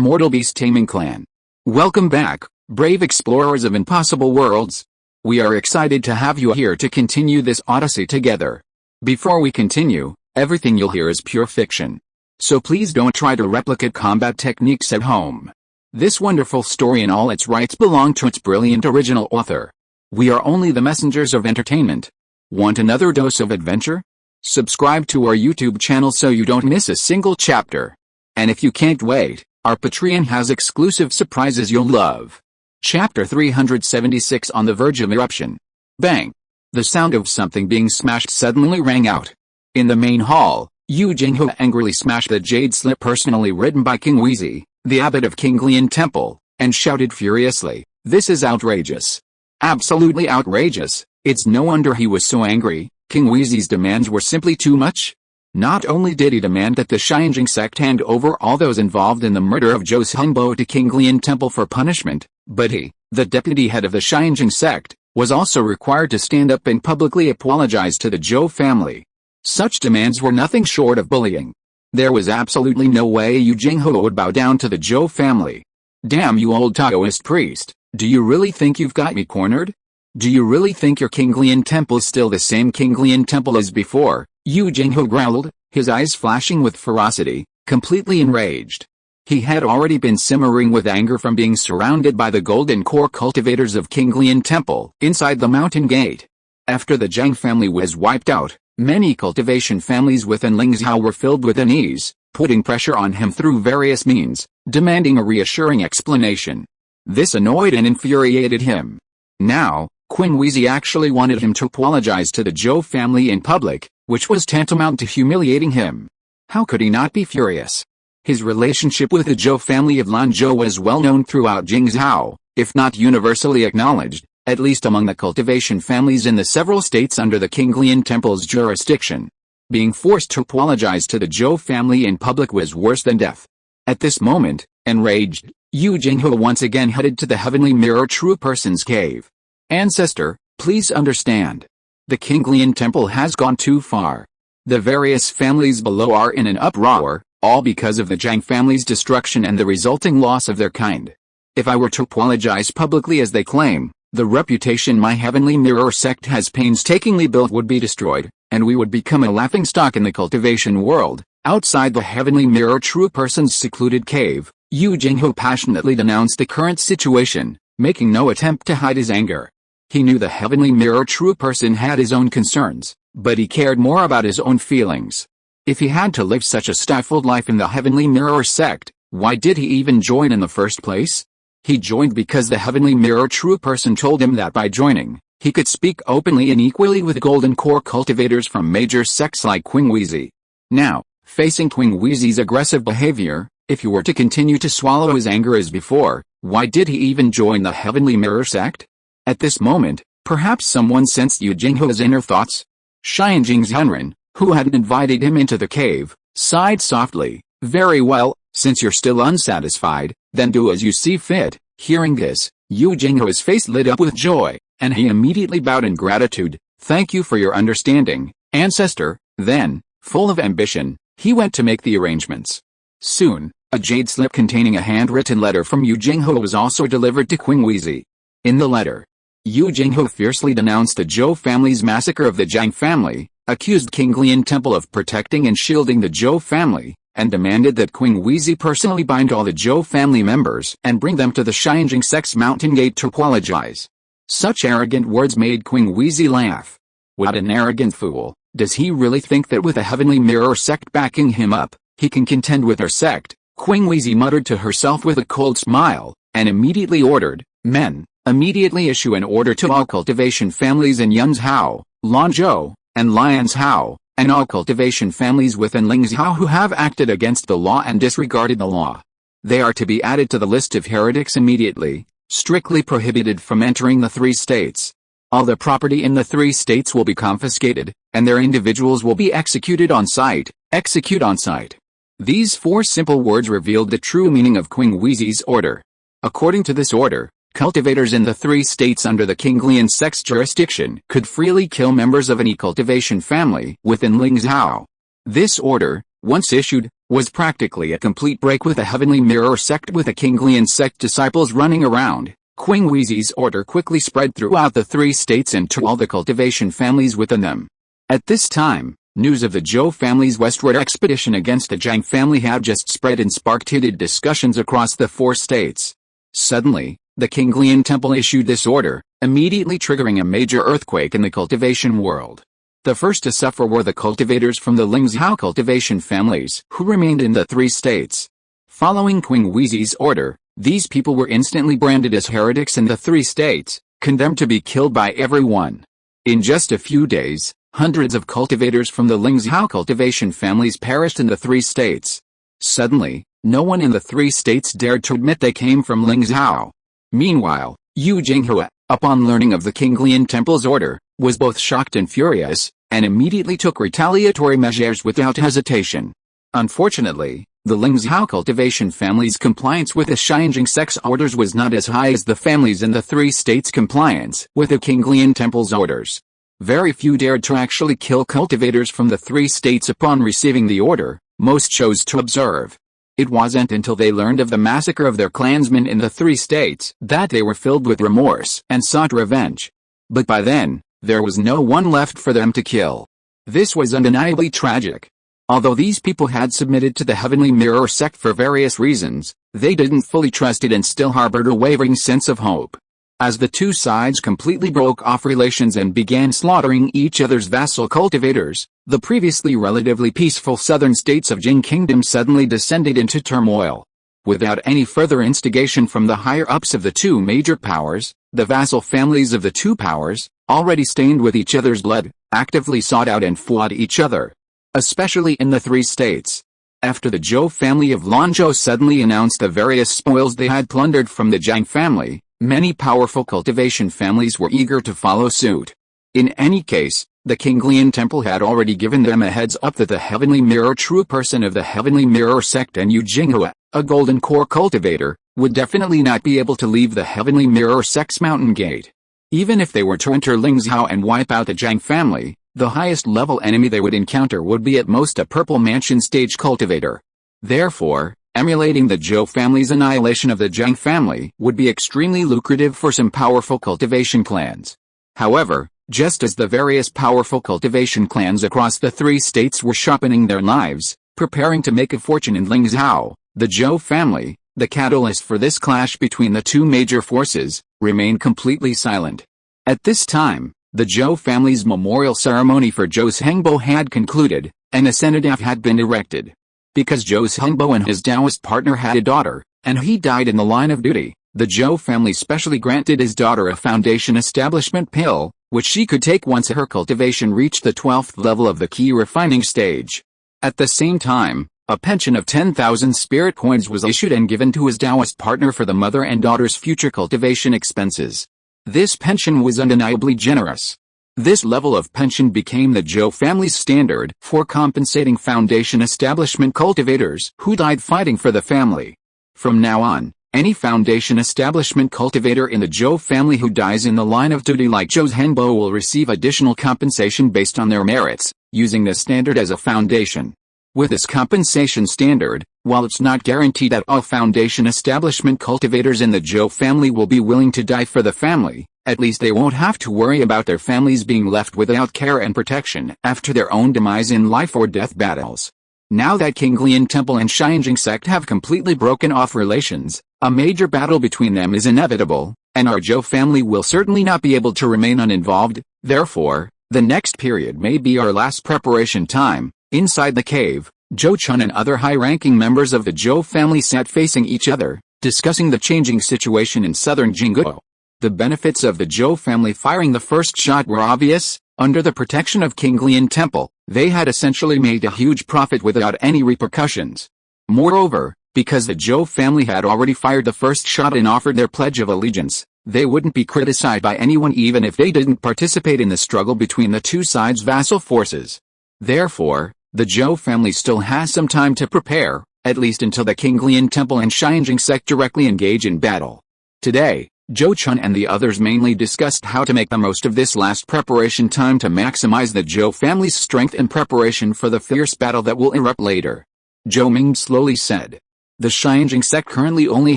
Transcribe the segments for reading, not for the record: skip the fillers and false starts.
Immortal Beast-Taming clan. Welcome back, brave explorers of impossible worlds. We are excited to have you here to continue this odyssey together. Before we continue, everything you'll hear is pure fiction. So please don't try to replicate combat techniques at home. This wonderful story in all its rights belong to its brilliant original author. We are only the messengers of entertainment. Want another dose of adventure? Subscribe to our YouTube channel so you don't miss a single chapter. And if you can't wait, our Patreon has exclusive surprises you'll love. Chapter 376 On the Verge of Eruption. Bang! The sound of something being smashed suddenly rang out. In the main hall, Yu Jinghe angrily smashed the jade slip personally written by King Wheezy, the abbot of King Lian Temple, and shouted furiously, "This is outrageous. Absolutely outrageous." It's no wonder he was so angry. King Wheezy's demands were simply too much. Not only did he demand that the Xianjing sect hand over all those involved in the murder of Zhou Chun to King Lian Temple for punishment, but he, the deputy head of the Xianjing sect, was also required to stand up and publicly apologize to the Zhou family. Such demands were nothing short of bullying. There was absolutely no way Yu Jinghe would bow down to the Zhou family. Damn you old Taoist priest, do you really think you've got me cornered? Do you really think your King Lian Temple is still the same King Lian Temple as before? Yu Jinghe growled, his eyes flashing with ferocity, completely enraged. He had already been simmering with anger from being surrounded by the golden core cultivators of King Lian Temple inside the mountain gate. After the Zhang family was wiped out, many cultivation families within Lingzhou were filled with unease, putting pressure on him through various means, demanding a reassuring explanation. This annoyed and infuriated him. Now, Qin Wheezy actually wanted him to apologize to the Zhou family in public, which was tantamount to humiliating him. How could he not be furious? His relationship with the Zhou family of Lanzhou was well known throughout Jingzhou, if not universally acknowledged, at least among the cultivation families in the several states under the King Lian Temple's jurisdiction. Being forced to apologize to the Zhou family in public was worse than death. At this moment, enraged, Yu Jinghe once again headed to the Heavenly Mirror True Person's cave. "Ancestor, please understand. The King Lian Temple has gone too far. The various families below are in an uproar, all because of the Zhang family's destruction and the resulting loss of their kind. If I were to apologize publicly as they claim, the reputation my Heavenly Mirror sect has painstakingly built would be destroyed, and we would become a laughingstock in the cultivation world." Outside the Heavenly Mirror True Person's secluded cave, Yu Jinghe passionately denounced the current situation, making no attempt to hide his anger. He knew the Heavenly Mirror True Person had his own concerns, but he cared more about his own feelings. If he had to live such a stifled life in the Heavenly Mirror sect, why did he even join in the first place? He joined because the Heavenly Mirror True Person told him that by joining, he could speak openly and equally with golden core cultivators from major sects like Qin Wheezy. Now, facing Qin Wheezy's aggressive behavior, if he were to continue to swallow his anger as before, why did he even join the Heavenly Mirror sect? At this moment, perhaps someone sensed Yu Jinghe's inner thoughts. Xianjing Zhenren, who had invited him into the cave, sighed softly. "Very well, since you're still unsatisfied, then do as you see fit." Hearing this, Yu Jinghe's face lit up with joy, and he immediately bowed in gratitude. "Thank you for your understanding, ancestor." Then, full of ambition, he went to make the arrangements. Soon, a jade slip containing a handwritten letter from Yu Jinghe was also delivered to Qin Wheezy. In the letter, Yu Jinghe fiercely denounced the Zhou family's massacre of the Zhang family, accused King Lian Temple of protecting and shielding the Zhou family, and demanded that Qin Wheezy personally bind all the Zhou family members and bring them to the Xianjing sect's mountain gate to apologize. Such arrogant words made Qin Wheezy laugh. What an arrogant fool! Does he really think that with a Heavenly Mirror sect backing him up, he can contend with her sect? Qin Wheezy muttered to herself with a cold smile, and immediately ordered, "Men, immediately issue an order to all cultivation families in Yunzhou, Lanzhou, and Lianzhou, and all cultivation families within Lingzhou who have acted against the law and disregarded the law. They are to be added to the list of heretics immediately, strictly prohibited from entering the 3 states. All the property in the 3 states will be confiscated, and their individuals will be executed on sight." Execute on sight. These 4 simple words revealed the true meaning of Qin Wheezy's order. According to this order, cultivators in the 3 states under the King Lian sect's jurisdiction could freely kill members of any cultivation family within Lingzhou. This order, once issued, was practically a complete break with a heavenly mirror sect with a kingly and sect disciples running around. King Weezy's order quickly spread throughout the 3 states and to all the cultivation families within them. At this time, news of the Zhou family's westward expedition against the Zhang family had just spread and sparked heated discussions across the 4 states. Suddenly, the Kinglian Temple issued this order, immediately triggering a major earthquake in the cultivation world. The first to suffer were the cultivators from the Lingzhou cultivation families, who remained in the 3 states. Following King Weezy's order, these people were instantly branded as heretics in the 3 states, condemned to be killed by everyone. In just a few days, hundreds of cultivators from the Lingzhou cultivation families perished in the 3 states. Suddenly, no one in the 3 states dared to admit they came from Lingzhou. Meanwhile, Yu Jinghua, upon learning of the Kinglian Temple's order, was both shocked and furious, and immediately took retaliatory measures without hesitation. Unfortunately, the Lingzhou cultivation family's compliance with the Xinjiang Sect's orders was not as high as the families in the 3 states' compliance with the Kinglian Temple's orders. Very few dared to actually kill cultivators from the 3 states upon receiving the order, most chose to observe. It wasn't until they learned of the massacre of their clansmen in the 3 states that they were filled with remorse and sought revenge. But by then, there was no one left for them to kill. This was undeniably tragic. Although these people had submitted to the Heavenly Mirror sect for various reasons, they didn't fully trust it and still harbored a wavering sense of hope. As the 2 sides completely broke off relations and began slaughtering each other's vassal cultivators, the previously relatively peaceful southern states of Jing Kingdom suddenly descended into turmoil. Without any further instigation from the higher-ups of the 2 major powers, the vassal families of the 2 powers, already stained with each other's blood, actively sought out and fought each other. Especially in the 3 states. After the Zhou family of Lanzhou suddenly announced the various spoils they had plundered from the Zhang family, many powerful cultivation families were eager to follow suit. In any case, the Kinglian Temple had already given them a heads up that the Heavenly Mirror true person of the Heavenly Mirror sect and Yu Jinghua, a golden core cultivator, would definitely not be able to leave the Heavenly Mirror sect's mountain gate. Even if they were to enter Lingzhou and wipe out the Zhang family, the highest level enemy they would encounter would be at most a purple mansion stage cultivator. Therefore, emulating the Zhou family's annihilation of the Zhang family would be extremely lucrative for some powerful cultivation clans. However, just as the various powerful cultivation clans across the 3 states were sharpening their knives, preparing to make a fortune in Lingzhou, the Zhou family, the catalyst for this clash between the 2 major forces, remained completely silent. At this time, the Zhou family's memorial ceremony for Zhou Hengbo had concluded, and a cenotaph had been erected. Because Zhou Hengbo and his Taoist partner had a daughter, and he died in the line of duty, the Zhou family specially granted his daughter a foundation establishment pill, which she could take once her cultivation reached the 12th level of the key refining stage. At the same time, a pension of 10,000 spirit coins was issued and given to his Taoist partner for the mother and daughter's future cultivation expenses. This pension was undeniably generous. This level of pension became the Zhou family's standard for compensating foundation establishment cultivators who died fighting for the family. From now on, any foundation establishment cultivator in the Zhou family who dies in the line of duty like Zhou Hengbo will receive additional compensation based on their merits, using this standard as a foundation. With this compensation standard, while it's not guaranteed that all foundation establishment cultivators in the Zhou family will be willing to die for the family, at least they won't have to worry about their families being left without care and protection after their own demise in life or death battles. Now that Kinglian Temple and Xinjiang Sect have completely broken off relations, a major battle between them is inevitable, and our Zhou family will certainly not be able to remain uninvolved. Therefore, the next period may be our last preparation time. Inside the cave, Zhou Chun and other high-ranking members of the Zhou family sat facing each other, discussing the changing situation in southern Jingguo. The benefits of the Zhou family firing the first shot were obvious. Under the protection of Kinglian Temple, they had essentially made a huge profit without any repercussions. Moreover, because the Zhou family had already fired the first shot and offered their pledge of allegiance, they wouldn't be criticized by anyone even if they didn't participate in the struggle between the 2 sides' vassal forces. Therefore, the Zhou family still has some time to prepare, at least until the Kinglian Temple and Xinjiang Sect directly engage in battle. Today, Zhou Chun and the others mainly discussed how to make the most of this last preparation time to maximize the Zhou family's strength in preparation for the fierce battle that will erupt later. Zhou Ming slowly said. The Xianjing sect currently only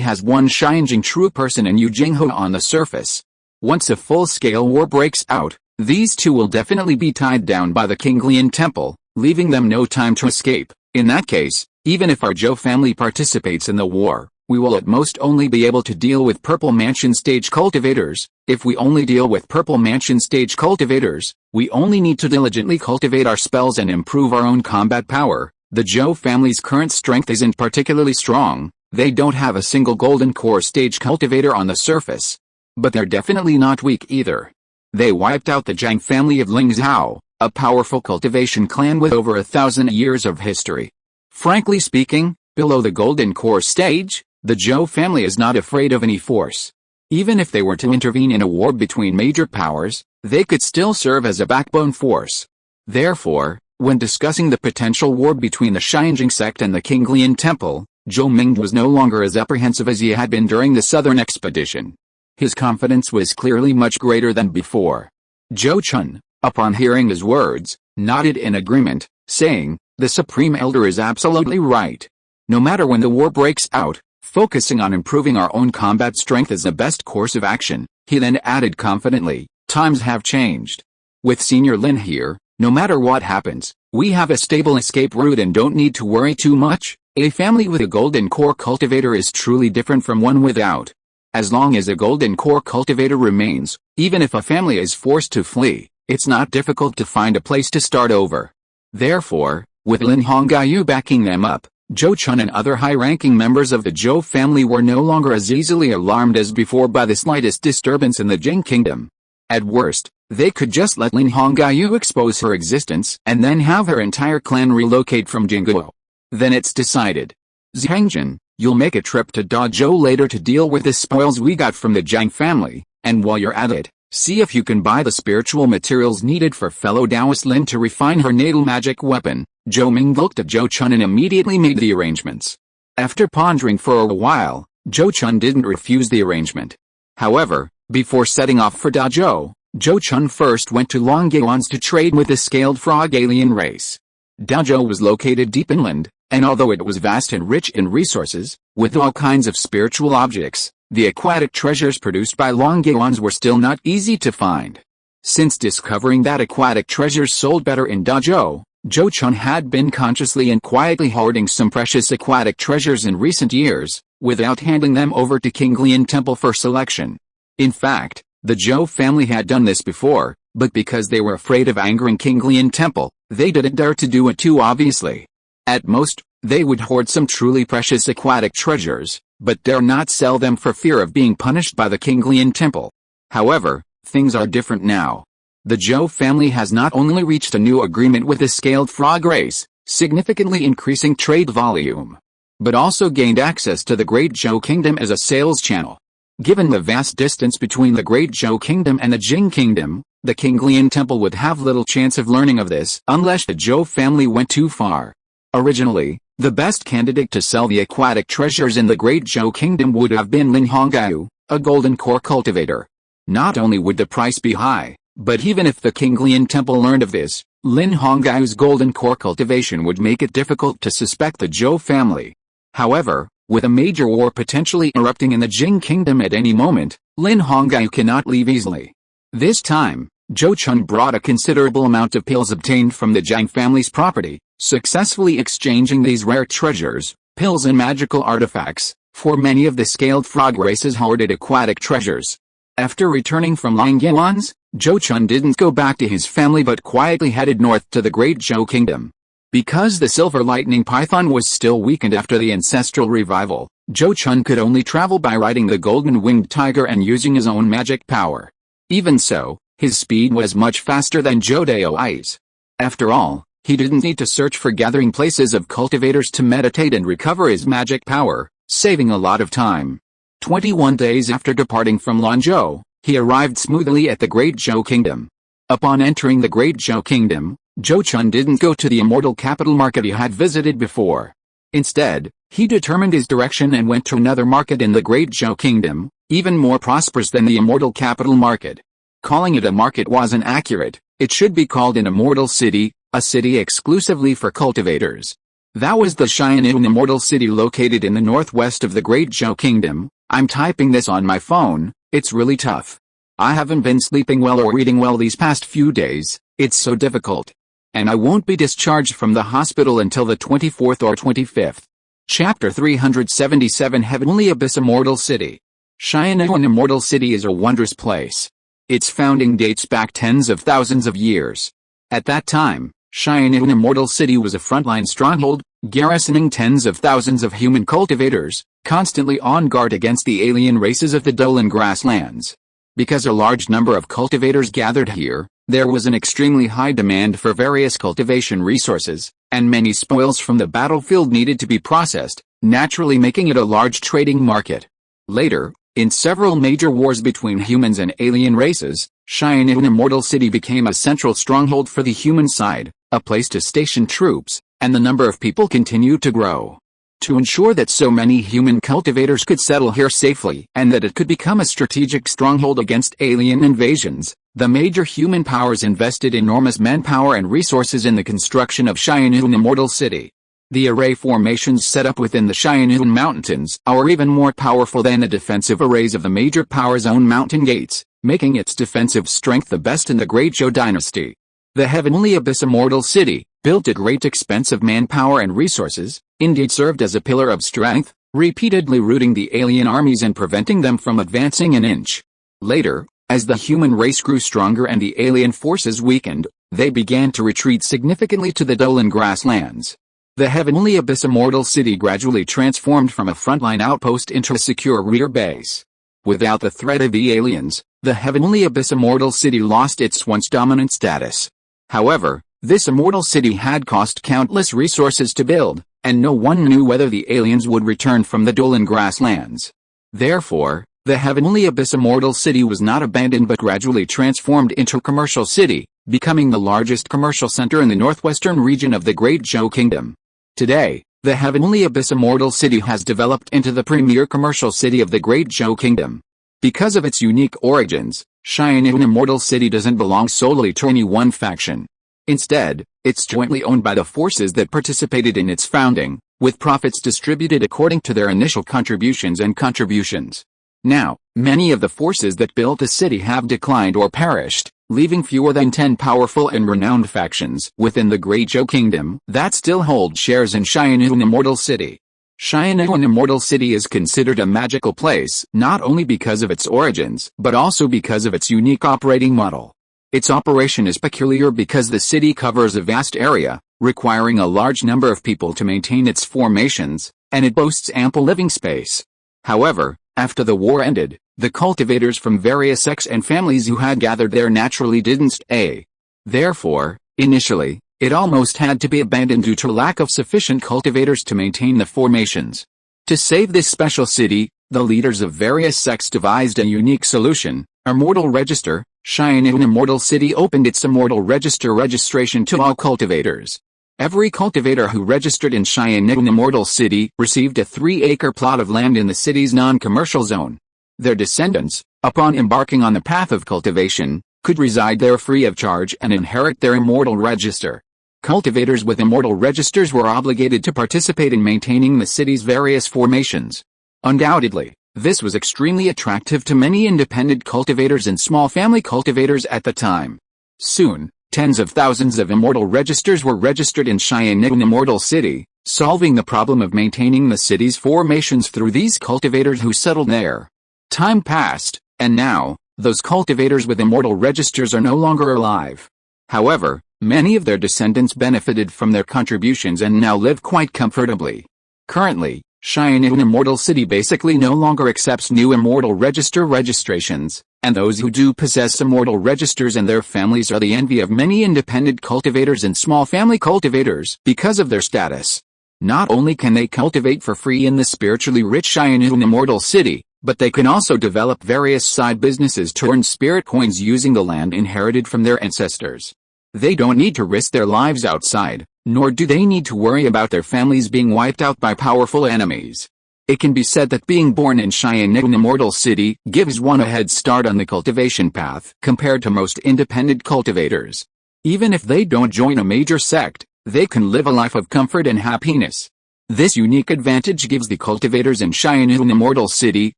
has one Xianjing true person in Yu Jinghe on the surface. Once a full-scale war breaks out, these two will definitely be tied down by the Qinglian Temple, leaving them no time to escape. In that case, even if our Zhou family participates in the war, we will at most only be able to deal with Purple Mansion stage cultivators. If we only deal with Purple Mansion stage cultivators, we only need to diligently cultivate our spells and improve our own combat power. The Zhou family's current strength isn't particularly strong. They don't have a single golden core stage cultivator on the surface. But they're definitely not weak either. They wiped out the Zhang family of Lingzhou, a powerful cultivation clan with over 1,000 years of history. Frankly speaking, below the golden core stage, the Zhou family is not afraid of any force. Even if they were to intervene in a war between major powers, they could still serve as a backbone force. Therefore, when discussing the potential war between the Xianjing sect and the Qinglian Temple, Zhou Ming was no longer as apprehensive as he had been during the southern expedition. His confidence was clearly much greater than before. Zhou Chun, upon hearing his words, nodded in agreement, saying, "The Supreme Elder is absolutely right. No matter when the war breaks out, focusing on improving our own combat strength is the best course of action." He then added confidently, "Times have changed. With Senior Lin here, no matter what happens, we have a stable escape route and don't need to worry too much. A family with a golden core cultivator is truly different from one without. As long as a golden core cultivator remains, even if a family is forced to flee, it's not difficult to find a place to start over." Therefore, with Lin Hongyu backing them up, Zhou Chun and other high-ranking members of the Zhou family were no longer as easily alarmed as before by the slightest disturbance in the Jing kingdom. At worst, they could just let Lin Hongyu expose her existence and then have her entire clan relocate from Jingguo. Then it's decided. Zhangjin, you'll make a trip to Dazhou later to deal with the spoils we got from the Zhang family, and while you're at it, see if you can buy the spiritual materials needed for fellow Taoist Lin to refine her natal magic weapon. Zhou Ming looked at Zhou Chun and immediately made the arrangements. After pondering for a while, Zhou Chun didn't refuse the arrangement. However, before setting off for Dazhou, Zhou Chun first went to Longyuan's to trade with the scaled frog alien race. Dazhou was located deep inland, and although it was vast and rich in resources, with all kinds of spiritual objects, the aquatic treasures produced by Longyuan's were still not easy to find. Since discovering that aquatic treasures sold better in Dazhou, Zhou Chun had been consciously and quietly hoarding some precious aquatic treasures in recent years, without handing them over to Qinglian Temple for selection. In fact, the Zhou family had done this before, but because they were afraid of angering Qinglian Temple, they didn't dare to do it too obviously. At most, they would hoard some truly precious aquatic treasures, but dare not sell them for fear of being punished by the Qinglian Temple. However, things are different now. The Zhou family has not only reached a new agreement with the scaled frog race, significantly increasing trade volume, but also gained access to the Great Zhou Kingdom as a sales channel. Given the vast distance between the Great Zhou Kingdom and the Jing Kingdom, the Qinglian Temple would have little chance of learning of this unless the Zhou family went too far. Originally, the best candidate to sell the aquatic treasures in the Great Zhou Kingdom would have been Lin Hongyu, a golden core cultivator. Not only would the price be high, but even if the Qinglian Temple learned of this, Lin Hongyu's golden core cultivation would make it difficult to suspect the Zhou family. However, with a major war potentially erupting in the Jing Kingdom at any moment, Lin Hongyu cannot leave easily. This time, Zhou Chun brought a considerable amount of pills obtained from the Zhang family's property, successfully exchanging these rare treasures, pills and magical artifacts, for many of the scaled frog race's hoarded aquatic treasures. After returning from Longyuan's, Zhou Chun didn't go back to his family but quietly headed north to the Great Zhou Kingdom. Because the Silver Lightning Python was still weakened after the ancestral revival, Zhou Chun could only travel by riding the Golden Winged Tiger and using his own magic power. Even so, his speed was much faster than Zhou Daoi's. After all, he didn't need to search for gathering places of cultivators to meditate and recover his magic power, saving a lot of time. 21 days after departing from Lanzhou, he arrived smoothly at the Great Zhou Kingdom. Upon entering the Great Zhou Kingdom, Zhou Chun didn't go to the Immortal Capital Market he had visited before. Instead, he determined his direction and went to another market in the Great Zhou Kingdom, even more prosperous than the Immortal Capital Market. Calling it a market wasn't accurate, it should be called an Immortal City, a city exclusively for cultivators. That was the Cheyenne Immortal City located in the northwest of the Great Zhou Kingdom. I'm typing this on my phone, it's really tough. I haven't been sleeping well or eating well these past few days, it's so difficult. And I won't be discharged from the hospital until the 24th or 25th. Chapter 377 Heavenly Abyss Immortal City. Cheyenne Immortal City is a wondrous place. Its founding dates back tens of thousands of years. At that time, Cheyenne Immortal City was a frontline stronghold, garrisoning tens of thousands of human cultivators, constantly on guard against the alien races of the Dolan grasslands. Because a large number of cultivators gathered here, there was an extremely high demand for various cultivation resources, and many spoils from the battlefield needed to be processed, naturally making it a large trading market. Later, in several major wars between humans and alien races, Cheyenne Immortal City became a central stronghold for the human side, a place to station troops, and the number of people continued to grow. To ensure that so many human cultivators could settle here safely and that it could become a strategic stronghold against alien invasions, the major human powers invested enormous manpower and resources in the construction of Cheyenne Immortal City. The array formations set up within the Cheyenne Mountains are even more powerful than the defensive arrays of the major powers' own mountain gates, making its defensive strength the best in the Great Zhou dynasty. The Heavenly Abyss Immortal City, built at great expense of manpower and resources, indeed served as a pillar of strength, repeatedly routing the alien armies and preventing them from advancing an inch. Later, as the human race grew stronger and the alien forces weakened, they began to retreat significantly to the Dolan grasslands. The Heavenly Abyss Immortal City gradually transformed from a frontline outpost into a secure rear base. Without the threat of the aliens, the Heavenly Abyss Immortal City lost its once dominant status. However, this immortal city had cost countless resources to build, and no one knew whether the aliens would return from the Dolan grasslands. Therefore, the Heavenly Abyss Immortal City was not abandoned but gradually transformed into a commercial city, becoming the largest commercial center in the northwestern region of the Great Zhou Kingdom. Today, the Heavenly Abyss Immortal City has developed into the premier commercial city of the Great Zhou Kingdom. Because of its unique origins, Cheyenne Immortal City doesn't belong solely to any one faction. Instead, it's jointly owned by the forces that participated in its founding, with profits distributed according to their initial contributions. Now, many of the forces that built the city have declined or perished, leaving fewer than 10 powerful and renowned factions within the Great Zhou Kingdom that still hold shares in Cheyenne Immortal City. Cheyenne Immortal City is considered a magical place not only because of its origins but also because of its unique operating model. Its operation is peculiar because the city covers a vast area, requiring a large number of people to maintain its formations, and it boasts ample living space. However, after the war ended, the cultivators from various sects and families who had gathered there naturally didn't stay. Therefore, initially, it almost had to be abandoned due to lack of sufficient cultivators to maintain the formations. To save this special city, the leaders of various sects devised a unique solution: Immortal Register. Cheyenne Immortal City opened its Immortal Register registration to all cultivators. Every cultivator who registered in Cheyenne Immortal City received a 3-acre plot of land in the city's non-commercial zone. Their descendants, upon embarking on the path of cultivation, could reside there free of charge and inherit their Immortal Register. Cultivators with Immortal Registers were obligated to participate in maintaining the city's various formations. Undoubtedly, this was extremely attractive to many independent cultivators and small family cultivators at the time. Soon, tens of thousands of Immortal Registers were registered in Cheyenne Immortal City, solving the problem of maintaining the city's formations through these cultivators who settled there. Time passed, and now, those cultivators with Immortal Registers are no longer alive. However, many of their descendants benefited from their contributions and now live quite comfortably. Currently, Cheyenne Immortal City basically no longer accepts new Immortal Register registrations, and those who do possess Immortal Registers and their families are the envy of many independent cultivators and small family cultivators because of their status. Not only can they cultivate for free in the spiritually rich Cheyenne Immortal City, but they can also develop various side businesses to earn spirit coins using the land inherited from their ancestors. They don't need to risk their lives outside, nor do they need to worry about their families being wiped out by powerful enemies. It can be said that being born in Cheyenne Immortal City gives one a head start on the cultivation path compared to most independent cultivators. Even if they don't join a major sect, They can live a life of comfort and happiness. This unique advantage gives the cultivators in Cheyenne Immortal City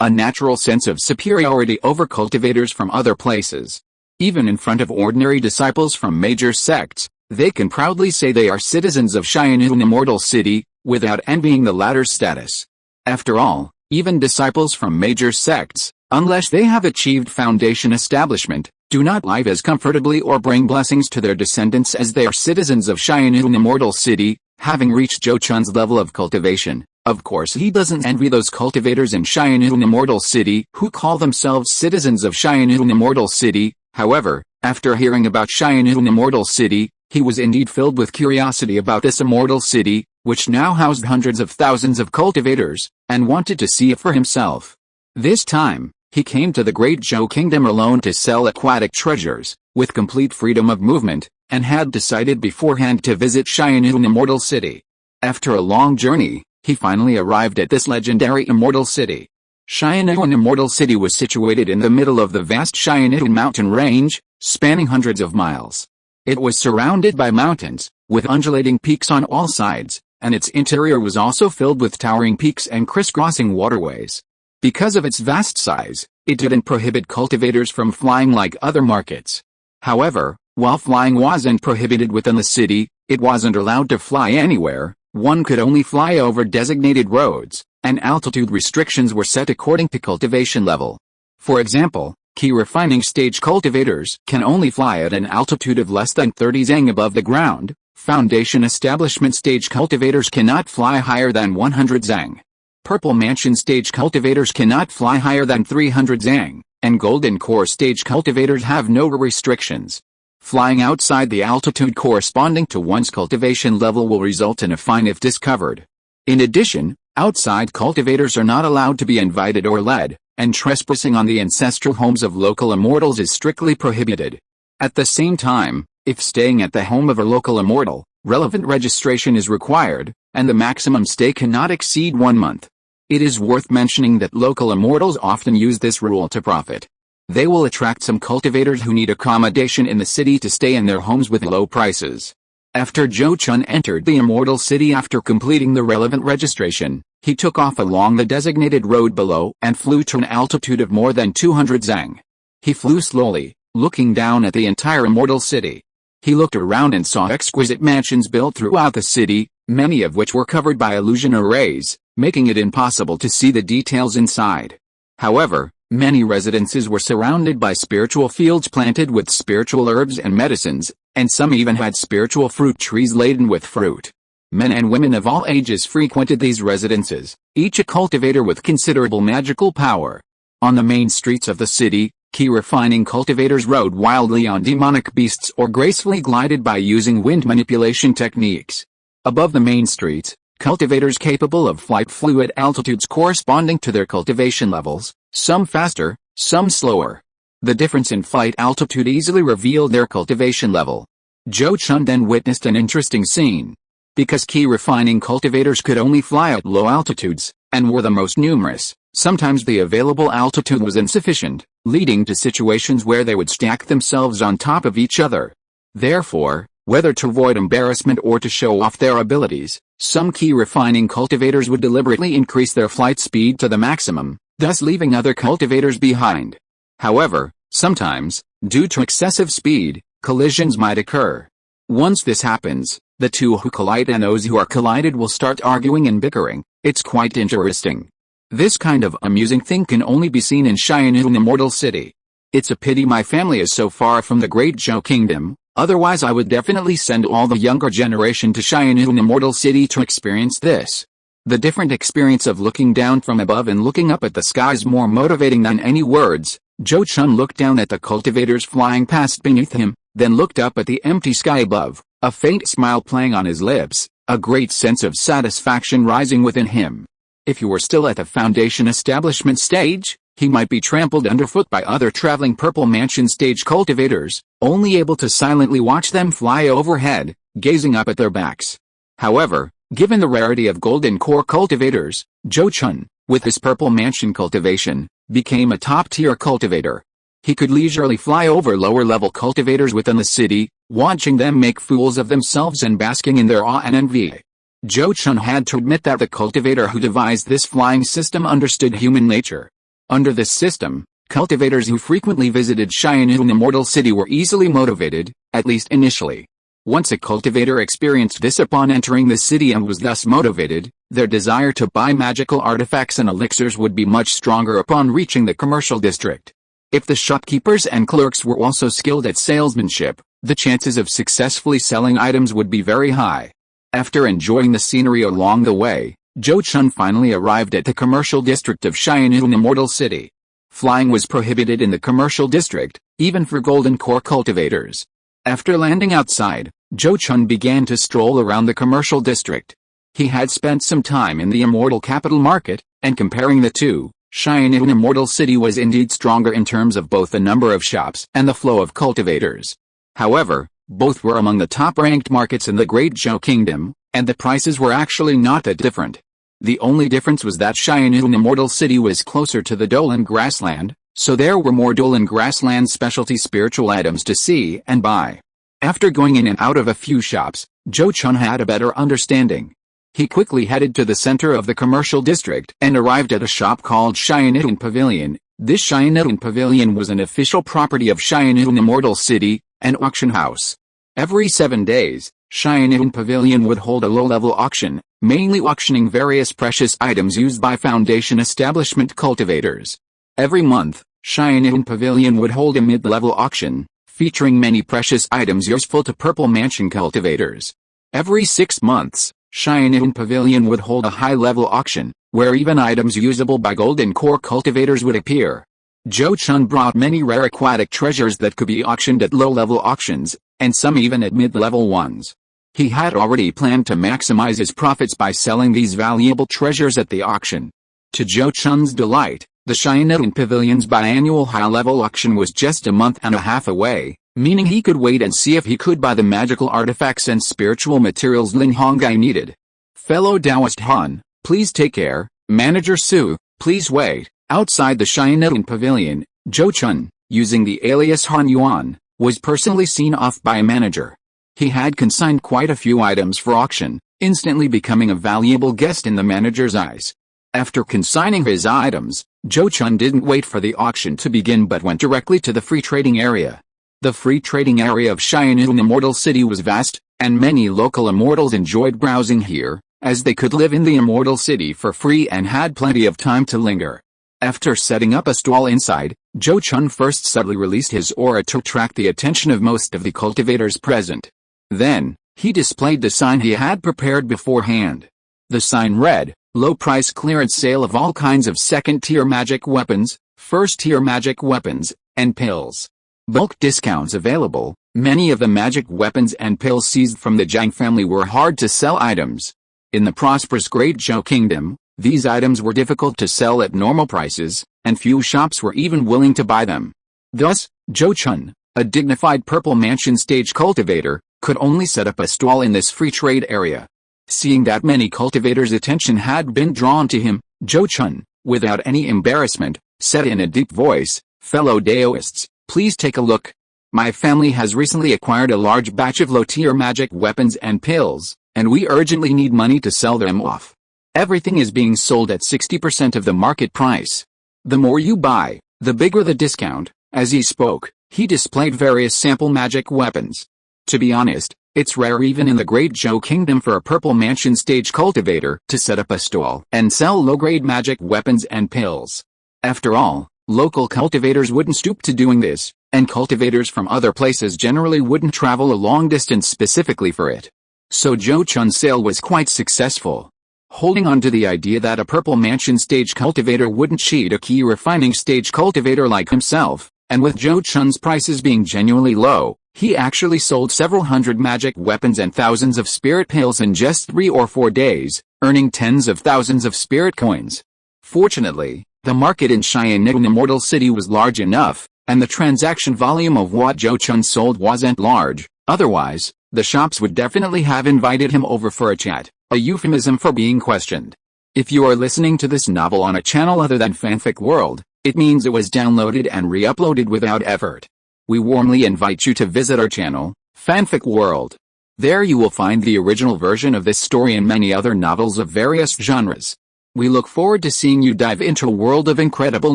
a natural sense of superiority over cultivators from other places. Even in front of ordinary disciples from major sects, they can proudly say they are citizens of Cheyenne Immortal City, without envying the latter's status. After all, even disciples from major sects, unless they have achieved foundation establishment, do not live as comfortably or bring blessings to their descendants as they are citizens of Cheyenne Immortal City, having reached Zhou Chun's level of cultivation. Of course he doesn't envy those cultivators in Cheyenne Immortal City who call themselves citizens of Cheyenne Immortal City. However, after hearing about Cheyenne Immortal City, he was indeed filled with curiosity about this immortal city, which now housed hundreds of thousands of cultivators, and wanted to see it for himself. This time, he came to the Great Zhou Kingdom alone to sell aquatic treasures, with complete freedom of movement, and had decided beforehand to visit Cheyenne Immortal City. After a long journey, he finally arrived at this legendary immortal city. Cheyenne Immortal City was situated in the middle of the vast Cheyenne mountain range, spanning hundreds of miles. It was surrounded by mountains, with undulating peaks on all sides, and its interior was also filled with towering peaks and crisscrossing waterways. Because of its vast size, it didn't prohibit cultivators from flying like other markets. However, while flying wasn't prohibited within the city, it wasn't allowed to fly anywhere. One could only fly over designated roads, and altitude restrictions were set according to cultivation level. For example, key refining stage cultivators can only fly at an altitude of less than 30 zang above the ground. Foundation establishment stage cultivators cannot fly higher than 100 zang. Purple mansion stage cultivators cannot fly higher than 300 zang, and golden core stage cultivators have no restrictions. Flying outside the altitude corresponding to one's cultivation level will result in a fine if discovered. In addition, outside cultivators are not allowed to be invited or led, and trespassing on the ancestral homes of local immortals is strictly prohibited. At the same time, if staying at the home of a local immortal, relevant registration is required, and the maximum stay cannot exceed 1 month. It is worth mentioning that local immortals often use this rule to profit. They will attract some cultivators who need accommodation in the city to stay in their homes with low prices. After Zhou Chun entered the immortal city after completing the relevant registration, he took off along the designated road below and flew to an altitude of more than 200 zang. He flew slowly, looking down at the entire immortal city. He looked around and saw exquisite mansions built throughout the city, many of which were covered by illusion arrays, making it impossible to see the details inside. However, many residences were surrounded by spiritual fields planted with spiritual herbs and medicines, and some even had spiritual fruit trees laden with fruit. Men and women of all ages frequented these residences, each a cultivator with considerable magical power. On the main streets of the city, key refining cultivators rode wildly on demonic beasts or gracefully glided by using wind manipulation techniques. Above the main streets, cultivators capable of flight flew at altitudes corresponding to their cultivation levels, some faster, some slower. The difference in flight altitude easily revealed their cultivation level. Zhou Chun then witnessed an interesting scene. Because key refining cultivators could only fly at low altitudes, and were the most numerous, sometimes the available altitude was insufficient, leading to situations where they would stack themselves on top of each other. Therefore, whether to avoid embarrassment or to show off their abilities, some key refining cultivators would deliberately increase their flight speed to the maximum, thus leaving other cultivators behind. However, sometimes, due to excessive speed, collisions might occur. Once this happens, the two who collide and those who are collided will start arguing and bickering. It's quite interesting. This kind of amusing thing can only be seen in Cheyenne Immortal City. It's a pity my family is so far from the Great Zhou Kingdom. Otherwise I would definitely send all the younger generation to Cheyenne Immortal City to experience this. The different experience of looking down from above and looking up at the sky is more motivating than any words. Zhou Chun looked down at the cultivators flying past beneath him, then looked up at the empty sky above, a faint smile playing on his lips, a great sense of satisfaction rising within him. If he were still at the foundation establishment stage, he might be trampled underfoot by other traveling purple mansion stage cultivators, only able to silently watch them fly overhead, gazing up at their backs. However, given the rarity of golden core cultivators, Zhou Chun, with his purple mansion cultivation, became a top-tier cultivator. He could leisurely fly over lower-level cultivators within the city, watching them make fools of themselves and basking in their awe and envy. Zhou Chun had to admit that the cultivator who devised this flying system understood human nature. Under this system, cultivators who frequently visited Xian'an Immortal City were easily motivated, at least initially. Once a cultivator experienced this upon entering the city and was thus motivated, their desire to buy magical artifacts and elixirs would be much stronger upon reaching the commercial district. If the shopkeepers and clerks were also skilled at salesmanship, the chances of successfully selling items would be very high. After enjoying the scenery along the way, Zhou Chun finally arrived at the commercial district of Xian'an Immortal City. Flying was prohibited in the commercial district, even for golden core cultivators. After landing outside, Zhou Chun began to stroll around the commercial district. He had spent some time in the Immortal Capital Market, and comparing the two, Xian'an Immortal City was indeed stronger in terms of both the number of shops and the flow of cultivators. However, both were among the top-ranked markets in the Great Zhou Kingdom, and the prices were actually not that different. The only difference was that Xian'an Immortal City was closer to the Dolan grassland, so there were more Dolan grassland specialty spiritual items to see and buy. After going in and out of a few shops, Zhou Chun had a better understanding. He quickly headed to the center of the commercial district and arrived at a shop called Xian'an Pavilion. This Xian'an Pavilion was an official property of Xian'an Immortal City, an auction house. Every 7 days, Xian'an Pavilion would hold a low-level auction, mainly auctioning various precious items used by Foundation establishment cultivators. Every month, Xian'an Pavilion would hold a mid-level auction, featuring many precious items useful to Purple Mansion cultivators. Every 6 months, Xian'an Pavilion would hold a high-level auction, where even items usable by golden core cultivators would appear. Zhou Chun brought many rare aquatic treasures that could be auctioned at low-level auctions, and some even at mid-level ones. He had already planned to maximize his profits by selling these valuable treasures at the auction. To Zhou Chun's delight, the Xian'an Pavilion's biannual high-level auction was just a month and a half away, meaning he could wait and see if he could buy the magical artifacts and spiritual materials Lin Hongai needed. Fellow Taoist Han, please take care. Manager Su, please wait. Outside the Xian'an Pavilion, Zhou Chun, using the alias Han Yuan, was personally seen off by a manager. He had consigned quite a few items for auction, instantly becoming a valuable guest in the manager's eyes. After consigning his items, Zhou Chun didn't wait for the auction to begin but went directly to the free trading area. The free trading area of Xian'an Immortal City was vast, and many local immortals enjoyed browsing here, as they could live in the Immortal City for free and had plenty of time to linger. After setting up a stall inside, Zhou Chun first subtly released his aura to attract the attention of most of the cultivators present. Then, he displayed the sign he had prepared beforehand. The sign read, "Low price clearance sale of all kinds of second-tier magic weapons, first-tier magic weapons, and pills. Bulk discounts available." Many of the magic weapons and pills seized from the Zhang family were hard-to-sell items. In the prosperous Great Zhou Kingdom, these items were difficult to sell at normal prices, and few shops were even willing to buy them. Thus, Zhou Chun, a dignified Purple Mansion stage cultivator, could only set up a stall in this free trade area. Seeing that many cultivators' attention had been drawn to him, Zhou Chun, without any embarrassment, said in a deep voice, "Fellow Daoists, please take a look. My family has recently acquired a large batch of low-tier magic weapons and pills, and we urgently need money to sell them off. Everything is being sold at 60% of the market price. The more you buy, the bigger the discount." As he spoke, he displayed various sample magic weapons. To be honest, it's rare even in the Great Zhou Kingdom for a Purple Mansion stage cultivator to set up a stall and sell low-grade magic weapons and pills. After all, local cultivators wouldn't stoop to doing this, and cultivators from other places generally wouldn't travel a long distance specifically for it. So Zhou Chun's sale was quite successful. Holding on to the idea that a Purple Mansion stage cultivator wouldn't cheat a key refining stage cultivator like himself, and with Zhou Chun's prices being genuinely low, he actually sold several hundred magic weapons and thousands of spirit pills in just 3 or 4 days, earning tens of thousands of spirit coins. Fortunately, the market in Xian'an Immortal City was large enough, and the transaction volume of what Zhou Chun sold wasn't large. Otherwise, the shops would definitely have invited him over for a chat, a euphemism for being questioned. If you are listening to this novel on a channel other than Fanfic World, It means it was downloaded and re-uploaded without effort. We warmly invite you to visit our channel, Fanfic World. There you will find the original version of this story and many other novels of various genres. We look forward to seeing you dive into a world of incredible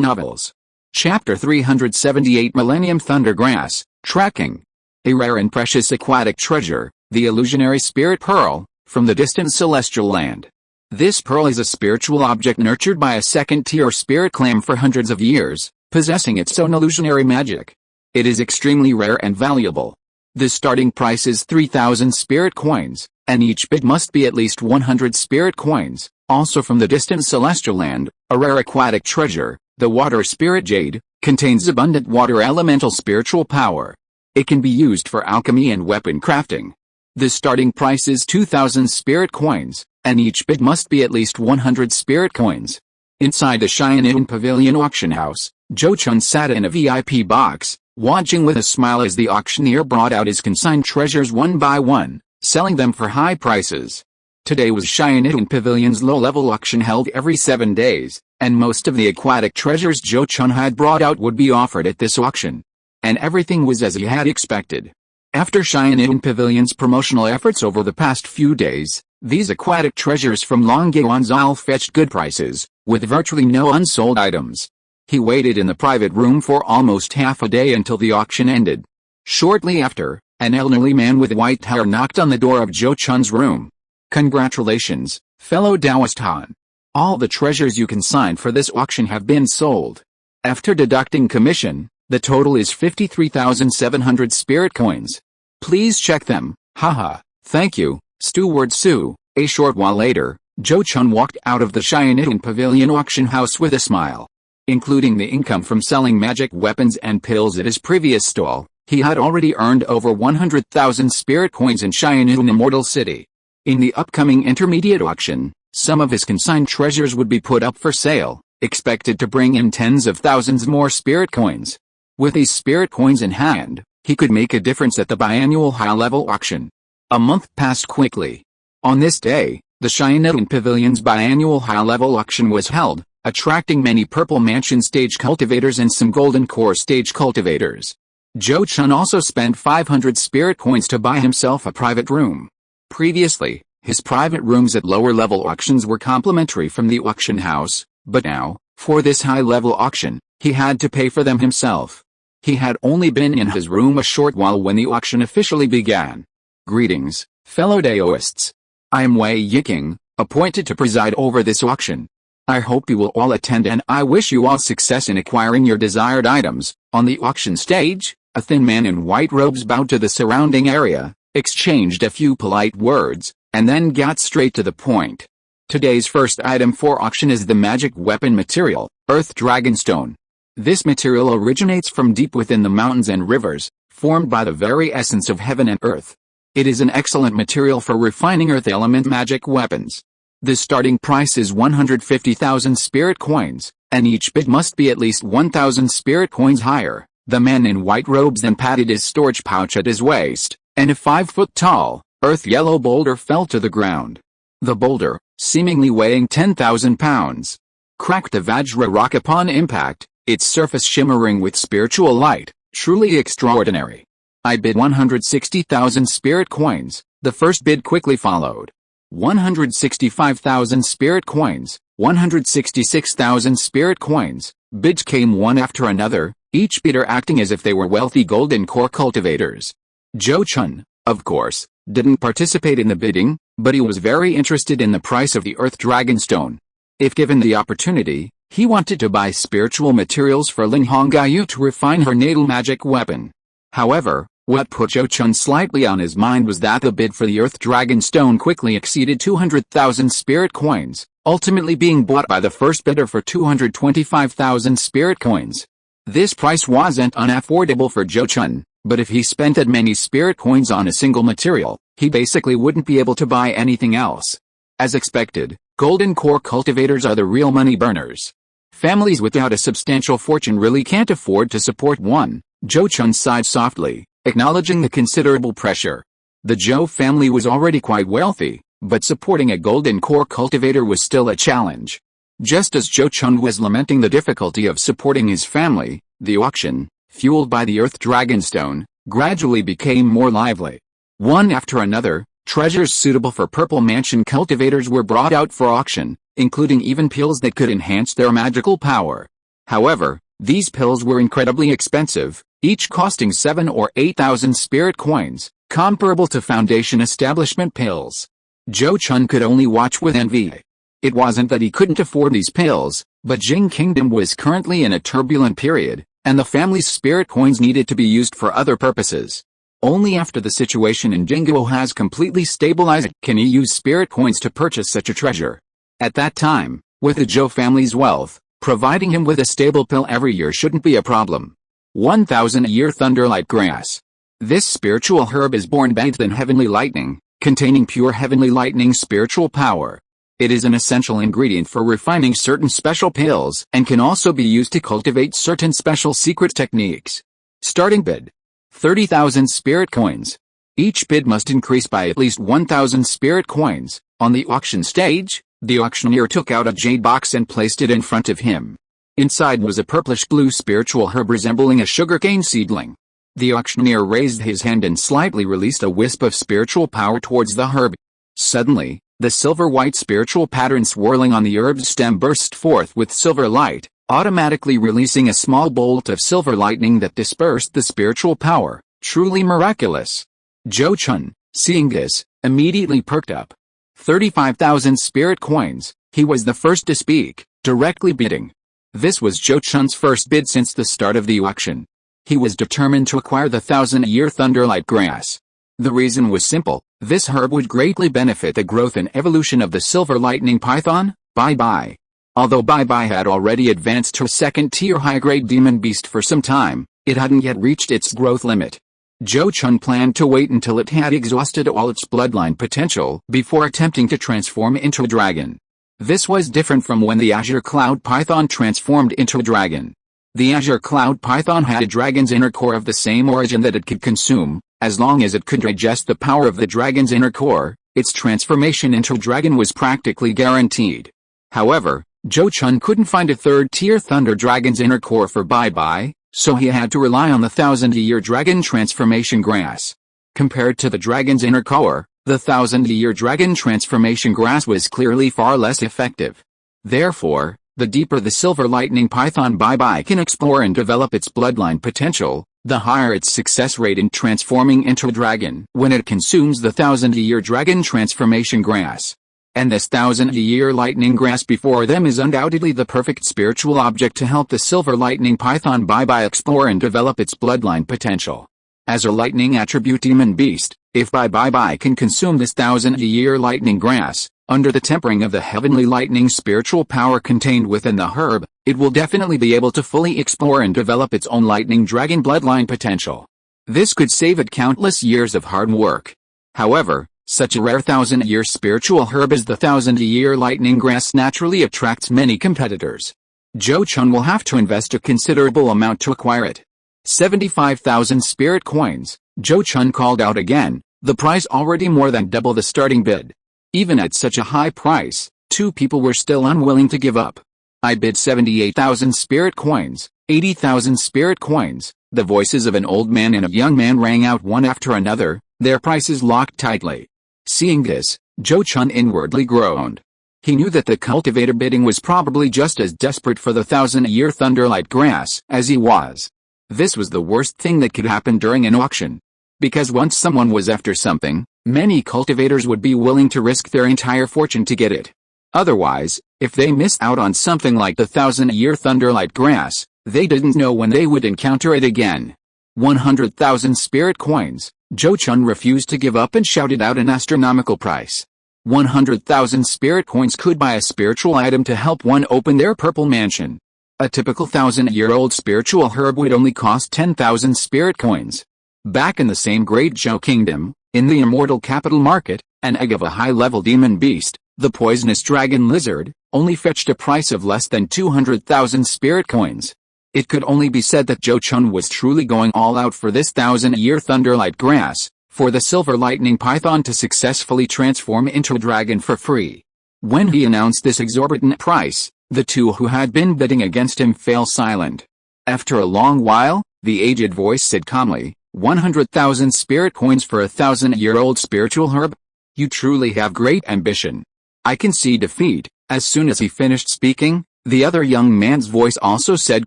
novels. Chapter 378 Millennium Thundergrass, Tracking. A rare and precious aquatic treasure, the illusionary spirit pearl, from the distant celestial land. This pearl is a spiritual object nurtured by a second-tier spirit clan for hundreds of years, possessing its own illusionary magic. It is extremely rare and valuable. The starting price is 3,000 spirit coins, and each bid must be at least 100 spirit coins. Also from the distant celestial land, a rare aquatic treasure, the water spirit jade, contains abundant water elemental spiritual power. It can be used for alchemy and weapon crafting. The starting price is 2,000 spirit coins, and each bid must be at least 100 spirit coins. Inside the Cheyenne Pavilion auction house, Zhou Chun sat in a VIP box, watching with a smile as the auctioneer brought out his consigned treasures one by one, selling them for high prices. Today was Cheyenne Pavilion's low-level auction held every 7 days, and most of the aquatic treasures Zhou Chun had brought out would be offered at this auction. And everything was as he had expected. After Cheyenne Pavilion's promotional efforts over the past few days, these aquatic treasures from Longueuanzal fetched good prices, with virtually no unsold items. He waited in the private room for almost half a day until the auction ended. Shortly after, an elderly man with white hair knocked on the door of Zhou Chun's room. Congratulations, fellow Taoist Han. All the treasures you consigned for this auction have been sold. After deducting commission, the total is 53,700 spirit coins. Please check them, haha, thank you, Steward Su. A short while later, Zhou Chun walked out of the Cheyenne Pavilion auction house with a smile. Including the income from selling magic weapons and pills at his previous stall, he had already earned over 100,000 spirit coins in Cheyenne Immortal City. In the upcoming intermediate auction, some of his consigned treasures would be put up for sale, expected to bring in tens of thousands more spirit coins. With these spirit coins in hand, he could make a difference at the biannual high-level auction. A month passed quickly. On this day, the Cheyenne Pavilion's biannual high-level auction was held, attracting many Purple Mansion stage cultivators and some Golden Core stage cultivators. Zhou Chun also spent 500 spirit coins to buy himself a private room. Previously, his private rooms at lower-level auctions were complimentary from the auction house, but now, for this high-level auction, he had to pay for them himself. He had only been in his room a short while when the auction officially began. Greetings, fellow Daoists. I am Wei Yiking, appointed to preside over this auction. I hope you will all attend and I wish you all success in acquiring your desired items. On the auction stage, a thin man in white robes bowed to the surrounding area, exchanged a few polite words, and then got straight to the point. Today's first item for auction is the magic weapon material, Earth Dragonstone. This material originates from deep within the mountains and rivers, formed by the very essence of heaven and earth. It is an excellent material for refining earth element magic weapons. The starting price is 150,000 spirit coins, and each bid must be at least 1,000 spirit coins higher. The man in white robes then patted his storage pouch at his waist, and a 5-foot-tall, earth-yellow boulder fell to the ground. The boulder, seemingly weighing 10,000 pounds, cracked a Vajra rock upon impact, its surface shimmering with spiritual light, truly extraordinary. I bid 160,000 spirit coins. The first bid quickly followed. 165,000 spirit coins, 166,000 spirit coins. Bids came one after another, each bidder acting as if they were wealthy Golden Core cultivators. Zhou Chun, of course, didn't participate in the bidding, but he was very interested in the price of the Earth Dragonstone. If given the opportunity, he wanted to buy spiritual materials for Lin Hongyu to refine her natal magic weapon. However, what put Zhou Chun slightly on his mind was that the bid for the Earth Dragonstone quickly exceeded 200,000 spirit coins, ultimately being bought by the first bidder for 225,000 spirit coins. This price wasn't unaffordable for Zhou Chun, but if he spent that many spirit coins on a single material, he basically wouldn't be able to buy anything else. As expected, Golden Core cultivators are the real money burners. Families without a substantial fortune really can't afford to support one. Zhou Chun sighed softly, acknowledging the considerable pressure. The Zhou family was already quite wealthy, but supporting a Golden Core cultivator was still a challenge. Just as Zhou Chun was lamenting the difficulty of supporting his family, the auction, fueled by the Earth Dragonstone, gradually became more lively. One after another, treasures suitable for Purple Mansion cultivators were brought out for auction, including even pills that could enhance their magical power. However, these pills were incredibly expensive, each costing 7 or 8,000 spirit coins, comparable to Foundation establishment pills. Zhou Chun could only watch with envy. It wasn't that he couldn't afford these pills, but Jing Kingdom was currently in a turbulent period, and the family's spirit coins needed to be used for other purposes. Only after the situation in Jingguo has completely stabilized can he use spirit coins to purchase such a treasure. At that time, with the Zhou family's wealth, providing him with a stable pill every year shouldn't be a problem. 1,000-year Thunderlight Grass. This spiritual herb is born bathed in heavenly lightning, containing pure heavenly lightning spiritual power. It is an essential ingredient for refining certain special pills and can also be used to cultivate certain special secret techniques. Starting bid. 30,000 spirit coins. Each bid must increase by at least 1,000 spirit coins. On the auction stage, the auctioneer took out a jade box and placed it in front of him. Inside was a purplish-blue spiritual herb resembling a sugarcane seedling. The auctioneer raised his hand and slightly released a wisp of spiritual power towards the herb. Suddenly, the silver-white spiritual pattern swirling on the herb's stem burst forth with silver light, automatically releasing a small bolt of silver lightning that dispersed the spiritual power. Truly miraculous. Zhou Chun, seeing this, immediately perked up. 35,000 spirit coins. He was the first to speak, directly bidding. This was Zhou Chun's first bid since the start of the auction. He was determined to acquire the 1,000-year Thunderlight Grass. The reason was simple. This herb would greatly benefit the growth and evolution of the Silver Lightning Python, Bai Bai. Although Bai Bai had already advanced to a second-tier high-grade demon beast for some time, it hadn't yet reached its growth limit. Zhou Chun planned to wait until it had exhausted all its bloodline potential before attempting to transform into a dragon. This was different from when the Azure Cloud Python transformed into a dragon. The Azure Cloud Python had a dragon's inner core of the same origin that it could consume. As long as it could digest the power of the dragon's inner core, its transformation into a dragon was practically guaranteed. However, Zhou Chun couldn't find a third-tier Thunder Dragon's inner core for Bai Bai, so he had to rely on the 1,000-year Dragon Transformation Grass. Compared to the dragon's inner core, the 1,000-year Dragon Transformation Grass was clearly far less effective. Therefore, the deeper the Silver Lightning Python Bai Bai can explore and develop its bloodline potential, the higher its success rate in transforming into a dragon when it consumes the 1,000-year Dragon Transformation Grass. And this 1,000-year Lightning Grass before them is undoubtedly the perfect spiritual object to help the Silver Lightning Python Bai Bai explore and develop its bloodline potential. As a lightning attribute demon beast, if Bai Bai can consume this 1,000-year Lightning Grass, under the tempering of the heavenly lightning spiritual power contained within the herb, it will definitely be able to fully explore and develop its own lightning dragon bloodline potential. This could save it countless years of hard work. However, such a rare 1,000-year spiritual herb as the 1,000-year lightning grass naturally attracts many competitors. Zhou Chun will have to invest a considerable amount to acquire it. 75,000 spirit coins. Zhou Chun called out again, the price already more than double the starting bid. Even at such a high price, two people were still unwilling to give up. I bid 78,000 spirit coins, 80,000 spirit coins. The voices of an old man and a young man rang out one after another, their prices locked tightly. Seeing this, Zhou Chun inwardly groaned. He knew that the cultivator bidding was probably just as desperate for the 1,000-year Thunderlight Grass as he was. This was the worst thing that could happen during an auction. Because once someone was after something, many cultivators would be willing to risk their entire fortune to get it. Otherwise, if they missed out on something like the 1,000-year Thunderlight Grass, they didn't know when they would encounter it again. 100,000 spirit coins. Zhou Chun refused to give up and shouted out an astronomical price. 100,000 spirit coins could buy a spiritual item to help one open their purple mansion. A typical 1,000-year-old spiritual herb would only cost 10,000 spirit coins. Back in the same great Zhou Kingdom, in the immortal capital market, an egg of a high-level demon beast, the poisonous dragon lizard, only fetched a price of less than 200,000 spirit coins. It could only be said that Zhou Chun was truly going all out for this 1,000-year Thunderlight Grass, for the Silver Lightning Python to successfully transform into a dragon for free. When he announced this exorbitant price, The two who had been bidding against him fell silent. After a long while, the aged voice said calmly, 100,000 spirit coins for a 1,000-year-old spiritual herb? You truly have great ambition. I can see defeat. As soon as he finished speaking, the other young man's voice also said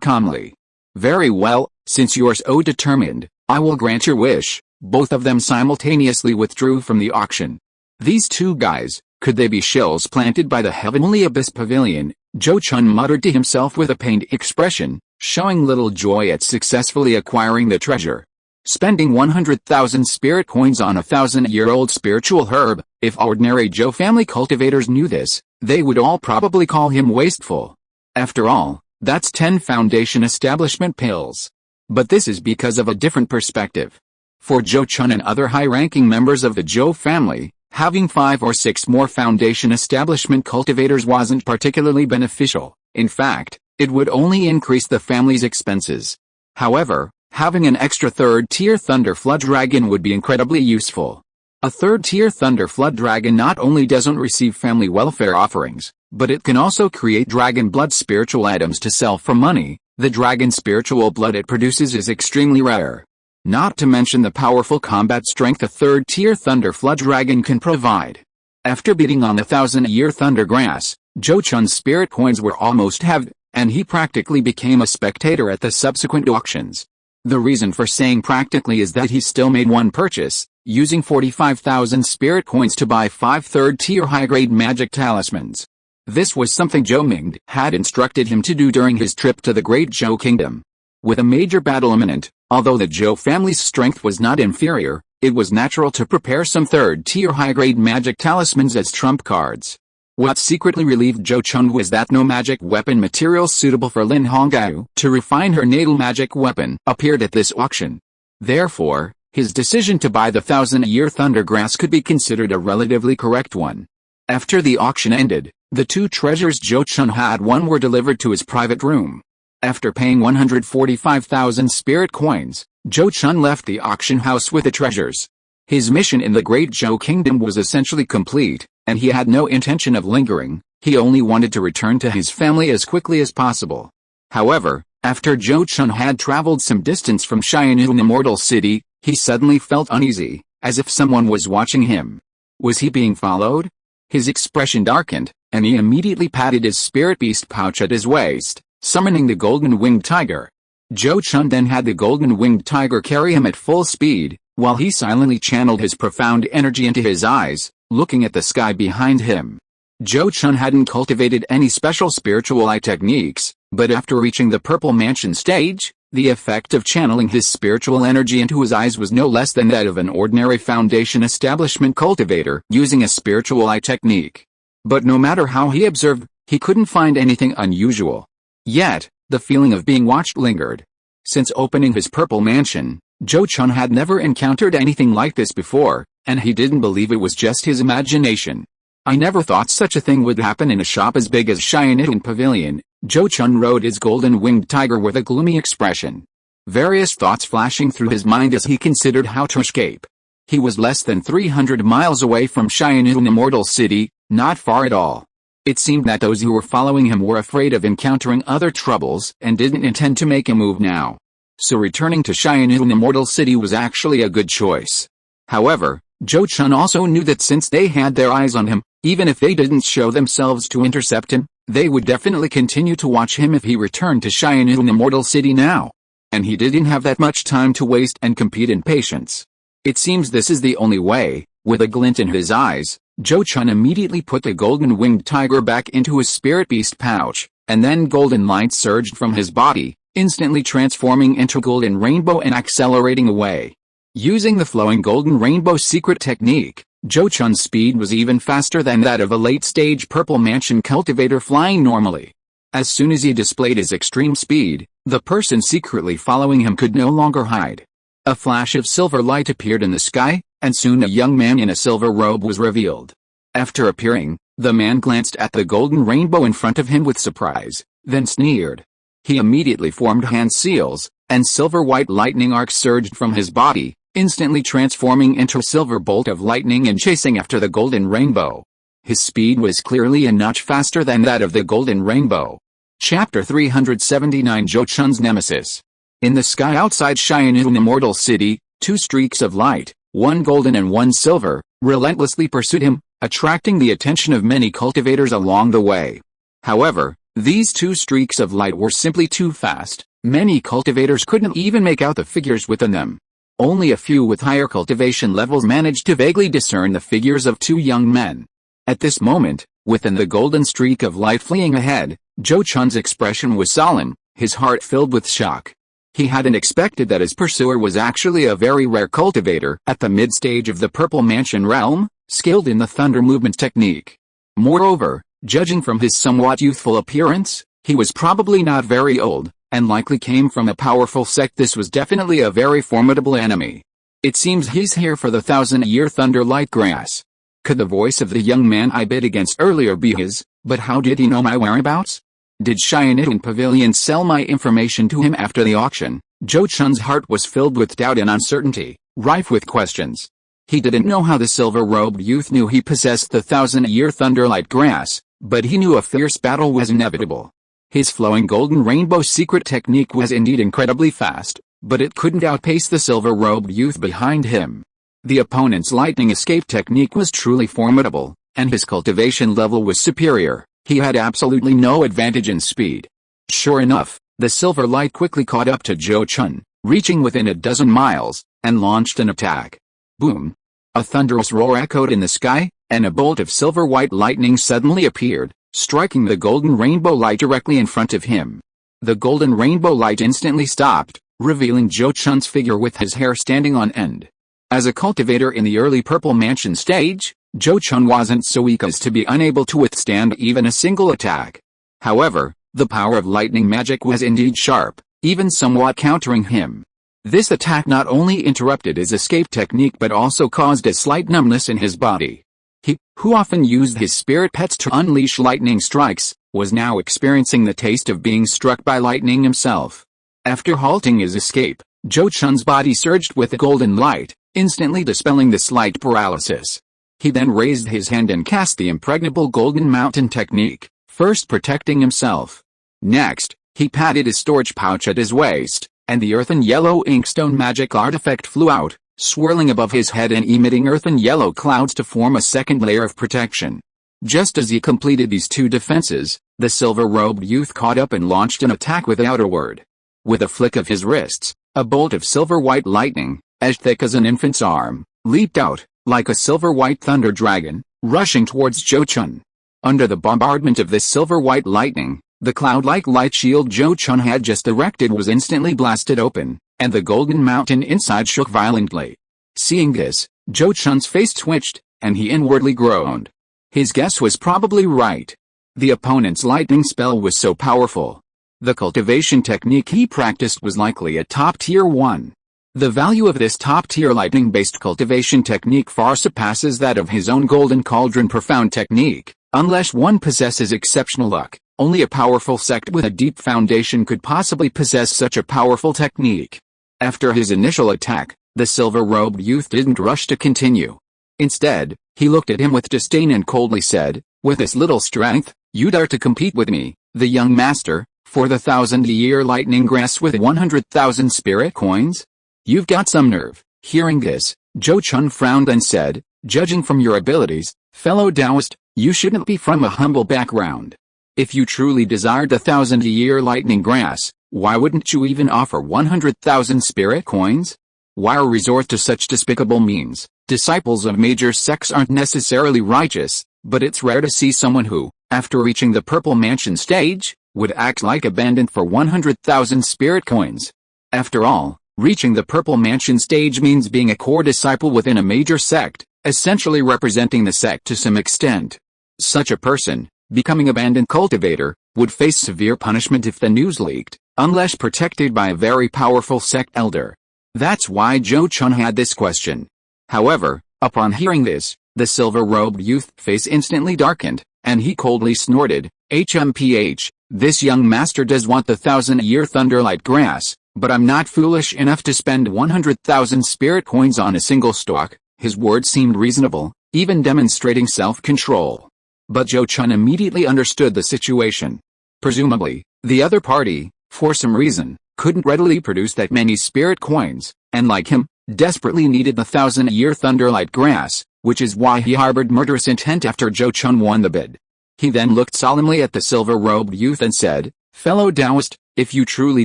calmly, very well, since you are so determined, I will grant your wish. Both of them simultaneously withdrew from the auction. These two guys, could they be shills planted by the heavenly abyss pavilion? Zhou Chun muttered to himself with a pained expression, showing little joy at successfully acquiring the treasure. Spending 100,000 spirit coins on a 1,000-year-old spiritual herb, if ordinary Zhou family cultivators knew this, they would all probably call him wasteful. After all, that's 10 foundation establishment pills. But this is because of a different perspective. For Zhou Chun and other high-ranking members of the Zhou family, having 5 or 6 more foundation establishment cultivators wasn't particularly beneficial. In fact, it would only increase the family's expenses. However, having an extra third-tier Thunder Flood Dragon would be incredibly useful. A third-tier Thunder Flood Dragon not only doesn't receive family welfare offerings, but it can also create dragon blood spiritual items to sell for money. The dragon spiritual blood it produces is extremely rare. Not to mention the powerful combat strength a third-tier Thunder Flood Dragon can provide. After bidding on the 1,000-year Thunder Grass, Zhou Chun's spirit coins were almost halved, and he practically became a spectator at the subsequent auctions. The reason for saying practically is that he still made one purchase, using 45,000 spirit coins to buy 5 third-tier high-grade magic talismans. This was something Zhou Ming had instructed him to do during his trip to the Great Zhou Kingdom. With a major battle imminent, although the Zhou family's strength was not inferior, it was natural to prepare some third-tier high-grade magic talismans as trump cards. What secretly relieved Zhou Chun was that no magic weapon material suitable for Lin Hongao to refine her natal magic weapon appeared at this auction. Therefore, his decision to buy the 1,000-year Thunder Grass could be considered a relatively correct one. After the auction ended, the 2 treasures Zhou Chun had won were delivered to his private room. After paying 145,000 spirit coins, Zhou Chun left the auction house with the treasures. His mission in the Great Zhou Kingdom was essentially complete, and he had no intention of lingering. He only wanted to return to his family as quickly as possible. However, after Zhou Chun had traveled some distance from Xianyun Immortal City, he suddenly felt uneasy, as if someone was watching him. Was he being followed? His expression darkened, and he immediately patted his spirit beast pouch at his waist, summoning the golden-winged tiger. Zhou Chun then had the golden-winged tiger carry him at full speed, while he silently channeled his profound energy into his eyes, looking at the sky behind him. Zhou Chun hadn't cultivated any special spiritual eye techniques, but after reaching the Purple Mansion stage, the effect of channeling his spiritual energy into his eyes was no less than that of an ordinary foundation establishment cultivator using a spiritual eye technique. But no matter how he observed, he couldn't find anything unusual. Yet, the feeling of being watched lingered. Since opening his Purple Mansion, Zhou Chun had never encountered anything like this before, and he didn't believe it was just his imagination. I never thought such a thing would happen in a shop as big as Xianyun Pavilion. Zhou Chun rode his golden-winged tiger with a gloomy expression. Various thoughts flashing through his mind as he considered how to escape. He was less than 300 miles away from Xianyun Immortal City, not far at all. It seemed that those who were following him were afraid of encountering other troubles and didn't intend to make a move now. So returning to Xianyun Immortal City was actually a good choice. However, Zhou Chun also knew that since they had their eyes on him, even if they didn't show themselves to intercept him, they would definitely continue to watch him if he returned to Xianyun Immortal City now. And he didn't have that much time to waste and compete in patience. It seems this is the only way. With a glint in his eyes, Zhou Chun immediately put the golden-winged tiger back into his spirit beast pouch, and then golden light surged from his body, instantly transforming into golden rainbow and accelerating away. Using the flowing golden rainbow secret technique, Zhou Chun's speed was even faster than that of a late-stage Purple Mansion cultivator flying normally. As soon as he displayed his extreme speed, the person secretly following him could no longer hide. A flash of silver light appeared in the sky, and soon a young man in a silver robe was revealed. After appearing, the man glanced at the golden rainbow in front of him with surprise, then sneered. He immediately formed hand seals, and silver-white lightning arcs surged from his body, instantly transforming into a silver bolt of lightning and chasing after the golden rainbow. His speed was clearly a notch faster than that of the Golden Rainbow. Chapter 379 Zhou Chun's Nemesis. In the sky outside Xian'an Immortal City, two streaks of light, one golden and one silver, relentlessly pursued him, attracting the attention of many cultivators along the way. However, these two streaks of light were simply too fast. Many cultivators couldn't even make out the figures within them. Only a few with higher cultivation levels managed to vaguely discern the figures of two young men. At this moment, within the golden streak of light fleeing ahead, Zhou Chun's expression was solemn, his heart filled with shock. He hadn't expected that his pursuer was actually a very rare cultivator at the mid-stage of the Purple Mansion realm, skilled in the thunder movement technique. Moreover, judging from his somewhat youthful appearance, he was probably not very old, and likely came from a powerful sect. This was definitely a very formidable enemy. It seems he's here for the 1,000-year thunder light grass. Could the voice of the young man I bid against earlier be his? But how did he know my whereabouts? Did Xian'an Pavilion sell my information to him after the auction? Zhou Chun's heart was filled with doubt and uncertainty, rife with questions. He didn't know how the silver-robed youth knew he possessed the 1,000-year thunderlight grass, but he knew a fierce battle was inevitable. His flowing golden rainbow secret technique was indeed incredibly fast, but it couldn't outpace the silver-robed youth behind him. The opponent's lightning escape technique was truly formidable, and his cultivation level was superior. He had absolutely no advantage in speed. Sure enough, the silver light quickly caught up to Zhou Chun, reaching within a dozen miles, and launched an attack. Boom! A thunderous roar echoed in the sky, and a bolt of silver-white lightning suddenly appeared, striking the golden rainbow light directly in front of him. The golden rainbow light instantly stopped, revealing Zhou Chun's figure with his hair standing on end. As a cultivator in the early Purple Mansion stage, Zhou Chun wasn't so weak as to be unable to withstand even a single attack. However, the power of lightning magic was indeed sharp, even somewhat countering him. This attack not only interrupted his escape technique but also caused a slight numbness in his body. He, who often used his spirit pets to unleash lightning strikes, was now experiencing the taste of being struck by lightning himself. After halting his escape, Zhou Chun's body surged with a golden light, instantly dispelling the slight paralysis. He then raised his hand and cast the impregnable golden mountain technique, first protecting himself. Next, he patted his storage pouch at his waist, and the earthen yellow inkstone magic artifact flew out, swirling above his head and emitting earthen yellow clouds to form a second layer of protection. Just as he completed these two defenses, the silver-robed youth caught up and launched an attack with outerward. With a flick of his wrists, a bolt of silver-white lightning, as thick as an infant's arm, leaped out, like a silver-white thunder dragon, rushing towards Zhou Chun. Under the bombardment of this silver-white lightning, the cloud-like light shield Zhou Chun had just erected was instantly blasted open, and the golden mountain inside shook violently. Seeing this, Zhou Chun's face twitched, and he inwardly groaned. His guess was probably right. The opponent's lightning spell was so powerful. The cultivation technique he practiced was likely a top-tier one. The value of this top-tier lightning-based cultivation technique far surpasses that of his own golden cauldron profound technique. Unless one possesses exceptional luck, only a powerful sect with a deep foundation could possibly possess such a powerful technique. After his initial attack, the silver-robed youth didn't rush to continue. Instead, he looked at him with disdain and coldly said, "With this little strength, you dare to compete with me, the young master, for the 1,000-year lightning grass with 100,000 spirit coins? You've got some nerve." Hearing this, Zhou Chun frowned and said, "Judging from your abilities, fellow Taoist, you shouldn't be from a humble background. If you truly desired the 1,000-year lightning grass, why wouldn't you even offer 100,000 spirit coins? Why resort to such despicable means? Disciples of major sects aren't necessarily righteous, but it's rare to see someone who, after reaching the Purple Mansion stage, would act like a bandit for 100,000 spirit coins. After all, reaching the Purple Mansion stage means being a core disciple within a major sect, essentially representing the sect to some extent. Such a person, becoming a bandit cultivator, would face severe punishment if the news leaked, unless protected by a very powerful sect elder. That's why Zhou Chun had this question. However, upon hearing this, the silver-robed youth's face instantly darkened, and he coldly snorted, "HMPH, this young master does want the 1,000-year thunderlight grass, but I'm not foolish enough to spend 100,000 spirit coins on a single stalk." His words seemed reasonable, even demonstrating self-control. but Zhou Chun immediately understood the situation. Presumably, the other party, for some reason, couldn't readily produce that many spirit coins, and like him, desperately needed the 1,000-year Thunderlight Grass, which is why he harbored murderous intent after Zhou Chun won the bid. He then looked solemnly at the silver-robed youth and said, "Fellow Taoist, if you truly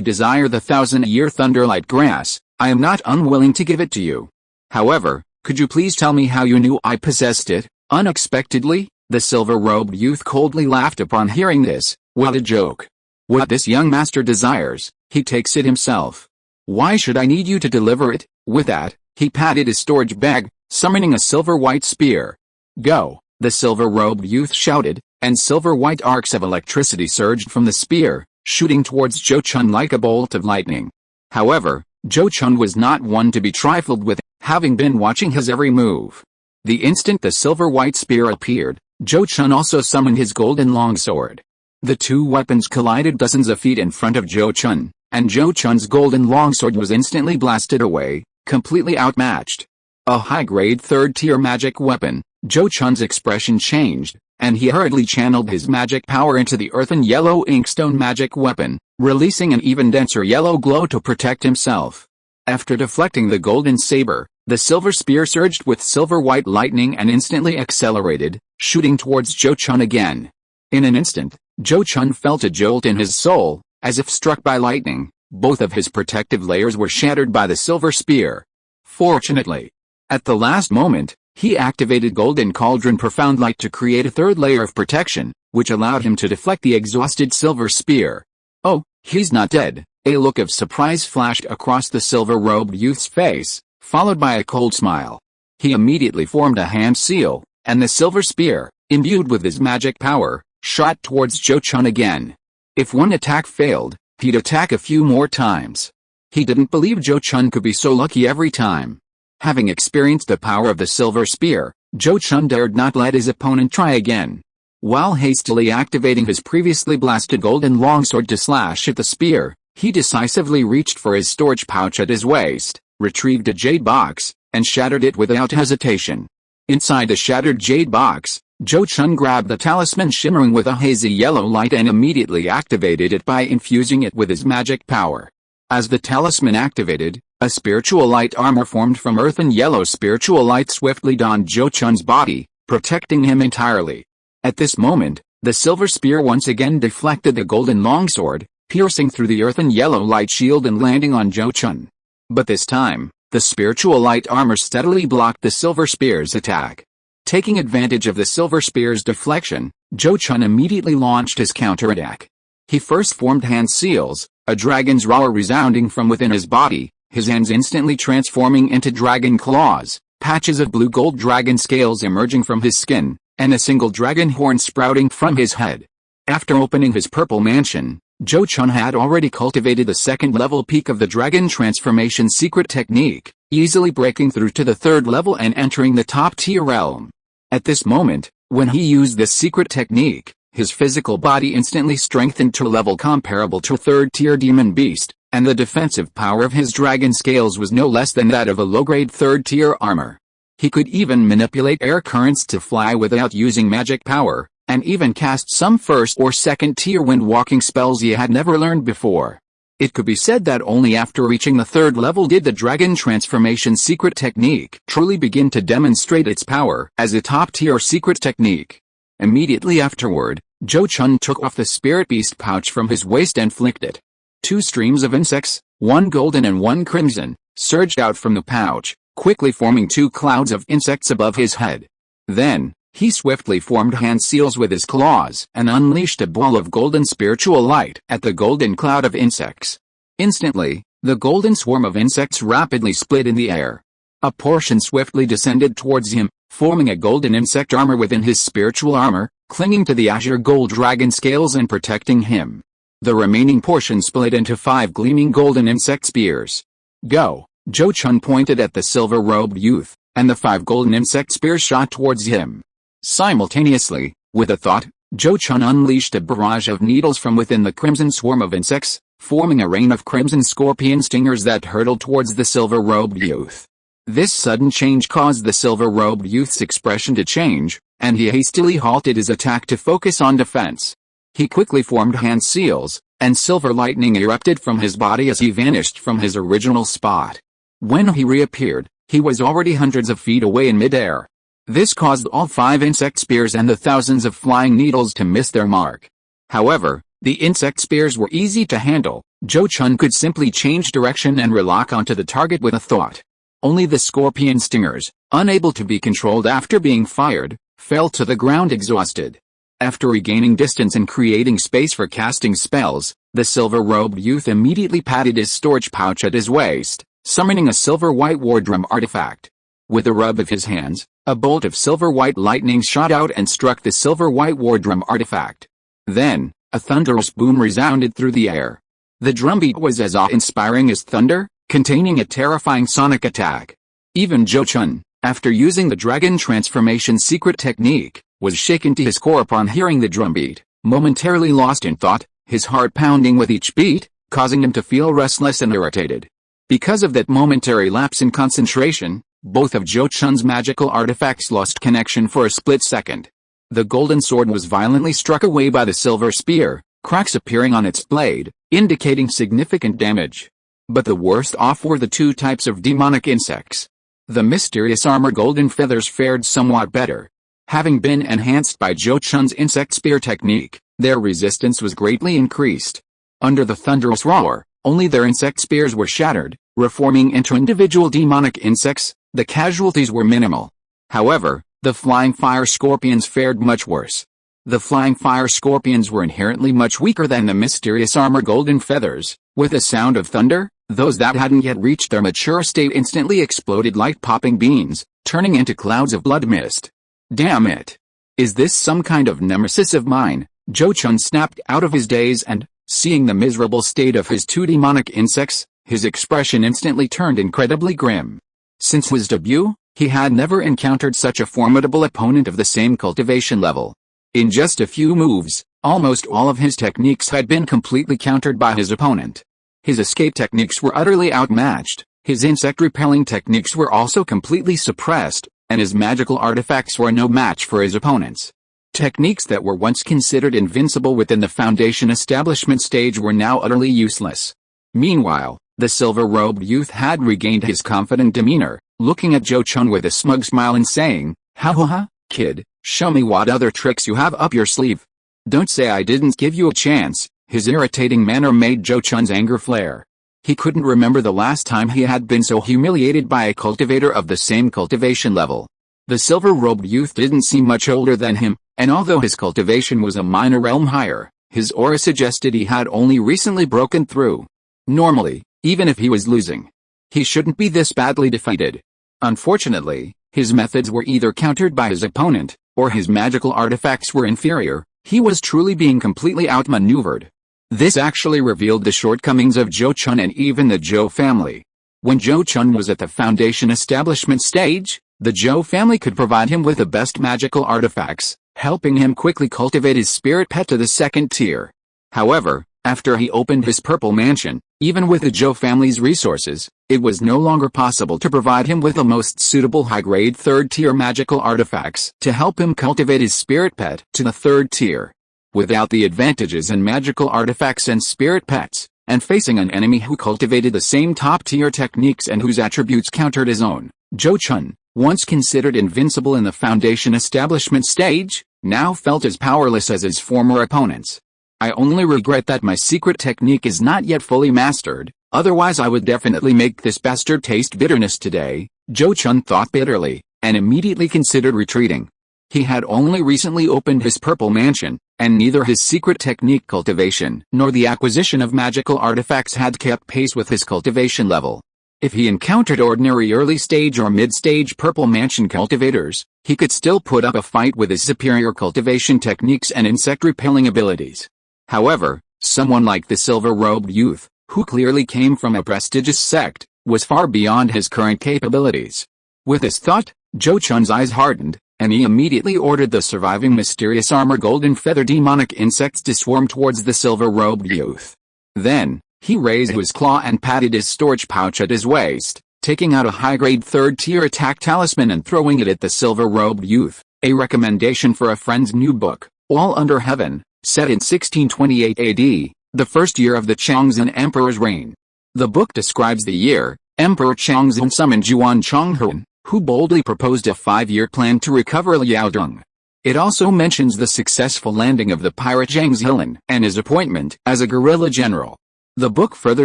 desire the 1,000-year Thunderlight Grass, I am not unwilling to give it to you. However, could you please tell me how you knew I possessed it?" Unexpectedly, the silver-robed youth coldly laughed upon hearing this. "What a joke. What this young master desires, he takes it himself. Why should I need you to deliver it?" With that, he patted his storage bag, summoning a silver-white spear. "Go!" the silver-robed youth shouted, and silver-white arcs of electricity surged from the spear, shooting towards Zhou Chun like a bolt of lightning. However, Zhou Chun was not one to be trifled with, having been watching his every move. The instant the silver-white spear appeared, Zhou Chun also summoned his golden longsword. The two weapons collided dozens of feet in front of Zhou Chun, and Zhou Chun's golden longsword was instantly blasted away, completely outmatched. A high-grade third-tier magic weapon, Zhou Chun's expression changed, and he hurriedly channeled his magic power into the earthen yellow inkstone magic weapon, releasing an even denser yellow glow to protect himself. After deflecting the golden saber, the silver spear surged with silver-white lightning and instantly accelerated, shooting towards Zhou Chun again. In an instant, Zhou Chun felt a jolt in his soul, as if struck by lightning. Both of his protective layers were shattered by the silver spear. Fortunately, at the last moment, he activated Golden Cauldron Profound Light to create a third layer of protection, which allowed him to deflect the exhausted silver spear. "Oh, he's not dead." A look of surprise flashed across the silver-robed youth's face, followed by a cold smile. He immediately formed a hand seal, and the silver spear, imbued with his magic power, shot towards Zhou Chun again. If one attack failed, he'd attack a few more times. He didn't believe Zhou Chun could be so lucky every time. Having experienced the power of the silver spear, Zhou Chun dared not let his opponent try again. While hastily activating his previously blasted golden longsword to slash at the spear, he decisively reached for his storage pouch at his waist, retrieved a jade box, and shattered it without hesitation. Inside the shattered jade box, Zhou Chun grabbed the talisman shimmering with a hazy yellow light and immediately activated it by infusing it with his magic power. As the talisman activated, a spiritual light armor formed from earthen yellow spiritual light swiftly donned Zhou Chun's body, protecting him entirely. At this moment, the silver spear once again deflected the golden longsword, piercing through the earthen yellow light shield and landing on Zhou Chun. But this time, the spiritual light armor steadily blocked the silver spear's attack. Taking advantage of the silver spear's deflection, Zhou Chun immediately launched his counterattack. He first formed hand seals, a dragon's roar resounding from within his body, his hands instantly transforming into dragon claws, patches of blue-gold dragon scales emerging from his skin, and a single dragon horn sprouting from his head. After opening his purple mansion, Zhou Chun had already cultivated the second-level peak of the dragon transformation secret technique, easily breaking through to the third level and entering the top-tier realm. At this moment, when he used this secret technique, his physical body instantly strengthened to a level comparable to a third-tier demon beast, and the defensive power of his dragon scales was no less than that of a low-grade third-tier armor. He could even manipulate air currents to fly without using magic power, and even cast some first or second-tier wind-walking spells he had never learned before. It could be said that only after reaching the third level did the dragon transformation secret technique truly begin to demonstrate its power as a top-tier secret technique. Immediately afterward, Zhou Chun took off the spirit beast pouch from his waist and flicked it. Two streams of insects, one golden and one crimson, surged out from the pouch, quickly forming two clouds of insects above his head. Then, he swiftly formed hand seals with his claws and unleashed a ball of golden spiritual light at the golden cloud of insects. Instantly, the golden swarm of insects rapidly split in the air. A portion swiftly descended towards him, forming a golden insect armor within his spiritual armor, clinging to the azure gold dragon scales and protecting him. The remaining portion split into 5 gleaming golden insect spears. "Go!" Zhou Chun pointed at the silver-robed youth, and the 5 golden insect spears shot towards him. Simultaneously, with a thought, Zhou Chun unleashed a barrage of needles from within the crimson swarm of insects, forming a rain of crimson scorpion stingers that hurtled towards the silver-robed youth. This sudden change caused the silver-robed youth's expression to change, and he hastily halted his attack to focus on defense. He quickly formed hand seals, and silver lightning erupted from his body as he vanished from his original spot. When he reappeared, he was already hundreds of feet away in midair. This caused all 5 insect spears and the thousands of flying needles to miss their mark. However, the insect spears were easy to handle. Zhou Chun could simply change direction and relock onto the target with a thought. Only the scorpion stingers, unable to be controlled after being fired, fell to the ground exhausted. After regaining distance and creating space for casting spells, the silver-robed youth immediately patted his storage pouch at his waist, summoning a silver-white wardrum artifact. With a rub of his hands, a bolt of silver-white lightning shot out and struck the silver-white wardrum artifact. Then, a thunderous boom resounded through the air. The drumbeat was as awe-inspiring as thunder, containing a terrifying sonic attack. Even Zhou Chun, after using the dragon transformation secret technique, was shaken to his core upon hearing the drumbeat, momentarily lost in thought, his heart pounding with each beat, causing him to feel restless and irritated. Because of that momentary lapse in concentration, both of Zhou Chun's magical artifacts lost connection for a split second. The golden sword was violently struck away by the silver spear, cracks appearing on its blade, indicating significant damage. But the worst off were the 2 types of demonic insects. The mysterious armor golden feathers fared somewhat better. Having been enhanced by Zhou Chun's insect spear technique, their resistance was greatly increased. Under the thunderous roar, only their insect spears were shattered, reforming into individual demonic insects. The casualties were minimal. However, the flying fire scorpions fared much worse. The flying fire scorpions were inherently much weaker than the mysterious armor golden feathers. With a sound of thunder, those that hadn't yet reached their mature state instantly exploded like popping beans, turning into clouds of blood mist. Damn it! Is this some kind of nemesis of mine? Zhou Chun snapped out of his daze and, seeing the miserable state of his 2 demonic insects, his expression instantly turned incredibly grim. Since his debut, he had never encountered such a formidable opponent of the same cultivation level. In just a few moves, almost all of his techniques had been completely countered by his opponent. His escape techniques were utterly outmatched, his insect-repelling techniques were also completely suppressed, and his magical artifacts were no match for his opponents. Techniques that were once considered invincible within the Foundation establishment stage were now utterly useless. Meanwhile, the silver-robed youth had regained his confident demeanor, looking at Zhou Chun with a smug smile and saying, "Ha ha ha, kid, show me what other tricks you have up your sleeve. Don't say I didn't give you a chance." His irritating manner made Zhou Chun's anger flare. He couldn't remember the last time he had been so humiliated by a cultivator of the same cultivation level. The silver-robed youth didn't seem much older than him, and although his cultivation was a minor realm higher, his aura suggested he had only recently broken through. Normally, even if he was losing, he shouldn't be this badly defeated. Unfortunately, his methods were either countered by his opponent, or his magical artifacts were inferior. He was truly being completely outmaneuvered. This actually revealed the shortcomings of Zhou Chun and even the Zhou family. When Zhou Chun was at the Foundation establishment stage, the Zhou family could provide him with the best magical artifacts, helping him quickly cultivate his spirit pet to the 2nd tier. However, after he opened his purple mansion, even with the Zhou family's resources, it was no longer possible to provide him with the most suitable high-grade 3rd tier magical artifacts to help him cultivate his spirit pet to the 3rd tier. Without the advantages in magical artifacts and spirit pets, and facing an enemy who cultivated the same top-tier techniques and whose attributes countered his own, Zhou Chun, once considered invincible in the Foundation establishment stage, now felt as powerless as his former opponents. I only regret that my secret technique is not yet fully mastered, otherwise I would definitely make this bastard taste bitterness today, Zhou Chun thought bitterly, and immediately considered retreating. He had only recently opened his purple mansion, and neither his secret technique cultivation nor the acquisition of magical artifacts had kept pace with his cultivation level. If he encountered ordinary early-stage or mid-stage purple mansion cultivators, he could still put up a fight with his superior cultivation techniques and insect-repelling abilities. However, someone like the silver-robed youth, who clearly came from a prestigious sect, was far beyond his current capabilities. With this thought, Zhou Chun's eyes hardened, and he immediately ordered the surviving mysterious armor golden feather demonic insects to swarm towards the silver-robed youth. Then, he raised his claw and patted his storage pouch at his waist, taking out a high-grade third-tier attack talisman and throwing it at the silver-robed youth. A recommendation for a friend's new book, All Under Heaven, set in 1628 AD, the first year of the Changzhen Emperor's reign. The book describes the year Emperor Changzhen summoned Yuan Chonghuan, who boldly proposed a 5-year plan to recover Liaodong. It also mentions the successful landing of the pirate Zhang Zilin and his appointment as a guerrilla general. The book further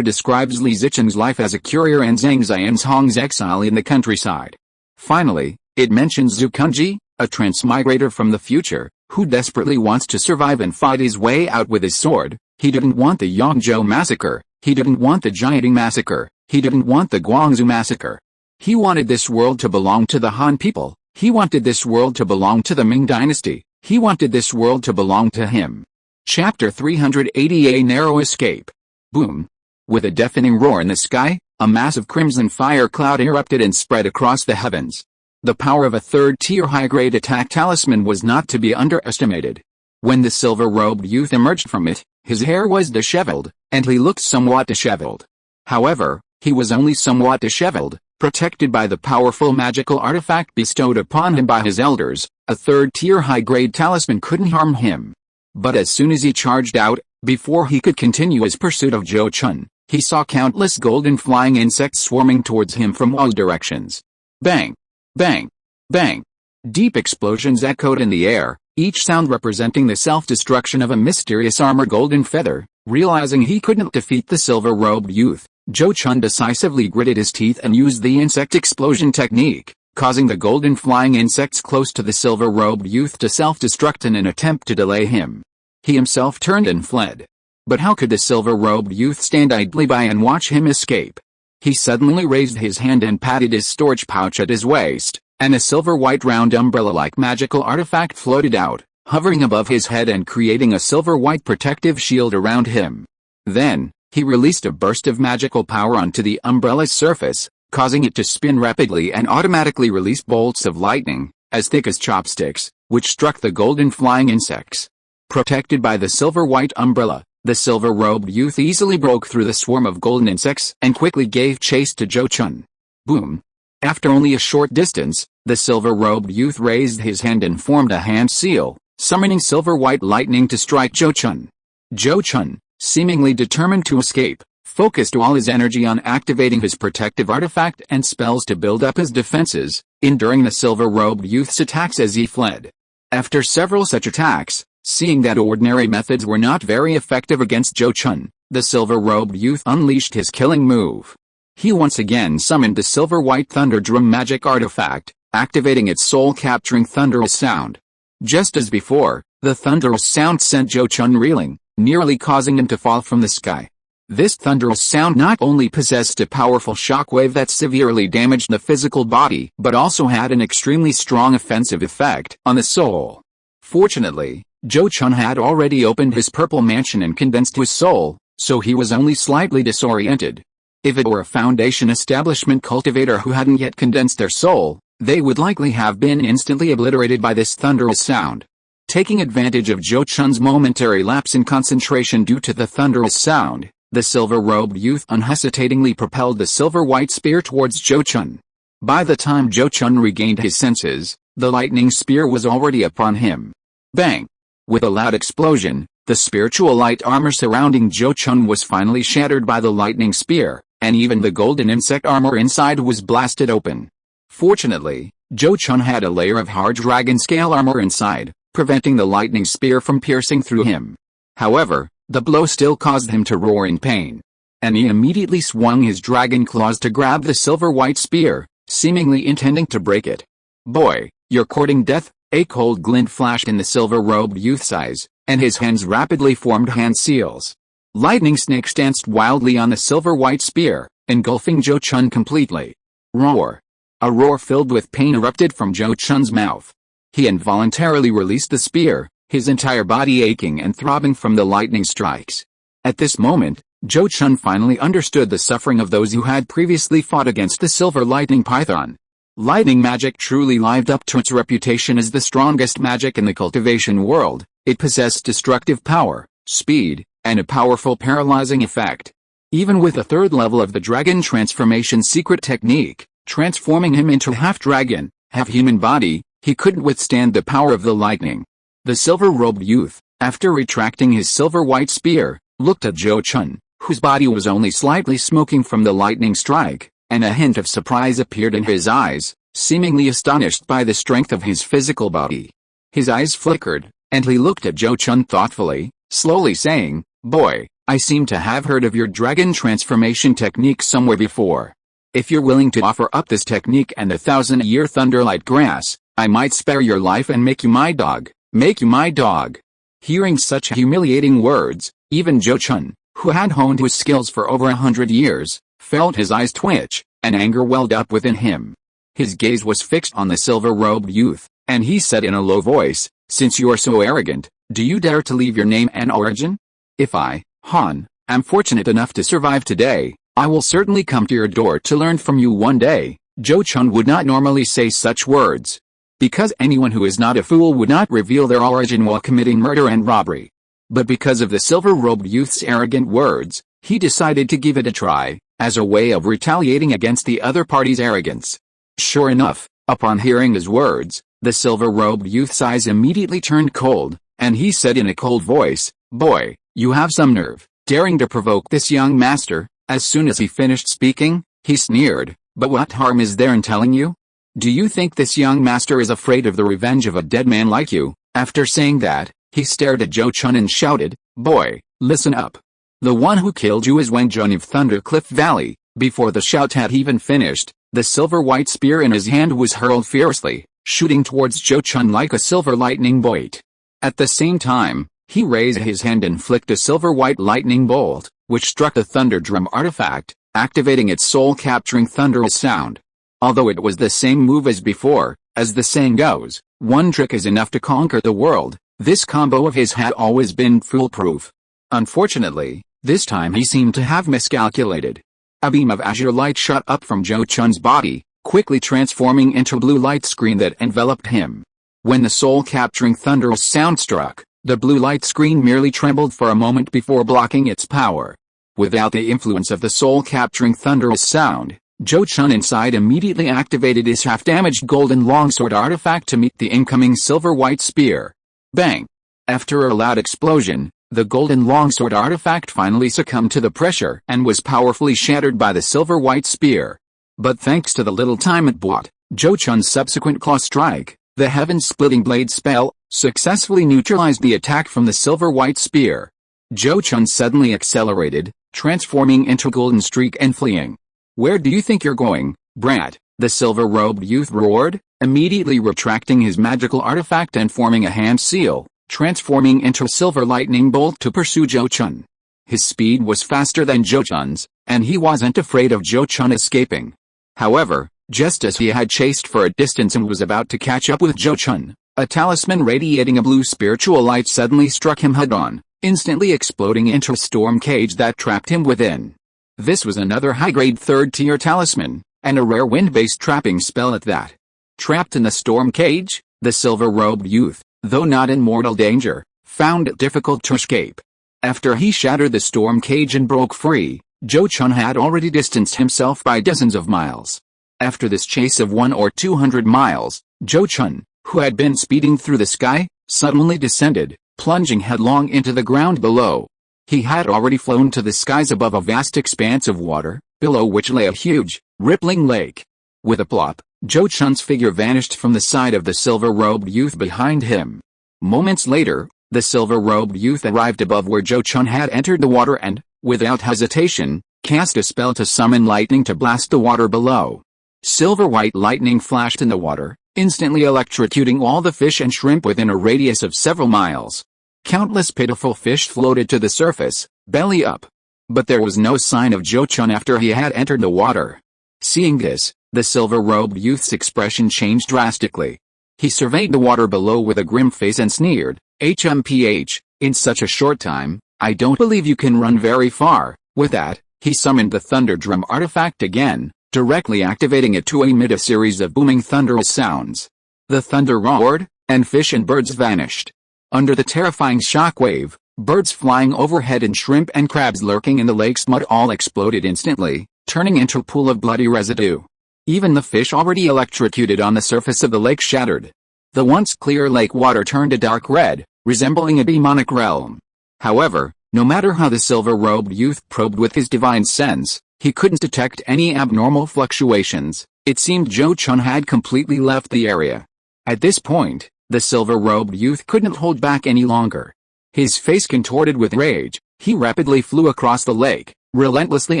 describes Li Zichen's life as a courier and Zhang Xianzhong's exile in the countryside. Finally, it mentions Zhu Kunji, a transmigrator from the future, who desperately wants to survive and fight his way out with his sword. He didn't want the Yangzhou massacre, he didn't want the Jiating massacre, he didn't want the Guangzhou massacre. He wanted this world to belong to the Han people, he wanted this world to belong to the Ming dynasty, he wanted this world to belong to him. Chapter 380. A Narrow Escape. Boom. With a deafening roar in the sky, a massive crimson fire cloud erupted and spread across the heavens. The power of a third-tier high-grade attack talisman was not to be underestimated. When the silver-robed youth emerged from it, his hair was disheveled, and he looked somewhat disheveled. However, he was only somewhat disheveled, protected by the powerful magical artifact bestowed upon him by his elders. A third-tier high-grade talisman couldn't harm him. But as soon as he charged out, before he could continue his pursuit of Zhou Chun, he saw countless golden flying insects swarming towards him from all directions. Bang! Bang! Bang! Deep explosions echoed in the air, each sound representing the self-destruction of a mysterious armored golden feather. Realizing he couldn't defeat the silver-robed youth, Zhou Chun decisively gritted his teeth and used the insect explosion technique, causing the golden flying insects close to the silver-robed youth to self-destruct in an attempt to delay him. He himself turned and fled. But how could the silver-robed youth stand idly by and watch him escape? He suddenly raised his hand and patted his storage pouch at his waist, and a silver-white round umbrella-like magical artifact floated out, hovering above his head and creating a silver-white protective shield around him. Then, he released a burst of magical power onto the umbrella's surface, causing it to spin rapidly and automatically release bolts of lightning, as thick as chopsticks, which struck the golden flying insects. Protected by the silver-white umbrella, the silver-robed youth easily broke through the swarm of golden insects and quickly gave chase to Zhou Chun. Boom! After only a short distance, the silver-robed youth raised his hand and formed a hand seal, summoning silver-white lightning to strike Zhou Chun. Zhou Chun, seemingly determined to escape, focused all his energy on activating his protective artifact and spells to build up his defenses, enduring the silver-robed youth's attacks as he fled. After several such attacks, seeing that ordinary methods were not very effective against Zhou Chun, the silver-robed youth unleashed his killing move. He once again summoned the silver-white thunder drum magic artifact, activating its soul-capturing thunderous sound. Just as before, the thunderous sound sent Zhou Chun reeling, nearly causing him to fall from the sky. This thunderous sound not only possessed a powerful shockwave that severely damaged the physical body, but also had an extremely strong offensive effect on the soul. Fortunately, Zhou Chun had already opened his purple mansion and condensed his soul, so he was only slightly disoriented. If it were a Foundation establishment cultivator who hadn't yet condensed their soul, they would likely have been instantly obliterated by this thunderous sound. Taking advantage of Zhou Chun's momentary lapse in concentration due to the thunderous sound, the silver-robed youth unhesitatingly propelled the silver-white spear towards Zhou Chun. By the time Zhou Chun regained his senses, the lightning spear was already upon him. Bang! With a loud explosion, the spiritual light armor surrounding Zhou Chun was finally shattered by the lightning spear, and even the golden insect armor inside was blasted open. Fortunately, Zhou Chun had a layer of hard dragon scale armor inside, preventing the lightning spear from piercing through him. However, the blow still caused him to roar in pain. And he immediately swung his dragon claws to grab the silver-white spear, seemingly intending to break it. Boy, you're courting death. A cold glint flashed in the silver-robed youth's eyes, and his hands rapidly formed hand seals. Lightning snakes danced wildly on the silver-white spear, engulfing Zhou Chun completely. Roar! A roar filled with pain erupted from Zhou Chun's mouth. He involuntarily released the spear, his entire body aching and throbbing from the lightning strikes. At this moment, Zhou Chun finally understood the suffering of those who had previously fought against the silver lightning python. Lightning magic truly lived up to its reputation as the strongest magic in the cultivation world. It possessed destructive power, speed, and a powerful paralyzing effect. Even with the third level of the dragon transformation secret technique, transforming him into half-dragon, half-human body, he couldn't withstand the power of the lightning. The silver-robed youth, after retracting his silver-white spear, looked at Zhou Chun, whose body was only slightly smoking from the lightning strike, and a hint of surprise appeared in his eyes, seemingly astonished by the strength of his physical body. His eyes flickered, and he looked at Zhou Chun thoughtfully, slowly saying, "Boy, I seem to have heard of your dragon transformation technique somewhere before. If you're willing to offer up this technique and the 1,000-year thunderlight grass, I might spare your life and make you my dog. Make you my dog." Hearing such humiliating words, even Zhou Chun, who had honed his skills for over 100 years, felt his eyes twitch, and anger welled up within him. His gaze was fixed on the silver-robed youth, and he said in a low voice, "Since you are so arrogant, do you dare to leave your name and origin? If I, Han, am fortunate enough to survive today, I will certainly come to your door to learn from you one day." Zhou Chun would not normally say such words, because anyone who is not a fool would not reveal their origin while committing murder and robbery. But because of the silver-robed youth's arrogant words, he decided to give it a try, as a way of retaliating against the other party's arrogance. Sure enough, upon hearing his words, the silver-robed youth's eyes immediately turned cold, and he said in a cold voice, "Boy, you have some nerve, daring to provoke this young master." As soon as he finished speaking, he sneered, "But what harm is there in telling you? Do you think this young master is afraid of the revenge of a dead man like you?" After saying that, he stared at Zhou Chun and shouted, "Boy, listen up. The one who killed you is Wang Jun of Thundercliff Valley." Before the shout had even finished, the silver-white spear in his hand was hurled fiercely, shooting towards Zhou Chun like a silver lightning bolt. At the same time, he raised his hand and flicked a silver-white lightning bolt, which struck the thunder drum artifact, activating its soul-capturing thunderous sound. Although it was the same move as before, as the saying goes, one trick is enough to conquer the world, this combo of his had always been foolproof. Unfortunately, this time he seemed to have miscalculated. A beam of azure light shot up from Zhou Chun's body, quickly transforming into a blue light screen that enveloped him. When the soul-capturing thunderous sound struck, the blue light screen merely trembled for a moment before blocking its power. Without the influence of the soul-capturing thunderous sound, Zhou Chun inside immediately activated his half-damaged golden longsword artifact to meet the incoming silver-white spear. Bang! After a loud explosion, the golden longsword artifact finally succumbed to the pressure and was powerfully shattered by the silver-white spear. But thanks to the little time it bought, Zhou Chun's subsequent claw strike, the heaven-splitting blade spell, successfully neutralized the attack from the silver-white spear. Zhou Chun suddenly accelerated, transforming into a golden streak and fleeing. "Where do you think you're going, brat?" the silver-robed youth roared, immediately retracting his magical artifact and forming a hand seal, transforming into a silver lightning bolt to pursue Zhou Chun. His speed was faster than Zhou Chun's, and he wasn't afraid of Zhou Chun escaping. However, just as he had chased for a distance and was about to catch up with Zhou Chun, a talisman radiating a blue spiritual light suddenly struck him head-on, instantly exploding into a storm cage that trapped him within. This was another high-grade third-tier talisman, and a rare wind-based trapping spell at that. Trapped in the storm cage, the silver-robed youth, though not in mortal danger, found it difficult to escape. After he shattered the storm cage and broke free, Zhou Chun had already distanced himself by dozens of miles. After this chase of 100 or 200 miles, Zhou Chun, who had been speeding through the sky, suddenly descended, plunging headlong into the ground below. He had already flown to the skies above a vast expanse of water, below which lay a huge, rippling lake. With a plop, Zhou Chun's figure vanished from the side of the silver-robed youth behind him. Moments later, the silver-robed youth arrived above where Zhou Chun had entered the water and, without hesitation, cast a spell to summon lightning to blast the water below. Silver-white lightning flashed in the water, instantly electrocuting all the fish and shrimp within a radius of several miles. Countless pitiful fish floated to the surface, belly up. But there was no sign of Zhou Chun after he had entered the water. Seeing this, the silver-robed youth's expression changed drastically. He surveyed the water below with a grim face and sneered, "HMPH, in such a short time, I don't believe you can run very far." With that, he summoned the thunder drum artifact again, directly activating it to emit a series of booming thunderous sounds. The thunder roared, and fish and birds vanished. Under the terrifying shockwave, Birds flying overhead and shrimp and crabs lurking in the lake's mud all exploded instantly, turning into a pool of bloody residue. Even the fish already electrocuted on the surface of the lake shattered. The once clear lake water turned a dark red, resembling a demonic realm. However, no matter how the silver-robed youth probed with his divine sense, he couldn't detect any abnormal fluctuations. It seemed Zhou Chun had completely left the area. At this point, the silver-robed youth couldn't hold back any longer. His face contorted with rage, he rapidly flew across the lake, relentlessly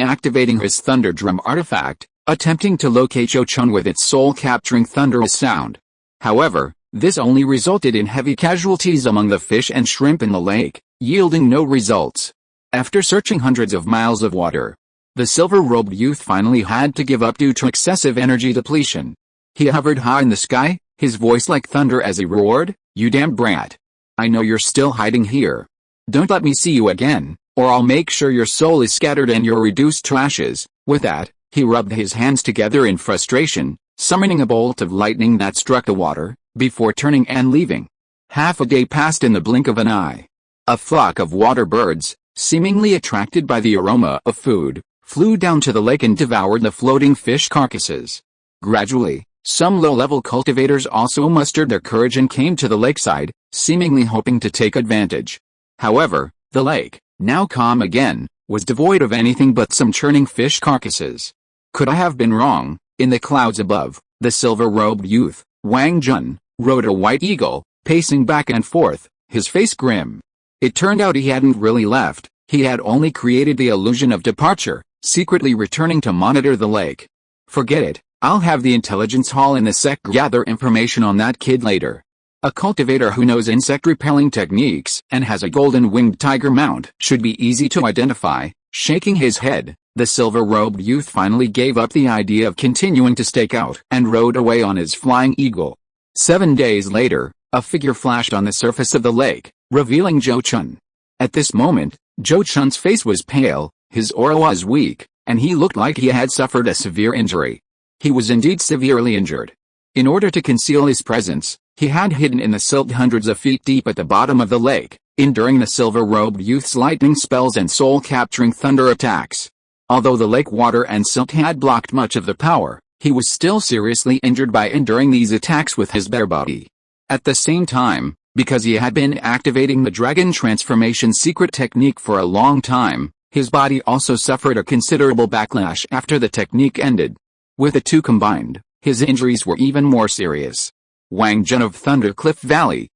activating his thunder drum artifact, attempting to locate Zhou Chun with its soul-capturing thunderous sound. However, this only resulted in heavy casualties among the fish and shrimp in the lake, yielding no results. After searching hundreds of miles of water, the silver-robed youth finally had to give up due to excessive energy depletion. He hovered high in the sky, his voice like thunder as he roared, "You damned brat! I know you're still hiding here. Don't let me see you again, or I'll make sure your soul is scattered and you're reduced to ashes." With that, he rubbed his hands together in frustration, summoning a bolt of lightning that struck the water, before turning and leaving. Half a day passed in the blink of an eye. A flock of water birds, seemingly attracted by the aroma of food, flew down to the lake and devoured the floating fish carcasses. Gradually, some low-level cultivators also mustered their courage and came to the lakeside, seemingly hoping to take advantage. However, the lake, now calm again, was devoid of anything but some churning fish carcasses. Could I have been wrong? In the clouds above, the silver-robed youth, Wang Jun, rode a white eagle, pacing back and forth, his face grim. It turned out he hadn't really left, he had only created the illusion of departure, secretly returning to monitor the lake. Forget it, I'll have the intelligence hall in the Sect gather information on that kid later. A cultivator who knows insect-repelling techniques and has a golden-winged tiger mount should be easy to identify. Shaking his head, the silver-robed youth finally gave up the idea of continuing to stake out and rode away on his flying eagle. 7 days later, a figure flashed on the surface of the lake, revealing Zhou Chun. At this moment, Zhou Chun's face was pale, his aura was weak, and he looked like he had suffered a severe injury. He was indeed severely injured. In order to conceal his presence, he had hidden in the silt hundreds of feet deep at the bottom of the lake, enduring the silver-robed youth's lightning spells and soul-capturing thunder attacks. Although the lake water and silt had blocked much of the power, he was still seriously injured by enduring these attacks with his bare body. At the same time, because he had been activating the dragon transformation secret technique for a long time, his body also suffered a considerable backlash after the technique ended. With the two combined, his injuries were even more serious. Wang Jun of Thundercliff Valley,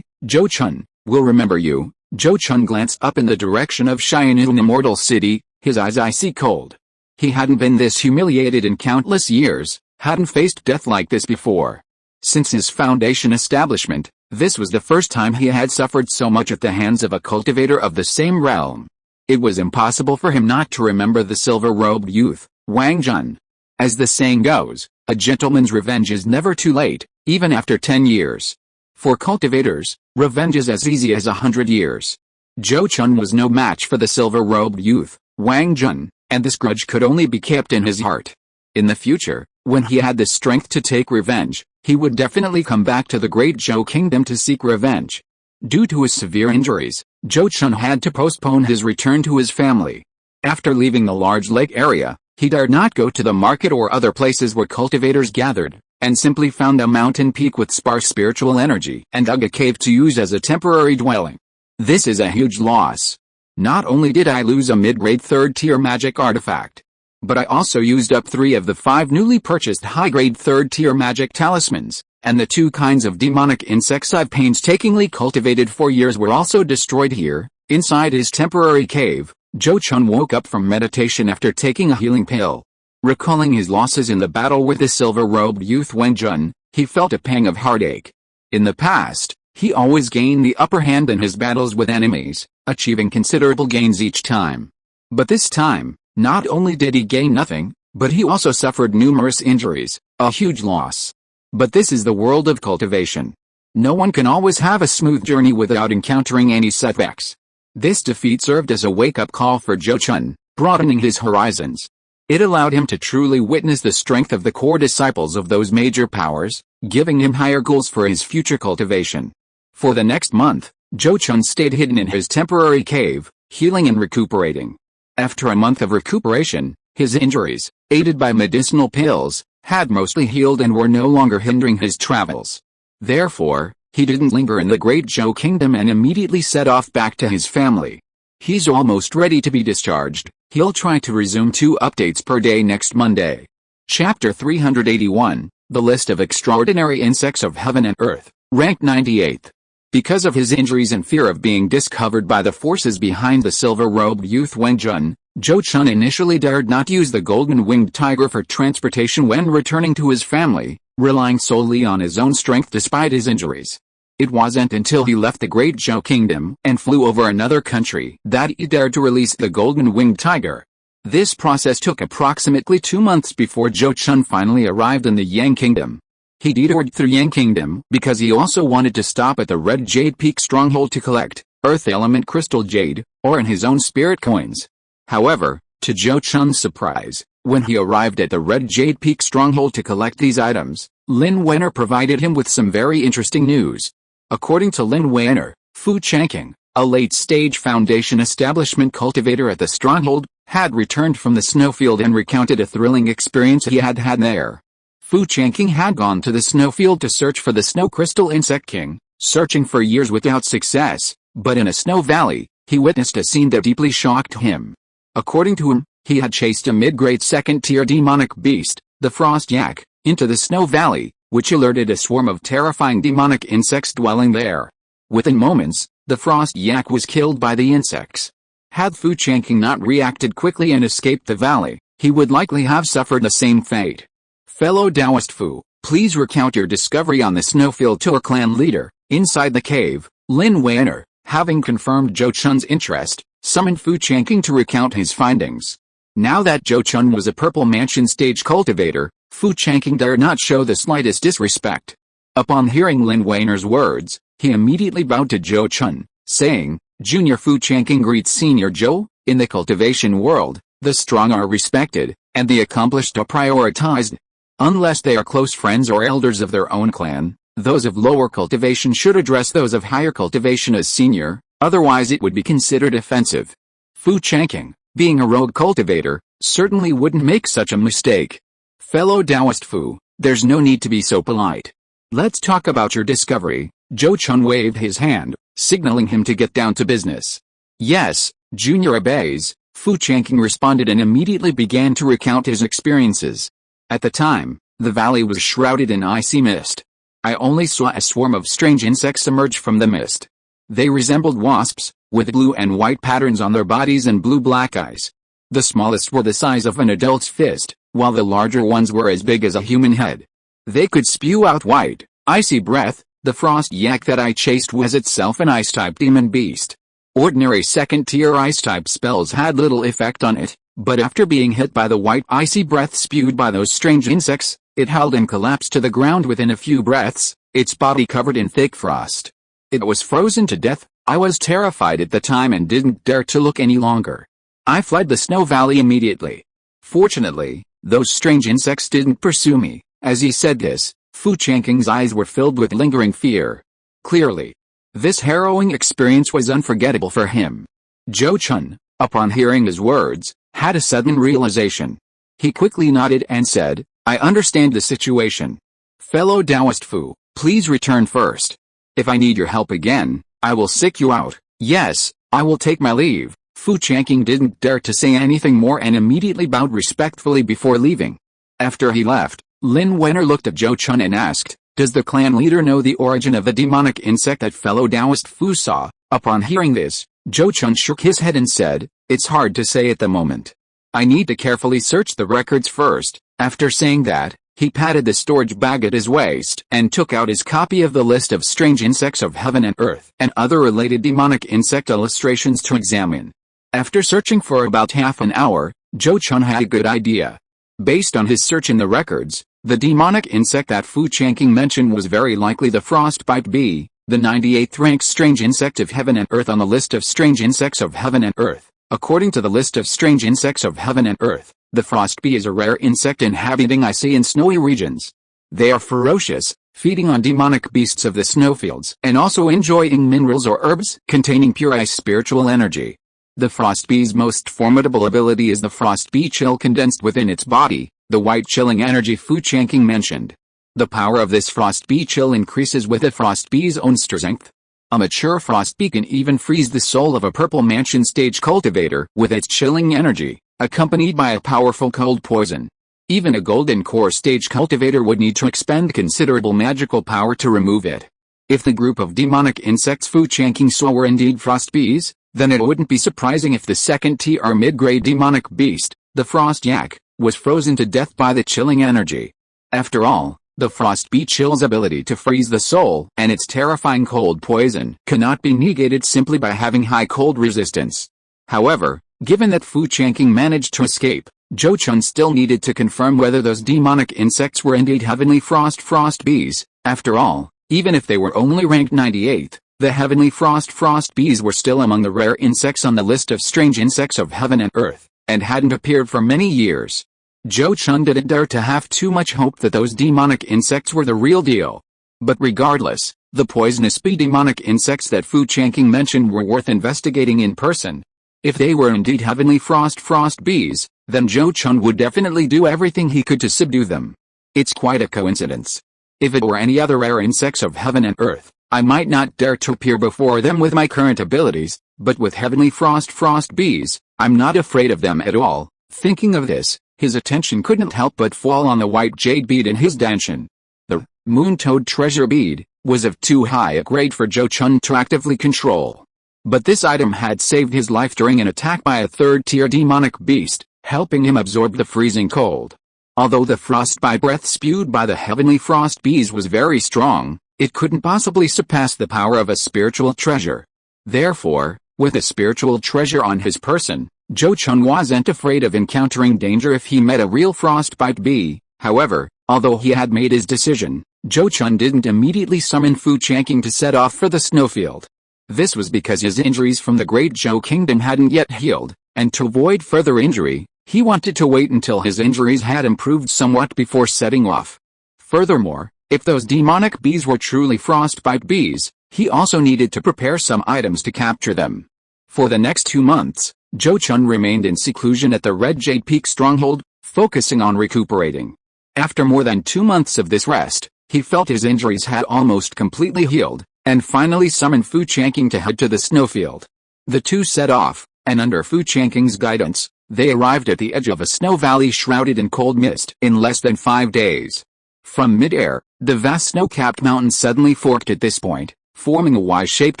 Zhou Chun, will remember you. Zhou Chun glanced up in the direction of Xian'an Immortal City, his eyes icy cold. He hadn't been this humiliated in countless years, hadn't faced death like this before. Since his foundation establishment, this was the first time he had suffered so much at the hands of a cultivator of the same realm. It was impossible for him not to remember the silver-robed youth, Wang Jun. As the saying goes, a gentleman's revenge is never too late, even after 10 years. For cultivators, revenge is as easy as 100 years. Zhou Chun was no match for the silver-robed youth, Wang Jun, and this grudge could only be kept in his heart. In the future, when he had the strength to take revenge, he would definitely come back to the Great Zhou Kingdom to seek revenge. Due to his severe injuries, Zhou Chun had to postpone his return to his family. After leaving the large lake area, he dared not go to the market or other places where cultivators gathered, and simply found a mountain peak with sparse spiritual energy and dug a cave to use as a temporary dwelling. This is a huge loss. Not only did I lose a mid-grade third-tier magic artifact, but I also used up 3 of the 5 newly purchased high-grade third-tier magic talismans, and the 2 kinds of demonic insects I've painstakingly cultivated for years were also destroyed here. Inside his temporary cave, Zhou Chun woke up from meditation after taking a healing pill. Recalling his losses in the battle with the silver-robed youth Wang Jun, he felt a pang of heartache. In the past, he always gained the upper hand in his battles with enemies, achieving considerable gains each time. But this time, not only did he gain nothing, but he also suffered numerous injuries, a huge loss. But this is the world of cultivation. No one can always have a smooth journey without encountering any setbacks. This defeat served as a wake-up call for Zhou Chun, broadening his horizons. It allowed him to truly witness the strength of the core disciples of those major powers, giving him higher goals for his future cultivation. For the next month, Zhou Chun stayed hidden in his temporary cave, healing and recuperating. After a month of recuperation, his injuries, aided by medicinal pills, had mostly healed and were no longer hindering his travels. Therefore, he didn't linger in the Great Zhou Kingdom and immediately set off back to his family. He's almost ready to be discharged. He'll try to resume 2 updates per day next Monday. Chapter 381, The List of Extraordinary Insects of Heaven and Earth, ranked 98th. Because of his injuries and fear of being discovered by the forces behind the silver-robed youth Wen Jun, Zhou Chun initially dared not use the golden-winged tiger for transportation when returning to his family, relying solely on his own strength despite his injuries. It wasn't until he left the Great Zhou Kingdom and flew over another country that he dared to release the golden-winged tiger. This process took approximately 2 months before Zhou Chun finally arrived in the Yang Kingdom. He detoured through Yang Kingdom because he also wanted to stop at the Red Jade Peak stronghold to collect Earth Element Crystal Jade, or in his own spirit coins. However, to Zhou Chun's surprise, when he arrived at the Red Jade Peak stronghold to collect these items, Lin Wenner provided him with some very interesting news. According to Lin Wenner, Fu Changqing, a late-stage Foundation establishment cultivator at the stronghold, had returned from the snowfield and recounted a thrilling experience he had had there. Fu Changqing had gone to the snowfield to search for the Snow Crystal Insect King, searching for years without success, but in a snow valley, he witnessed a scene that deeply shocked him. According to him, he had chased a mid-grade second-tier demonic beast, the Frost Yak, into the snow valley, which alerted a swarm of terrifying demonic insects dwelling there. Within moments, the Frost Yak was killed by the insects. Had Fu Changqing not reacted quickly and escaped the valley, he would likely have suffered the same fate. Fellow Taoist Fu, please recount your discovery on the snowfield to our clan leader. Inside the cave, Lin Wenner, having confirmed Zhou Chun's interest, summoned Fu Changqing to recount his findings. Now that Zhou Chun was a Purple Mansion stage cultivator, Fu Changqing dared not show the slightest disrespect. Upon hearing Lin Wenner's words, he immediately bowed to Zhou Chun, saying, Junior Fu Changqing greets Senior Zhou. In the cultivation world, the strong are respected, and the accomplished are prioritized. Unless they are close friends or elders of their own clan, those of lower cultivation should address those of higher cultivation as senior, otherwise it would be considered offensive. Fu Changqing, being a rogue cultivator, certainly wouldn't make such a mistake. Fellow Taoist Fu, there's no need to be so polite. Let's talk about your discovery. Zhou Chun waved his hand, signaling him to get down to business. Yes, Junior obeys, Fu Changqing responded and immediately began to recount his experiences. At the time, the valley was shrouded in icy mist. I only saw a swarm of strange insects emerge from the mist. They resembled wasps, with blue and white patterns on their bodies and blue-black eyes. The smallest were the size of an adult's fist, while the larger ones were as big as a human head. They could spew out white, icy breath. The Frost Yak that I chased was itself an ice-type demon beast. Ordinary second-tier ice-type spells had little effect on it, but after being hit by the white icy breath spewed by those strange insects, it held and collapsed to the ground within a few breaths, its body covered in thick frost. It was frozen to death. I was terrified at the time and didn't dare to look any longer. I fled the snow valley immediately. Fortunately, those strange insects didn't pursue me. As he said this, Fu Changqing's eyes were filled with lingering fear. Clearly, this harrowing experience was unforgettable for him. Zhou Chun, upon hearing his words, had a sudden realization. He quickly nodded and said, I understand the situation. Fellow Taoist Fu, please return first. If I need your help again, I will seek you out. Yes, I will take my leave. Fu Changqing didn't dare to say anything more and immediately bowed respectfully before leaving. After he left, Lin Wenner looked at Zhou Chun and asked, does the clan leader know the origin of the demonic insect that fellow Taoist Fu saw? Upon hearing this, Zhou Chun shook his head and said, it's hard to say at the moment. I need to carefully search the records first. After saying that, he patted the storage bag at his waist and took out his copy of the list of strange insects of heaven and earth and other related demonic insect illustrations to examine. After searching for about half an hour, Zhou Chun had a good idea. Based on his search in the records, the demonic insect that Fu Changqing mentioned was very likely the frostbite bee, the 98th ranked strange insect of heaven and earth on the list of strange insects of heaven and earth. According to the list of strange insects of heaven and earth, the frost bee is a rare insect inhabiting icy and snowy regions. They are ferocious, feeding on demonic beasts of the snowfields and also enjoying minerals or herbs containing pure ice spiritual energy. The frost bee's most formidable ability is the frost bee chill condensed within its body, the white chilling energy Fu Changqing mentioned. The power of this frost bee chill increases with the frost bee's own strength. A mature frost bee can even freeze the soul of a purple mansion stage cultivator with its chilling energy, accompanied by a powerful cold poison. Even a golden core stage cultivator would need to expend considerable magical power to remove it. If the group of demonic insects Fu Changqing saw were indeed frost bees, then it wouldn't be surprising if the second-tier mid-grade demonic beast, the frost yak, was frozen to death by the chilling energy. After all, the frost bee chill's ability to freeze the soul and its terrifying cold poison cannot be negated simply by having high cold resistance. However, given that Fu Changqing managed to escape, Zhou Chun still needed to confirm whether those demonic insects were indeed heavenly frost bees. After all, even if they were only ranked 98th, the heavenly frost bees were still among the rare insects on the list of strange insects of heaven and earth, and hadn't appeared for many years. Zhou Chun didn't dare to have too much hope that those demonic insects were the real deal. But regardless, the poisonous bee demonic insects that Fu Changqing mentioned were worth investigating in person. If they were indeed heavenly frost bees, then Zhou Chun would definitely do everything he could to subdue them. It's quite a coincidence. If it were any other rare insects of heaven and earth, I might not dare to appear before them with my current abilities, but with heavenly frost bees, I'm not afraid of them at all. Thinking of this, his attention couldn't help but fall on the white jade bead in his danshan. The moon toad treasure bead was of too high a grade for Zhou Chun to actively control. But this item had saved his life during an attack by a third-tier demonic beast, helping him absorb the freezing cold. Although the frostbite breath spewed by the heavenly frost bees was very strong, it couldn't possibly surpass the power of a spiritual treasure. Therefore, with a spiritual treasure on his person, Zhou Chun wasn't afraid of encountering danger if he met a real frostbite bee. However, although he had made his decision, Zhou Chun didn't immediately summon Fu Changqing to set off for the snowfield. This was because his injuries from the Great Zhou Kingdom hadn't yet healed, and to avoid further injury, he wanted to wait until his injuries had improved somewhat before setting off. Furthermore, if those demonic bees were truly frostbite bees, he also needed to prepare some items to capture them. For the next 2 months, Zhou Chun remained in seclusion at the Red Jade Peak stronghold, focusing on recuperating. After more than 2 months of this rest, he felt his injuries had almost completely healed, and finally summoned Fu Changqing to head to the snowfield. The two set off, and under Fu Changqing's guidance, they arrived at the edge of a snow valley shrouded in cold mist in less than 5 days. From mid-air, the vast snow-capped mountains suddenly forked at this point, forming a Y-shaped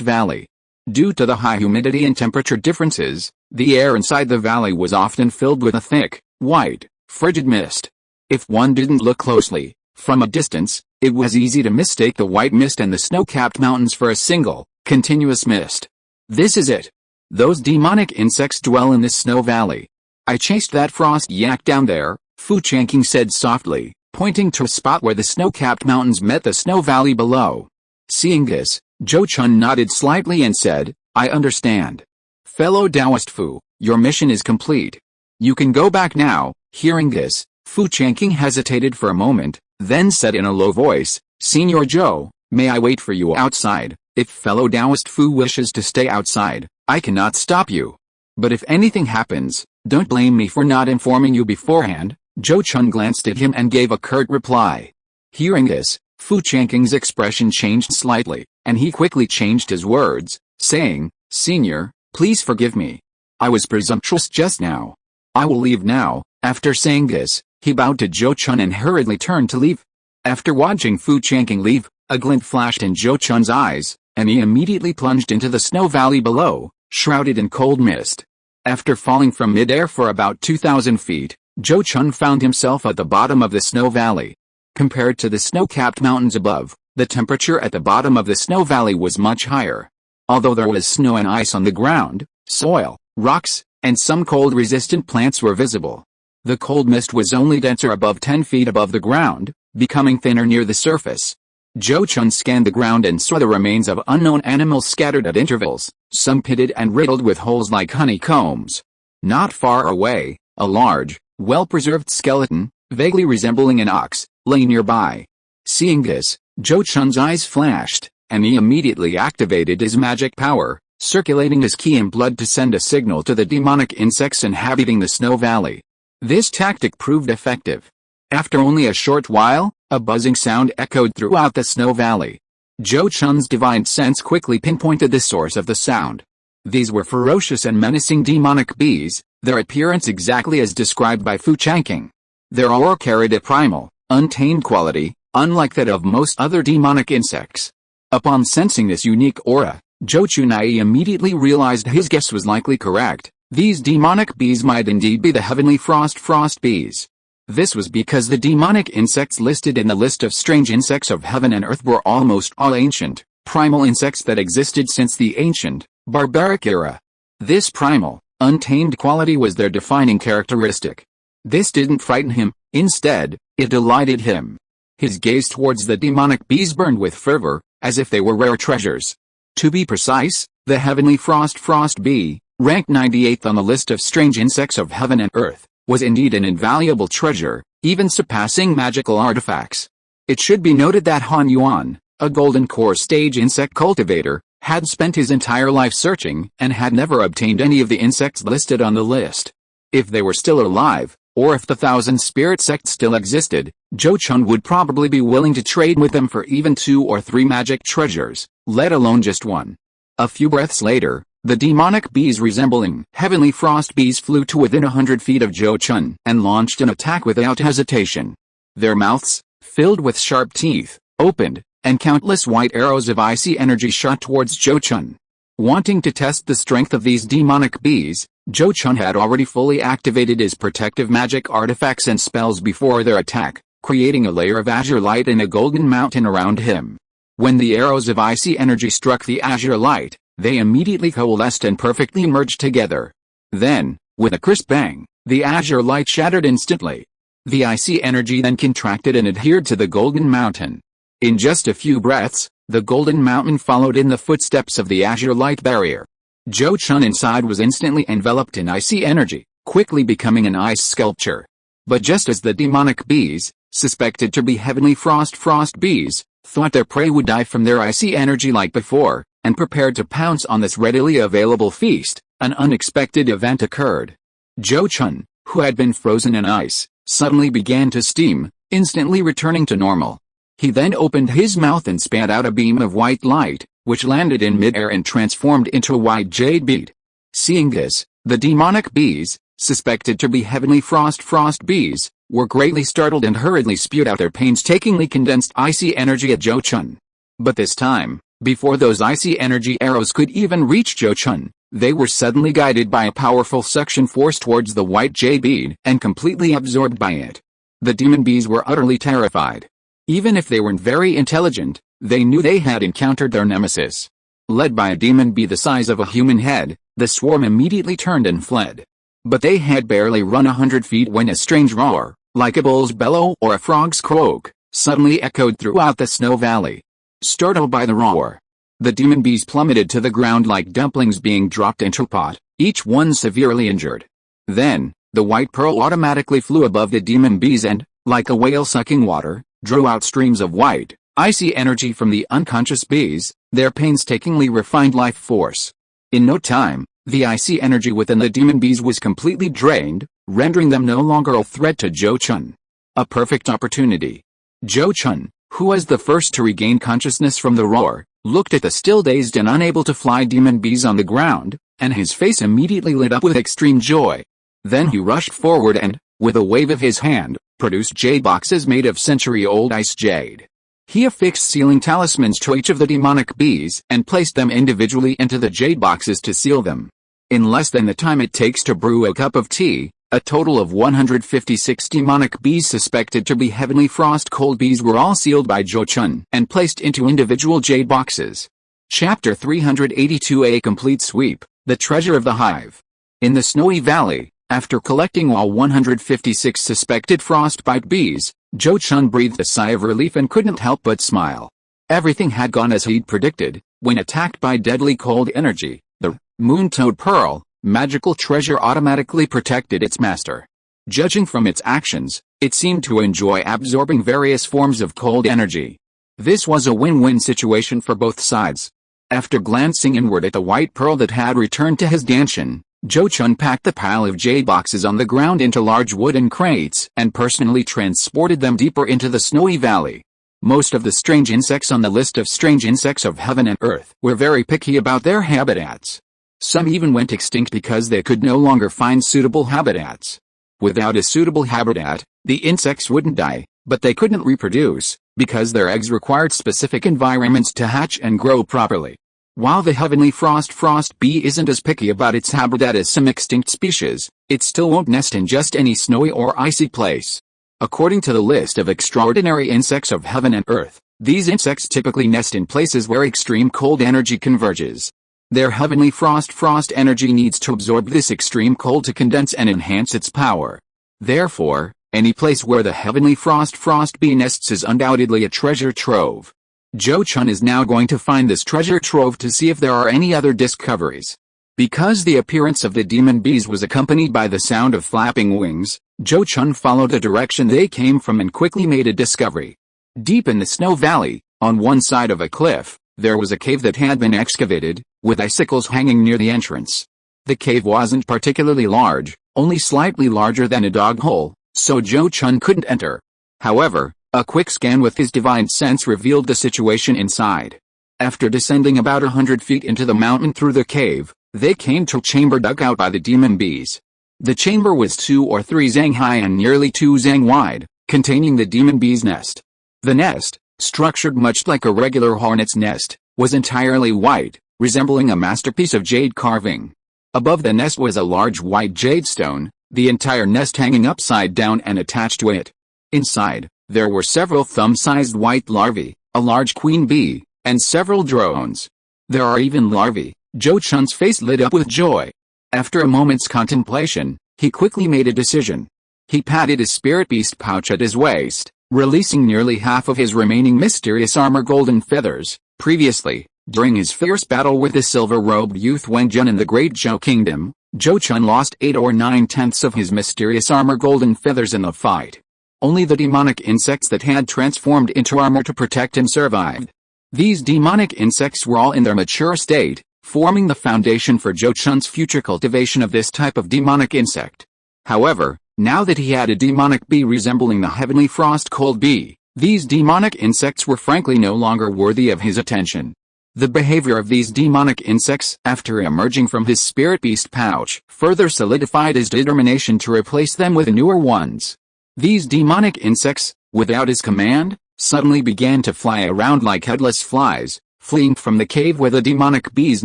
valley. Due to the high humidity and temperature differences, the air inside the valley was often filled with a thick, white, frigid mist. If one didn't look closely, from a distance, it was easy to mistake the white mist and the snow-capped mountains for a single, continuous mist. This is it. Those demonic insects dwell in this snow valley. I chased that frost yak down there, Fu Changqing said softly, pointing to a spot where the snow-capped mountains met the snow valley below. Seeing this, Zhou Chun nodded slightly and said, I understand. Fellow Taoist Fu, your mission is complete. You can go back now. Hearing this, Fu Changqing hesitated for a moment, then said in a low voice, Senior Zhou, may I wait for you outside? If fellow Taoist Fu wishes to stay outside, I cannot stop you. But if anything happens, don't blame me for not informing you beforehand. Zhou Chun glanced at him and gave a curt reply. Hearing this, Fu Changqing's expression changed slightly, and he quickly changed his words, saying, Senior, please forgive me. I was presumptuous just now. I will leave now. After saying this, he bowed to Zhou Chun and hurriedly turned to leave. After watching Fu Changqing leave, a glint flashed in Zhou Chun's eyes, and he immediately plunged into the snow valley below, shrouded in cold mist. After falling from mid-air for about 2,000 feet, Zhou Chun found himself at the bottom of the snow valley. Compared to the snow-capped mountains above, the temperature at the bottom of the snow valley was much higher. Although there was snow and ice on the ground, soil, rocks, and some cold-resistant plants were visible. The cold mist was only denser above 10 feet above the ground, becoming thinner near the surface. Zhou Chun scanned the ground and saw the remains of unknown animals scattered at intervals, some pitted and riddled with holes like honeycombs. Not far away, a large, well-preserved skeleton, vaguely resembling an ox, lay nearby. Seeing this, Zhou Chun's eyes flashed, and he immediately activated his magic power, circulating his ki and blood to send a signal to the demonic insects inhabiting the snow valley. This tactic proved effective. After only a short while, a buzzing sound echoed throughout the snow valley. Zhou Chun's divine sense quickly pinpointed the source of the sound. These were ferocious and menacing demonic bees, their appearance exactly as described by Fu Changqing. Their aura carried a primal, untamed quality, unlike that of most other demonic insects. Upon sensing this unique aura, Zhou Chun immediately realized his guess was likely correct. These demonic bees might indeed be the heavenly frost bees. This was because the demonic insects listed in the list of strange insects of heaven and earth were almost all ancient, primal insects that existed since the ancient, barbaric era. This primal, untamed quality was their defining characteristic. This didn't frighten him, instead, it delighted him. His gaze towards the demonic bees burned with fervor, as if they were rare treasures. To be precise, the heavenly frost bee, ranked 98th on the list of strange insects of heaven and earth, was indeed an invaluable treasure, even surpassing magical artifacts. It should be noted that Han Yuan, a golden core stage insect cultivator, had spent his entire life searching and had never obtained any of the insects listed on the list. If they were still alive, or if the Thousand Spirit Sect still existed, Zhou Chun would probably be willing to trade with them for even 2 or 3 magic treasures, let alone just one. A few breaths later, the demonic bees resembling heavenly frost bees flew to within 100 feet of Zhou Chun and launched an attack without hesitation. Their mouths, filled with sharp teeth, opened, and countless white arrows of icy energy shot towards Zhou Chun. Wanting to test the strength of these demonic bees, Zhou Chun had already fully activated his protective magic artifacts and spells before their attack, creating a layer of azure light and a golden mountain around him. When the arrows of icy energy struck the azure light, they immediately coalesced and perfectly merged together. Then, with a crisp bang, the azure light shattered instantly. The icy energy then contracted and adhered to the golden mountain. In just a few breaths, the golden mountain followed in the footsteps of the azure light barrier. Zhou Chun inside was instantly enveloped in icy energy, quickly becoming an ice sculpture. But just as the demonic bees, suspected to be heavenly frost bees, thought their prey would die from their icy energy like before, and prepared to pounce on this readily available feast, an unexpected event occurred. Zhou Chun, who had been frozen in ice, suddenly began to steam, instantly returning to normal. He then opened his mouth and spat out a beam of white light, which landed in midair and transformed into a white jade bead. Seeing this, the demonic bees, suspected to be heavenly frost bees, were greatly startled and hurriedly spewed out their painstakingly condensed icy energy at Zhou Chun. But this time, before those icy energy arrows could even reach Zhou Chun, they were suddenly guided by a powerful suction force towards the white jade bead and completely absorbed by it. The demon bees were utterly terrified. Even if they weren't very intelligent, they knew they had encountered their nemesis. Led by a demon bee the size of a human head, the swarm immediately turned and fled. But they had barely run 100 feet when a strange roar, like a bull's bellow or a frog's croak, suddenly echoed throughout the snow valley. Startled by the roar, the demon bees plummeted to the ground like dumplings being dropped into a pot, each one severely injured. Then, the white pearl automatically flew above the demon bees and, like a whale sucking water, drew out streams of white, icy energy from the unconscious bees, their painstakingly refined life force. In no time, the icy energy within the demon bees was completely drained, rendering them no longer a threat to Zhou Chun. A perfect opportunity. Zhou Chun, who was the first to regain consciousness from the roar, looked at the still dazed and unable to fly demon bees on the ground, and his face immediately lit up with extreme joy. Then he rushed forward and, with a wave of his hand, produced jade boxes made of century-old ice jade. He affixed sealing talismans to each of the demonic bees and placed them individually into the jade boxes to seal them. In less than the time it takes to brew a cup of tea, a total of 156 demonic bees suspected to be heavenly frost cold bees were all sealed by Zhou Chun and placed into individual jade boxes. Chapter 382 A complete sweep, the treasure of the hive. In the snowy valley, after collecting all 156 suspected frostbite bees, Zhou Chun breathed a sigh of relief and couldn't help but smile. Everything had gone as he'd predicted. When attacked by deadly cold energy, the moon-toad pearl, magical treasure automatically protected its master. Judging from its actions, it seemed to enjoy absorbing various forms of cold energy. This was a win-win situation for both sides. After glancing inward at the white pearl that had returned to his danshan, Zhou Chun packed the pile of jade boxes on the ground into large wooden crates and personally transported them deeper into the snowy valley. Most of the strange insects on the list of strange insects of heaven and earth were very picky about their habitats. Some even went extinct because they could no longer find suitable habitats. Without a suitable habitat, the insects wouldn't die, but they couldn't reproduce, because their eggs required specific environments to hatch and grow properly. While the heavenly frost bee isn't as picky about its habitat as some extinct species, it still won't nest in just any snowy or icy place. According to the list of extraordinary insects of heaven and earth, these insects typically nest in places where extreme cold energy converges. Their heavenly frost energy needs to absorb this extreme cold to condense and enhance its power. Therefore, any place where the heavenly frost bee nests is undoubtedly a treasure trove. Zhou Chun is now going to find this treasure trove to see if there are any other discoveries. Because the appearance of the demon bees was accompanied by the sound of flapping wings, Zhou Chun followed the direction they came from and quickly made a discovery. Deep in the snow valley, on one side of a cliff, there was a cave that had been excavated, with icicles hanging near the entrance. The cave wasn't particularly large, only slightly larger than a dog hole, so Zhou Chun couldn't enter. However, a quick scan with his divine sense revealed the situation inside. After descending about 100 feet into the mountain through the cave, they came to a chamber dug out by the demon bees. The chamber was 2 or 3 zang high and nearly 2 zang wide, containing the demon bee's nest. The nest, structured much like a regular hornet's nest, was entirely white, resembling a masterpiece of jade carving. Above the nest was a large white jade stone, the entire nest hanging upside down and attached to it. Inside, there were several thumb-sized white larvae, a large queen bee, and several drones. There are even larvae. Zhou Chun's face lit up with joy. After a moment's contemplation, he quickly made a decision. He patted his spirit beast pouch at his waist, releasing nearly half of his remaining mysterious armor golden feathers. Previously, during his fierce battle with the silver-robed youth Wenjun in the Great Zhou Kingdom, Zhou Chun lost 8 or 9/10 of his mysterious armor golden feathers in the fight. Only the demonic insects that had transformed into armor to protect him survived. These demonic insects were all in their mature state, forming the foundation for Zhou Chun's future cultivation of this type of demonic insect. However, now that he had a demonic bee resembling the heavenly frost cold bee, these demonic insects were frankly no longer worthy of his attention. The behavior of these demonic insects, after emerging from his spirit beast pouch, further solidified his determination to replace them with newer ones. These demonic insects, without his command, suddenly began to fly around like headless flies, fleeing from the cave where the demonic bee's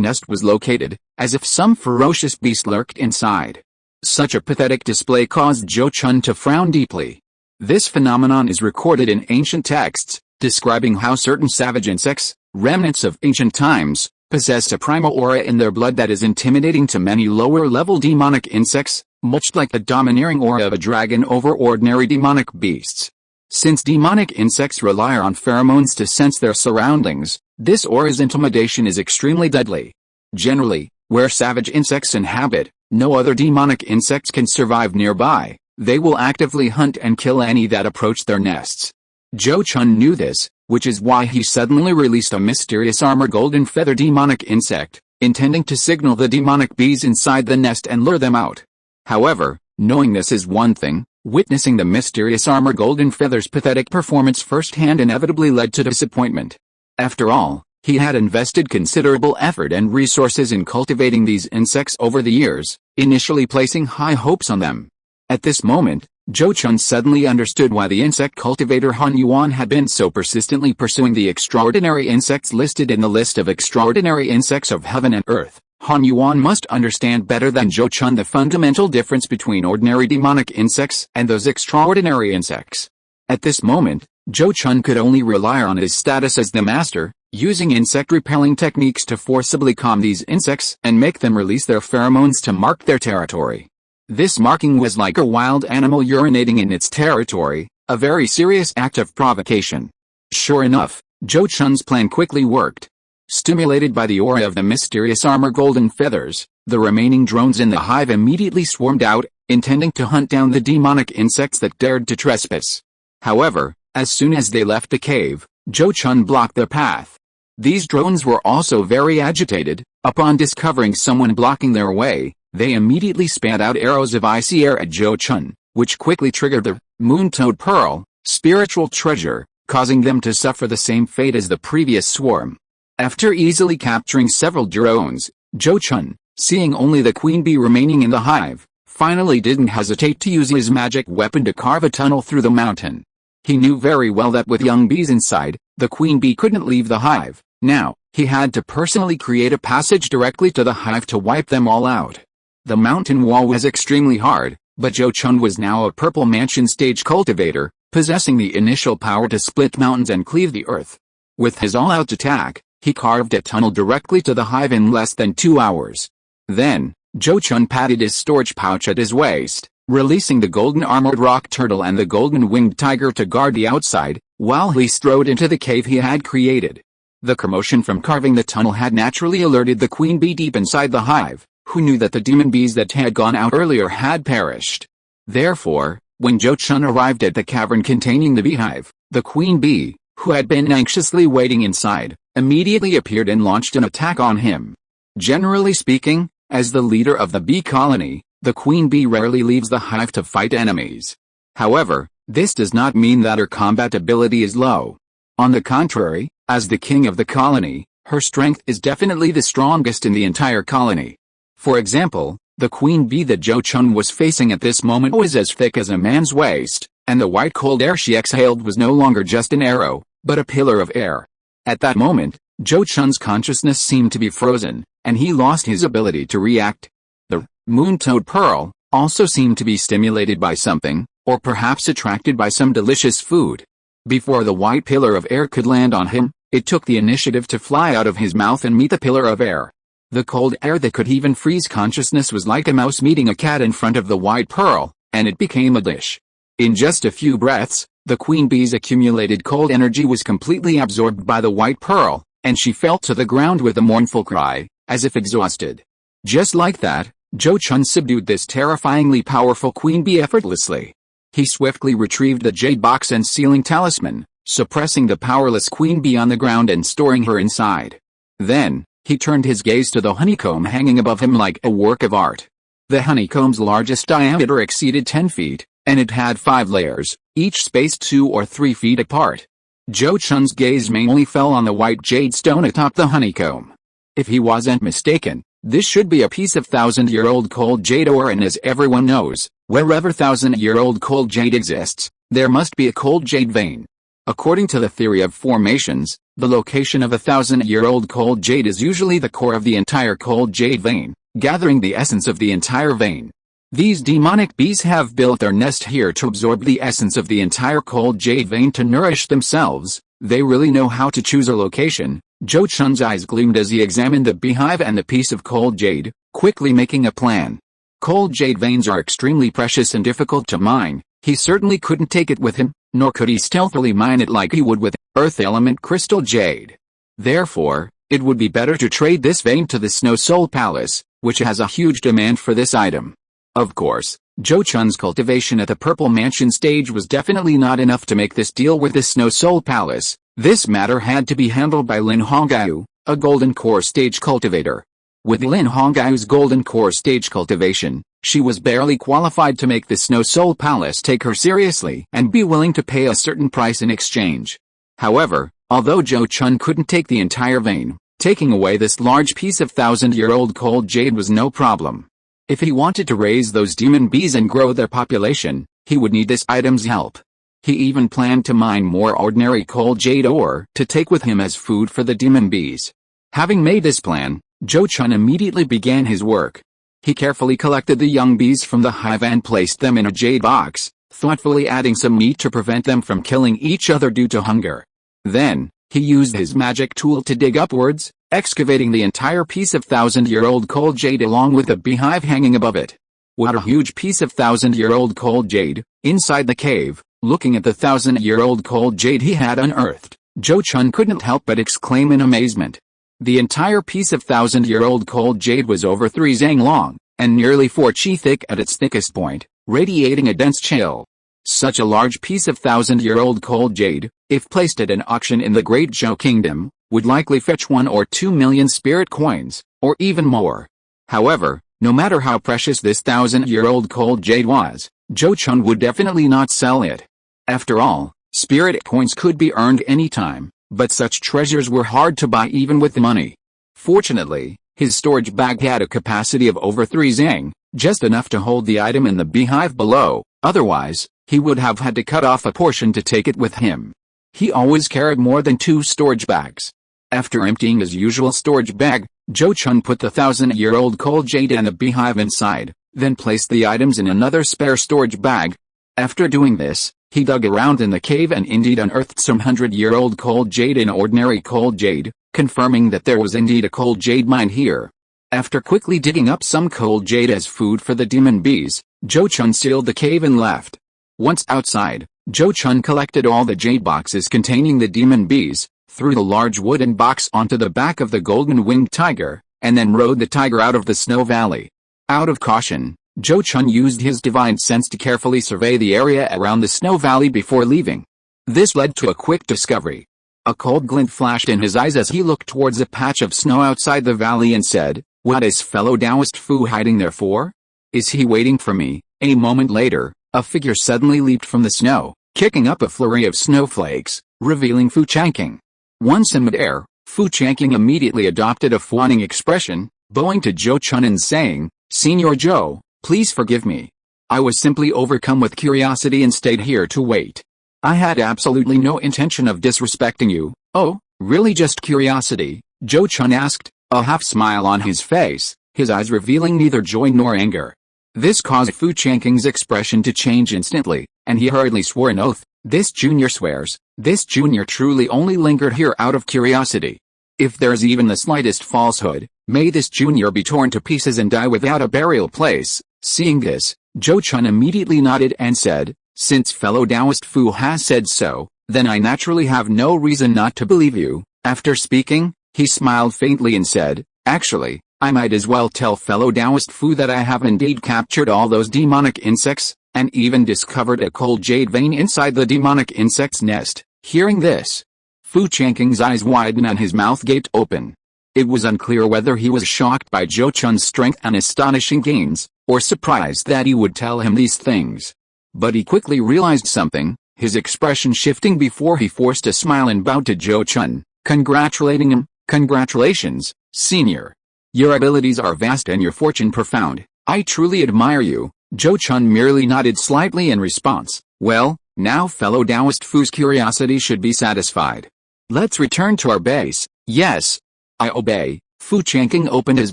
nest was located, as if some ferocious beast lurked inside. Such a pathetic display caused Zhou Chun to frown deeply. This phenomenon is recorded in ancient texts, describing how certain savage insects, remnants of ancient times, possess a primal aura in their blood that is intimidating to many lower-level demonic insects, much like the domineering aura of a dragon over ordinary demonic beasts. Since demonic insects rely on pheromones to sense their surroundings, this aura's intimidation is extremely deadly. Generally, where savage insects inhabit, no other demonic insects can survive nearby. They will actively hunt and kill any that approach their nests. Zhou Chun knew this, which is why he suddenly released a mysterious armor golden feather demonic insect, intending to signal the demonic bees inside the nest and lure them out. However, knowing this is one thing, witnessing the mysterious armor golden feather's pathetic performance firsthand inevitably led to disappointment. After all, he had invested considerable effort and resources in cultivating these insects over the years, initially placing high hopes on them. At this moment, Zhou Chun suddenly understood why the insect cultivator Han Yuan had been so persistently pursuing the extraordinary insects listed in the list of extraordinary insects of heaven and earth. Han Yuan must understand better than Zhou Chun the fundamental difference between ordinary demonic insects and those extraordinary insects. At this moment, Zhou Chun could only rely on his status as the master, using insect-repelling techniques to forcibly calm these insects and make them release their pheromones to mark their territory. This marking was like a wild animal urinating in its territory, a very serious act of provocation. Sure enough, Zhou Chun's plan quickly worked. Stimulated by the aura of the mysterious armor golden feathers, the remaining drones in the hive immediately swarmed out, intending to hunt down the demonic insects that dared to trespass. However, as soon as they left the cave, Zhou Chun blocked their path. These drones were also very agitated. Upon discovering someone blocking their way, they immediately spat out arrows of icy air at Zhou Chun, which quickly triggered the Moon-Toad Pearl, spiritual treasure, causing them to suffer the same fate as the previous swarm. After easily capturing several drones, Zhou Chun, seeing only the queen bee remaining in the hive, finally didn't hesitate to use his magic weapon to carve a tunnel through the mountain. He knew very well that with young bees inside, the queen bee couldn't leave the hive. Now, he had to personally create a passage directly to the hive to wipe them all out. The mountain wall was extremely hard, but Zhou Chun was now a purple mansion stage cultivator, possessing the initial power to split mountains and cleave the earth. With his all-out attack, he carved a tunnel directly to the hive in less than 2 hours. Then, Zhou Chun patted his storage pouch at his waist, releasing the golden armored rock turtle and the golden winged tiger to guard the outside, while he strode into the cave he had created. The commotion from carving the tunnel had naturally alerted the queen bee deep inside the hive, who knew that the demon bees that had gone out earlier had perished. Therefore, when Zhou Chun arrived at the cavern containing the beehive, the queen bee, who had been anxiously waiting inside, immediately appeared and launched an attack on him. Generally speaking, as the leader of the bee colony, the queen bee rarely leaves the hive to fight enemies. However, this does not mean that her combat ability is low. On the contrary, as the king of the colony, her strength is definitely the strongest in the entire colony. For example, the queen bee that Zhou Chun was facing at this moment was as thick as a man's waist, and the white cold air she exhaled was no longer just an arrow, but a pillar of air. At that moment, Zhou Chun's consciousness seemed to be frozen, and he lost his ability to react. The Moon-Toad Pearl also seemed to be stimulated by something, or perhaps attracted by some delicious food. Before the white pillar of air could land on him, it took the initiative to fly out of his mouth and meet the pillar of air. The cold air that could even freeze consciousness was like a mouse meeting a cat in front of the white pearl, and it became a dish. In just a few breaths, the queen bee's accumulated cold energy was completely absorbed by the white pearl, and she fell to the ground with a mournful cry, as if exhausted. Just like that, Zhou Chun subdued this terrifyingly powerful queen bee effortlessly. He swiftly retrieved the jade box and sealing talisman, suppressing the powerless queen bee on the ground and storing her inside. Then, he turned his gaze to the honeycomb hanging above him like a work of art. The honeycomb's largest diameter exceeded 10 feet, and it had 5 layers, each spaced 2 or 3 feet apart. Zhou Chun's gaze mainly fell on the white jade stone atop the honeycomb. If he wasn't mistaken, this should be a piece of 1,000-year-old cold jade ore, and as everyone knows, wherever 1,000-year-old cold jade exists, there must be a cold jade vein. According to the theory of formations, the location of a 1,000-year-old cold jade is usually the core of the entire cold jade vein, gathering the essence of the entire vein. These demonic bees have built their nest here to absorb the essence of the entire cold jade vein to nourish themselves. They really know how to choose a location. Zhou Chun's eyes gleamed as he examined the beehive and the piece of cold jade, quickly making a plan. Cold jade veins are extremely precious and difficult to mine. He certainly couldn't take it with him, nor could he stealthily mine it like he would with earth element crystal jade. Therefore, it would be better to trade this vein to the Snow Soul Palace, which has a huge demand for this item. Of course, Zhou Chun's cultivation at the Purple Mansion stage was definitely not enough to make this deal with the Snow Soul Palace. This matter had to be handled by Lin Hongyu, a Golden Core stage cultivator. With Lin Hongyu's Golden Core stage cultivation, she was barely qualified to make the Snow Soul Palace take her seriously and be willing to pay a certain price in exchange. However, although Zhou Chun couldn't take the entire vein, taking away this large piece of 1,000-year-old cold jade was no problem. If he wanted to raise those demon bees and grow their population, he would need this item's help. He even planned to mine more ordinary cold jade ore to take with him as food for the demon bees. Having made this plan, Zhou Chun immediately began his work. He carefully collected the young bees from the hive and placed them in a jade box, thoughtfully adding some meat to prevent them from killing each other due to hunger. Then, he used his magic tool to dig upwards, excavating the entire piece of 1,000-year-old cold jade along with the beehive hanging above it. What a huge piece of 1,000-year-old cold jade! Inside the cave, looking at the 1,000-year-old cold jade he had unearthed, Zhou Chun couldn't help but exclaim in amazement. The entire piece of 1,000-year-old cold jade was over 3 zang long, and nearly 4 chi thick at its thickest point, radiating a dense chill. Such a large piece of 1,000-year-old cold jade, if placed at an auction in the Great Zhou Kingdom, would likely fetch 1 or 2 million spirit coins, or even more. However, no matter how precious this 1,000-year-old cold jade was, Zhou Chun would definitely not sell it. After all, spirit coins could be earned any time, but such treasures were hard to buy even with money. Fortunately, his storage bag had a capacity of over 3 zhang, just enough to hold the item in the beehive below, otherwise, he would have had to cut off a portion to take it with him. He always carried more than 2 storage bags. After emptying his usual storage bag, Zhou Chun put the 1,000-year-old cold jade and the beehive inside, then placed the items in another spare storage bag. After doing this, he dug around in the cave and indeed unearthed some 100-year-old cold jade in ordinary cold jade, confirming that there was indeed a cold jade mine here. After quickly digging up some cold jade as food for the demon bees, Zhou Chun sealed the cave and left. Once outside, Zhou Chun collected all the jade boxes containing the demon bees, threw the large wooden box onto the back of the golden-winged tiger, and then rode the tiger out of the snow valley. Out of caution, Zhou Chun used his divine sense to carefully survey the area around the snow valley before leaving. This led to a quick discovery. A cold glint flashed in his eyes as he looked towards a patch of snow outside the valley and said, "What is fellow Taoist Fu hiding there for? Is he waiting for me?" A moment later, a figure suddenly leaped from the snow, kicking up a flurry of snowflakes, revealing Fu Changqing. Once in midair, Fu Changqing immediately adopted a fawning expression, bowing to Zhou Chun and saying, "Senior Zhou, please forgive me. I was simply overcome with curiosity and stayed here to wait. I had absolutely no intention of disrespecting you." "Oh, really just curiosity?" Zhou Chun asked, a half smile on his face, his eyes revealing neither joy nor anger. This caused Fu Changqing's expression to change instantly, and he hurriedly swore an oath. "This junior swears, this junior truly only lingered here out of curiosity. If there is even the slightest falsehood, may this junior be torn to pieces and die without a burial place." Seeing this, Zhou Chun immediately nodded and said, "Since fellow Taoist Fu has said so, then I naturally have no reason not to believe you." After speaking, he smiled faintly and said, "Actually, I might as well tell fellow Taoist Fu that I have indeed captured all those demonic insects, and even discovered a cold jade vein inside the demonic insect's nest." Hearing this, Fu Changqing's eyes widened and his mouth gaped open. It was unclear whether he was shocked by Zhou Chun's strength and astonishing gains, or surprised that he would tell him these things. But he quickly realized something, his expression shifting before he forced a smile and bowed to Zhou Chun, congratulating him. "Congratulations, senior. Your abilities are vast and your fortune profound. I truly admire you." Zhou Chun merely nodded slightly in response. "Well, now fellow Taoist Fu's curiosity should be satisfied. Let's return to our base." "Yes, I obey." Fu Changqing opened his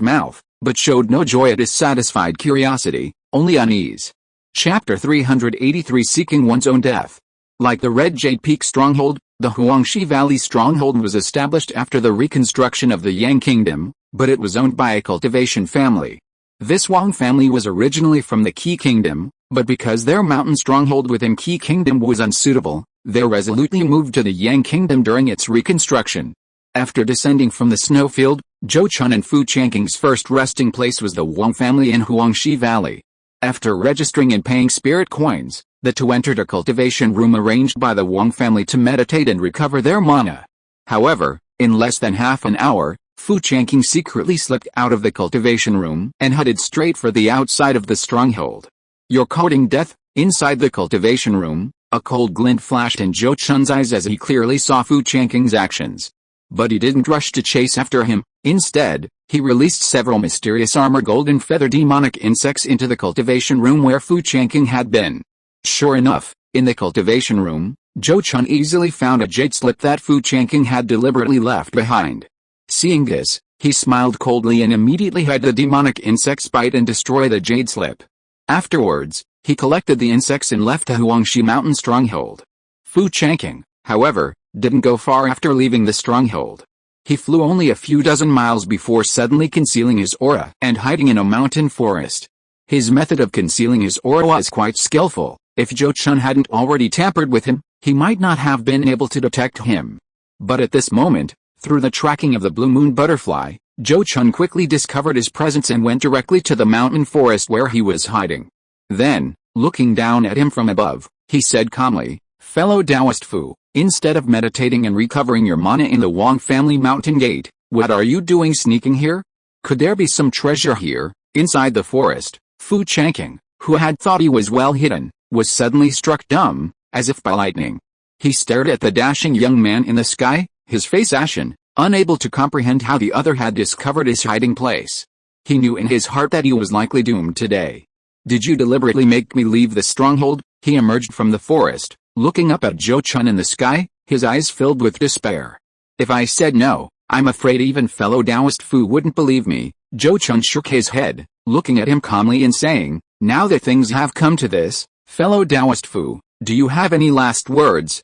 mouth, but showed no joy at his satisfied curiosity, only unease. Chapter 383 Seeking One's Own Death. Like the Red Jade Peak Stronghold, the Huangshi Valley Stronghold was established after the reconstruction of the Yang Kingdom, but it was owned by a cultivation family. This Wang family was originally from the Qi Kingdom, but because their mountain stronghold within Qi Kingdom was unsuitable, they resolutely moved to the Yang Kingdom during its reconstruction. After descending from the snowfield, Zhou Chun and Fu Changqing's first resting place was the Wang family in Huangshi Valley. After registering and paying spirit coins, the two entered a cultivation room arranged by the Wang family to meditate and recover their mana. However, in less than half an hour, Fu Changqing secretly slipped out of the cultivation room and headed straight for the outside of the stronghold. "You're courting death?" Inside the cultivation room, a cold glint flashed in Zhou Chun's eyes as he clearly saw Fu Changqing's actions. But he didn't rush to chase after him. Instead, he released several mysterious armor golden feather demonic insects into the cultivation room where Fu Changqing had been. Sure enough, in the cultivation room, Zhou Chun easily found a jade slip that Fu Changqing had deliberately left behind. Seeing this, he smiled coldly and immediately had the demonic insects bite and destroy the jade slip. Afterwards, he collected the insects and left the Huangshi mountain stronghold. Fu Changqing, however, didn't go far after leaving the stronghold. He flew only a few dozen miles before suddenly concealing his aura and hiding in a mountain forest. His method of concealing his aura was quite skillful. If Zhou Chun hadn't already tampered with him, he might not have been able to detect him. But at this moment, through the tracking of the blue moon butterfly, Zhou Chun quickly discovered his presence and went directly to the mountain forest where he was hiding. Then, looking down at him from above, He said calmly, "Fellow Taoist Fu, instead of meditating and recovering your mana in the Wang family mountain gate, what are you doing sneaking here? Could there be some treasure here?" Inside the forest, Fu Changqing, who had thought he was well hidden, was suddenly struck dumb, as if by lightning. He stared at the dashing young man in the sky, his face ashen, unable to comprehend how the other had discovered his hiding place. He knew in his heart that he was likely doomed today. "Did you deliberately make me leave the stronghold?" He emerged from the forest, looking up at Zhou Chun in the sky, his eyes filled with despair. "If I said no, I'm afraid even fellow Taoist Fu wouldn't believe me." Zhou Chun shook his head, looking at him calmly and saying, "Now that things have come to this, fellow Taoist Fu, do you have any last words?"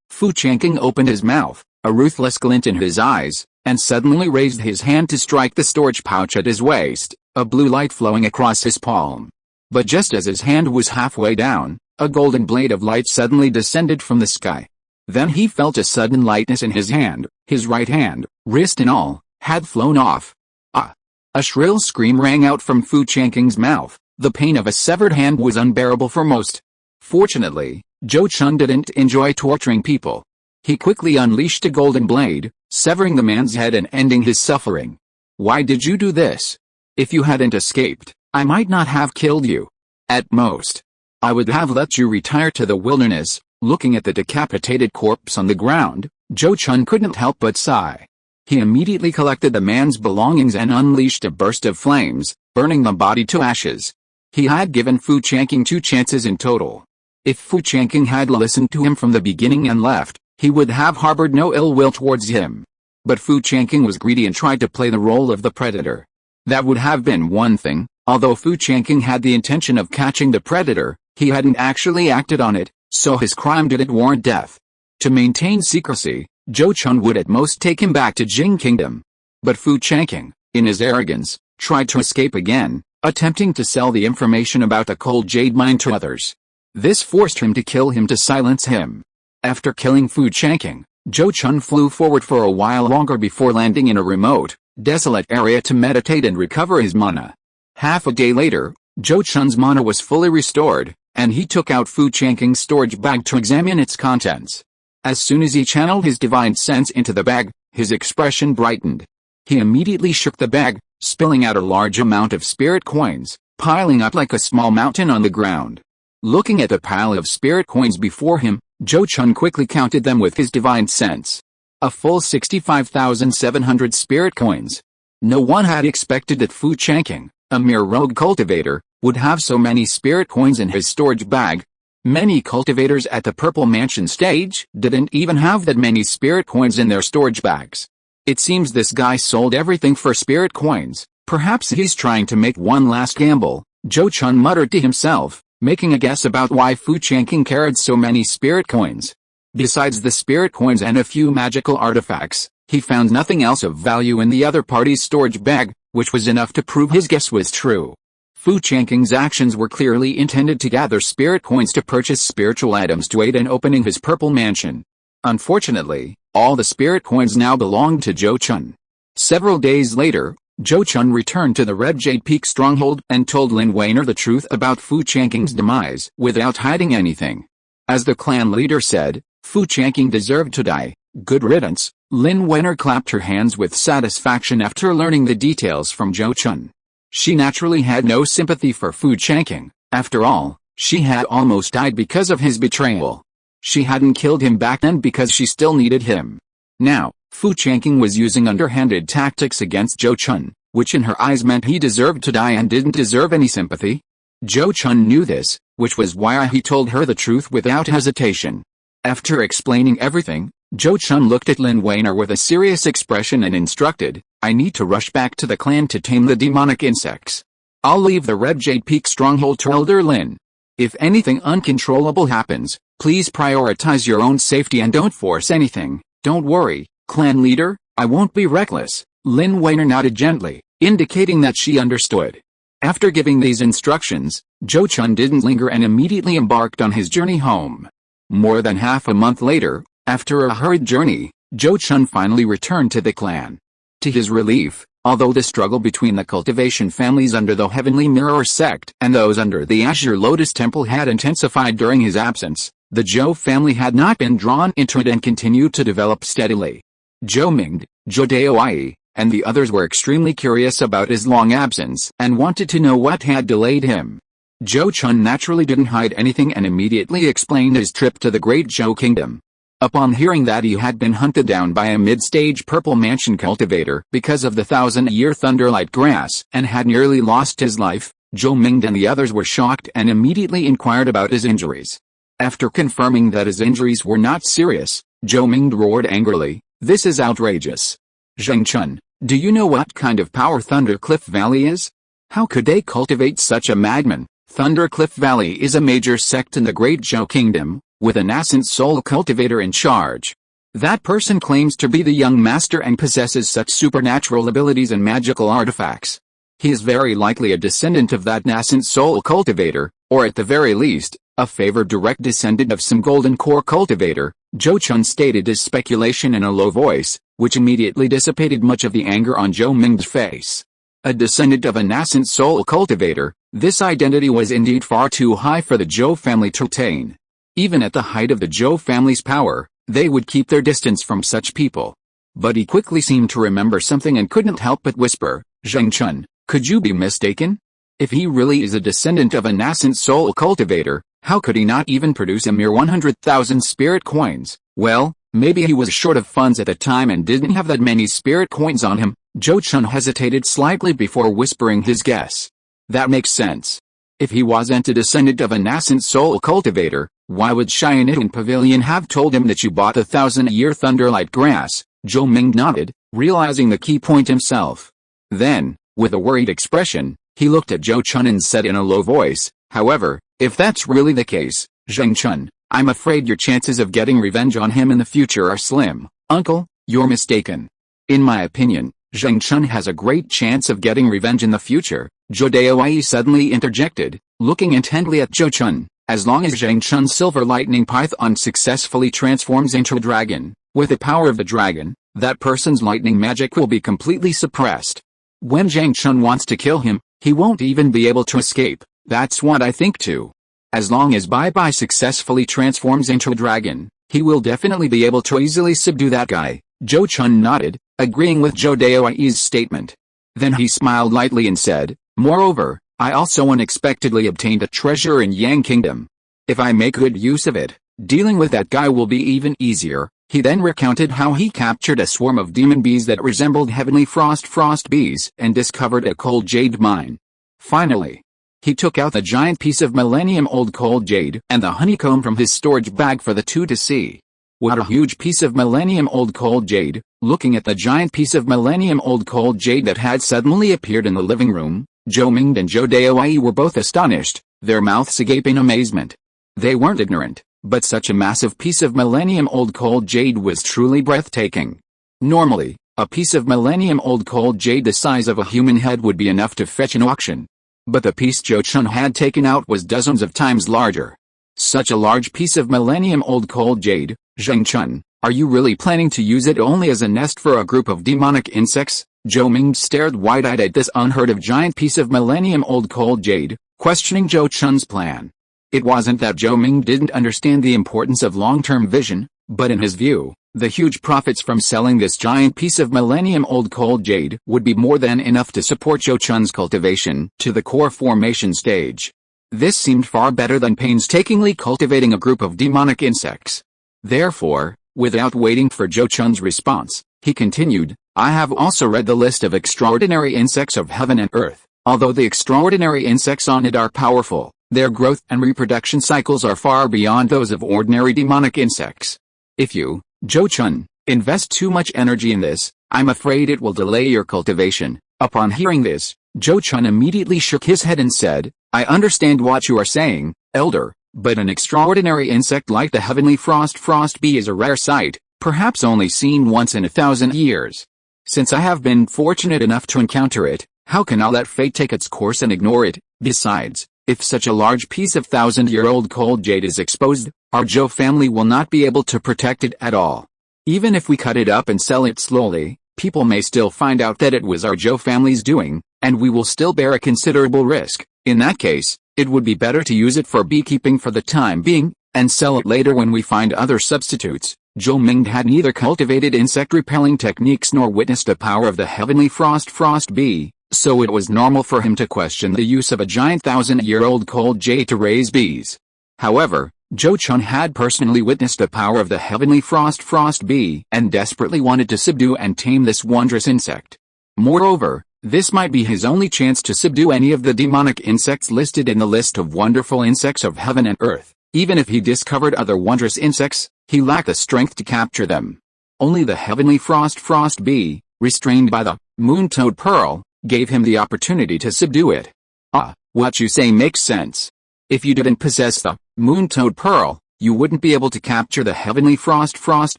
Fu Changqing opened his mouth, a ruthless glint in his eyes, and suddenly raised his hand to strike the storage pouch at his waist, a blue light flowing across his palm. But just as his hand was halfway down, a golden blade of light suddenly descended from the sky. Then he felt a sudden lightness in his hand, his right hand, wrist and all, had flown off. "Ah!" A shrill scream rang out from Fu Changqing's mouth. The pain of a severed hand was unbearable for most. Fortunately, Zhou Chun didn't enjoy torturing people. He quickly unleashed a golden blade, severing the man's head and ending his suffering. "Why did you do this? If you hadn't escaped, I might not have killed you. At most, I would have let you retire to the wilderness." Looking at the decapitated corpse on the ground, Zhou Chun couldn't help but sigh. He immediately collected the man's belongings and unleashed a burst of flames, burning the body to ashes. He had given Fu Changqing 2 chances in total. If Fu Changqing had listened to him from the beginning and left, he would have harbored no ill will towards him. But Fu Changqing was greedy and tried to play the role of the predator. That would have been one thing. Although Fu Changqing had the intention of catching the predator, he hadn't actually acted on it, so his crime didn't warrant death. To maintain secrecy, Zhou Chun would at most take him back to Jing Kingdom. But Fu Changqing, in his arrogance, tried to escape again, attempting to sell the information about the cold jade mine to others. This forced him to kill him to silence him. After killing Fu Changqing, Zhou Chun flew forward for a while longer before landing in a remote, desolate area to meditate and recover his mana. Half a day later, Zhou Chun's mana was fully restored, and he took out Fu Changqing's storage bag to examine its contents. As soon as he channeled his divine sense into the bag, his expression brightened. He immediately shook the bag, spilling out a large amount of spirit coins, piling up like a small mountain on the ground. Looking at the pile of spirit coins before him, Zhou Chun quickly counted them with his divine sense. A full 65,700 spirit coins. No one had expected that Fu Changqing, a mere rogue cultivator, would have so many spirit coins in his storage bag. Many cultivators at the Purple Mansion stage didn't even have that many spirit coins in their storage bags. It seems this guy sold everything for spirit coins. Perhaps he's trying to make one last gamble, Zhou Chun muttered to himself, making a guess about why Fu Changqing carried so many spirit coins. Besides the spirit coins and a few magical artifacts, he found nothing else of value in the other party's storage bag, which was enough to prove his guess was true. Fu Changqing's actions were clearly intended to gather spirit coins to purchase spiritual items to aid in opening his Purple Mansion. Unfortunately, all the spirit coins now belonged to Zhou Chun. Several days later, Zhou Chun returned to the Red Jade Peak stronghold and told Lin Weiner the truth about Fu Changqing's demise without hiding anything. As the clan leader said, Fu Changqing deserved to die. Good riddance. Lin Weiner clapped her hands with satisfaction after learning the details from Zhou Chun. She naturally had no sympathy for Fu Changqing. After all, she had almost died because of his betrayal. She hadn't killed him back then because she still needed him. Now, Fu Changqing was using underhanded tactics against Zhou Chun, which in her eyes meant he deserved to die and didn't deserve any sympathy. Zhou Chun knew this, which was why he told her the truth without hesitation. After explaining everything, Zhou Chun looked at Lin Weiner with a serious expression and instructed, "I need to rush back to the clan to tame the demonic insects. I'll leave the Red Jade Peak stronghold to Elder Lin. If anything uncontrollable happens, please prioritize your own safety and don't force anything. Don't worry, clan leader, I won't be reckless." Lin Weiner nodded gently, indicating that she understood. After giving these instructions, Zhou Chun didn't linger and immediately embarked on his journey home. More than half a month later, after a hurried journey, Zhou Chun finally returned to the clan. to his relief, although the struggle between the cultivation families under the Heavenly Mirror Sect and those under the Azure Lotus Temple had intensified during his absence, the Zhou family had not been drawn into it and continued to develop steadily. Zhou Ming, Zhou Daoyi, and the others were extremely curious about his long absence and wanted to know what had delayed him. Zhou Chun naturally didn't hide anything and immediately explained his trip to the Great Zhou Kingdom. Upon hearing that he had been hunted down by a mid-stage purple mansion cultivator because of the 1,000-year thunderlight grass and had nearly lost his life, Zhou Ming and the others were shocked and immediately inquired about his injuries. After confirming that his injuries were not serious, Zhou Ming roared angrily, "This is outrageous. Zheng Chun, do you know what kind of power Thundercliff Valley is? How could they cultivate such a madman? Thundercliff Valley is a major sect in the Great Zhou Kingdom, with an ascent soul cultivator in charge. That person claims to be the young master and possesses such supernatural abilities and magical artifacts. He is very likely a descendant of that nascent soul cultivator, or at the very least, a favored direct descendant of some golden core cultivator," Zhou Chun stated his speculation in a low voice, which immediately dissipated much of the anger on Zhou Ming's face. A descendant of a nascent soul cultivator, this identity was indeed far too high for the Zhou family to attain. Even at the height of the Zhou family's power, they would keep their distance from such people. But he quickly seemed to remember something and couldn't help but whisper, "Zheng Chun, could you be mistaken? If he really is a descendant of a nascent soul cultivator, how could he not even produce a mere 100,000 spirit coins? Well, maybe he was short of funds at the time and didn't have that many spirit coins on him." Zhou Chun hesitated slightly before whispering his guess. "That makes sense. If he wasn't a descendant of a nascent soul cultivator, why would Cheyenne Pavilion have told him that you bought the 1,000-year thunderlight grass?" Zhou Ming nodded, realizing the key point himself. Then, with a worried expression, he looked at Zhou Chun and said in a low voice, "However, if that's really the case, Zheng Chun, I'm afraid your chances of getting revenge on him in the future are slim." "Uncle, you're mistaken. In my opinion, Zheng Chun has a great chance of getting revenge in the future," Zhou Daoyi suddenly interjected, looking intently at Zhou Chun. "As long as Zheng Chun's silver lightning python successfully transforms into a dragon, with the power of the dragon, that person's lightning magic will be completely suppressed. When Zheng Chun wants to kill him, he won't even be able to escape. That's what I think too. As long as Bai successfully transforms into a dragon, he will definitely be able to easily subdue that guy." Zhou Chun nodded, agreeing with Zhou Daoyi's statement. Then he smiled lightly and said, "Moreover, I also unexpectedly obtained a treasure in Yang Kingdom. If I make good use of it, dealing with that guy will be even easier." He then recounted how he captured a swarm of demon bees that resembled heavenly frost bees and discovered a cold jade mine. Finally, he took out the giant piece of millennium-old cold jade and the honeycomb from his storage bag for the two to see. "What a huge piece of millennium-old cold jade!" Looking at the giant piece of millennium-old cold jade that had suddenly appeared in the living room, Zhou Ming and Zhou Daoyi were both astonished, their mouths agape in amazement. They weren't ignorant, but such a massive piece of millennium-old cold jade was truly breathtaking. Normally, a piece of millennium-old cold jade the size of a human head would be enough to fetch an auction. But the piece Zhou Chun had taken out was dozens of times larger. Such a large piece of millennium-old cold jade, Zheng Chun, are you really planning to use it only as a nest for a group of demonic insects? Zhou Ming stared wide-eyed at this unheard-of giant piece of millennium-old cold jade, questioning Zhou Chun's plan. It wasn't that Zhou Ming didn't understand the importance of long-term vision, but in his view, the huge profits from selling this giant piece of millennium-old cold jade would be more than enough to support Zhou Chun's cultivation to the core formation stage. This seemed far better than painstakingly cultivating a group of demonic insects. Therefore, without waiting for Zhou Chun's response, he continued, "I have also read the list of extraordinary insects of heaven and earth. Although the extraordinary insects on it are powerful, their growth and reproduction cycles are far beyond those of ordinary demonic insects. If you, Zhou Chun, invest too much energy in this, I'm afraid it will delay your cultivation." Upon hearing this, Zhou Chun immediately shook his head and said, "I understand what you are saying, Elder, but an extraordinary insect like the heavenly frost bee is a rare sight, perhaps only seen once in 1,000 years. Since I have been fortunate enough to encounter it, how can I let fate take its course and ignore it? Besides, if such a large piece of 1,000-year-old cold jade is exposed, our Zhou family will not be able to protect it at all. Even if we cut it up and sell it slowly, People may still find out that it was our Zhou family's doing, and we will still bear a considerable risk. In that case, it would be better to use it for beekeeping for the time being, and sell it later when we find other substitutes. Zhou Ming had neither cultivated insect-repelling techniques nor witnessed the power of the heavenly frost bee, so it was normal for him to question the use of a giant 1,000-year-old cold jade to raise bees. However, Zhou Chun had personally witnessed the power of the heavenly frost bee and desperately wanted to subdue and tame this wondrous insect. Moreover, this might be his only chance to subdue any of the demonic insects listed in the list of wonderful insects of heaven and earth. Even if he discovered other wondrous insects, he lacked the strength to capture them. Only the heavenly frost bee, restrained by the moon-toad pearl, gave him the opportunity to subdue it. Ah, what you say makes sense. If you didn't possess the moon-toad pearl, you wouldn't be able to capture the heavenly frost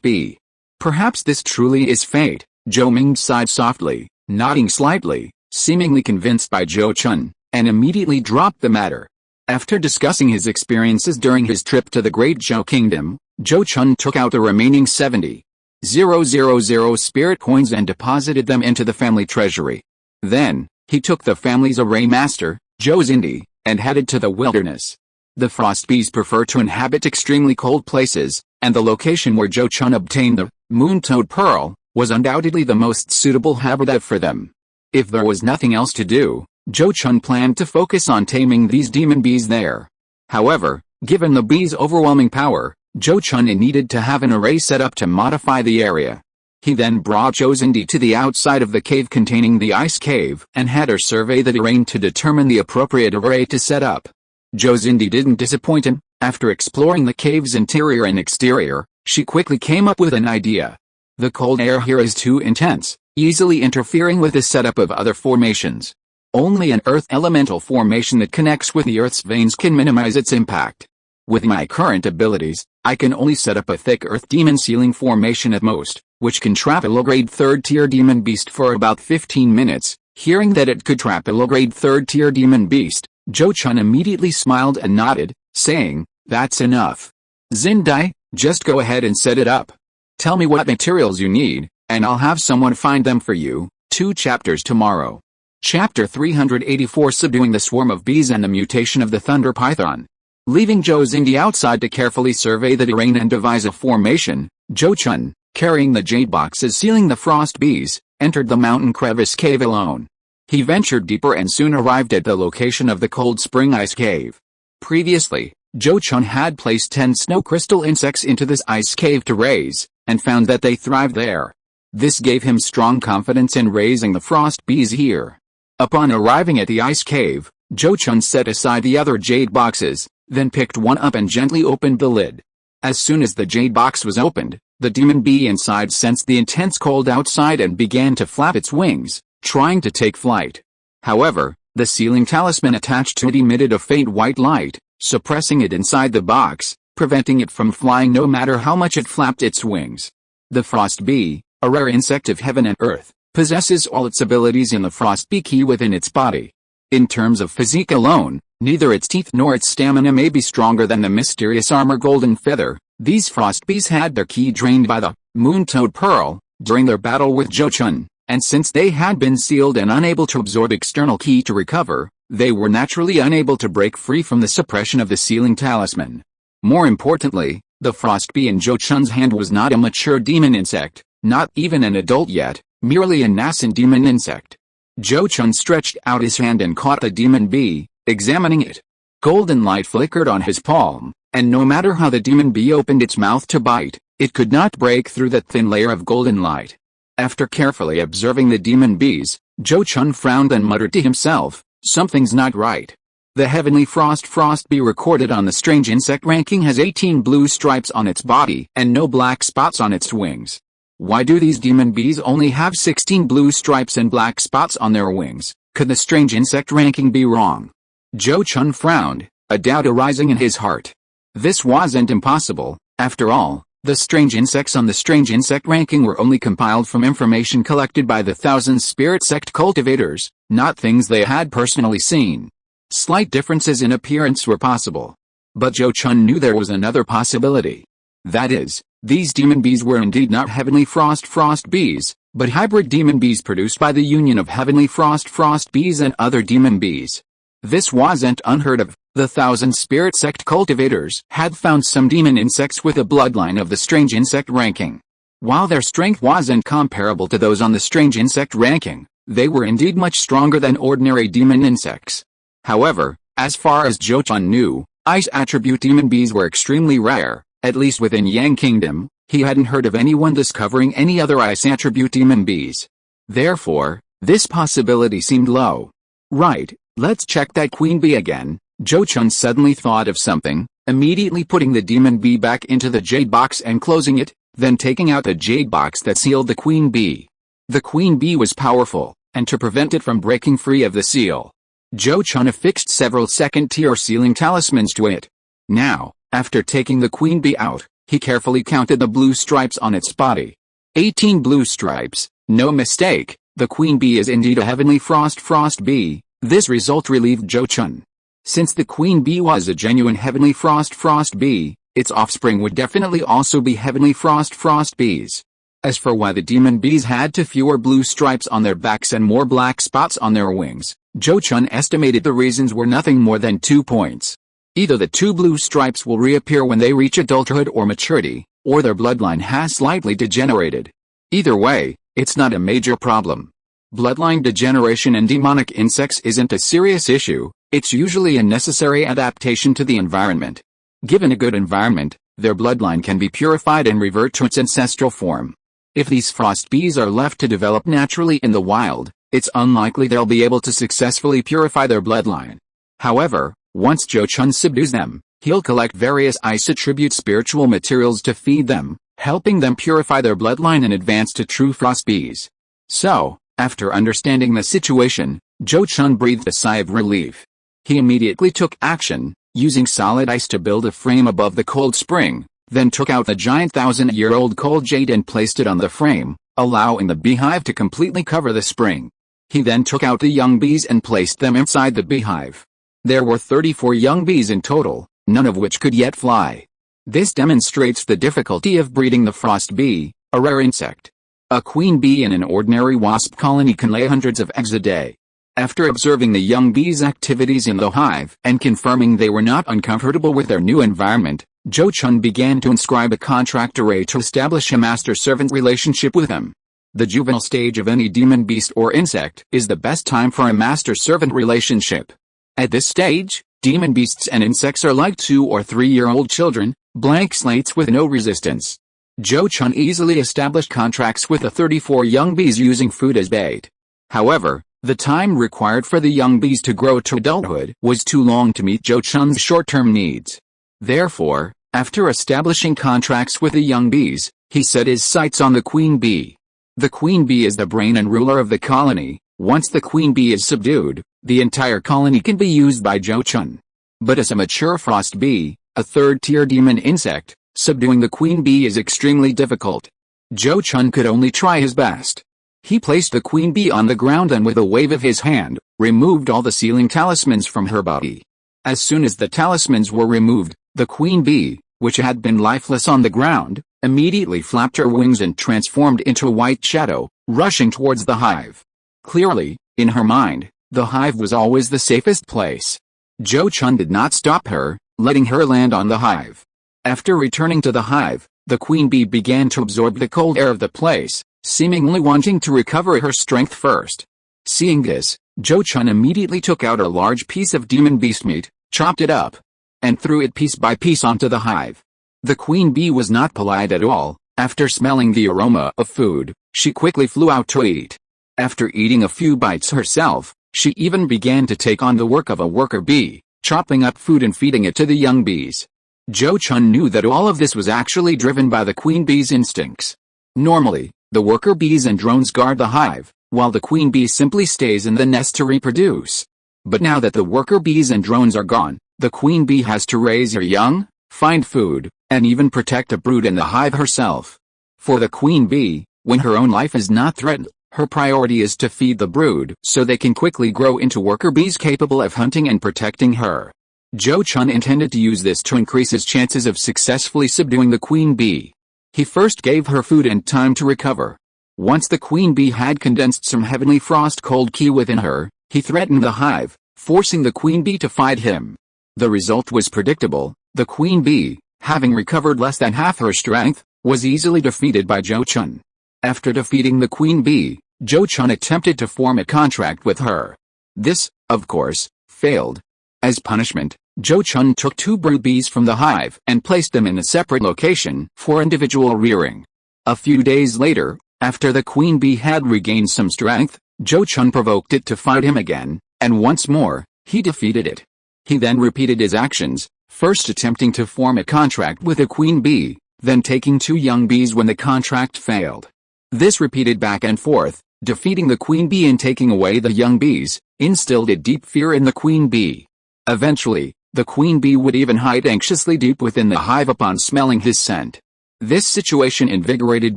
bee. Perhaps this truly is fate. Zhou Ming sighed softly, nodding slightly, seemingly convinced by Zhou Chun, and immediately dropped the matter. After discussing his experiences during his trip to the Great Zhou Kingdom, Zhou Chun took out the remaining 70,000 spirit coins and deposited them into the family treasury. Then, he took the family's array master, Zhou Zindi, and headed to the wilderness. The frost bees prefer to inhabit extremely cold places, and the location where Zhou Chun obtained the moon-toad pearl was undoubtedly the most suitable habitat for them. If there was nothing else to do, Zhou Chun planned to focus on taming these demon bees there. However, given the bees' overwhelming power, Zhou Chun needed to have an array set up to modify the area. He then brought Zhou Zindi to the outside of the cave containing the ice cave and had her survey the terrain to determine the appropriate array to set up. Zhou Zindi didn't disappoint him. After exploring the cave's interior and exterior, she quickly came up with an idea. The cold air here is too intense, easily interfering with the setup of other formations. Only an earth elemental formation that connects with the earth's veins can minimize its impact. With my current abilities, I can only set up a thick earth demon ceiling formation at most, which can trap a low-grade third-tier demon beast for about 15 minutes. Hearing that it could trap a low-grade third-tier demon beast, Zhou Chun immediately smiled and nodded, saying, "That's enough. Zindi, just go ahead and set it up. Tell me what materials you need, and I'll have someone find them for you." 2 chapters tomorrow. Chapter 384 Subduing the Swarm of Bees and the Mutation of the Thunder Python. Leaving Zhou Zindi outside to carefully survey the terrain and devise a formation, Zhou Chun, carrying the jade boxes sealing the frost bees, entered the mountain crevice cave alone. He ventured deeper and soon arrived at the location of the cold spring ice cave. Previously, Zhou Chun had placed 10 snow crystal insects into this ice cave to raise, and found that they thrived there. This gave him strong confidence in raising the frost bees here. Upon arriving at the ice cave, Zhou Chun set aside the other jade boxes, then picked one up and gently opened the lid. As soon as the jade box was opened, the demon bee inside sensed the intense cold outside and began to flap its wings, trying to take flight. However, the sealing talisman attached to it emitted a faint white light, suppressing it inside the box, preventing it from flying no matter how much it flapped its wings. The frost bee, a rare insect of heaven and earth, possesses all its abilities in the frost bee key within its body. In terms of physique alone, neither its teeth nor its stamina may be stronger than the mysterious armor golden feather. These frost bees had their ki drained by the moon-toad pearl during their battle with Zhou Chun, and since they had been sealed and unable to absorb external ki to recover, they were naturally unable to break free from the suppression of the sealing talisman. More importantly, the frost bee in Zhou Chun's hand was not a mature demon insect, not even an adult yet, merely a nascent demon insect. Zhou Chun stretched out his hand and caught the demon bee, examining it. Golden light flickered on his palm, and no matter how the demon bee opened its mouth to bite, it could not break through that thin layer of golden light. After carefully observing the demon bees, Zhou Chun frowned and muttered to himself, "Something's not right." The heavenly frost bee recorded on the strange insect ranking has 18 blue stripes on its body and no black spots on its wings. Why do these demon bees only have 16 blue stripes and black spots on their wings? Could the strange insect ranking be wrong? Zhou Chun frowned, a doubt arising in his heart. This wasn't impossible. After all, the strange insects on the strange insect ranking were only compiled from information collected by the 1,000 spirit sect cultivators, not things they had personally seen. Slight differences in appearance were possible. But Zhou Chun knew there was another possibility. That is, these demon bees were indeed not heavenly frost bees, but hybrid demon bees produced by the union of heavenly frost bees and other demon bees. This wasn't unheard of. The Thousand Spirit Sect cultivators had found some demon insects with a bloodline of the strange insect ranking. While their strength wasn't comparable to those on the strange insect ranking, they were indeed much stronger than ordinary demon insects. However, as far as Zhou Chun knew, ice attribute demon bees were extremely rare, at least within Yang Kingdom. He hadn't heard of anyone discovering any other ice attribute demon bees. Therefore, this possibility seemed low. Right, let's check that queen bee again. Zhou Chun suddenly thought of something, immediately putting the demon bee back into the jade box and closing it, then taking out the jade box that sealed the queen bee. The queen bee was powerful, and to prevent it from breaking free of the seal, Zhou Chun affixed several second-tier sealing talismans to it. Now, after taking the queen bee out, he carefully counted the blue stripes on its body. 18 blue stripes, no mistake, the queen bee is indeed a heavenly frost bee. This result relieved Zhou Chun. Since the queen bee was a genuine heavenly frost bee, its offspring would definitely also be heavenly frost bees. As for why the demon bees had fewer blue stripes on their backs and more black spots on their wings, Zhou Chun estimated the reasons were nothing more than 2 points. Either the 2 blue stripes will reappear when they reach adulthood or maturity, or their bloodline has slightly degenerated. Either way, it's not a major problem. Bloodline degeneration in demonic insects isn't a serious issue. It's usually a necessary adaptation to the environment. Given a good environment, their bloodline can be purified and revert to its ancestral form. If these frost bees are left to develop naturally in the wild, it's unlikely they'll be able to successfully purify their bloodline. However, once Zhou Chun subdues them, he'll collect various ice attribute spiritual materials to feed them, helping them purify their bloodline and advance to true frost bees. So, after understanding the situation, Zhou Chun breathed a sigh of relief. He immediately took action, using solid ice to build a frame above the cold spring, then took out the giant 1,000-year-old cold jade and placed it on the frame, allowing the beehive to completely cover the spring. He then took out the young bees and placed them inside the beehive. There were 34 young bees in total, none of which could yet fly. This demonstrates the difficulty of breeding the frost bee, a rare insect. A queen bee in an ordinary wasp colony can lay hundreds of eggs a day. After observing the young bees' activities in the hive and confirming they were not uncomfortable with their new environment, Zhou Chun began to inscribe a contract array to establish a master-servant relationship with them. The juvenile stage of any demon beast or insect is the best time for a master-servant relationship. At this stage, demon beasts and insects are like 2 or 3-year-old children, blank slates with no resistance. Zhou Chun easily established contracts with the 34 young bees using food as bait. However, the time required for the young bees to grow to adulthood was too long to meet Zhou Chun's short-term needs. Therefore, after establishing contracts with the young bees, he set his sights on the queen bee. The queen bee is the brain and ruler of the colony. Once the queen bee is subdued, the entire colony can be used by Zhou Chun. But as a mature frost bee, a third-tier demon insect, subduing the queen bee is extremely difficult. Zhou Chun could only try his best. He placed the queen bee on the ground and with a wave of his hand, removed all the sealing talismans from her body. As soon as the talismans were removed, the queen bee, which had been lifeless on the ground, immediately flapped her wings and transformed into a white shadow, rushing towards the hive. Clearly, in her mind, the hive was always the safest place. Zhou Chun did not stop her, letting her land on the hive. After returning to the hive, the queen bee began to absorb the cold air of the place, seemingly wanting to recover her strength first. Seeing this, Zhou Chun immediately took out a large piece of demon beast meat, chopped it up, and threw it piece by piece onto the hive. The queen bee was not polite at all. After smelling the aroma of food, she quickly flew out to eat. After eating a few bites herself, she even began to take on the work of a worker bee, chopping up food and feeding it to the young bees. Zhou Chun knew that all of this was actually driven by the queen bee's instincts. Normally, the worker bees and drones guard the hive, while the queen bee simply stays in the nest to reproduce. But now that the worker bees and drones are gone, the queen bee has to raise her young, find food, and even protect a brood in the hive herself. For the queen bee, when her own life is not threatened, her priority is to feed the brood so they can quickly grow into worker bees capable of hunting and protecting her. Zhou Chun intended to use this to increase his chances of successfully subduing the queen bee. He first gave her food and time to recover. Once the queen bee had condensed some heavenly frost cold ki within her, he threatened the hive, forcing the queen bee to fight him. The result was predictable. The queen bee, having recovered less than half her strength, was easily defeated by Zhou Chun. After defeating the queen bee, Zhou Chun attempted to form a contract with her. This, of course, failed. As punishment, Zhou Chun took 2 brood bees from the hive and placed them in a separate location for individual rearing. A few days later, after the queen bee had regained some strength, Zhou Chun provoked it to fight him again, and once more, he defeated it. He then repeated his actions, first attempting to form a contract with a queen bee, then taking 2 young bees when the contract failed. This repeated back and forth, defeating the queen bee and taking away the young bees, instilled a deep fear in the queen bee. Eventually, the queen bee would even hide anxiously deep within the hive upon smelling his scent. This situation invigorated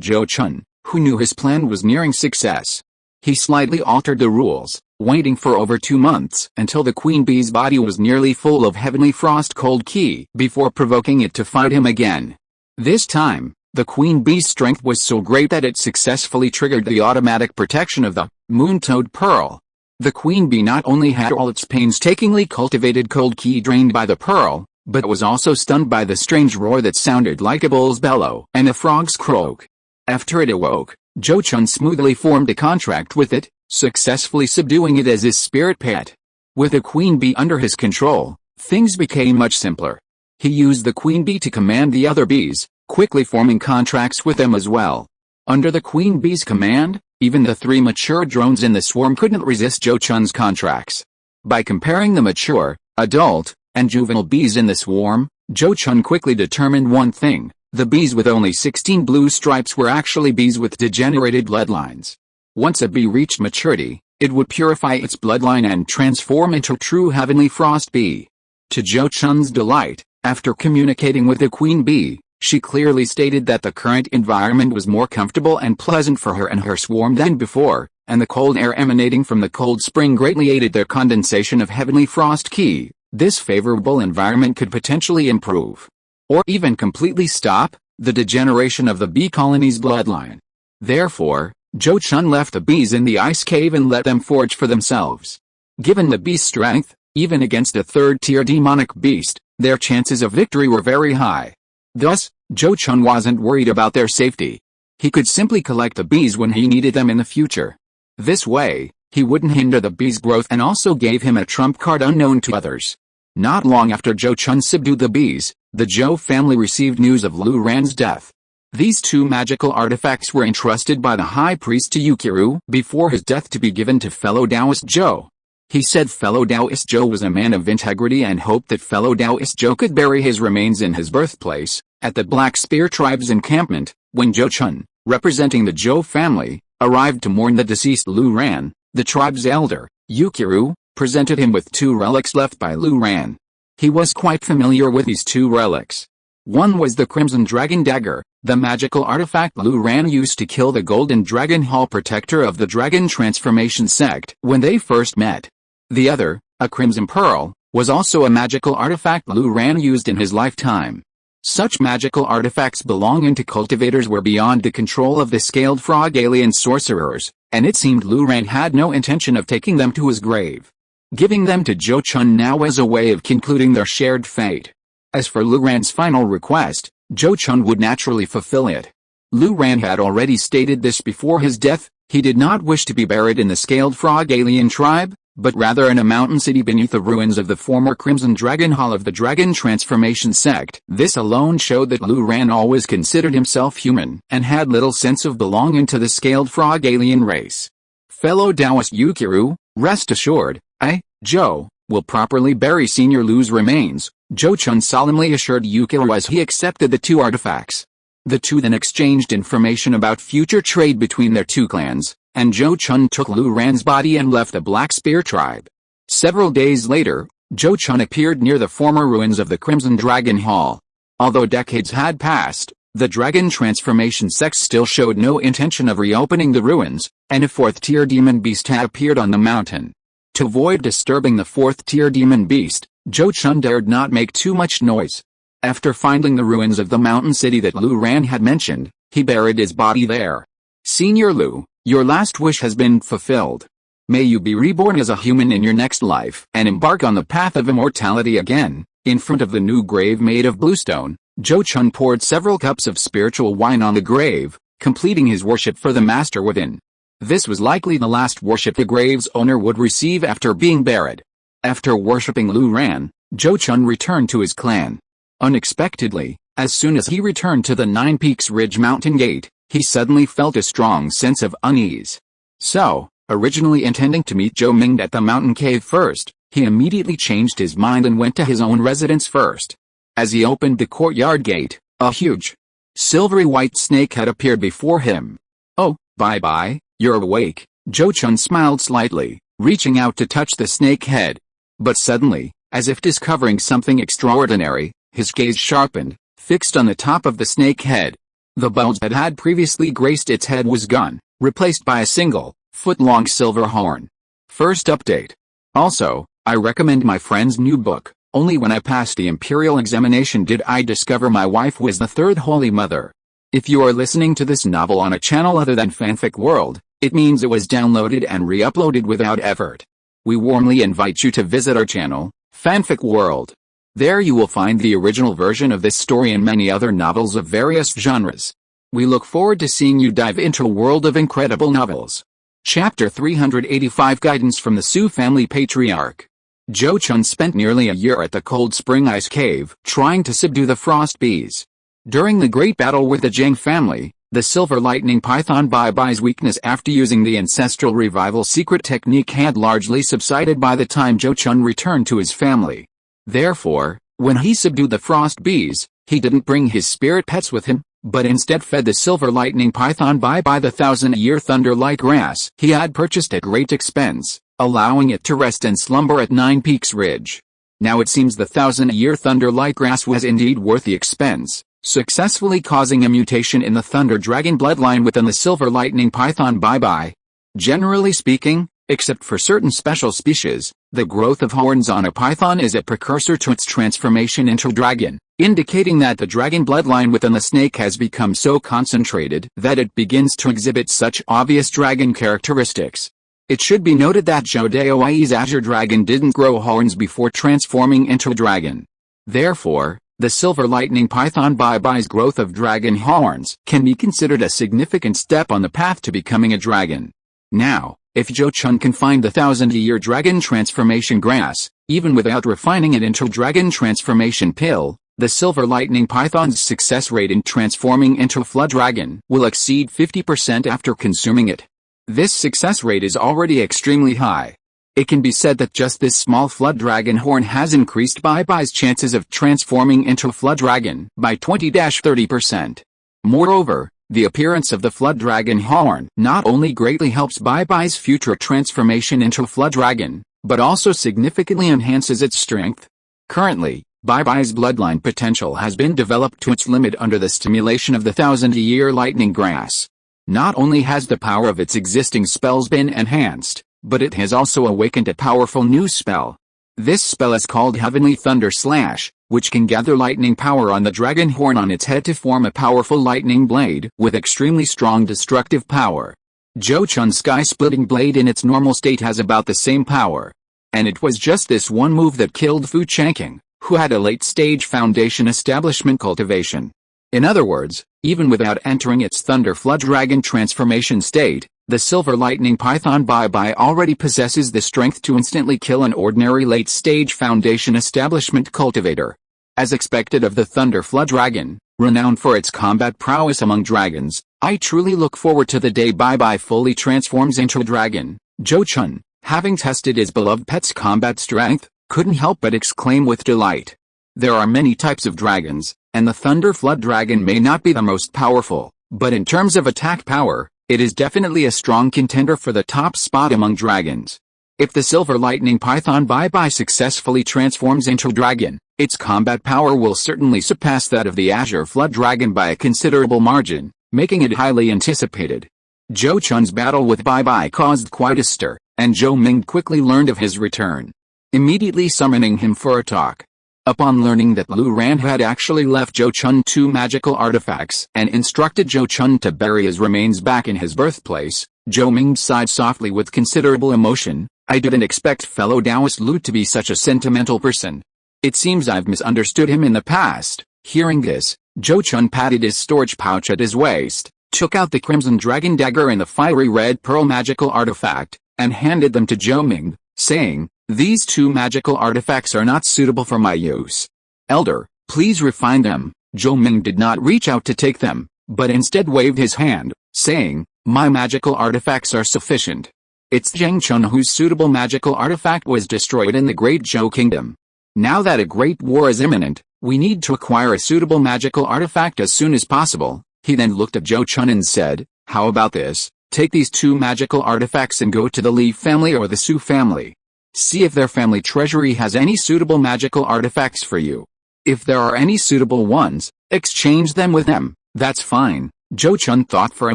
Zhou Chun, who knew his plan was nearing success. He slightly altered the rules, waiting for over 2 months until the queen bee's body was nearly full of heavenly frost cold ki before provoking it to fight him again. This time, the queen bee's strength was so great that it successfully triggered the automatic protection of the moon-toed pearl. The queen bee not only had all its painstakingly cultivated cold ki drained by the pearl, but was also stunned by the strange roar that sounded like a bull's bellow and a frog's croak. After it awoke, Zhou Chun smoothly formed a contract with it, successfully subduing it as his spirit pet. With a queen bee under his control, things became much simpler. He used the queen bee to command the other bees, quickly forming contracts with them as well. Under the queen bee's command, even the 3 mature drones in the swarm couldn't resist Zhou Chun's contracts. By comparing the mature, adult, and juvenile bees in the swarm, Zhou Chun quickly determined one thing: the bees with only 16 blue stripes were actually bees with degenerated bloodlines. Once a bee reached maturity, it would purify its bloodline and transform into a true heavenly frost bee. To Zhou Chun's delight, after communicating with the queen bee, she clearly stated that the current environment was more comfortable and pleasant for her and her swarm than before, and the cold air emanating from the cold spring greatly aided their condensation of heavenly frost ki. This favorable environment could potentially improve, or even completely stop, the degeneration of the bee colony's bloodline. Therefore, Zhou Chun left the bees in the ice cave and let them forage for themselves. Given the bees' strength, even against a 3rd-tier demonic beast, their chances of victory were very high. Thus, Zhou Chun wasn't worried about their safety. He could simply collect the bees when he needed them in the future. This way, he wouldn't hinder the bees' growth and also gave him a trump card unknown to others. Not long after Zhou Chun subdued the bees, the Zhou family received news of Lu Ran's death. These 2 magical artifacts were entrusted by the high priest to Yukiru before his death to be given to fellow Taoist Zhou. He said fellow Taoist Zhou was a man of integrity and hoped that fellow Taoist Zhou could bury his remains in his birthplace, at the Black Spear tribe's encampment. When Zhou Chun, representing the Zhou family, arrived to mourn the deceased Lu Ran, the tribe's elder, Yukiru, presented him with 2 relics left by Lu Ran. He was quite familiar with these 2 relics. One was the Crimson Dragon Dagger, the magical artifact Lu Ran used to kill the Golden Dragon Hall protector of the Dragon Transformation Sect when they first met. The other, a Crimson Pearl, was also a magical artifact Lu Ran used in his lifetime. Such magical artifacts belonging to cultivators were beyond the control of the scaled frog alien sorcerers, and it seemed Lu Ran had no intention of taking them to his grave. Giving them to Zhou Chun now was a way of concluding their shared fate. As for Lu Ran's final request, Zhou Chun would naturally fulfill it. Lu Ran had already stated this before his death. He did not wish to be buried in the scaled frog alien tribe, but rather in a mountain city beneath the ruins of the former Crimson Dragon Hall of the Dragon Transformation Sect. This alone showed that Lu Ran always considered himself human and had little sense of belonging to the scaled frog alien race. Fellow Taoist Yukiru, rest assured, I, Zhou, will properly bury Senior Lu's remains, Zhou Chun solemnly assured Yukiru as he accepted the 2 artifacts. The 2 then exchanged information about future trade between their 2 clans, and Zhou Chun took Lu Ran's body and left the Black Spear tribe. Several days later, Zhou Chun appeared near the former ruins of the Crimson Dragon Hall. Although decades had passed, the Dragon Transformation Sect still showed no intention of reopening the ruins, and a 4th-tier demon beast had appeared on the mountain. To avoid disturbing the 4th-tier demon beast, Zhou Chun dared not make too much noise. After finding the ruins of the mountain city that Lu Ran had mentioned, he buried his body there. Senior Lu, your last wish has been fulfilled. May you be reborn as a human in your next life and embark on the path of immortality again." In front of the new grave made of bluestone, Zhou Chun poured several cups of spiritual wine on the grave, completing his worship for the master within. This was likely the last worship the grave's owner would receive after being buried. After worshipping Lu Ran, Zhou Chun returned to his clan. Unexpectedly, as soon as he returned to the Nine Peaks Ridge mountain gate, he suddenly felt a strong sense of unease. So, originally intending to meet Zhou Ming at the mountain cave first, he immediately changed his mind and went to his own residence first. As he opened the courtyard gate, a huge, silvery white snake had appeared before him. "Oh, bye-bye, you're awake." Zhou Chun smiled slightly, reaching out to touch the snake head. But suddenly, as if discovering something extraordinary, his gaze sharpened, fixed on the top of the snake head. The bulge that had previously graced its head was gone, replaced by a single, foot-long silver horn. First update. Also, I recommend my friend's new book. Only when I passed the imperial examination did I discover my wife was the third Holy Mother. If you are listening to this novel on a channel other than Fanfic World, it means it was downloaded and re-uploaded without effort. We warmly invite you to visit our channel, Fanfic World. There you will find the original version of this story and many other novels of various genres. We look forward to seeing you dive into a world of incredible novels. Chapter 385 Guidance from the Su Family Patriarch. Zhou Chun spent nearly a year at the Cold Spring Ice Cave, trying to subdue the frost bees. During the great battle with the Zhang family, the silver lightning python Bai Bai's weakness after using the ancestral revival secret technique had largely subsided by the time Zhou Chun returned to his family. Therefore, when he subdued the frost bees, he didn't bring his spirit pets with him, but instead fed the silver lightning python Bai Bai the 1,000-year thunder-like grass he had purchased at great expense, allowing it to rest and slumber at Nine Peaks Ridge. Now it seems the 1,000-year thunder-like grass was indeed worth the expense, successfully causing a mutation in the thunder dragon bloodline within the silver lightning python Bai Bai. Generally speaking, except for certain special species, the growth of horns on a python is a precursor to its transformation into dragon, indicating that the dragon bloodline within the snake has become so concentrated that it begins to exhibit such obvious dragon characteristics. It should be noted that Zhou Daoi's azure dragon didn't grow horns before transforming into a dragon. Therefore, the silver lightning python Bai Bai's growth of dragon horns can be considered a significant step on the path to becoming a dragon. Now, if Zhou Chun can find the 1,000-year dragon transformation grass, even without refining it into dragon transformation pill, the silver lightning python's success rate in transforming into flood dragon will exceed 50% after consuming it. This success rate is already extremely high. It can be said that just this small flood dragon horn has increased Bai Bai's chances of transforming into a flood dragon by 20-30%. Moreover, the appearance of the flood dragon horn not only greatly helps Bai Bai's future transformation into a flood dragon, but also significantly enhances its strength. Currently, Bai Bai's bloodline potential has been developed to its limit under the stimulation of the 1,000-year lightning grass. Not only has the power of its existing spells been enhanced, but it has also awakened a powerful new spell. This spell is called Heavenly Thunder Slash, which can gather lightning power on the dragon horn on its head to form a powerful lightning blade with extremely strong destructive power. Zhou Chun's sky-splitting blade in its normal state has about the same power. And it was just this one move that killed Fu Changqing, who had a late-stage foundation establishment cultivation. In other words, even without entering its Thunder Flood Dragon transformation state, the Silver Lightning Python Bai Bai already possesses the strength to instantly kill an ordinary late-stage foundation establishment cultivator. As expected of the Thunder Flood Dragon, renowned for its combat prowess among dragons, I truly look forward to the day Bai Bai fully transforms into a dragon. Zhou Chun, having tested his beloved pet's combat strength, couldn't help but exclaim with delight. There are many types of dragons, and the Thunder Flood Dragon may not be the most powerful, but in terms of attack power, it is definitely a strong contender for the top spot among dragons. If the Silver Lightning Python Bai Bai successfully transforms into a dragon, its combat power will certainly surpass that of the Azure Flood Dragon by a considerable margin, making it highly anticipated. Zhou Chun's battle with Bai Bai caused quite a stir, and Zhou Ming quickly learned of his return. Immediately summoning him for a talk. Upon learning that Lu Ran had actually left Zhou Chun 2 magical artifacts and instructed Zhou Chun to bury his remains back in his birthplace, Zhou Ming sighed softly with considerable emotion. I didn't expect fellow Taoist Lu to be such a sentimental person. It seems I've misunderstood him in the past. Hearing this, Zhou Chun patted his storage pouch at his waist, took out the Crimson Dragon Dagger and the fiery red pearl magical artifact, and handed them to Zhou Ming, saying, "These 2 magical artifacts are not suitable for my use. Elder, please refine them." Zhou Ming did not reach out to take them, but instead waved his hand, saying, "My magical artifacts are sufficient." It's Zheng Chun whose suitable magical artifact was destroyed in the Great Zhou Kingdom. Now that a great war is imminent, we need to acquire a suitable magical artifact as soon as possible. He then looked at Zhou Chun and said, "How about this? Take these 2 magical artifacts and go to the Li family or the Su family. See if their family treasury has any suitable magical artifacts for you. If there are any suitable ones, exchange them with them." "That's fine." Zhou Chun thought for a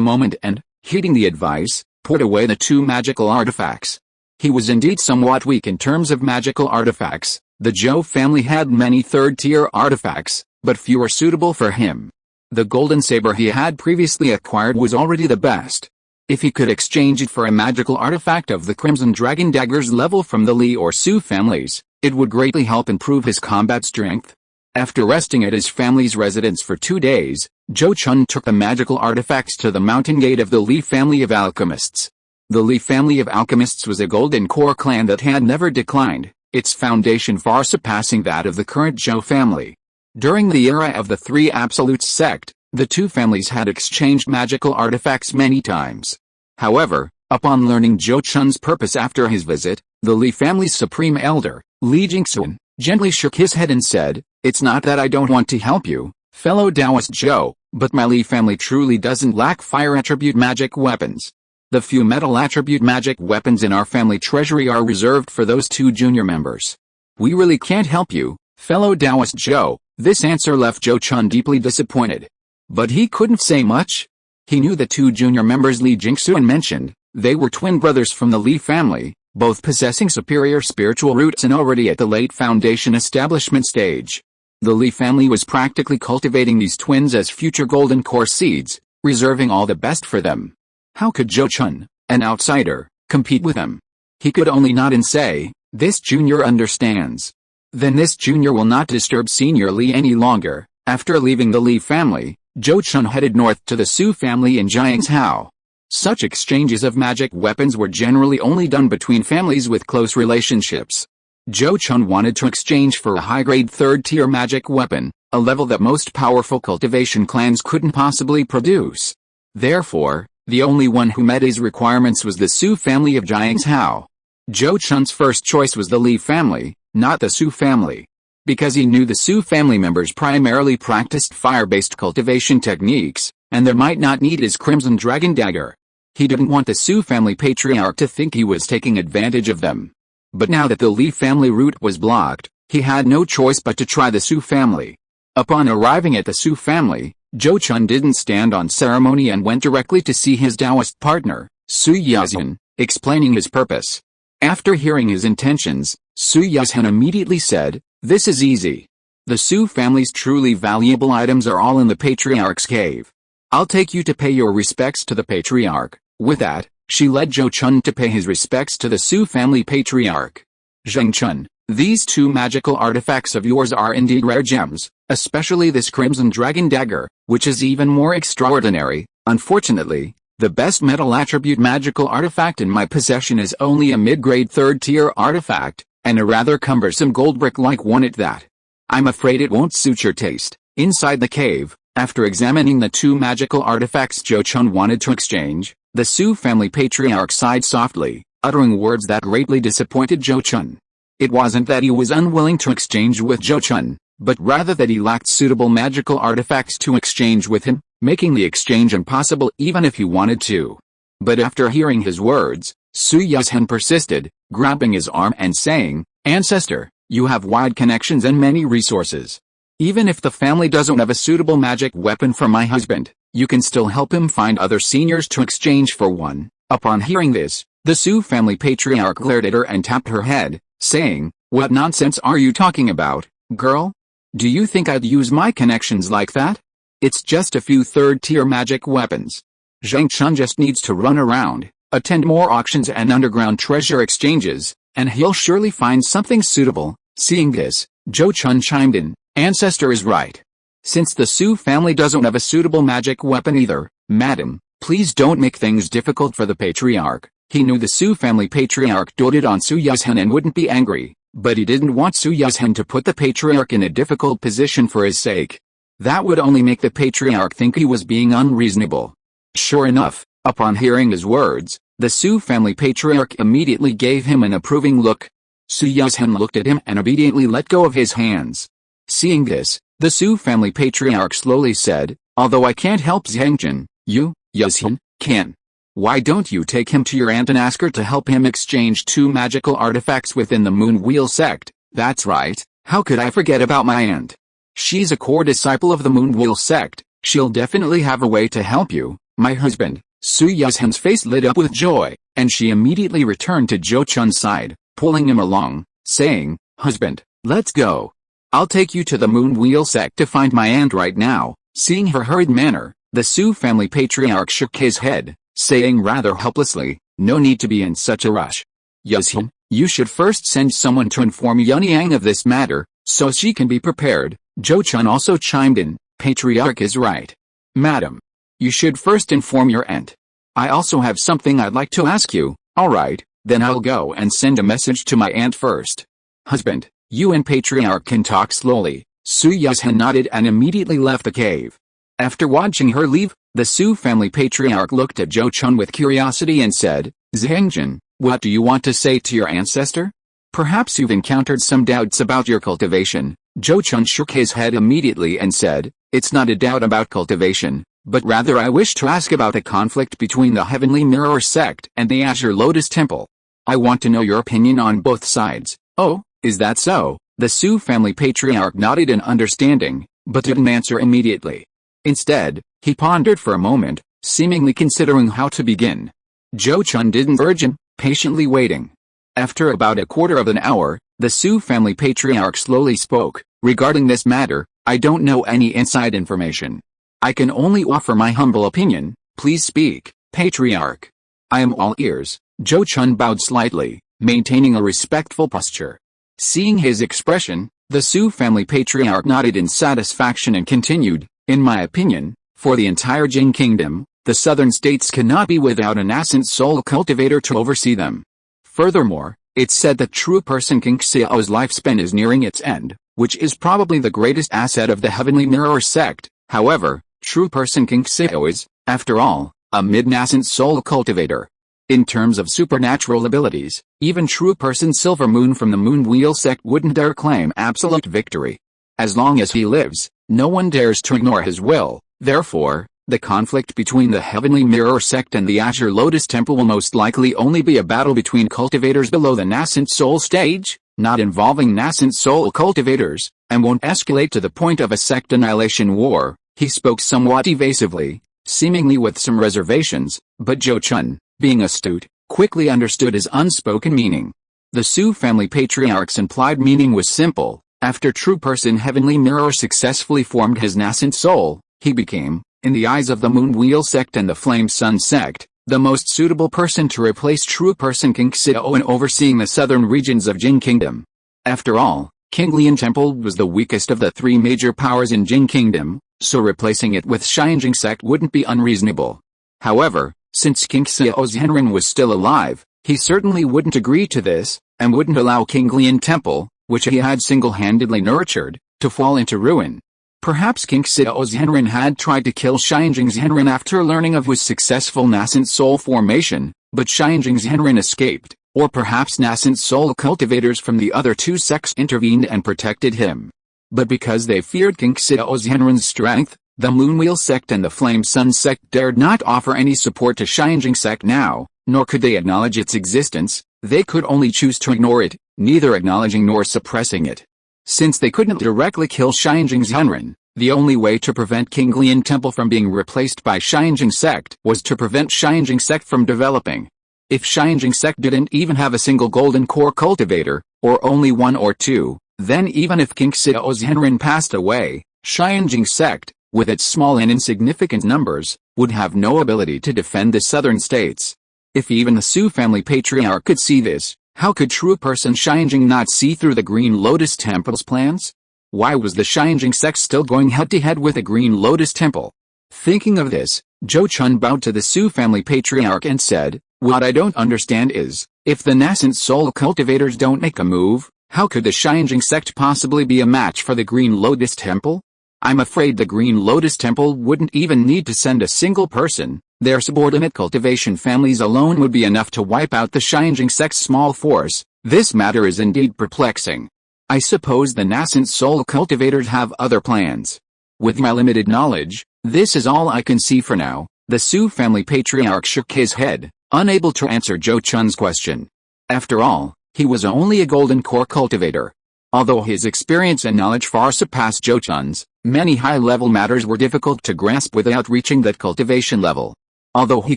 moment and, heeding the advice, put away the 2 magical artifacts. He was indeed somewhat weak in terms of magical artifacts. The Zhou family had many third-tier artifacts, but few were suitable for him. The golden saber he had previously acquired was already the best. If he could exchange it for a magical artifact of the Crimson Dragon Dagger's level from the Li or Su families, it would greatly help improve his combat strength. After resting at his family's residence for 2 days, Zhou Chun took the magical artifacts to the mountain gate of the Li family of alchemists. The Li family of alchemists was a golden core clan that had never declined, its foundation far surpassing that of the current Zhou family. During the era of the 3 Absolutes sect, the 2 families had exchanged magical artifacts many times. However, upon learning Zhou Chun's purpose after his visit, the Li family's supreme elder, Li Jingxuan, gently shook his head and said, "It's not that I don't want to help you, fellow Taoist Zhou, but my Li family truly doesn't lack fire attribute magic weapons. The few metal attribute magic weapons in our family treasury are reserved for those 2 junior members. We really can't help you, fellow Taoist Zhou." This answer left Zhou Chun deeply disappointed. But he couldn't say much. He knew the 2 junior members Li Jingxuan mentioned. They were twin brothers from the Li family, both possessing superior spiritual roots and already at the late foundation establishment stage. The Li family was practically cultivating these twins as future golden core seeds, reserving all the best for them. How could Zhou Chun, an outsider, compete with them? He could only nod and say, "This junior understands. Then this junior will not disturb senior Li any longer." After leaving the Li family, Zhou Chun headed north to the Su family in Jiangzhou. Such exchanges of magic weapons were generally only done between families with close relationships. Zhou Chun wanted to exchange for a high-grade 3rd-tier magic weapon, a level that most powerful cultivation clans couldn't possibly produce. Therefore, the only one who met his requirements was the Su family of Jiangzhou. Zhou Chun's first choice was the Li family, not the Su family. Because he knew the Su family members primarily practiced fire-based cultivation techniques, and they might not need his Crimson Dragon Dagger. He didn't want the Su family patriarch to think he was taking advantage of them. But now that the Li family route was blocked, he had no choice but to try the Su family. Upon arriving at the Su family, Zhou Chun didn't stand on ceremony and went directly to see his Taoist partner, Su Yazhen, explaining his purpose. After hearing his intentions, Su Yazhen immediately said, "This is easy. The Su family's truly valuable items are all in the Patriarch's cave. I'll take you to pay your respects to the Patriarch." With that, she led Zhou Chun to pay his respects to the Su family Patriarch. "Zheng Chun, these 2 magical artifacts of yours are indeed rare gems, especially this Crimson Dragon Dagger, which is even more extraordinary. Unfortunately, the best metal attribute magical artifact in my possession is only a mid-grade 3rd-tier artifact, and a rather cumbersome gold brick-like one at that. I'm afraid it won't suit your taste." Inside the cave, after examining the 2 magical artifacts Zhou Chun wanted to exchange, the Su family patriarch sighed softly, uttering words that greatly disappointed Zhou Chun. It wasn't that he was unwilling to exchange with Zhou Chun, but rather that he lacked suitable magical artifacts to exchange with him, making the exchange impossible even if he wanted to. But after hearing his words, Su Yazhen persisted, grabbing his arm and saying, "Ancestor, you have wide connections and many resources. Even if the family doesn't have a suitable magic weapon for my husband, you can still help him find other seniors to exchange for one." Upon hearing this, the Su family patriarch glared at her and tapped her head, saying, "What nonsense are you talking about? Girl? Do you think I'd use my connections like that? It's just a few third-tier magic weapons. Zhou Chun just needs to run around, attend more auctions and underground treasure exchanges, and he'll surely find something suitable. Seeing this, Zhou Chun chimed in, Ancestor is right. Since the Su family doesn't have a suitable magic weapon either, Madam, please don't make things difficult for the patriarch. He knew the Su family patriarch doted on Su Yuzhen and wouldn't be angry, but he didn't want Su Yuzhen to put the patriarch in a difficult position for his sake. That would only make the patriarch think he was being unreasonable. Sure enough, upon hearing his words, the Su family patriarch immediately gave him an approving look. Su Yuzhen looked at him and obediently let go of his hands. Seeing this, the Su family patriarch slowly said, although I can't help Zhengzhen, you, Yuzhen, can. Why don't you take him to your aunt and ask her to help him exchange 2 magical artifacts within the Moon Wheel Sect? That's right, how could I forget about my aunt? She's a core disciple of the Moon Wheel Sect, she'll definitely have a way to help you, my husband. Su Yuzhen's face lit up with joy, and she immediately returned to Zhou Chun's side, pulling him along, saying, Husband, let's go. I'll take you to the Moon Wheel Sect to find my aunt right now. Seeing her hurried manner, the Su family patriarch shook his head, saying rather helplessly, no need to be in such a rush. Yuzhen, you should first send someone to inform Yunyang of this matter, so she can be prepared. Zhou Chun also chimed in, Patriarch is right. Madam, you should first inform your aunt. I also have something I'd like to ask you. Alright, then I'll go and send a message to my aunt first. Husband, you and Patriarch can talk slowly. Su Yuzhen nodded and immediately left the cave. After watching her leave, the Su family patriarch looked at Zhou Chun with curiosity and said, Zhengzhen, what do you want to say to your ancestor? Perhaps you've encountered some doubts about your cultivation. Zhou Chun shook his head immediately and said, it's not a doubt about cultivation, but rather I wish to ask about a conflict between the Heavenly Mirror Sect and the Azure Lotus Temple. I want to know your opinion on both sides. Oh, is that so? The Su family patriarch nodded in understanding, but didn't answer immediately. Instead, he pondered for a moment, seemingly considering how to begin. Zhou Chun didn't urge him, patiently waiting. After about a quarter of an hour, the Su family patriarch slowly spoke, regarding this matter, I don't know any inside information. I can only offer my humble opinion, please speak, patriarch. I am all ears. Zhou Chun bowed slightly, maintaining a respectful posture. Seeing his expression, the Su family patriarch nodded in satisfaction and continued, in my opinion, for the entire Jin Kingdom, the southern states cannot be without an ascent-soul cultivator to oversee them. Furthermore, it's said that true person King Xiao's lifespan is nearing its end, which is probably the greatest asset of the Heavenly Mirror Sect. However, true person King Xiao is, after all, a mid-nascent soul cultivator. In terms of supernatural abilities, even true person Silver Moon from the Moon Wheel Sect wouldn't dare claim absolute victory. As long as he lives, no one dares to ignore his will. Therefore, the conflict between the Heavenly Mirror Sect and the Azure Lotus Temple will most likely only be a battle between cultivators below the nascent soul stage, not involving nascent soul cultivators, and won't escalate to the point of a sect annihilation war. He spoke somewhat evasively, seemingly with some reservations, but Zhou Chun, being astute, quickly understood his unspoken meaning. The Su family patriarch's implied meaning was simple. After true person Heavenly Mirror successfully formed his nascent soul, he became, in the eyes of the Moon Wheel Sect and the Flame Sun Sect, the most suitable person to replace true person King Xiao in overseeing the southern regions of Jin Kingdom. After all, King Lian Temple was the weakest of the 3 major powers in Jin Kingdom, so replacing it with Xianjing Sect wouldn't be unreasonable. However, since King Xiao's Henren was still alive, he certainly wouldn't agree to this, and wouldn't allow King Lian Temple, which he had single-handedly nurtured, to fall into ruin. Perhaps King Xiao's Henren had tried to kill Xianjing's Henren after learning of his successful nascent soul formation, but Xianjing's Henren escaped, or perhaps nascent soul cultivators from the other 2 sects intervened and protected him. But because they feared King Xiao's Henren's strength, the Moonwheel Sect and the Flame Sun Sect dared not offer any support to Xianjing Sect now, nor could they acknowledge its existence. They could only choose to ignore it, neither acknowledging nor suppressing it. Since they couldn't directly kill Xianjing's Henren, the only way to prevent King Lian Temple from being replaced by Xianjing Sect was to prevent Xianjing Sect from developing. If Xianjing Sect didn't even have a single golden core cultivator, or only 1 or 2, Then even if King Xiaozhenren passed away, Xianjing sect, with its small and insignificant numbers, would have no ability to defend the southern states. If even the Su family patriarch could see this, how could true person Xianjing not see through the Green Lotus Temple's plans? Why was the Xianjing sect still going head-to-head with the Green Lotus Temple? Thinking of this, Zhou Chun bowed to the Su family patriarch and said, "What I don't understand is, if the nascent soul cultivators don't make a move, how could the Xianjing sect possibly be a match for the Green Lotus Temple? I'm afraid the Green Lotus Temple wouldn't even need to send a single person. Their subordinate cultivation families alone would be enough to wipe out the Xianjing sect's small force. This matter is indeed perplexing. I suppose the nascent soul cultivators have other plans. With my limited knowledge, this is all I can see for now." The Su family patriarch shook his head, unable to answer Zhou Chun's question. After all, he was only a golden core cultivator. Although his experience and knowledge far surpassed Zhou Chun's, many high-level matters were difficult to grasp without reaching that cultivation level. Although he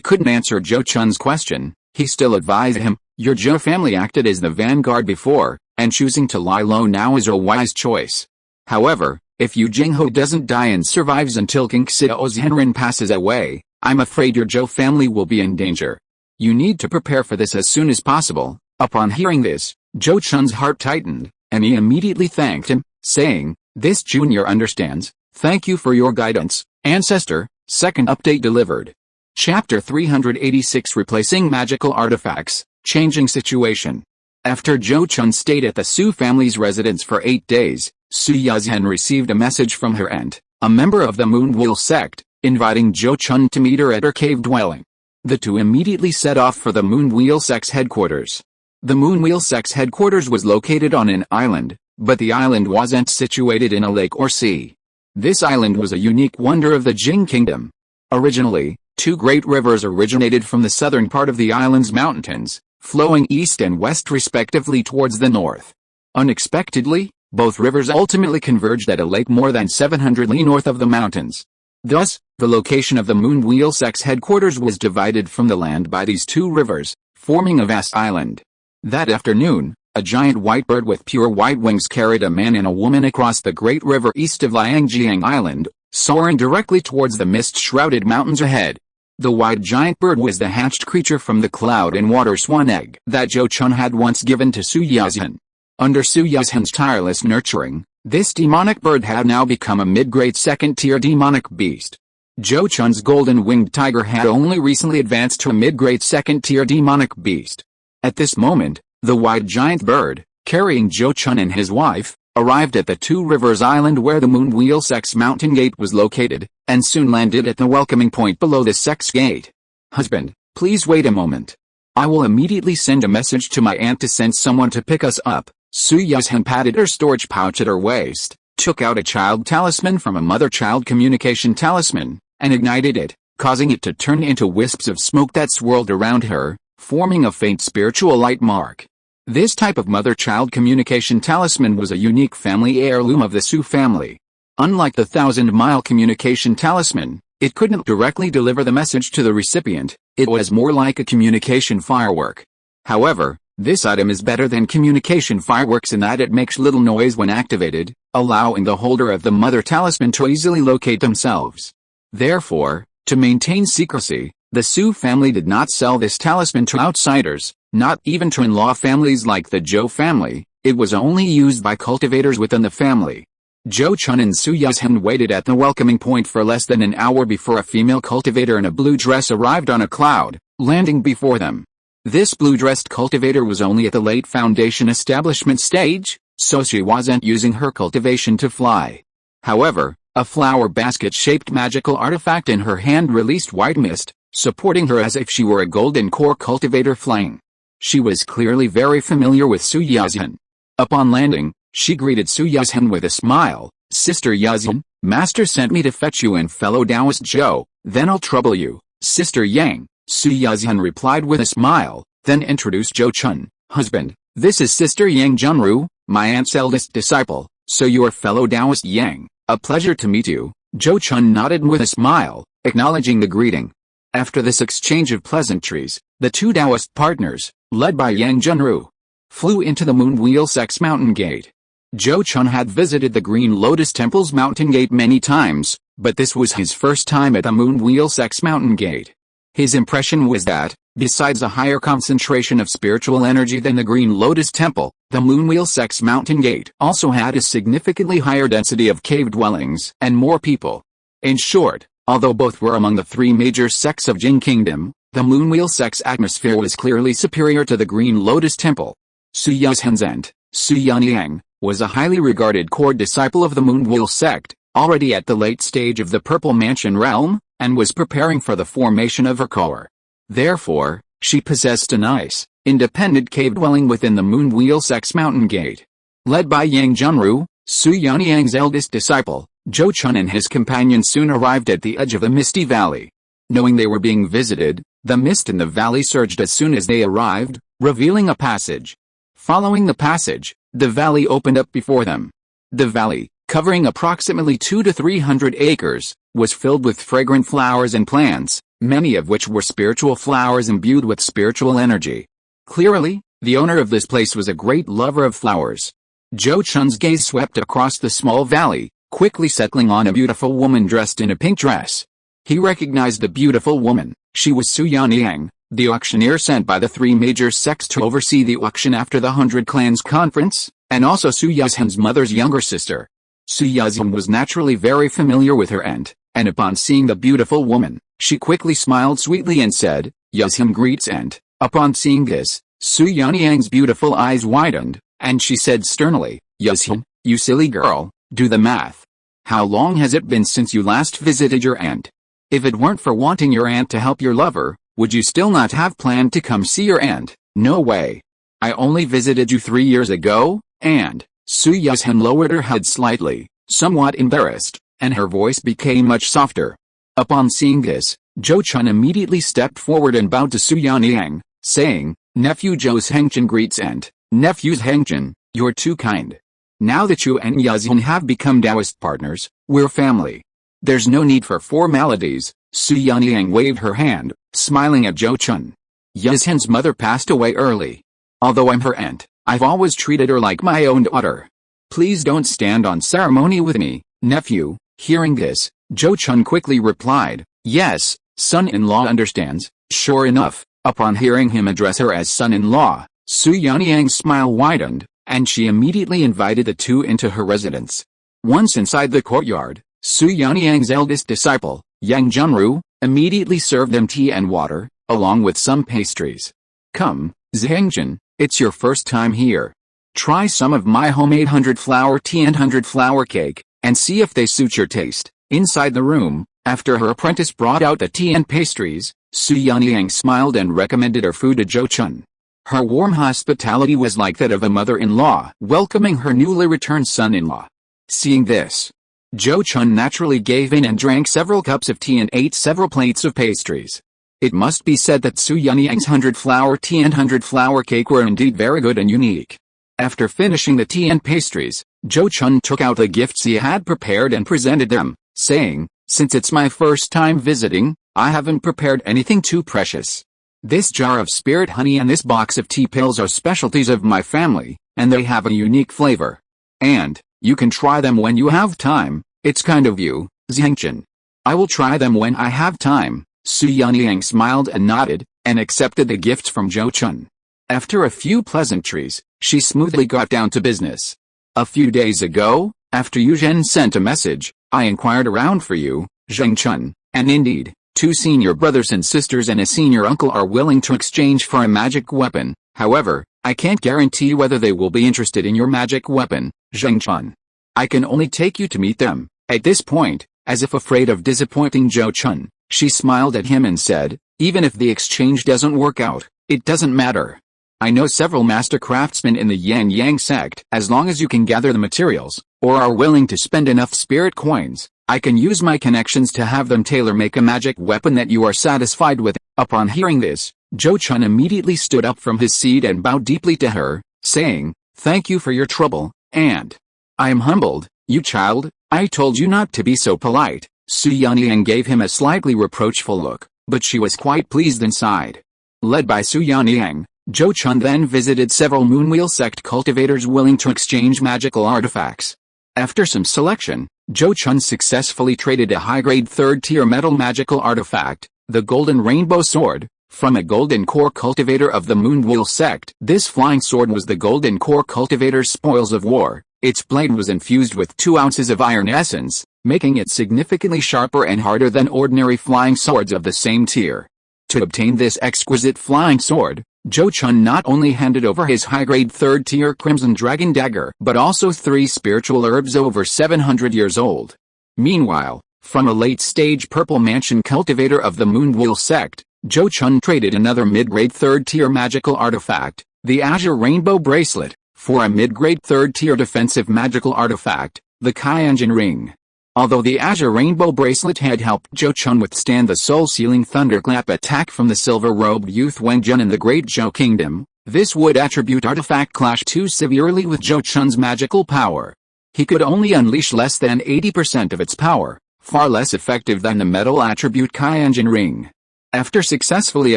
couldn't answer Zhou Chun's question, he still advised him, "Your Zhou family acted as the vanguard before, and choosing to lie low now is a wise choice. However, if Yu Jingho doesn't die and survives until King Xiaozhenren passes away, I'm afraid your Zhou family will be in danger. You need to prepare for this as soon as possible." Upon hearing this, Zhou Chun's heart tightened, and he immediately thanked him, saying, "This junior understands. Thank you for your guidance, ancestor." Second update delivered. Chapter 386 Replacing Magical Artifacts, Changing Situation. After Zhou Chun stayed at the Su family's residence for 8 days, Su Yazhen received a message from her aunt, a member of the Moonwheel sect, inviting Zhou Chun to meet her at her cave dwelling. The two immediately set off for the Moonwheel sect's headquarters. The Moonwheel sect's headquarters was located on an island, but the island wasn't situated in a lake or sea. This island was a unique wonder of the Jing Kingdom. Originally, 2 great rivers originated from the southern part of the island's mountains, flowing east and west respectively towards the north. Unexpectedly, both rivers ultimately converged at a lake more than 700 li north of the mountains. Thus, the location of the Moonwheel sect's headquarters was divided from the land by these 2 rivers, forming a vast island. That afternoon, a giant white bird with pure white wings carried a man and a woman across the great river east of Liangjiang Island, soaring directly towards the mist-shrouded mountains ahead. The white giant bird was the hatched creature from the cloud and water swan egg that Zhou Chun had once given to Su Yazhen. Under Su Yazhen's tireless nurturing, this demonic bird had now become a mid-grade second-tier demonic beast. Zhou Chun's golden-winged tiger had only recently advanced to a mid-grade second-tier demonic beast. At this moment, the white giant bird, carrying Zhou Chun and his wife, arrived at the Two Rivers Island where the Moonwheel Sect's mountain gate was located, and soon landed at the welcoming point below the Sect's gate. "Husband, please wait a moment. I will immediately send a message to my aunt to send someone to pick us up." Su Yazhen patted her storage pouch at her waist, took out a child talisman from a mother-child communication talisman, and ignited it, causing it to turn into wisps of smoke that swirled around her, forming a faint spiritual light mark. This type of mother-child communication talisman was a unique family heirloom of the Su family. Unlike the 1,000-mile communication talisman, it couldn't directly deliver the message to the recipient. It was more like a communication firework. However, this item is better than communication fireworks in that it makes little noise when activated, allowing the holder of the mother talisman to easily locate themselves. Therefore, to maintain secrecy, the Su family did not sell this talisman to outsiders, not even to in-law families like the Zhou family. It was only used by cultivators within the family. Zhou Chun and Su Yazhen waited at the welcoming point for less than an hour before a female cultivator in a blue dress arrived on a cloud, landing before them. This blue-dressed cultivator was only at the late foundation establishment stage, so she wasn't using her cultivation to fly. However, a flower basket-shaped magical artifact in her hand released white mist, supporting her as if she were a golden core cultivator flying. She was clearly very familiar with Su Yazhen. Upon landing, she greeted Su Yazhen with a smile. "Sister Yazhen, Master sent me to fetch you and fellow Taoist Zhou, then I'll trouble you, Sister Yang." Su Yazhen replied with a smile, then introduced Zhou Chun. "Husband, this is Sister Yang Junru, my aunt's eldest disciple, so your fellow Taoist Yang. A pleasure to meet you." Zhou Chun nodded with a smile, acknowledging the greeting. After this exchange of pleasantries, the two Taoist partners, led by Yang Junru, flew into the Moonwheel Sect's mountain gate. Zhou Chun had visited the Green Lotus Temple's Mountain Gate many times, but this was his first time at the Moonwheel Sect's Mountain Gate. His impression was that, besides a higher concentration of spiritual energy than the Green Lotus Temple, the Moonwheel Sect's Mountain Gate also had a significantly higher density of cave dwellings and more people. In short, although both were among the three major sects of Jin Kingdom, the Moonwheel Sect's atmosphere was clearly superior to the Green Lotus Temple. Su Yuzhen's Su Yunyang, was a highly regarded core disciple of the Moonwheel Sect, already at the late stage of the Purple Mansion realm, and was preparing for the formation of her core. Therefore, she possessed a nice, independent cave dwelling within the Moonwheel Sect's Mountain Gate. Led by Yang Junru, Su Yunyang's eldest disciple, Zhou Chun and his companions soon arrived at the edge of the Misty Valley. Knowing they were being visited, the mist in the valley surged as soon as they arrived, revealing a passage. Following the passage, the valley opened up before them. The valley, covering approximately 200 to 300 acres, was filled with fragrant flowers and plants, many of which were spiritual flowers imbued with spiritual energy. Clearly, the owner of this place was a great lover of flowers. Zhou Chun's gaze swept across the small valley, quickly settling on a beautiful woman dressed in a pink dress. He recognized the beautiful woman. She was Su Yunyang, the auctioneer sent by the three major sects to oversee the auction after the 100 Clans Conference, and also Su Yuzhen's mother's younger sister. Su Yuzhen was naturally very familiar with her aunt, and upon seeing the beautiful woman, she quickly smiled sweetly and said, "Yuzhen greets aunt." Upon seeing this, Su Yunyang's beautiful eyes widened, and she said sternly, "Yuzhen, you silly girl, do the math. How long has it been since you last visited your aunt? If it weren't for wanting your aunt to help your lover, would you still not have planned to come see your aunt? No way. I only visited you 3 years ago, and..." Su Yuzhen lowered her head slightly, somewhat embarrassed, and her voice became much softer. Upon seeing this, Zhou Chun immediately stepped forward and bowed to Su Yunyang, saying, "Nephew Zhou's Hengchen greets aunt. Nephews Hengchen, you're too kind. Now that you and Yuzhen have become Taoist partners, we're family. There's no need for formalities." Su Yunyang waved her hand, smiling at Zhou Chun. "Yuzhen's mother passed away early. Although I'm her aunt, I've always treated her like my own daughter. Please don't stand on ceremony with me, nephew." Hearing this, Zhou Chun quickly replied, "Yes, son-in-law understands." Sure enough, upon hearing him address her as son-in-law, Su Yunyang's smile widened, and she immediately invited the two into her residence. Once inside the courtyard, Su Yunyang's eldest disciple, Yang Junru, immediately served them tea and water, along with some pastries. "Come, Zhengzhen, it's your first time here. Try some of my homemade 100-flower tea and 100-flower cake, and see if they suit your taste." Inside the room, after her apprentice brought out the tea and pastries, Su Yunyang smiled and recommended her food to Zhou Chun. Her warm hospitality was like that of a mother-in-law welcoming her newly returned son-in-law. Seeing this, Zhou Chun naturally gave in and drank several cups of tea and ate several plates of pastries. It must be said that Su Yunyang's 100-flower tea and 100-flower cake were indeed very good and unique. After finishing the tea and pastries, Zhou Chun took out the gifts he had prepared and presented them, saying, "Since it's my first time visiting, I haven't prepared anything too precious. This jar of spirit honey and this box of tea pills are specialties of my family, and they have a unique flavor. And, you can try them when you have time. It's kind of you, Zhengzhen." "I will try them when I have time." Su Yunyang smiled and nodded, and accepted the gifts from Zhou Chun. After a few pleasantries, she smoothly got down to business. "A few days ago, after Yuzhen sent a message, I inquired around for you, Zhengchun, and indeed, 2 senior brothers and sisters and a senior uncle are willing to exchange for a magic weapon. However, I can't guarantee whether they will be interested in your magic weapon, Zhengchun. I can only take you to meet them." At this point, as if afraid of disappointing Zhou Chun, she smiled at him and said, "Even if the exchange doesn't work out, it doesn't matter. I know several master craftsmen in the Yang sect. As long as you can gather the materials, or are willing to spend enough spirit coins, I can use my connections to have them tailor-make a magic weapon that you are satisfied with." Upon hearing this, Zhou Chun immediately stood up from his seat and bowed deeply to her, saying, "Thank you for your trouble, and I am humbled, you child. I told you not to be so polite." Su Yunyang gave him a slightly reproachful look, but she was quite pleased inside. Led by Su Yunyang, Zhou Chun then visited several Moonwheel Sect cultivators willing to exchange magical artifacts. After some selection, Zhou Chun successfully traded a high-grade third-tier metal magical artifact, the Golden Rainbow Sword, from a Golden Core cultivator of the Moonwheel Sect. This flying sword was the Golden Core cultivator's spoils of war. Its blade was infused with 2 ounces of iron essence, making it significantly sharper and harder than ordinary flying swords of the same tier. To obtain this exquisite flying sword, Zhou Chun not only handed over his high-grade third-tier Crimson Dragon Dagger, but also 3 spiritual herbs over 700 years old. Meanwhile, from a late-stage Purple Mansion cultivator of the Moonwheel Sect, Zhou Chun traded another mid-grade third-tier magical artifact, the Azure Rainbow Bracelet, for a mid-grade third-tier defensive magical artifact, the Kyanjin Ring. Although the Azure Rainbow Bracelet had helped Zhou Chun withstand the soul-sealing thunderclap attack from the silver-robed youth Wengjun in the Great Zhou Kingdom, this wood attribute artifact clashed too severely with Zhou Chun's magical power. He could only unleash less than 80% of its power, far less effective than the metal attribute Kyanjin Ring. After successfully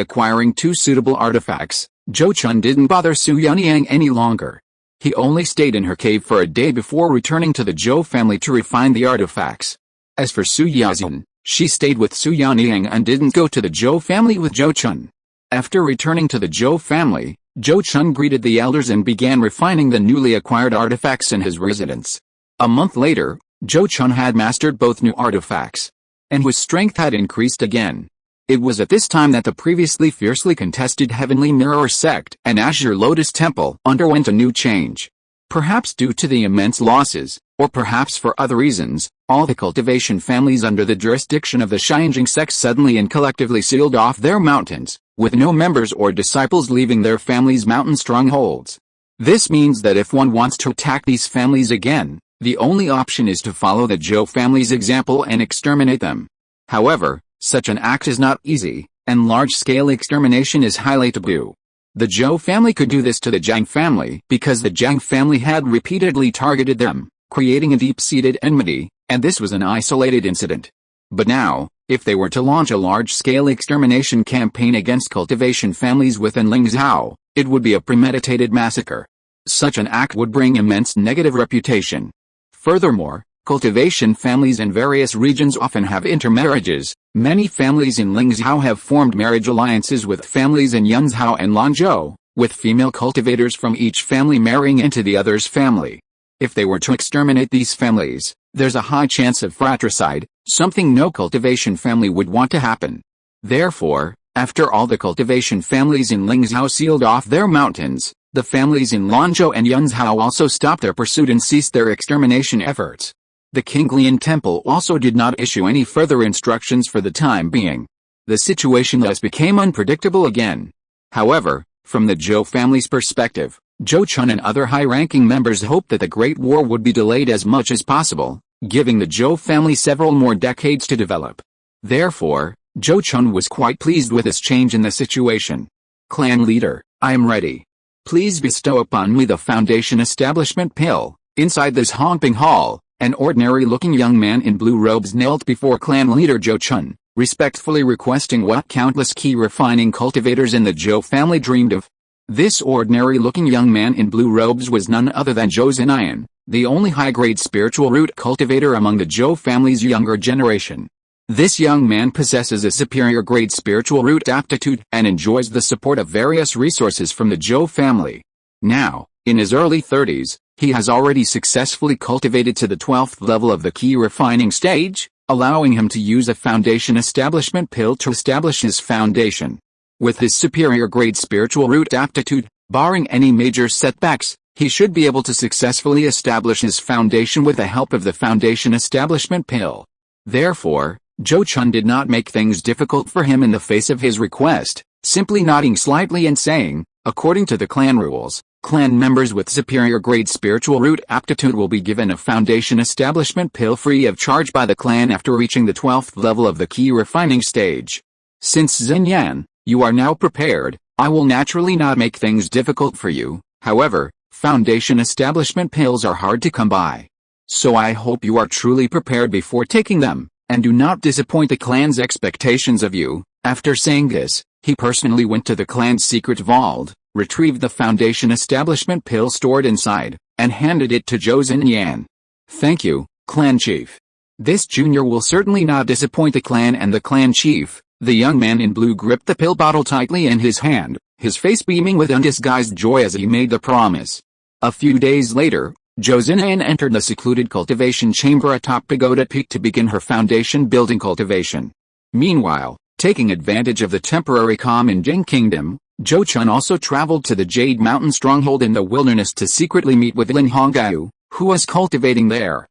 acquiring 2 suitable artifacts, Zhou Chun didn't bother Su Yunyang any longer. He only stayed in her cave for a day before returning to the Zhou family to refine the artifacts. As for Su Yazun, she stayed with Su Yunyang and didn't go to the Zhou family with Zhou Chun. After returning to the Zhou family, Zhou Chun greeted the elders and began refining the newly acquired artifacts in his residence. A month later, Zhou Chun had mastered both new artifacts, and his strength had increased again. It was at this time that the previously fiercely contested Heavenly Mirror Sect and Azure Lotus Temple underwent a new change. Perhaps due to the immense losses, or perhaps for other reasons, all the cultivation families under the jurisdiction of the Xianjing Sect suddenly and collectively sealed off their mountains, with no members or disciples leaving their families' mountain strongholds. This means that if one wants to attack these families again, the only option is to follow the Zhou family's example and exterminate them. However, such an act is not easy, and large-scale extermination is highly taboo. The Zhou family could do this to the Jiang family because the Jiang family had repeatedly targeted them, creating a deep-seated enmity, and this was an isolated incident. But now, if they were to launch a large-scale extermination campaign against cultivation families within Lingzhou, it would be a premeditated massacre. Such an act would bring immense negative reputation. Furthermore, cultivation families in various regions often have intermarriages. Many families in Lingzhou have formed marriage alliances with families in Yunzhou and Lanzhou, with female cultivators from each family marrying into the other's family. If they were to exterminate these families, there's a high chance of fratricide, something no cultivation family would want to happen. Therefore, after all the cultivation families in Lingzhou sealed off their mountains, the families in Lanzhou and Yunzhou also stopped their pursuit and ceased their extermination efforts. The Qinglian Temple also did not issue any further instructions for the time being. The situation thus became unpredictable again. However, from the Zhou family's perspective, Zhou Chun and other high-ranking members hoped that the Great War would be delayed as much as possible, giving the Zhou family several more decades to develop. Therefore, Zhou Chun was quite pleased with this change in the situation. Clan leader, I am ready. Please bestow upon me the Foundation Establishment Pill. Inside this Hongping Hall, an ordinary-looking young man in blue robes knelt before clan leader Zhou Chun, respectfully requesting what countless key refining cultivators in the Zhou family dreamed of. This ordinary-looking young man in blue robes was none other than Zhou Zinayan, the only high-grade spiritual root cultivator among the Zhou family's younger generation. This young man possesses a superior grade spiritual root aptitude and enjoys the support of various resources from the Zhou family. Now, in his early 30s, he has already successfully cultivated to the 12th level of the key refining stage, allowing him to use a Foundation Establishment Pill to establish his foundation. With his superior grade spiritual root aptitude, barring any major setbacks, he should be able to successfully establish his foundation with the help of the Foundation Establishment Pill. Therefore, Zhou Chun did not make things difficult for him in the face of his request, simply nodding slightly and saying, according to the clan rules, clan members with superior grade spiritual root aptitude will be given a Foundation Establishment Pill free of charge by the clan after reaching the 12th level of the key refining stage. Since Xinyan, you are now prepared, I will naturally not make things difficult for you. However, Foundation Establishment Pills are hard to come by. So I hope you are truly prepared before taking them, and do not disappoint the clan's expectations of you. After saying this, He personally went to the clan's secret vault, retrieved the Foundation establishment pill stored inside, and handed it to Zhou Chun. "Thank you, clan chief. This junior will certainly not disappoint the clan and the clan chief." The young man in blue gripped the pill bottle tightly in his hand, his face beaming with undisguised joy as he made the promise. A few days later, Zhou Chun entered the secluded cultivation chamber atop Pagoda Peak to begin her foundation building cultivation. Meanwhile, taking advantage of the temporary calm in Jing Kingdom, Zhou Chun also traveled to the Jade Mountain stronghold in the wilderness to secretly meet with Lin Hongyu, who was cultivating there.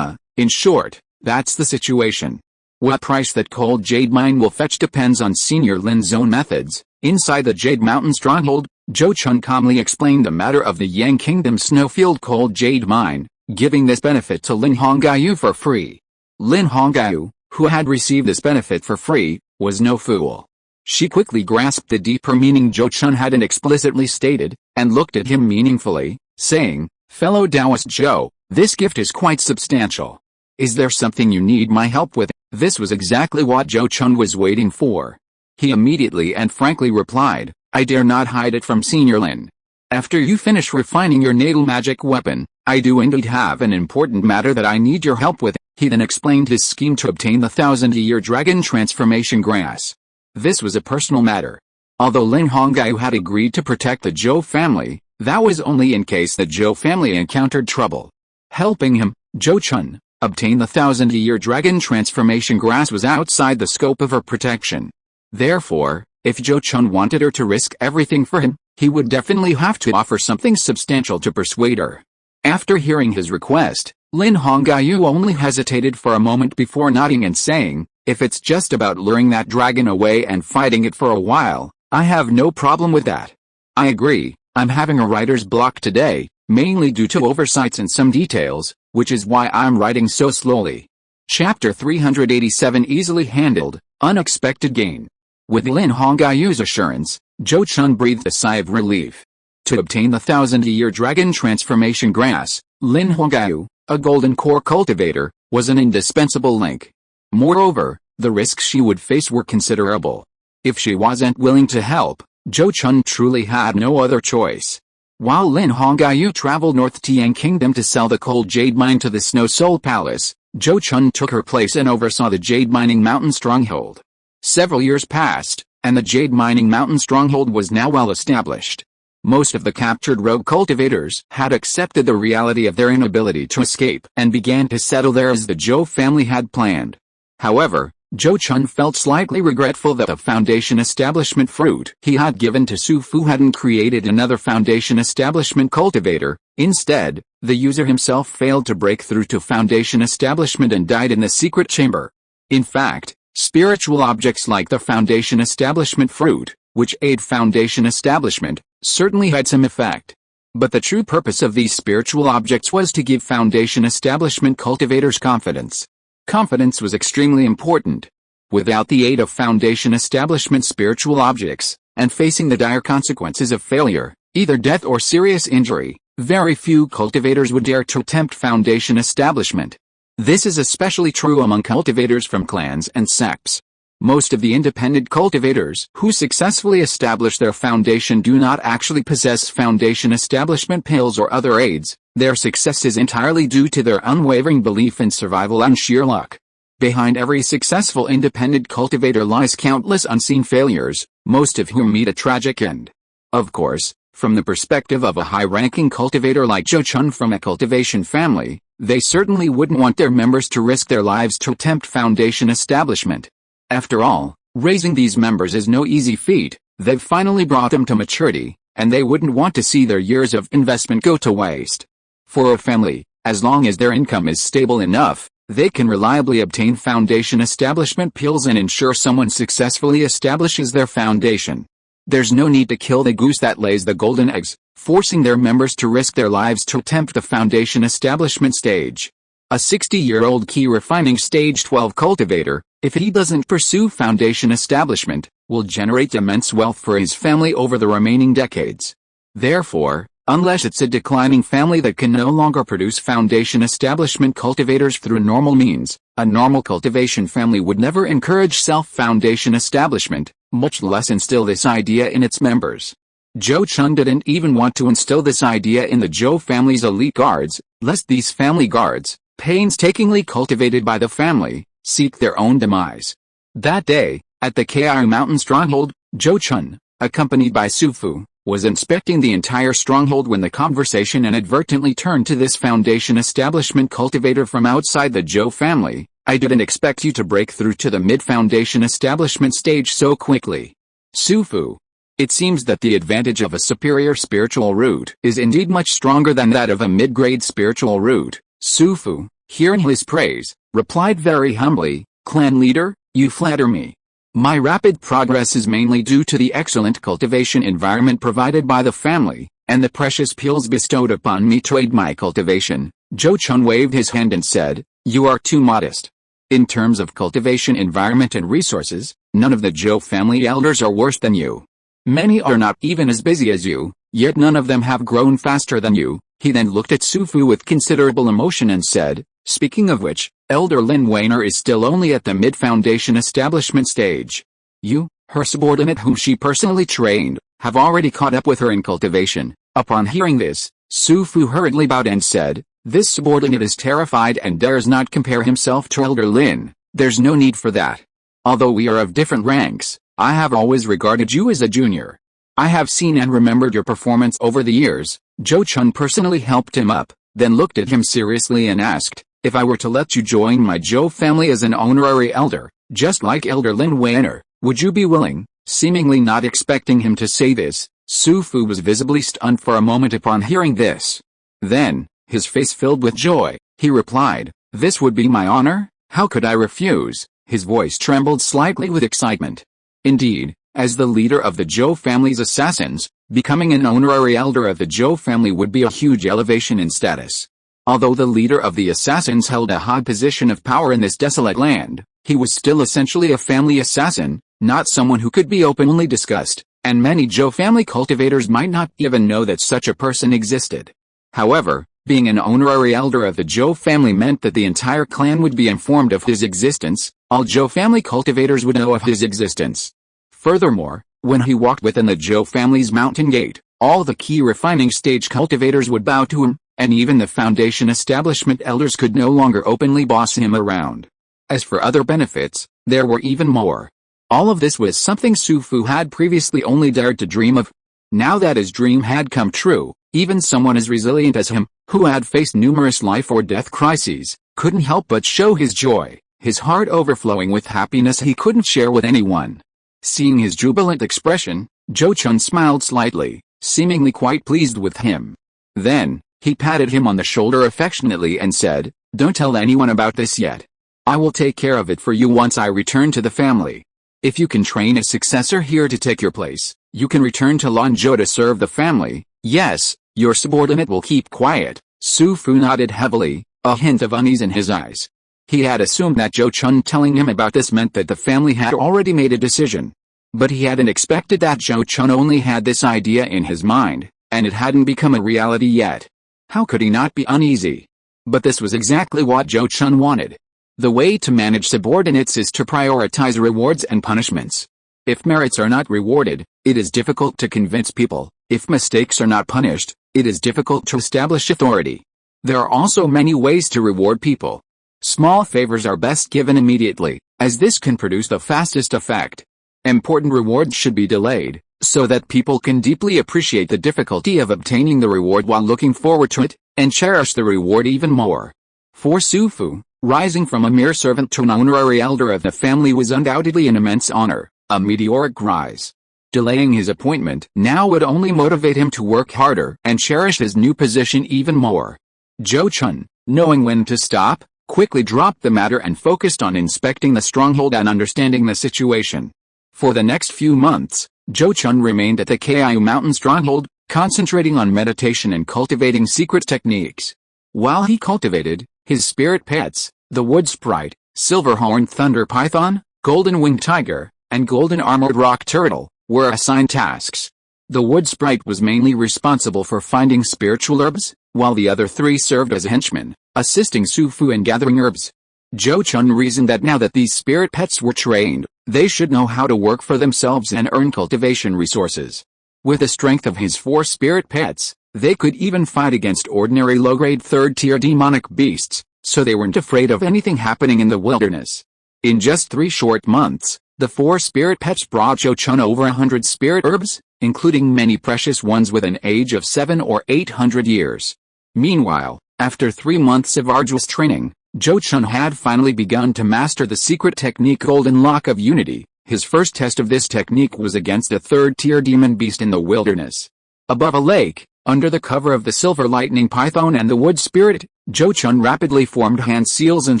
In short, that's the situation. What price that cold jade mine will fetch depends on Senior Lin's own methods. Inside the Jade Mountain stronghold, Zhou Chun calmly explained the matter of the Yang Kingdom snowfield cold jade mine, giving this benefit to Lin Hongyu for free. Lin Hongyu, who had received this benefit for free, was no fool. She quickly grasped the deeper meaning Zhou Chun hadn't explicitly stated, and looked at him meaningfully, saying, "Fellow Taoist Zhou, this gift is quite substantial. Is there something you need my help with?" This was exactly what Zhou Chun was waiting for. He immediately and frankly replied, "I dare not hide it from Senior Lin. After you finish refining your natal magic weapon, I do indeed have an important matter that I need your help with." He then explained his scheme to obtain the 1,000-year dragon transformation grass. This was a personal matter. Although Lin Hongyu had agreed to protect the Zhou family, that was only in case the Zhou family encountered trouble. Helping him, Zhou Chun, obtain the 1,000-year dragon transformation grass was outside the scope of her protection. Therefore, if Zhou Chun wanted her to risk everything for him, he would definitely have to offer something substantial to persuade her. After hearing his request, Lin Hongyu only hesitated for a moment before nodding and saying, "If it's just about luring that dragon away and fighting it for a while, I have no problem with that. I agree. I'm having a writer's block today, mainly due to oversights in some details, which is why I'm writing so slowly." Chapter 387 Easily Handled, Unexpected Gain. With Lin Hongyu's assurance, Zhou Chun breathed a sigh of relief. To obtain the 1,000-year dragon transformation grass, Lin Hongyu, a golden core cultivator, was an indispensable link. Moreover, the risks she would face were considerable. If she wasn't willing to help, Zhou Chun truly had no other choice. While Lin Hongyu traveled north to Yang Kingdom to sell the cold jade mine to the Snow Soul Palace, Zhou Chun took her place and oversaw the jade mining mountain stronghold. Several years passed, and the jade mining mountain stronghold was now well established. Most of the captured rogue cultivators had accepted the reality of their inability to escape and began to settle there as the Zhou family had planned. However, Zhou Chun felt slightly regretful that the Foundation establishment fruit he had given to Su Fu hadn't created another Foundation establishment cultivator. Instead, the user himself failed to break through to Foundation establishment and died in the secret chamber. In fact, spiritual objects like the Foundation establishment fruit, which aid Foundation establishment, certainly had some effect. But the true purpose of these spiritual objects was to give Foundation establishment cultivators confidence. Confidence was extremely important. Without the aid of Foundation establishment spiritual objects, and facing the dire consequences of failure, either death or serious injury, very few cultivators would dare to attempt Foundation establishment. This is especially true among cultivators from clans and sects. Most of the independent cultivators who successfully establish their foundation do not actually possess Foundation establishment pills or other aids. Their success is entirely due to their unwavering belief in survival and sheer luck. Behind every successful independent cultivator lies countless unseen failures, most of whom meet a tragic end. Of course, from the perspective of a high-ranking cultivator like Zhou Chun from a cultivation family, they certainly wouldn't want their members to risk their lives to attempt Foundation establishment. After all, raising these members is no easy feat. They've finally brought them to maturity, and they wouldn't want to see their years of investment go to waste. For a family, as long as their income is stable enough, they can reliably obtain Foundation establishment pills and ensure someone successfully establishes their foundation. There's no need to kill the goose that lays the golden eggs, forcing their members to risk their lives to attempt the Foundation establishment stage. A 60-year-old key refining stage 12 cultivator, if he doesn't pursue Foundation establishment, will generate immense wealth for his family over the remaining decades. Therefore, unless it's a declining family that can no longer produce Foundation establishment cultivators through normal means, a normal cultivation family would never encourage self-Foundation establishment. much less instill this idea in its members. Zhou Chun didn't even want to instill this idea in the Zhou family's elite guards, lest these family guards, painstakingly cultivated by the family, seek their own demise. That day, at the Kai Mountain stronghold, Zhou Chun, accompanied by Su Fu, was inspecting the entire stronghold when the conversation inadvertently turned to this Foundation establishment cultivator from outside the Zhou family. I didn't expect you to break through to the mid-Foundation establishment stage so quickly. Su Fu. It seems that the advantage of a superior spiritual root is indeed much stronger than that of a mid-grade spiritual root. Su Fu, hearing his praise, replied very humbly, "Clan leader, you flatter me. My rapid progress is mainly due to the excellent cultivation environment provided by the family, and the precious pills bestowed upon me to aid my cultivation." Zhou Chun waved his hand and said, "You are too modest. In terms of cultivation environment and resources, none of the Zhou family elders are worse than you. Many are not even as busy as you, yet none of them have grown faster than you." He then looked at Su Fu with considerable emotion and said, "Speaking of which, Elder Lin Weiner is still only at the mid-Foundation establishment stage. You, her subordinate whom she personally trained, have already caught up with her in cultivation." Upon hearing this, Su Fu hurriedly bowed and said, "This subordinate is terrified and dares not compare himself to Elder Lin. There's no need for that. Although we are of different ranks, I have always regarded you as a junior. I have seen and remembered your performance over the years." Zhou Chun personally helped him up, then looked at him seriously and asked, "If I were to let you join my Zhou family as an honorary elder, just like Elder Lin Weiner, would you be willing?" Seemingly not expecting him to say this, Su Fu was visibly stunned for a moment upon hearing this. Then, his face filled with joy, he replied, "This would be my honor. How could I refuse?" His voice trembled slightly with excitement. Indeed, as the leader of the Zhou family's assassins, becoming an honorary elder of the Zhou family would be a huge elevation in status. Although the leader of the assassins held a high position of power in this desolate land, he was still essentially a family assassin, not someone who could be openly discussed, and many Zhou family cultivators might not even know that such a person existed. However, being an honorary elder of the Zhou family meant that the entire clan would be informed of his existence. All Zhou family cultivators would know of his existence. Furthermore, when he walked within the Zhou family's mountain gate, all the key refining stage cultivators would bow to him, and even the Foundation establishment elders could no longer openly boss him around. As for other benefits, there were even more. All of this was something Su Fu had previously only dared to dream of. Now that his dream had come true, even someone as resilient as him, who had faced numerous life or death crises, couldn't help but show his joy, his heart overflowing with happiness he couldn't share with anyone. Seeing his jubilant expression, Zhou Chun smiled slightly, seemingly quite pleased with him. Then, he patted him on the shoulder affectionately and said, "Don't tell anyone about this yet. I will take care of it for you once I return to the family. If you can train a successor here to take your place, you can return to Lanzhou to serve the family. Yes, your subordinate will keep quiet." Su Fu nodded heavily, a hint of unease in his eyes. He had assumed that Zhou Chun telling him about this meant that the family had already made a decision. But he hadn't expected that Zhou Chun only had this idea in his mind, and it hadn't become a reality yet. How could he not be uneasy? But this was exactly what Zhou Chun wanted. The way to manage subordinates is to prioritize rewards and punishments. If merits are not rewarded, it is difficult to convince people. If mistakes are not punished, it is difficult to establish authority. There are also many ways to reward people. Small favors are best given immediately, as this can produce the fastest effect. Important rewards should be delayed, so that people can deeply appreciate the difficulty of obtaining the reward while looking forward to it, and cherish the reward even more. For Su Fu, rising from a mere servant to an honorary elder of the family was undoubtedly an immense honor, a meteoric rise. Delaying his appointment now would only motivate him to work harder and cherish his new position even more. Zhou Chun, knowing when to stop, quickly dropped the matter and focused on inspecting the stronghold and understanding the situation. For the next few months, Zhou Chun remained at the Kai Mountain stronghold, concentrating on meditation and cultivating secret techniques. While he cultivated, his spirit pets, the wood sprite, silver-horned thunder python, golden-winged tiger, and golden-armored rock turtle, were assigned tasks. The wood sprite was mainly responsible for finding spiritual herbs, while the other three served as henchmen, assisting Su Fu in gathering herbs. Zhou Chun reasoned that now that these spirit pets were trained, They should know how to work for themselves and earn cultivation resources. With the strength of his 4 spirit pets, they could even fight against ordinary low-grade third-tier demonic beasts, so they weren't afraid of anything happening in the wilderness. In just 3 short months, the 4 spirit pets brought Zhou Chun over 100 spirit herbs, including many precious ones with an age of 700 or 800 years. Meanwhile, after 3 months of arduous training, Zhou Chun had finally begun to master the secret technique Golden Lock of Unity. His first test of this technique was against a third-tier demon beast in the wilderness. Above a lake, under the cover of the silver lightning python and the wood spirit, Zhou Chun rapidly formed hand seals and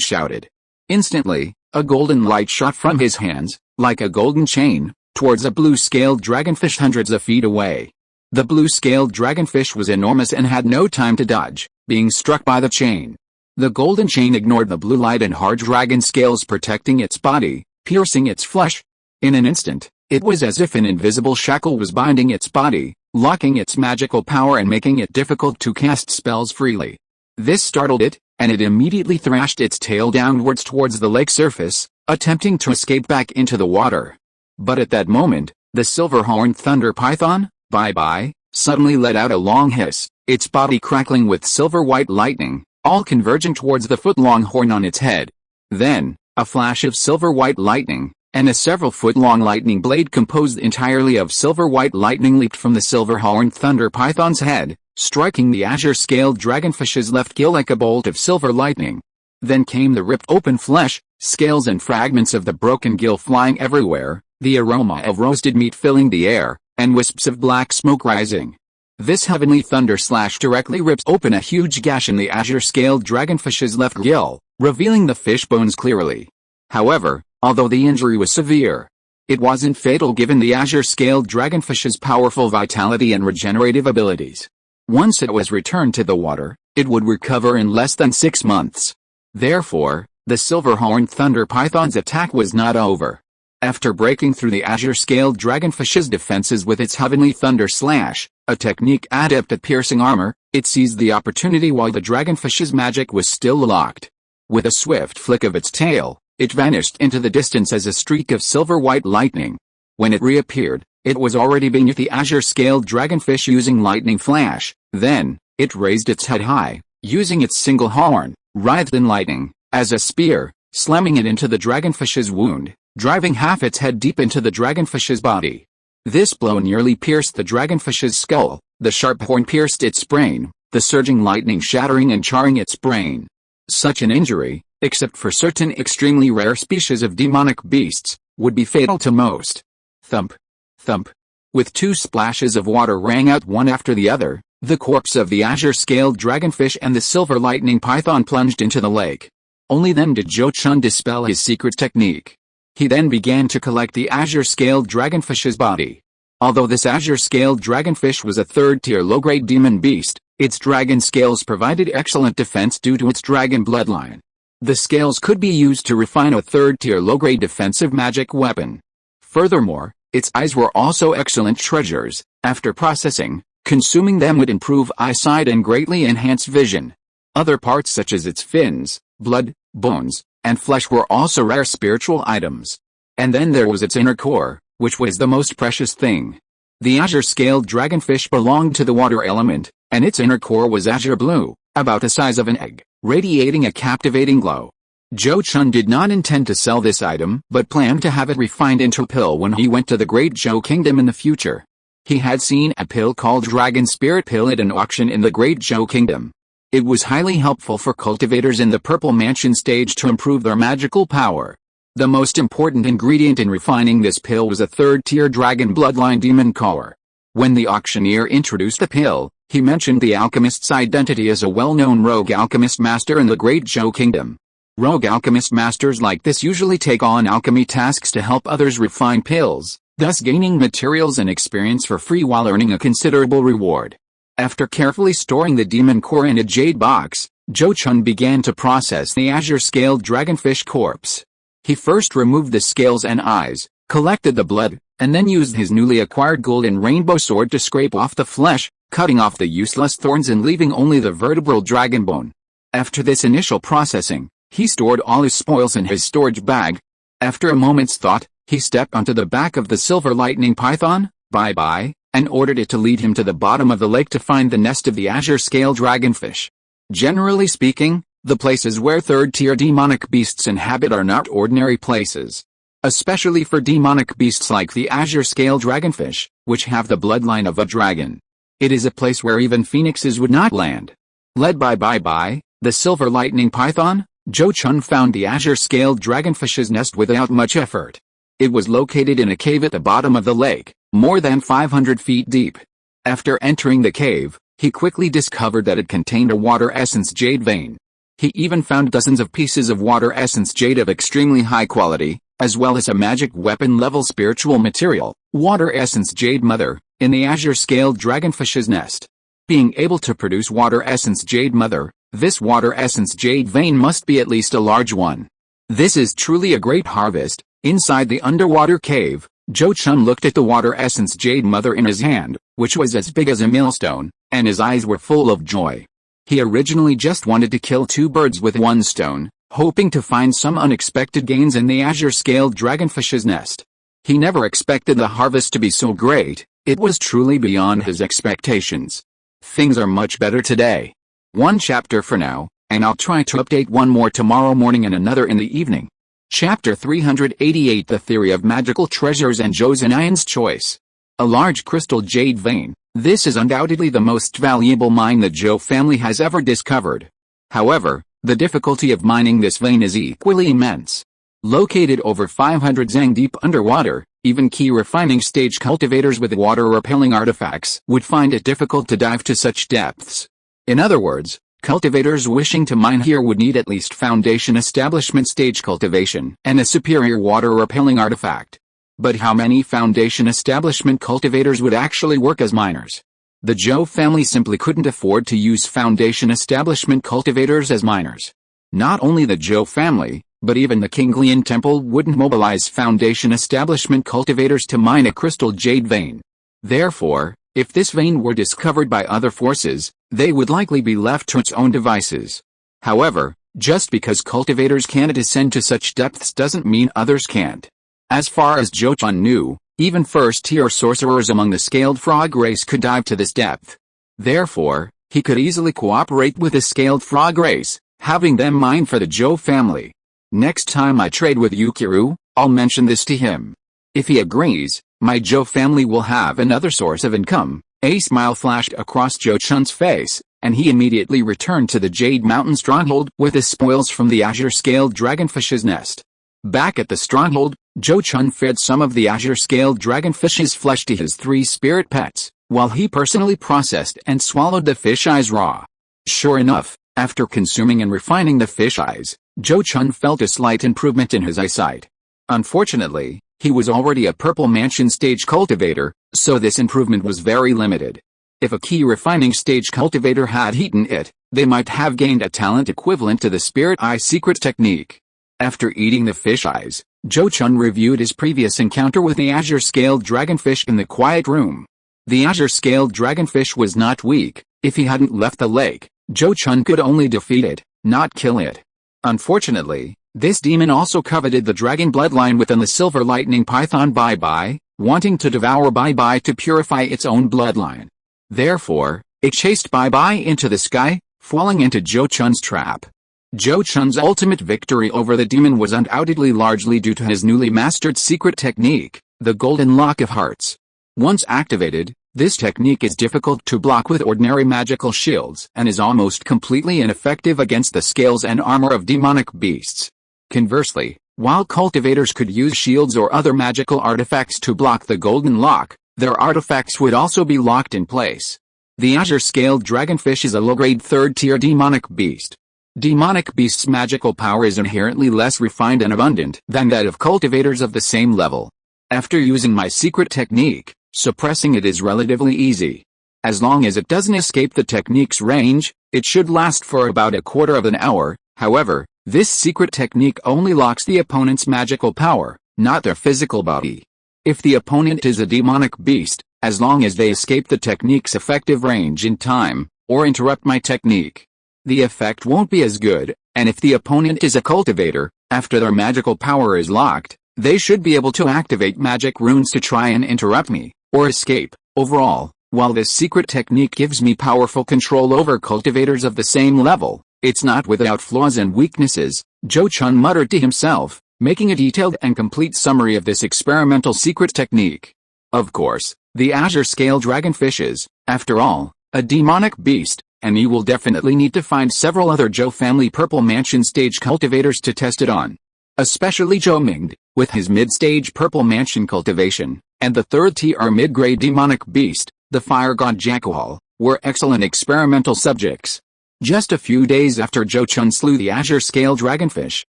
shouted. Instantly, a golden light shot from his hands, like a golden chain, towards a blue-scaled dragonfish hundreds of feet away. The blue-scaled dragonfish was enormous and had no time to dodge, being struck by the chain. The golden chain ignored the blue light and hard dragon scales protecting its body, piercing its flesh. In an instant, it was as if an invisible shackle was binding its body, locking its magical power and making it difficult to cast spells freely. This startled it, and it immediately thrashed its tail downwards towards the lake surface, attempting to escape back into the water. But at that moment, the silver-horned thunder python, bye-bye, suddenly let out a long hiss, its body crackling with silver-white lightning, all converging towards the foot-long horn on its head. Then, a flash of silver-white lightning, and a several-foot-long lightning blade composed entirely of silver-white lightning leaped from the silver-horned thunder python's head, striking the azure-scaled dragonfish's left gill like a bolt of silver lightning. Then came the ripped open flesh, scales and fragments of the broken gill flying everywhere, the aroma of roasted meat filling the air, and wisps of black smoke rising. This heavenly thunder slash directly rips open a huge gash in the azure-scaled dragonfish's left gill, revealing the fish bones clearly. However, although the injury was severe, it wasn't fatal given the azure-scaled dragonfish's powerful vitality and regenerative abilities. Once it was returned to the water, it would recover in less than 6 months. Therefore, the silver-horned thunder python's attack was not over. After breaking through the azure-scaled dragonfish's defenses with its heavenly thunder slash, a technique adept at piercing armor, it seized the opportunity while the dragonfish's magic was still locked. With a swift flick of its tail, it vanished into the distance as a streak of silver-white lightning. When it reappeared, it was already beneath the azure-scaled dragonfish using lightning flash. Then, it raised its head high, using its single horn, writhed in lightning, as a spear, slamming it into the dragonfish's wound, driving half its head deep into the dragonfish's body. This blow nearly pierced the dragonfish's skull, the sharp horn pierced its brain, the surging lightning shattering and charring its brain. Such an injury, except for certain extremely rare species of demonic beasts, would be fatal to most. Thump. Thump. With 2 splashes of water rang out one after the other, the corpse of the azure-scaled dragonfish and the silver lightning python plunged into the lake. Only then did Zhou Chun dispel his secret technique. He then began to collect the azure-scaled dragonfish's body. Although this azure-scaled dragonfish was a third-tier low-grade demon beast, its dragon scales provided excellent defense due to its dragon bloodline. The scales could be used to refine a third-tier low-grade defensive magic weapon. Furthermore, its eyes were also excellent treasures. After processing, consuming them would improve eyesight and greatly enhance vision. Other parts such as its fins, blood, bones, and flesh were also rare spiritual items. And then there was its inner core, which was the most precious thing. The azure-scaled dragonfish belonged to the water element, and its inner core was azure blue, about the size of an egg, radiating a captivating glow. Zhou Chun did not intend to sell this item but planned to have it refined into a pill when he went to the Great Zhou Kingdom in the future. He had seen a pill called Dragon Spirit Pill at an auction in the Great Zhou Kingdom. It was highly helpful for cultivators in the Purple Mansion stage to improve their magical power. The most important ingredient in refining this pill was a third-tier dragon bloodline demon core. When the auctioneer introduced the pill, he mentioned the alchemist's identity as a well-known rogue alchemist master in the Great Zhou Kingdom. Rogue alchemist masters like this usually take on alchemy tasks to help others refine pills, thus gaining materials and experience for free while earning a considerable reward. After carefully storing the demon core in a jade box, Zhou Chun began to process the azure-scaled dragonfish corpse. He first removed the scales and eyes, collected the blood, and then used his newly acquired golden rainbow sword to scrape off the flesh, cutting off the useless thorns and leaving only the vertebral dragon bone. After this initial processing, he stored all his spoils in his storage bag. After a moment's thought, He stepped onto the back of the silver lightning python, bye-bye, and ordered it to lead him to the bottom of the lake to find the nest of the azure scale dragonfish. Generally speaking, the places where third-tier demonic beasts inhabit are not ordinary places. Especially for demonic beasts like the azure scale dragonfish, which have the bloodline of a dragon. It is a place where even phoenixes would not land. Led by bye-bye, the silver lightning python, Zhou Chun found the azure-scaled dragonfish's nest without much effort. It was located in a cave at the bottom of the lake, more than 500 feet deep. After entering the cave, he quickly discovered that it contained a water essence jade vein. He even found dozens of pieces of water essence jade of extremely high quality, as well as a magic weapon-level spiritual material, water essence jade mother, in the azure-scaled dragonfish's nest. Being able to produce water essence jade mother, this water essence jade vein must be at least a large one. This is truly a great harvest. Inside the underwater cave, Zhou Chun looked at the water essence jade mother in his hand, which was as big as a millstone, and his eyes were full of joy. He originally just wanted to kill 2 birds with 1 stone, hoping to find some unexpected gains in the azure-scaled dragonfish's nest. He never expected the harvest to be so great. It was truly beyond his expectations. Things are much better today. 1 chapter for now, and I'll try to update 1 more tomorrow morning and another in the evening. Chapter 388 The Theory of Magical Treasures and Zhou Zhenyan's Choice. A large crystal jade vein. This is undoubtedly the most valuable mine the Zhou family has ever discovered. However, the difficulty of mining this vein is equally immense. Located over 500 zang deep underwater, even key refining stage cultivators with water-repelling artifacts would find it difficult to dive to such depths. In other words, cultivators wishing to mine here would need at least foundation establishment stage cultivation and a superior water-repelling artifact. But how many foundation establishment cultivators would actually work as miners? The Zhou family simply couldn't afford to use foundation establishment cultivators as miners. Not only the Zhou family, but even the Kinglian Temple wouldn't mobilize foundation establishment cultivators to mine a crystal jade vein. Therefore, if this vein were discovered by other forces, they would likely be left to its own devices. However, just because cultivators can't ascend to such depths doesn't mean others can't. As far as Zhou Chun knew, even first-tier sorcerers among the scaled frog race could dive to this depth. Therefore, he could easily cooperate with the scaled frog race, having them mine for the Zhou family. Next time I trade with Yukiru, I'll mention this to him. If he agrees, my Zhou family will have another source of income. A smile flashed across Zhou Chun's face, and he immediately returned to the Jade Mountain stronghold with the spoils from the azure-scaled dragonfish's nest. Back at the stronghold, Zhou Chun fed some of the azure-scaled dragonfish's flesh to his 3 spirit pets, while he personally processed and swallowed the fish eyes raw. Sure enough, after consuming and refining the fish eyes, Zhou Chun felt a slight improvement in his eyesight. Unfortunately, he was already a purple mansion stage cultivator, so this improvement was very limited. If a key refining stage cultivator had eaten it, they might have gained a talent equivalent to the spirit eye secret technique. After eating the fish eyes, Zhou Chun reviewed his previous encounter with the azure-scaled dragonfish in the quiet room. The azure-scaled dragonfish was not weak. If he hadn't left the lake, Zhou Chun could only defeat it, not kill it. Unfortunately, this demon also coveted the dragon bloodline within the silver lightning python bye-bye, wanting to devour bye-bye to purify its own bloodline. Therefore, it chased bye-bye into the sky, falling into Zhou Chun's trap. Zhou Chun's ultimate victory over the demon was undoubtedly largely due to his newly mastered secret technique, the Golden Lock of Hearts. Once activated, this technique is difficult to block with ordinary magical shields and is almost completely ineffective against the scales and armor of demonic beasts. Conversely, while cultivators could use shields or other magical artifacts to block the Golden Lock, their artifacts would also be locked in place. The azure-scaled dragonfish is a low-grade 3rd-tier demonic beast. Demonic beasts' magical power is inherently less refined and abundant than that of cultivators of the same level. After using my secret technique, suppressing it is relatively easy. As long as it doesn't escape the technique's range, it should last for about a quarter of an hour. However, this secret technique only locks the opponent's magical power, not their physical body. If the opponent is a demonic beast, as long as they escape the technique's effective range in time, or interrupt my technique, the effect won't be as good, and if the opponent is a cultivator, after their magical power is locked, They should be able to activate magic runes to try and interrupt me, or escape. Overall, while this secret technique gives me powerful control over cultivators of the same level, it's not without flaws and weaknesses, Zhou Chun muttered to himself, making a detailed and complete summary of this experimental secret technique. Of course, the azure scale dragonfish is, after all, a demonic beast, and you will definitely need to find several other Zhou family purple mansion stage cultivators to test it on. Especially Zhou Mingde, with his mid-stage purple mansion cultivation, and the third tier mid-grade demonic beast, the fire god Jackal, were excellent experimental subjects. Just a few days after Zhou Chun slew the azure scale dragonfish,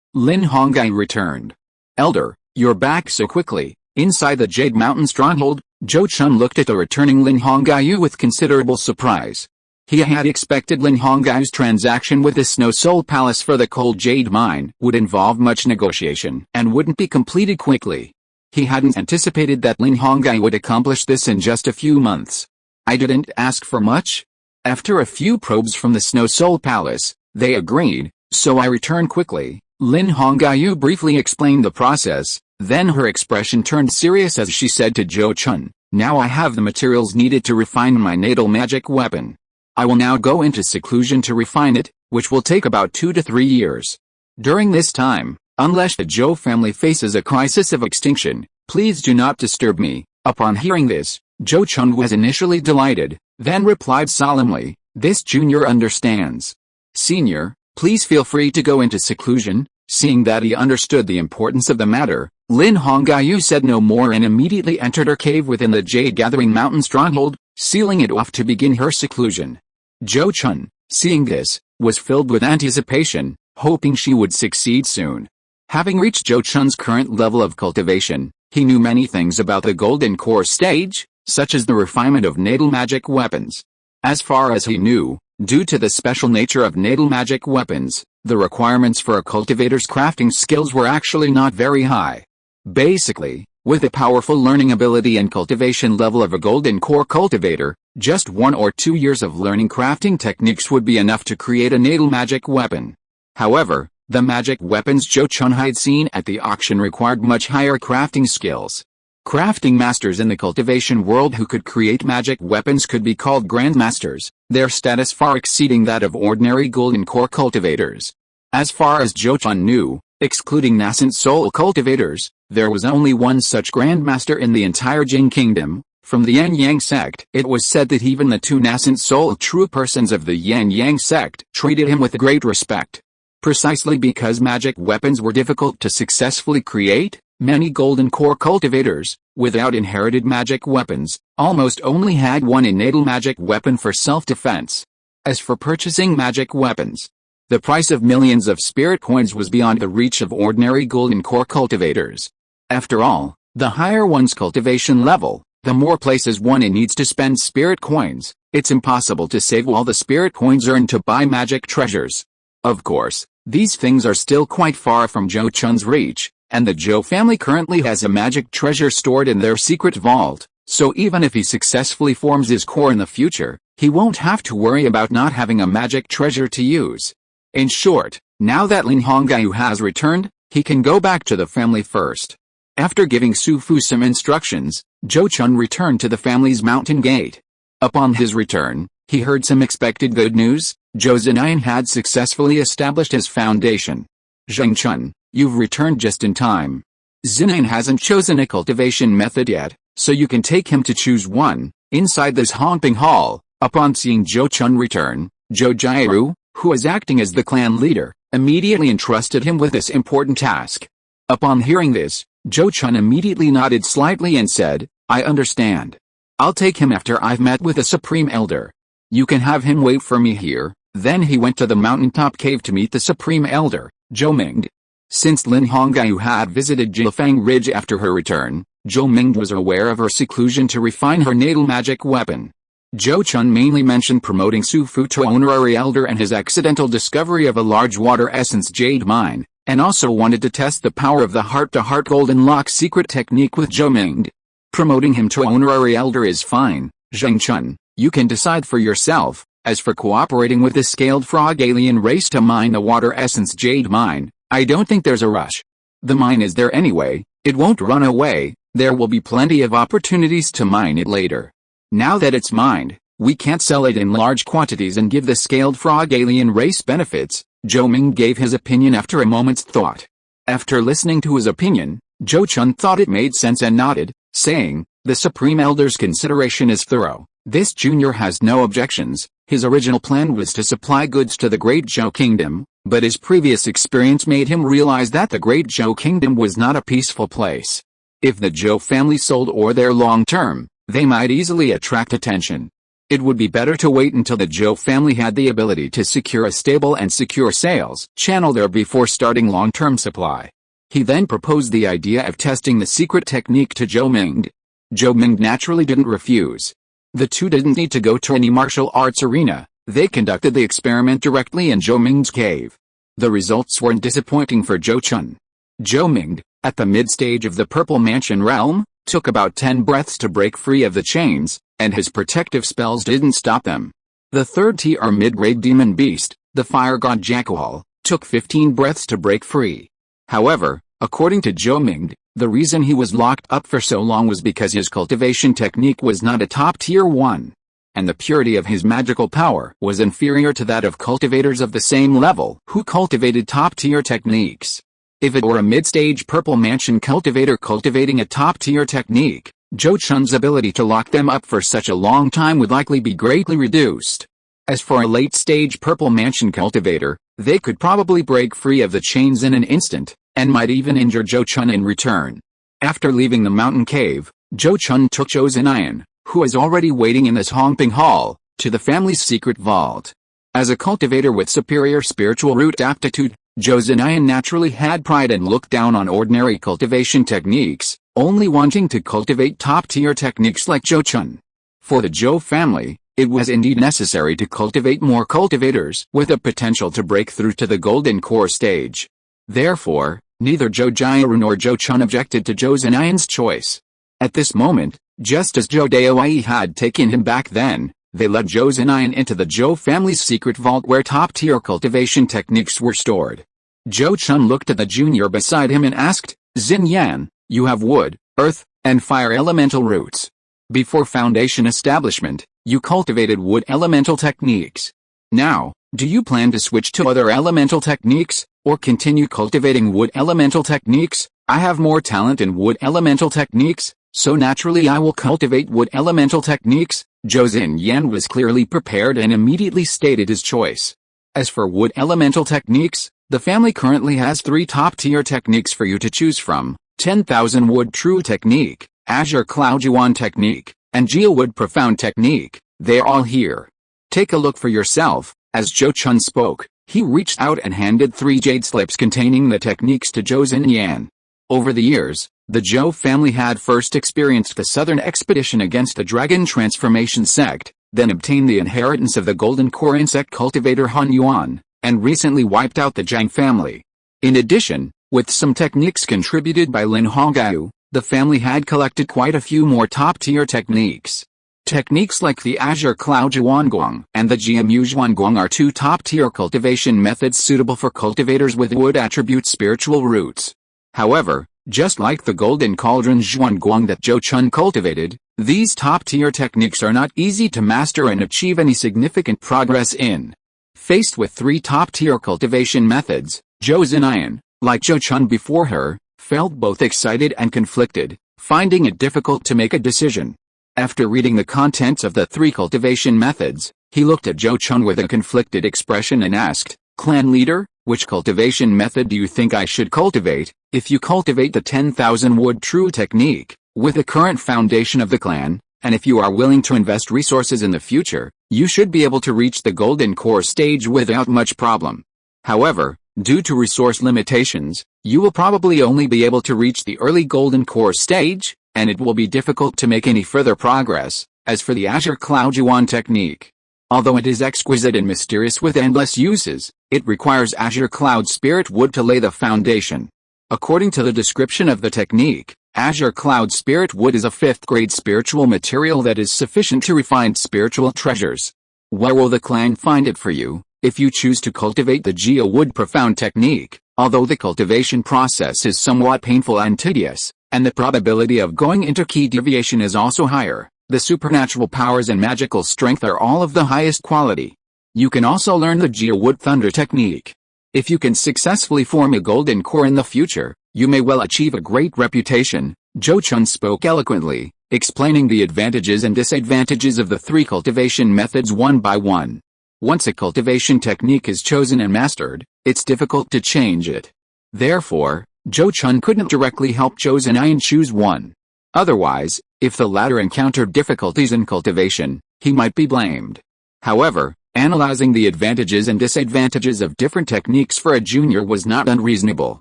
Lin Honggai returned. "Elder, you're back so quickly." Inside the Jade Mountain stronghold, Zhou Chun looked at the returning Lin Honggai with considerable surprise. He had expected Lin Honggai's transaction with the Snow Soul Palace for the Cold Jade Mine would involve much negotiation and wouldn't be completed quickly. He hadn't anticipated that Lin Honggai would accomplish this in just a few months. "I didn't ask for much." After a few probes from the Snow Soul Palace, they agreed, so I returned quickly. Lin Honggai briefly explained the process, then her expression turned serious as she said to Zhou Chun, "Now I have the materials needed to refine my natal magic weapon. I will now go into seclusion to refine it, which will take about 2 to 3 years. During this time, unless the Zhou family faces a crisis of extinction, please do not disturb me." Upon hearing this, Zhou Chun was initially delighted, then replied solemnly, "This junior understands. Senior, please feel free to go into seclusion." Seeing that he understood the importance of the matter, Lin Honggai said no more and immediately entered her cave within the Jade Gathering Mountain stronghold, sealing it off to begin her seclusion. Zhou Chun, seeing this, was filled with anticipation, hoping she would succeed soon. Having reached Zhou Chun's current level of cultivation, he knew many things about the Golden Core stage, such as the refinement of natal magic weapons. As far as he knew, due to the special nature of natal magic weapons, the requirements for a cultivator's crafting skills were actually not very high. Basically, with the powerful learning ability and cultivation level of a Golden Core cultivator, just 1 or 2 years of learning crafting techniques would be enough to create a natal magic weapon. However, the magic weapons Zhou Chun had seen at the auction required much higher crafting skills. Crafting masters in the cultivation world who could create magic weapons could be called grandmasters, their status far exceeding that of ordinary Golden Core cultivators. As far as Zhou Chun knew, excluding nascent soul cultivators, there was only one such grandmaster in the entire Jing Kingdom. From the Yin Yang sect, it was said that even the 2 nascent soul true persons of the Yin Yang sect treated him with great respect. Precisely because magic weapons were difficult to successfully create, many Golden Core cultivators, without inherited magic weapons, almost only had one innatal magic weapon for self-defense. As for purchasing magic weapons, the price of millions of spirit coins was beyond the reach of ordinary Golden Core cultivators. After all, the higher one's cultivation level, the more places one needs to spend spirit coins. It's impossible to save all the spirit coins earned to buy magic treasures. Of course, these things are still quite far from Zhou Chun's reach, and the Zhou family currently has a magic treasure stored in their secret vault, so even if he successfully forms his core in the future, he won't have to worry about not having a magic treasure to use. In short, now that Lin Honggai has returned, he can go back to the family first. After giving Su Fu some instructions, Zhou Chun returned to the family's mountain gate. Upon his return, he heard some expected good news. Zhou Zinan had successfully established his foundation. "Zheng Chun, you've returned just in time. Zinan hasn't chosen a cultivation method yet, so you can take him to choose one." Inside this honking hall, upon seeing Zhou Chun return, Zhou Jiaru, who was acting as the clan leader, immediately entrusted him with this important task. Upon hearing this, Zhou Chun immediately nodded slightly and said, "I understand. I'll take him after I've met with the Supreme Elder. You can have him wait for me here." Then he went to the mountaintop cave to meet the Supreme Elder, Zhou Mingde. Since Lin Honggai had visited Jilfang Ridge after her return, Zhou Mingde was aware of her seclusion to refine her natal magic weapon. Zhou Chun mainly mentioned promoting Su Fu to honorary elder and his accidental discovery of a large water essence jade mine, and also wanted to test the power of the heart-to-heart golden lock secret technique with Zhou Mingde. Promoting him to honorary elder is fine, Zheng Chun, you can decide for yourself. As for cooperating with the scaled frog alien race to mine the water essence jade mine, I don't think there's a rush. The mine is there anyway, It won't run away, there will be plenty of opportunities to mine it later. Now that it's mined, we can't sell it in large quantities and give the scaled frog alien race benefits. Zhou Ming gave his opinion after a moment's thought. After listening to his opinion, Zhou Chun thought it made sense and nodded, saying, "The Supreme Elder's consideration is thorough. This junior has no objections." His original plan was to supply goods to the Great Zhou Kingdom, but his previous experience made him realize that the Great Zhou Kingdom was not a peaceful place. If the Zhou family sold ore there long-term, they might easily attract attention. It would be better to wait until the Zhou family had the ability to secure a stable and secure sales channel there before starting long-term supply. He then proposed the idea of testing the secret technique to Zhou Ming. Zhou Ming naturally didn't refuse. The two didn't need to go to any martial arts arena, they conducted the experiment directly in Zhou Ming's cave. The results weren't disappointing for Zhou Chun. Zhou Ming, at the mid-stage of the Purple Mansion realm, took about 10 breaths to break free of the chains, and his protective spells didn't stop them. The third-tier mid-grade demon beast, the fire god Jackal, took 15 breaths to break free. However, according to Zhou Ming, the reason he was locked up for so long was because his cultivation technique was not a top-tier one, and the purity of his magical power was inferior to that of cultivators of the same level who cultivated top-tier techniques. If it were a mid-stage Purple Mansion cultivator cultivating a top-tier technique, Zhou Chun's ability to lock them up for such a long time would likely be greatly reduced. As for a late-stage Purple Mansion cultivator, they could probably break free of the chains in an instant, and might even injure Zhou Chun in return. After leaving the mountain cave, Zhou Chun took Zhou Zinayan, who was already waiting in this Hongping Hall, to the family's secret vault. As a cultivator with superior spiritual root aptitude, Zhou Zinayan naturally had pride and looked down on ordinary cultivation techniques, only wanting to cultivate top-tier techniques like Zhou Chun. For the Zhou family, it was indeed necessary to cultivate more cultivators with the potential to break through to the golden core stage. Therefore, neither Zhou Jiaru nor Zhou Chun objected to Zhou Zinayan's choice. At this moment, just as Zhou Daowei had taken him back then, they led Zhou Zinayan into the Zhou family's secret vault where top-tier cultivation techniques were stored. Zhou Chun looked at the junior beside him and asked, "Xin Yan, you have wood, earth, and fire elemental roots. Before foundation establishment, you cultivated wood elemental techniques. Now, do you plan to switch to other elemental techniques, or continue cultivating wood elemental techniques?" "I have more talent in wood elemental techniques, so naturally I will cultivate wood elemental techniques." Zhou Xinyan was clearly prepared and immediately stated his choice. As for wood elemental techniques, the family currently has 3 top-tier techniques for you to choose from: 10,000 Wood True Technique, Azure Cloud Yuan Technique, and Geowood Profound Technique. They're all here. Take a look for yourself. As Zhou Chun spoke, he reached out and handed 3 jade slips containing the techniques to Zhou Xinyan. Over the years, the Zhou family had first experienced the southern expedition against the Dragon Transformation Sect, then obtained the inheritance of the Golden Core insect cultivator Han Yuan, and recently wiped out the Zhang family. In addition, with some techniques contributed by Lin Hongao, the family had collected quite a few more top-tier techniques. Techniques like the Azure Cloud Zhuanguang and the Jiamu Zhuanguang are 2 top-tier cultivation methods suitable for cultivators with wood attribute spiritual roots. However, just like the Golden Cauldron Zhuanguang that Zhou Chun cultivated, these top-tier techniques are not easy to master and achieve any significant progress in. Faced with 3 top-tier cultivation methods, Zhou Zinayan, like Zhou Chun before her, felt both excited and conflicted, finding it difficult to make a decision. After reading the contents of the 3 cultivation methods, he looked at Zhou Chun with a conflicted expression and asked, "Clan leader, which cultivation method do you think I should cultivate?" "If you cultivate the 10,000 Wood True Technique, with the current foundation of the clan, and if you are willing to invest resources in the future, you should be able to reach the Golden Core stage without much problem. However, due to resource limitations, you will probably only be able to reach the early Golden Core stage, and it will be difficult to make any further progress." As for the Azure Cloud Yuan technique, although it is exquisite and mysterious with endless uses, it requires Azure Cloud Spirit Wood to lay the foundation. According to the description of the technique, Azure Cloud Spirit Wood is a 5th-grade spiritual material that is sufficient to refine spiritual treasures. Where will the clan find it for you? If you choose to cultivate the Geowood Profound technique, although the cultivation process is somewhat painful and tedious, and the probability of going into key deviation is also higher, the supernatural powers and magical strength are all of the highest quality. You can also learn the Geowood Thunder technique. If you can successfully form a golden core in the future, you may well achieve a great reputation. Zhou Chun spoke eloquently, explaining the advantages and disadvantages of the three cultivation methods one by one. Once a cultivation technique is chosen and mastered, it's difficult to change it. Therefore, Zhou Chun couldn't directly help Zhou Zinayan choose one. Otherwise, if the latter encountered difficulties in cultivation, he might be blamed. However, analyzing the advantages and disadvantages of different techniques for a junior was not unreasonable.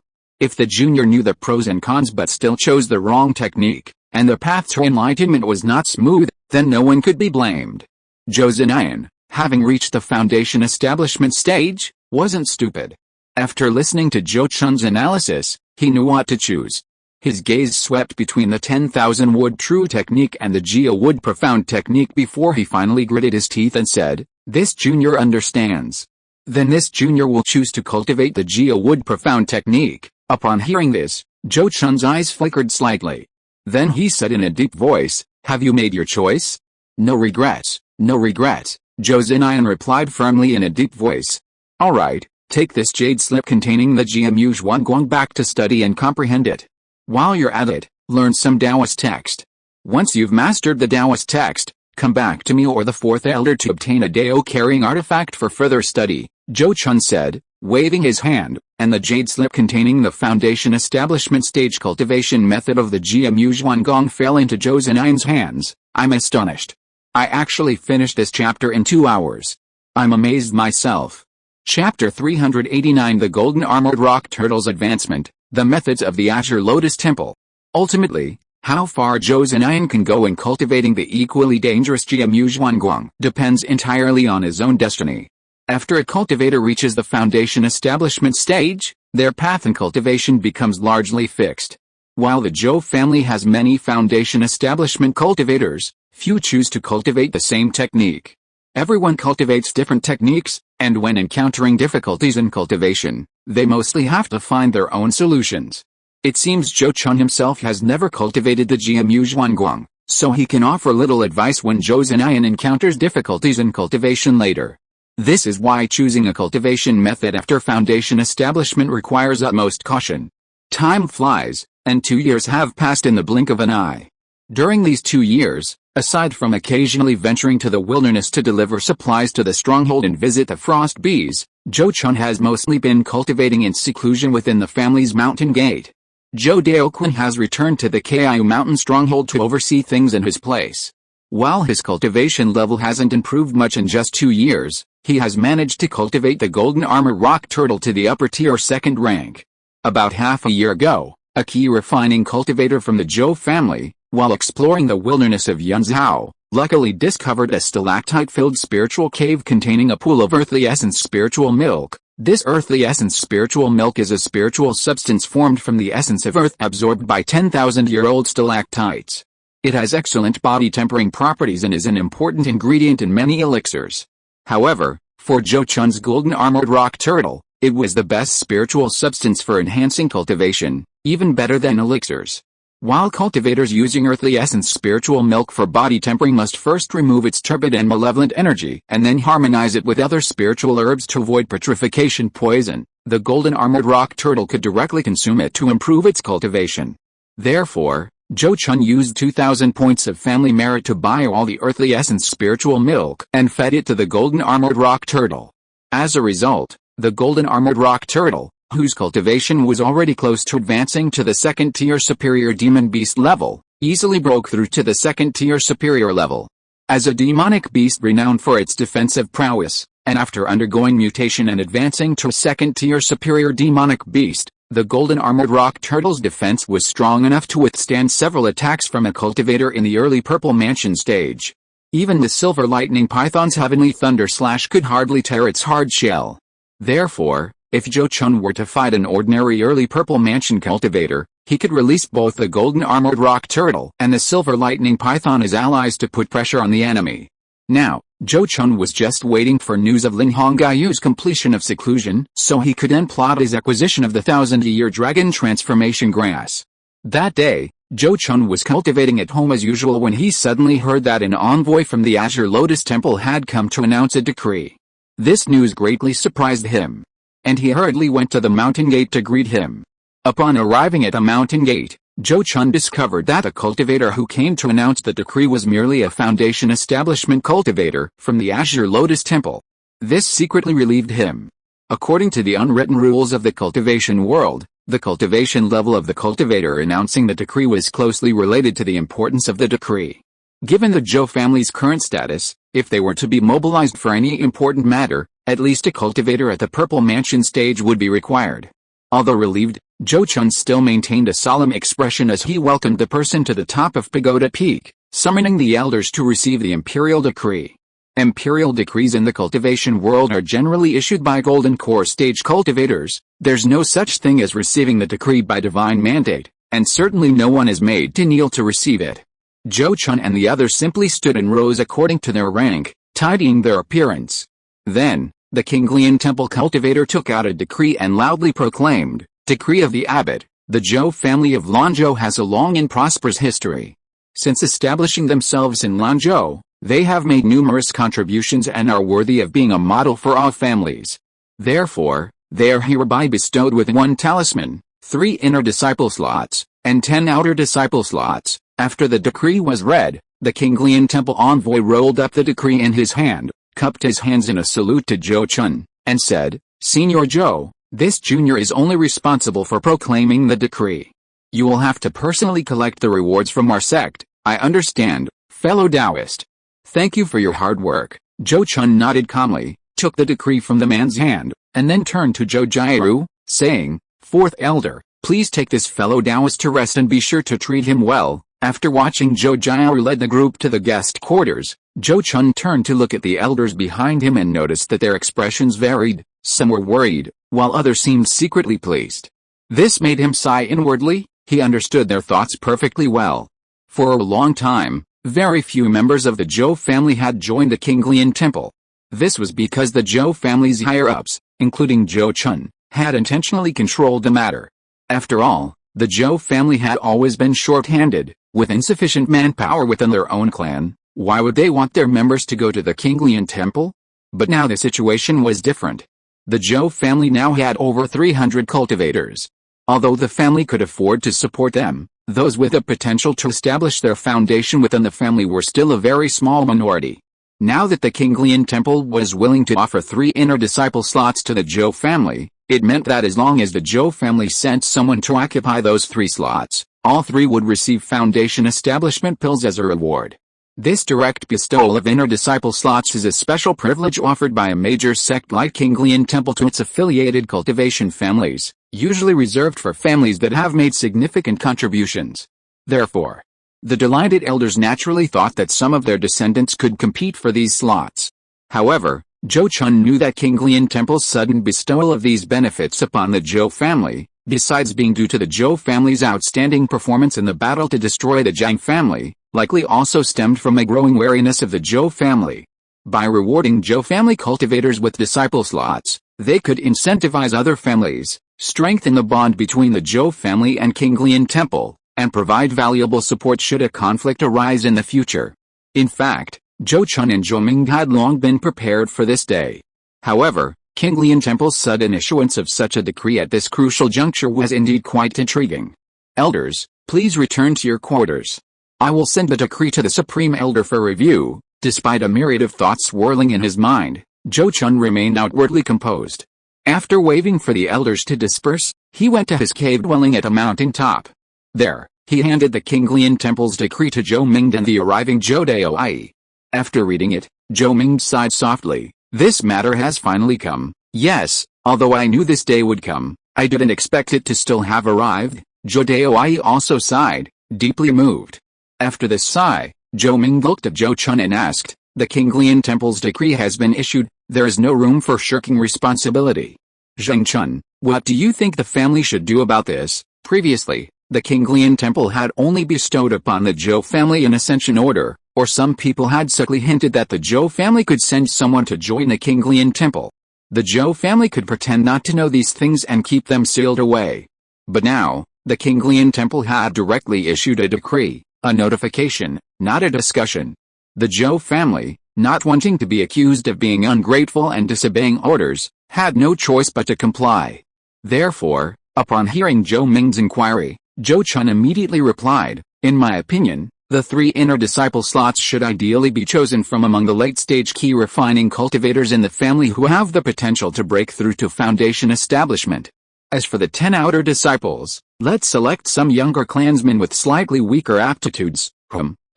If the junior knew the pros and cons but still chose the wrong technique, and the path to enlightenment was not smooth, then no one could be blamed. Zhou Zinayan, having reached the foundation establishment stage, wasn't stupid. After listening to Zhou Chun's analysis, he knew what to choose. His gaze swept between the 10,000 wood true technique and the Geowood Profound technique before he finally gritted his teeth and said, "This junior understands. Then this junior will choose to cultivate the Geowood Profound technique." Upon hearing this, Zhou Chun's eyes flickered slightly. Then he said in a deep voice, "Have you made your choice?" "No regrets, no regrets," Zhou Zinayan replied firmly in a deep voice. "Alright, take this jade slip containing the Jiamu Zhuangguang back to study and comprehend it. While you're at it, learn some Taoist text. Once you've mastered the Taoist text, come back to me or the fourth elder to obtain a Dao-carrying artifact for further study," Zhou Chun said, waving his hand, and the jade slip containing the foundation establishment stage cultivation method of the Jiamu Zhuangguang fell into Zhou Zinayan's hands. "I'm astonished. I actually finished this chapter in 2 hours. I'm amazed myself." Chapter 389 The Golden Armored Rock Turtle's Advancement, the Methods of the Azure Lotus Temple. Ultimately, how far Zhou Zinayan can go in cultivating the equally dangerous Jiamu Zhuangguang depends entirely on his own destiny. After a cultivator reaches the foundation establishment stage, their path in cultivation becomes largely fixed. While the Zhou family has many foundation establishment cultivators, few choose to cultivate the same technique. Everyone cultivates different techniques, and when encountering difficulties in cultivation, they mostly have to find their own solutions. It seems Zhou Chun himself has never cultivated the Jiamu Zhuangguang, so he can offer little advice when Zhou Zinayan encounters difficulties in cultivation later. This is why choosing a cultivation method after foundation establishment requires utmost caution. Time flies, and 2 years have passed in the blink of an eye. During these 2 years, aside from occasionally venturing to the wilderness to deliver supplies to the stronghold and visit the frost bees, Zhou Chun has mostly been cultivating in seclusion within the family's mountain gate. Zhou Daoquan has returned to the Kiu mountain stronghold to oversee things in his place. While his cultivation level hasn't improved much in just 2 years, he has managed to cultivate the golden armor rock turtle to the upper tier 2nd rank. About half a year ago, a key refining cultivator from the Zhou family, while exploring the wilderness of Yunzhou, luckily discovered a stalactite-filled spiritual cave containing a pool of earthly essence spiritual milk. This earthly essence spiritual milk is a spiritual substance formed from the essence of earth absorbed by 10,000-year-old stalactites. It has excellent body-tempering properties and is an important ingredient in many elixirs. However, for Zhou Chun's golden armored rock turtle, it was the best spiritual substance for enhancing cultivation, even better than elixirs. While cultivators using earthly essence spiritual milk for body tempering must first remove its turbid and malevolent energy and then harmonize it with other spiritual herbs to avoid putrefaction poison, the golden armored rock turtle could directly consume it to improve its cultivation. Therefore, Zhou Chun used 2,000 points of family merit to buy all the earthly essence spiritual milk and fed it to the golden armored rock turtle. As a result, the golden armored rock turtle, whose cultivation was already close to advancing to the 2nd tier superior demon beast level, easily broke through to the 2nd tier superior level. As a demonic beast renowned for its defensive prowess, and after undergoing mutation and advancing to a 2nd tier superior demonic beast, the golden armored rock turtle's defense was strong enough to withstand several attacks from a cultivator in the early purple mansion stage. Even the silver lightning python's heavenly thunder slash could hardly tear its hard shell. Therefore, if Zhou Chun were to fight an ordinary early purple mansion cultivator, he could release both the golden armored rock turtle and the silver lightning python as allies to put pressure on the enemy. Now, Zhou Chun was just waiting for news of Lin Hongyu's completion of seclusion so he could then plot his acquisition of the 1,000-year dragon transformation grass. That day, Zhou Chun was cultivating at home as usual when he suddenly heard that an envoy from the Azure Lotus Temple had come to announce a decree. This news greatly surprised him, and he hurriedly went to the mountain gate to greet him. Upon arriving at the mountain gate, Zhou Chun discovered that the cultivator who came to announce the decree was merely a foundation establishment cultivator from the Azure Lotus Temple. This secretly relieved him. According to the unwritten rules of the cultivation world, the cultivation level of the cultivator announcing the decree was closely related to the importance of the decree. Given the Zhou family's current status, if they were to be mobilized for any important matter, at least a cultivator at the Purple Mansion stage would be required. Although relieved, Zhou Chun still maintained a solemn expression as he welcomed the person to the top of Pagoda Peak, summoning the elders to receive the imperial decree. Imperial decrees in the cultivation world are generally issued by Golden Core stage cultivators. There's no such thing as receiving the decree by divine mandate, and certainly no one is made to kneel to receive it. Zhou Chun and the others simply stood in rows according to their rank, tidying their appearance. Then, the Kinglian Temple cultivator took out a decree and loudly proclaimed, "Decree of the Abbot, the Zhou family of Lanzhou has a long and prosperous history. Since establishing themselves in Lanzhou, they have made numerous contributions and are worthy of being a model for all families. Therefore, they are hereby bestowed with 1 talisman, 3 inner disciple slots, and 10 outer disciple slots." After the decree was read, the Kinglian Temple envoy rolled up the decree in his hand, cupped his hands in a salute to Zhou Chun, and said, "Senior Zhou, this junior is only responsible for proclaiming the decree. You will have to personally collect the rewards from our sect, I understand, fellow Taoist." "Thank you for your hard work." Zhou Chun nodded calmly, took the decree from the man's hand, and then turned to Zhou Jiaru, saying, "Fourth elder, please take this fellow Taoist to rest and be sure to treat him well." After watching Zhou Jiaru lead the group to the guest quarters, Zhou Chun turned to look at the elders behind him and noticed that their expressions varied. Some were worried, while others seemed secretly pleased. This made him sigh inwardly. He understood their thoughts perfectly well. For a long time, very few members of the Zhou family had joined the Kinglian Temple. This was because the Zhou family's higher-ups, including Zhou Chun, had intentionally controlled the matter. After all, the Zhou family had always been short-handed, with insufficient manpower within their own clan. Why would they want their members to go to the Kinglian Temple? But now the situation was different. The Zhou family now had over 300 cultivators. Although the family could afford to support them, those with the potential to establish their foundation within the family were still a very small minority. Now that the Kinglian Temple was willing to offer 3 inner disciple slots to the Zhou family, it meant that as long as the Zhou family sent someone to occupy those 3 slots, all 3 would receive foundation establishment pills as a reward. This direct bestowal of inner disciple slots is a special privilege offered by a major sect like Kinglian Temple to its affiliated cultivation families, usually reserved for families that have made significant contributions. Therefore, the delighted elders naturally thought that some of their descendants could compete for these slots. However, Zhou Chun knew that Kinglian Temple's sudden bestowal of these benefits upon the Zhou family, besides being due to the Zhou family's outstanding performance in the battle to destroy the Zhang family, likely also stemmed from a growing wariness of the Zhou family. By rewarding Zhou family cultivators with disciple slots, they could incentivize other families, strengthen the bond between the Zhou family and Kinglian Temple, and provide valuable support should a conflict arise in the future. In fact, Zhou Chun and Zhou Ming had long been prepared for this day. However, Kinglian Temple's sudden issuance of such a decree at this crucial juncture was indeed quite intriguing. "Elders, please return to your quarters. I will send the decree to the Supreme Elder for review." Despite a myriad of thoughts swirling in his mind, Zhou Chun remained outwardly composed. After waving for the elders to disperse, he went to his cave dwelling at a mountain top. There, he handed the Kinglian Temple's decree to Zhou Ming and the arriving Zhou Daoai. After reading it, Zhou Ming sighed softly. "This matter has finally come. Yes, although I knew this day would come, I didn't expect it to still have arrived." Zhou Daoai also sighed, deeply moved. After this sigh, Zhou Ming looked at Zhou Chun and asked, "The Kinglian Temple's decree has been issued, there is no room for shirking responsibility. Zheng Chun, what do you think the family should do about this?" Previously, the Kinglian Temple had only bestowed upon the Zhou family an ascension order, or some people had subtly hinted that the Zhou family could send someone to join the Qinglian temple. The Zhou family could pretend not to know these things and keep them sealed away. But now, the Qinglian temple had directly issued a decree, a notification, not a discussion. The Zhou family, not wanting to be accused of being ungrateful and disobeying orders, had no choice but to comply. Therefore, upon hearing Zhou Ming's inquiry, Zhou Chun immediately replied, "In my opinion, the 3 inner disciple slots should ideally be chosen from among the late-stage key refining cultivators in the family who have the potential to break through to foundation establishment. As for the 10 outer disciples, let's select some younger clansmen with slightly weaker aptitudes.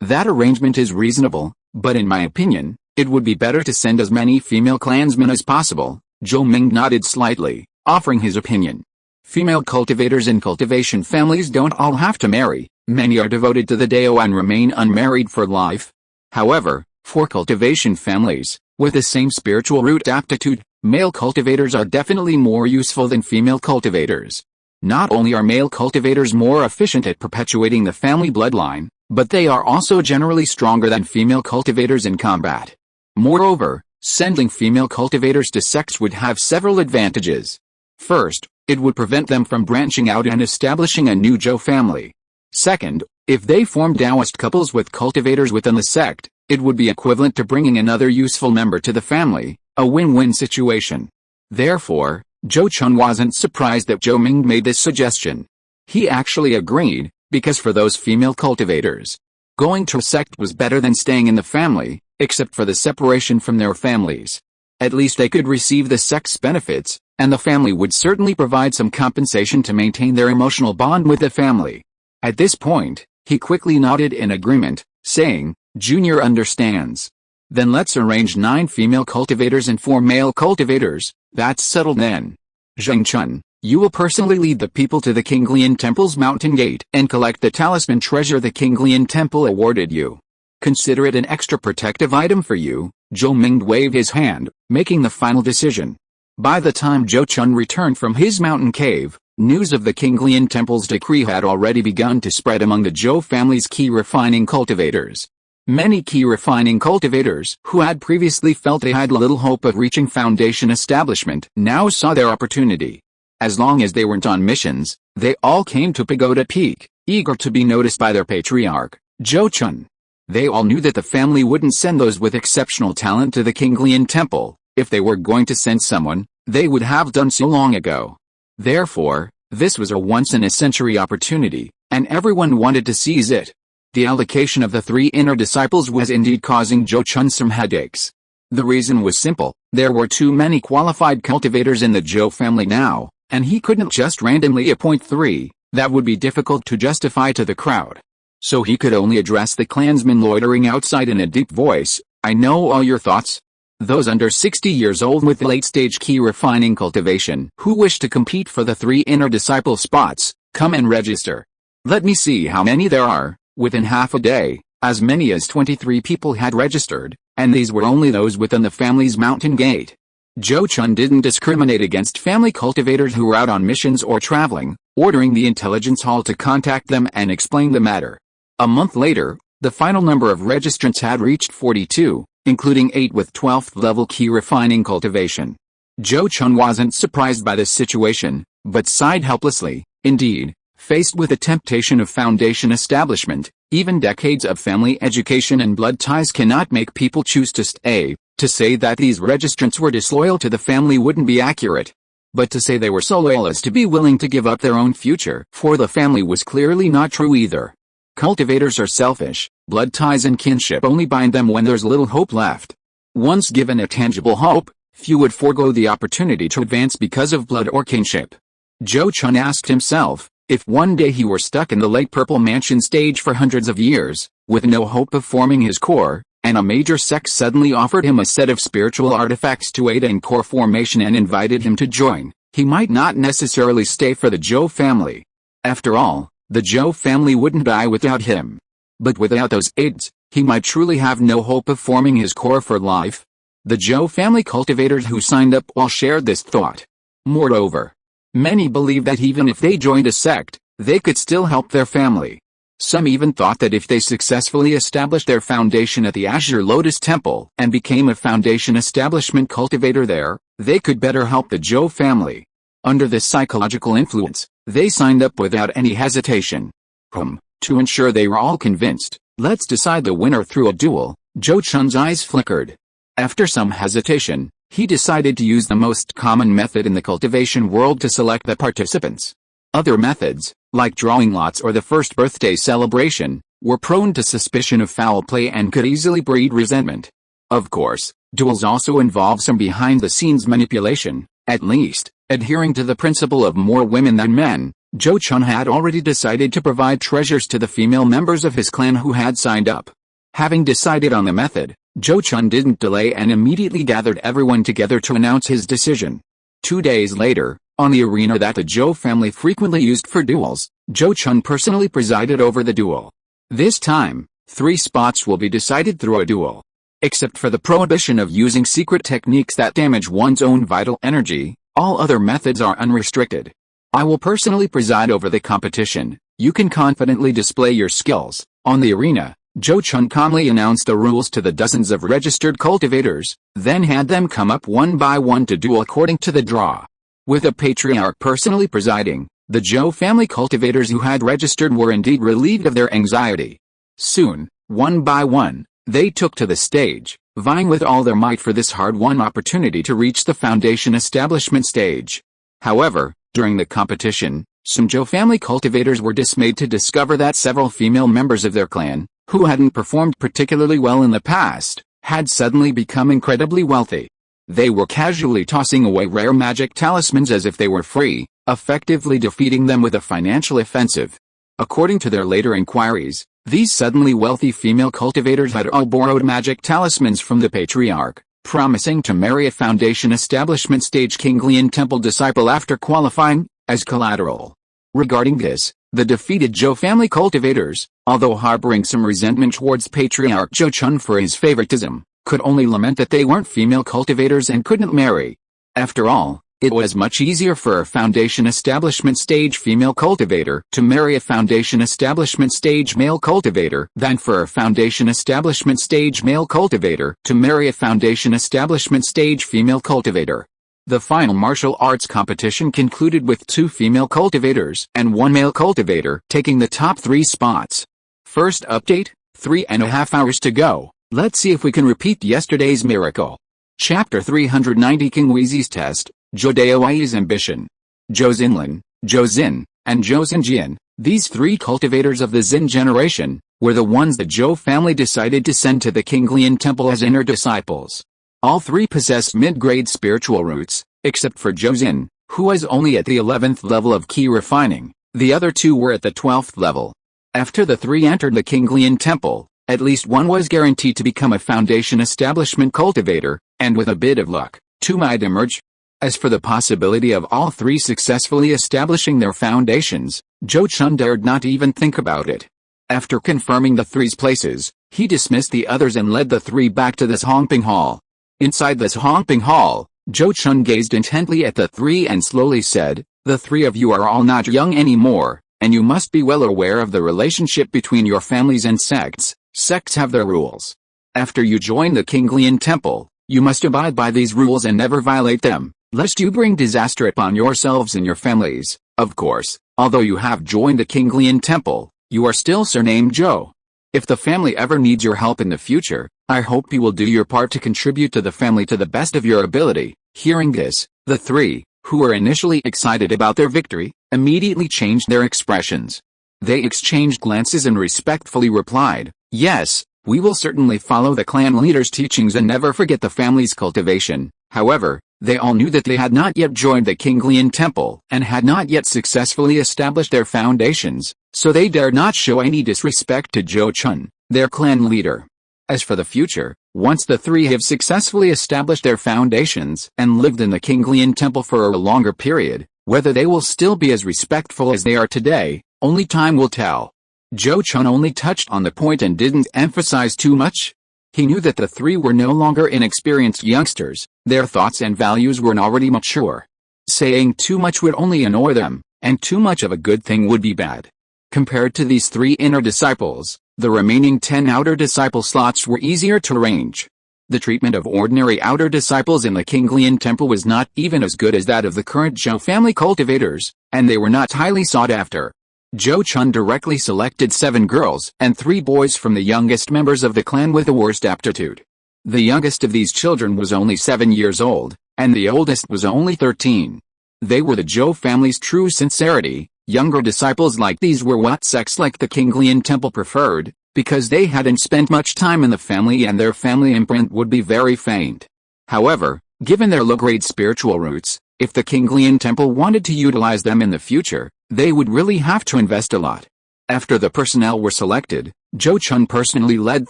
That arrangement is reasonable, but in my opinion, it would be better to send as many female clansmen as possible." Zhou Ming nodded slightly, offering his opinion. Female cultivators in cultivation families don't all have to marry. Many are devoted to the Dao and remain unmarried for life. However, for cultivation families, with the same spiritual root aptitude, male cultivators are definitely more useful than female cultivators. Not only are male cultivators more efficient at perpetuating the family bloodline, but they are also generally stronger than female cultivators in combat. Moreover, sending female cultivators to sects would have several advantages. First, it would prevent them from branching out and establishing a new Zhou family. Second, if they formed Taoist couples with cultivators within the sect, it would be equivalent to bringing another useful member to the family, a win-win situation. Therefore, Zhou Chun wasn't surprised that Zhou Ming made this suggestion. He actually agreed, because for those female cultivators, going to a sect was better than staying in the family, except for the separation from their families. At least they could receive the sect's benefits, and the family would certainly provide some compensation to maintain their emotional bond with the family. At this point, he quickly nodded in agreement, saying, "Junior understands. Then let's arrange 9 female cultivators and 4 male cultivators, that's settled then. Zheng Chun, you will personally lead the people to the Qinglian Temple's mountain gate and collect the talisman treasure the Qinglian Temple awarded you. Consider it an extra protective item for you." Zhou Ming waved his hand, making the final decision. By the time Zhou Chun returned from his mountain cave, news of the Qinglian Temple's decree had already begun to spread among the Zhou family's key refining cultivators. Many key refining cultivators who had previously felt they had little hope of reaching foundation establishment now saw their opportunity. As long as they weren't on missions, they all came to Pagoda Peak, eager to be noticed by their patriarch, Zhou Chun. They all knew that the family wouldn't send those with exceptional talent to the Qinglian Temple. If they were going to send someone, they would have done so long ago. Therefore, this was a once-in-a-century opportunity, and everyone wanted to seize it. The allocation of the 3 inner disciples was indeed causing Zhou Chun some headaches. The reason was simple: there were too many qualified cultivators in the Zhou family now, and he couldn't just randomly appoint 3, that would be difficult to justify to the crowd. So he could only address the clansmen loitering outside in a deep voice, "I know all your thoughts. Those under 60 years old with late-stage key refining cultivation who wish to compete for the 3 inner disciple spots, come and register. Let me see how many there are." Within half a day, as many as 23 people had registered, and these were only those within the family's mountain gate. Zhou Chun didn't discriminate against family cultivators who were out on missions or traveling, ordering the intelligence hall to contact them and explain the matter. A month later, the final number of registrants had reached 42, including 8 with 12th level key refining cultivation. Zhou Chun wasn't surprised by this situation, but sighed helplessly. Indeed, faced with the temptation of foundation establishment, even decades of family education and blood ties cannot make people choose to stay. To say that these registrants were disloyal to the family wouldn't be accurate. But to say they were so loyal as to be willing to give up their own future for the family was clearly not true either. Cultivators are selfish. Blood ties and kinship only bind them when there's little hope left. Once given a tangible hope, few would forego the opportunity to advance because of blood or kinship. Zhou Chun asked himself, if one day he were stuck in the late Purple Mansion stage for hundreds of years, with no hope of forming his core, and a major sect suddenly offered him a set of spiritual artifacts to aid in core formation and invited him to join, he might not necessarily stay for the Zhou family. After all, the Zhou family wouldn't die without him. But without those aids, he might truly have no hope of forming his core for life. The Zhou family cultivators who signed up all shared this thought. Moreover, many believed that even if they joined a sect, they could still help their family. Some even thought that if they successfully established their foundation at the Azure Lotus Temple and became a foundation establishment cultivator there, they could better help the Zhou family. Under this psychological influence, they signed up without any hesitation. To ensure they were all convinced, let's decide the winner through a duel. Zhou Chun's eyes flickered. After some hesitation, he decided to use the most common method in the cultivation world to select the participants. Other methods, like drawing lots or the first birthday celebration, were prone to suspicion of foul play and could easily breed resentment. Of course, duels also involve some behind-the-scenes manipulation. At least, adhering to the principle of more women than men, Zhou Chun had already decided to provide treasures to the female members of his clan who had signed up. Having decided on the method, Zhou Chun didn't delay and immediately gathered everyone together to announce his decision. 2 days later, on the arena that the Zhou family frequently used for duels, Zhou Chun personally presided over the duel. This time, 3 spots will be decided through a duel. Except for the prohibition of using secret techniques that damage one's own vital energy, all other methods are unrestricted. I will personally preside over the competition. You can confidently display your skills. On the arena, Zhou Chun calmly announced the rules to the dozens of registered cultivators, then had them come up one by one to duel according to the draw. With a patriarch personally presiding, the Zhou family cultivators who had registered were indeed relieved of their anxiety. Soon, one by one, they took to the stage, vying with all their might for this hard-won opportunity to reach the foundation establishment stage. However, during the competition, some Zhou family cultivators were dismayed to discover that several female members of their clan, who hadn't performed particularly well in the past, had suddenly become incredibly wealthy. They were casually tossing away rare magic talismans as if they were free, effectively defeating them with a financial offensive. According to their later inquiries, these suddenly wealthy female cultivators had all borrowed magic talismans from the patriarch, promising to marry a foundation establishment stage Kinglian temple disciple after qualifying, as collateral. Regarding this, the defeated Zhou family cultivators, although harboring some resentment towards patriarch Zhou Chun for his favoritism, could only lament that they weren't female cultivators and couldn't marry. After all, it was much easier for a foundation establishment stage female cultivator to marry a foundation establishment stage male cultivator than for a foundation establishment stage male cultivator to marry a foundation establishment stage female cultivator. The final martial arts competition concluded with 2 female cultivators and 1 male cultivator taking the top 3 spots. First update, 3.5 hours to go. Let's see if we can repeat yesterday's miracle. Chapter 390 King Weizi's Test, Zhou Daowai's Ambition. Zhou Xinlin, Zhou Xin, and Zhou Xinjian, these 3 cultivators of the Xin generation, were the ones the Zhou family decided to send to the Kinglian temple as inner disciples. All 3 possessed mid-grade spiritual roots, except for Zhou Xin, who was only at the 11th level of key refining. The other 2 were at the 12th level. After the 3 entered the Kinglian temple, at least one was guaranteed to become a foundation establishment cultivator, and with a bit of luck, 2 might emerge. As for the possibility of all 3 successfully establishing their foundations, Zhou Chun dared not even think about it. After confirming the 3's places, he dismissed the others and led the 3 back to this honking hall. Inside this honking hall, Zhou Chun gazed intently at the 3 and slowly said, "The 3 of you are all not young anymore, and you must be well aware of the relationship between your families and sects. Sects have their rules. After you join the Kinglian temple, you must abide by these rules and never violate them, lest you bring disaster upon yourselves and your families. Of course, although you have joined the Kinglian temple, you are still surnamed Zhou. If the family ever needs your help in the future, I hope you will do your part to contribute to the family to the best of your ability." Hearing this, the 3, who were initially excited about their victory, immediately changed their expressions. They exchanged glances and respectfully replied, "Yes, we will certainly follow the clan leader's teachings and never forget the family's cultivation." However, they all knew that they had not yet joined the Kinglian temple and had not yet successfully established their foundations, so they dared not show any disrespect to Zhou Chun, their clan leader. As for the future, once the 3 have successfully established their foundations and lived in the Kinglian temple for a longer period, whether they will still be as respectful as they are today, only time will tell. Zhou Chun only touched on the point and didn't emphasize too much. He knew that the 3 were no longer inexperienced youngsters, their thoughts and values were already mature. Saying too much would only annoy them, and too much of a good thing would be bad. Compared to these 3 inner disciples, the remaining 10 outer disciple slots were easier to arrange. The treatment of ordinary outer disciples in the Kinglian temple was not even as good as that of the current Zhou family cultivators, and they were not highly sought after. Zhou Chun directly selected 7 girls and 3 boys from the youngest members of the clan with the worst aptitude. The youngest of these children was only 7 years old, and the oldest was only 13. They were the Zhou family's true sincerity. Younger disciples like these were what sects like the Kinglian temple preferred, because they hadn't spent much time in the family and their family imprint would be very faint. However, given their low-grade spiritual roots, if the Kinglian temple wanted to utilize them in the future, they would really have to invest a lot. After the personnel were selected, Zhou Chun personally led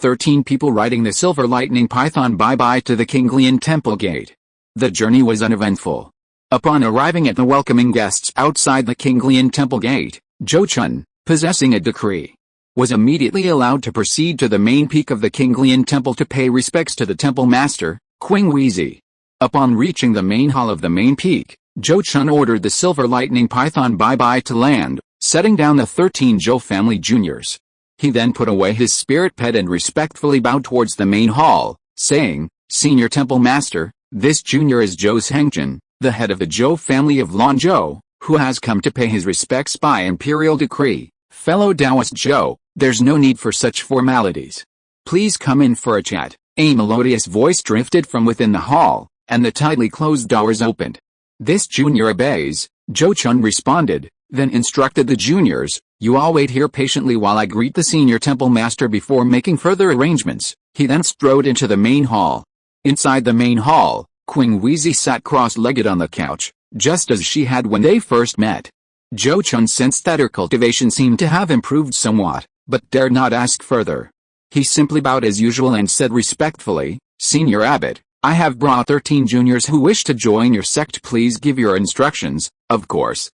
13 people riding the silver lightning python bye-bye to the Kinglian temple gate. The journey was uneventful. Upon arriving at the welcoming guests outside the Kinglian temple gate, Zhou Chun, possessing a decree, was immediately allowed to proceed to the main peak of the Kinglian temple to pay respects to the temple master, Qing Huizi. Upon reaching the main hall of the main peak, Zhou Chun ordered the silver lightning python bye-bye to land, setting down the 13 Zhou family juniors. He then put away his spirit pet and respectfully bowed towards the main hall, saying, "Senior temple master, this junior is Zhou Hengjin, the head of the Zhou family of Lanzhou, who has come to pay his respects by imperial decree. Fellow Taoist Zhou, there's no need for such formalities. Please come in for a chat." A melodious voice drifted from within the hall, and the tightly closed doors opened. "This junior obeys," Zhou Chun responded, then instructed the juniors, "You all wait here patiently while I greet the senior temple master before making further arrangements." He then strode into the main hall. Inside the main hall, Qing Huizi sat cross-legged on the couch, just as she had when they first met. Zhou Chun sensed that her cultivation seemed to have improved somewhat, but dared not ask further. He simply bowed as usual and said respectfully, "Senior Abbot, I have brought 13 juniors who wish to join your sect. Please give your instructions." Of course.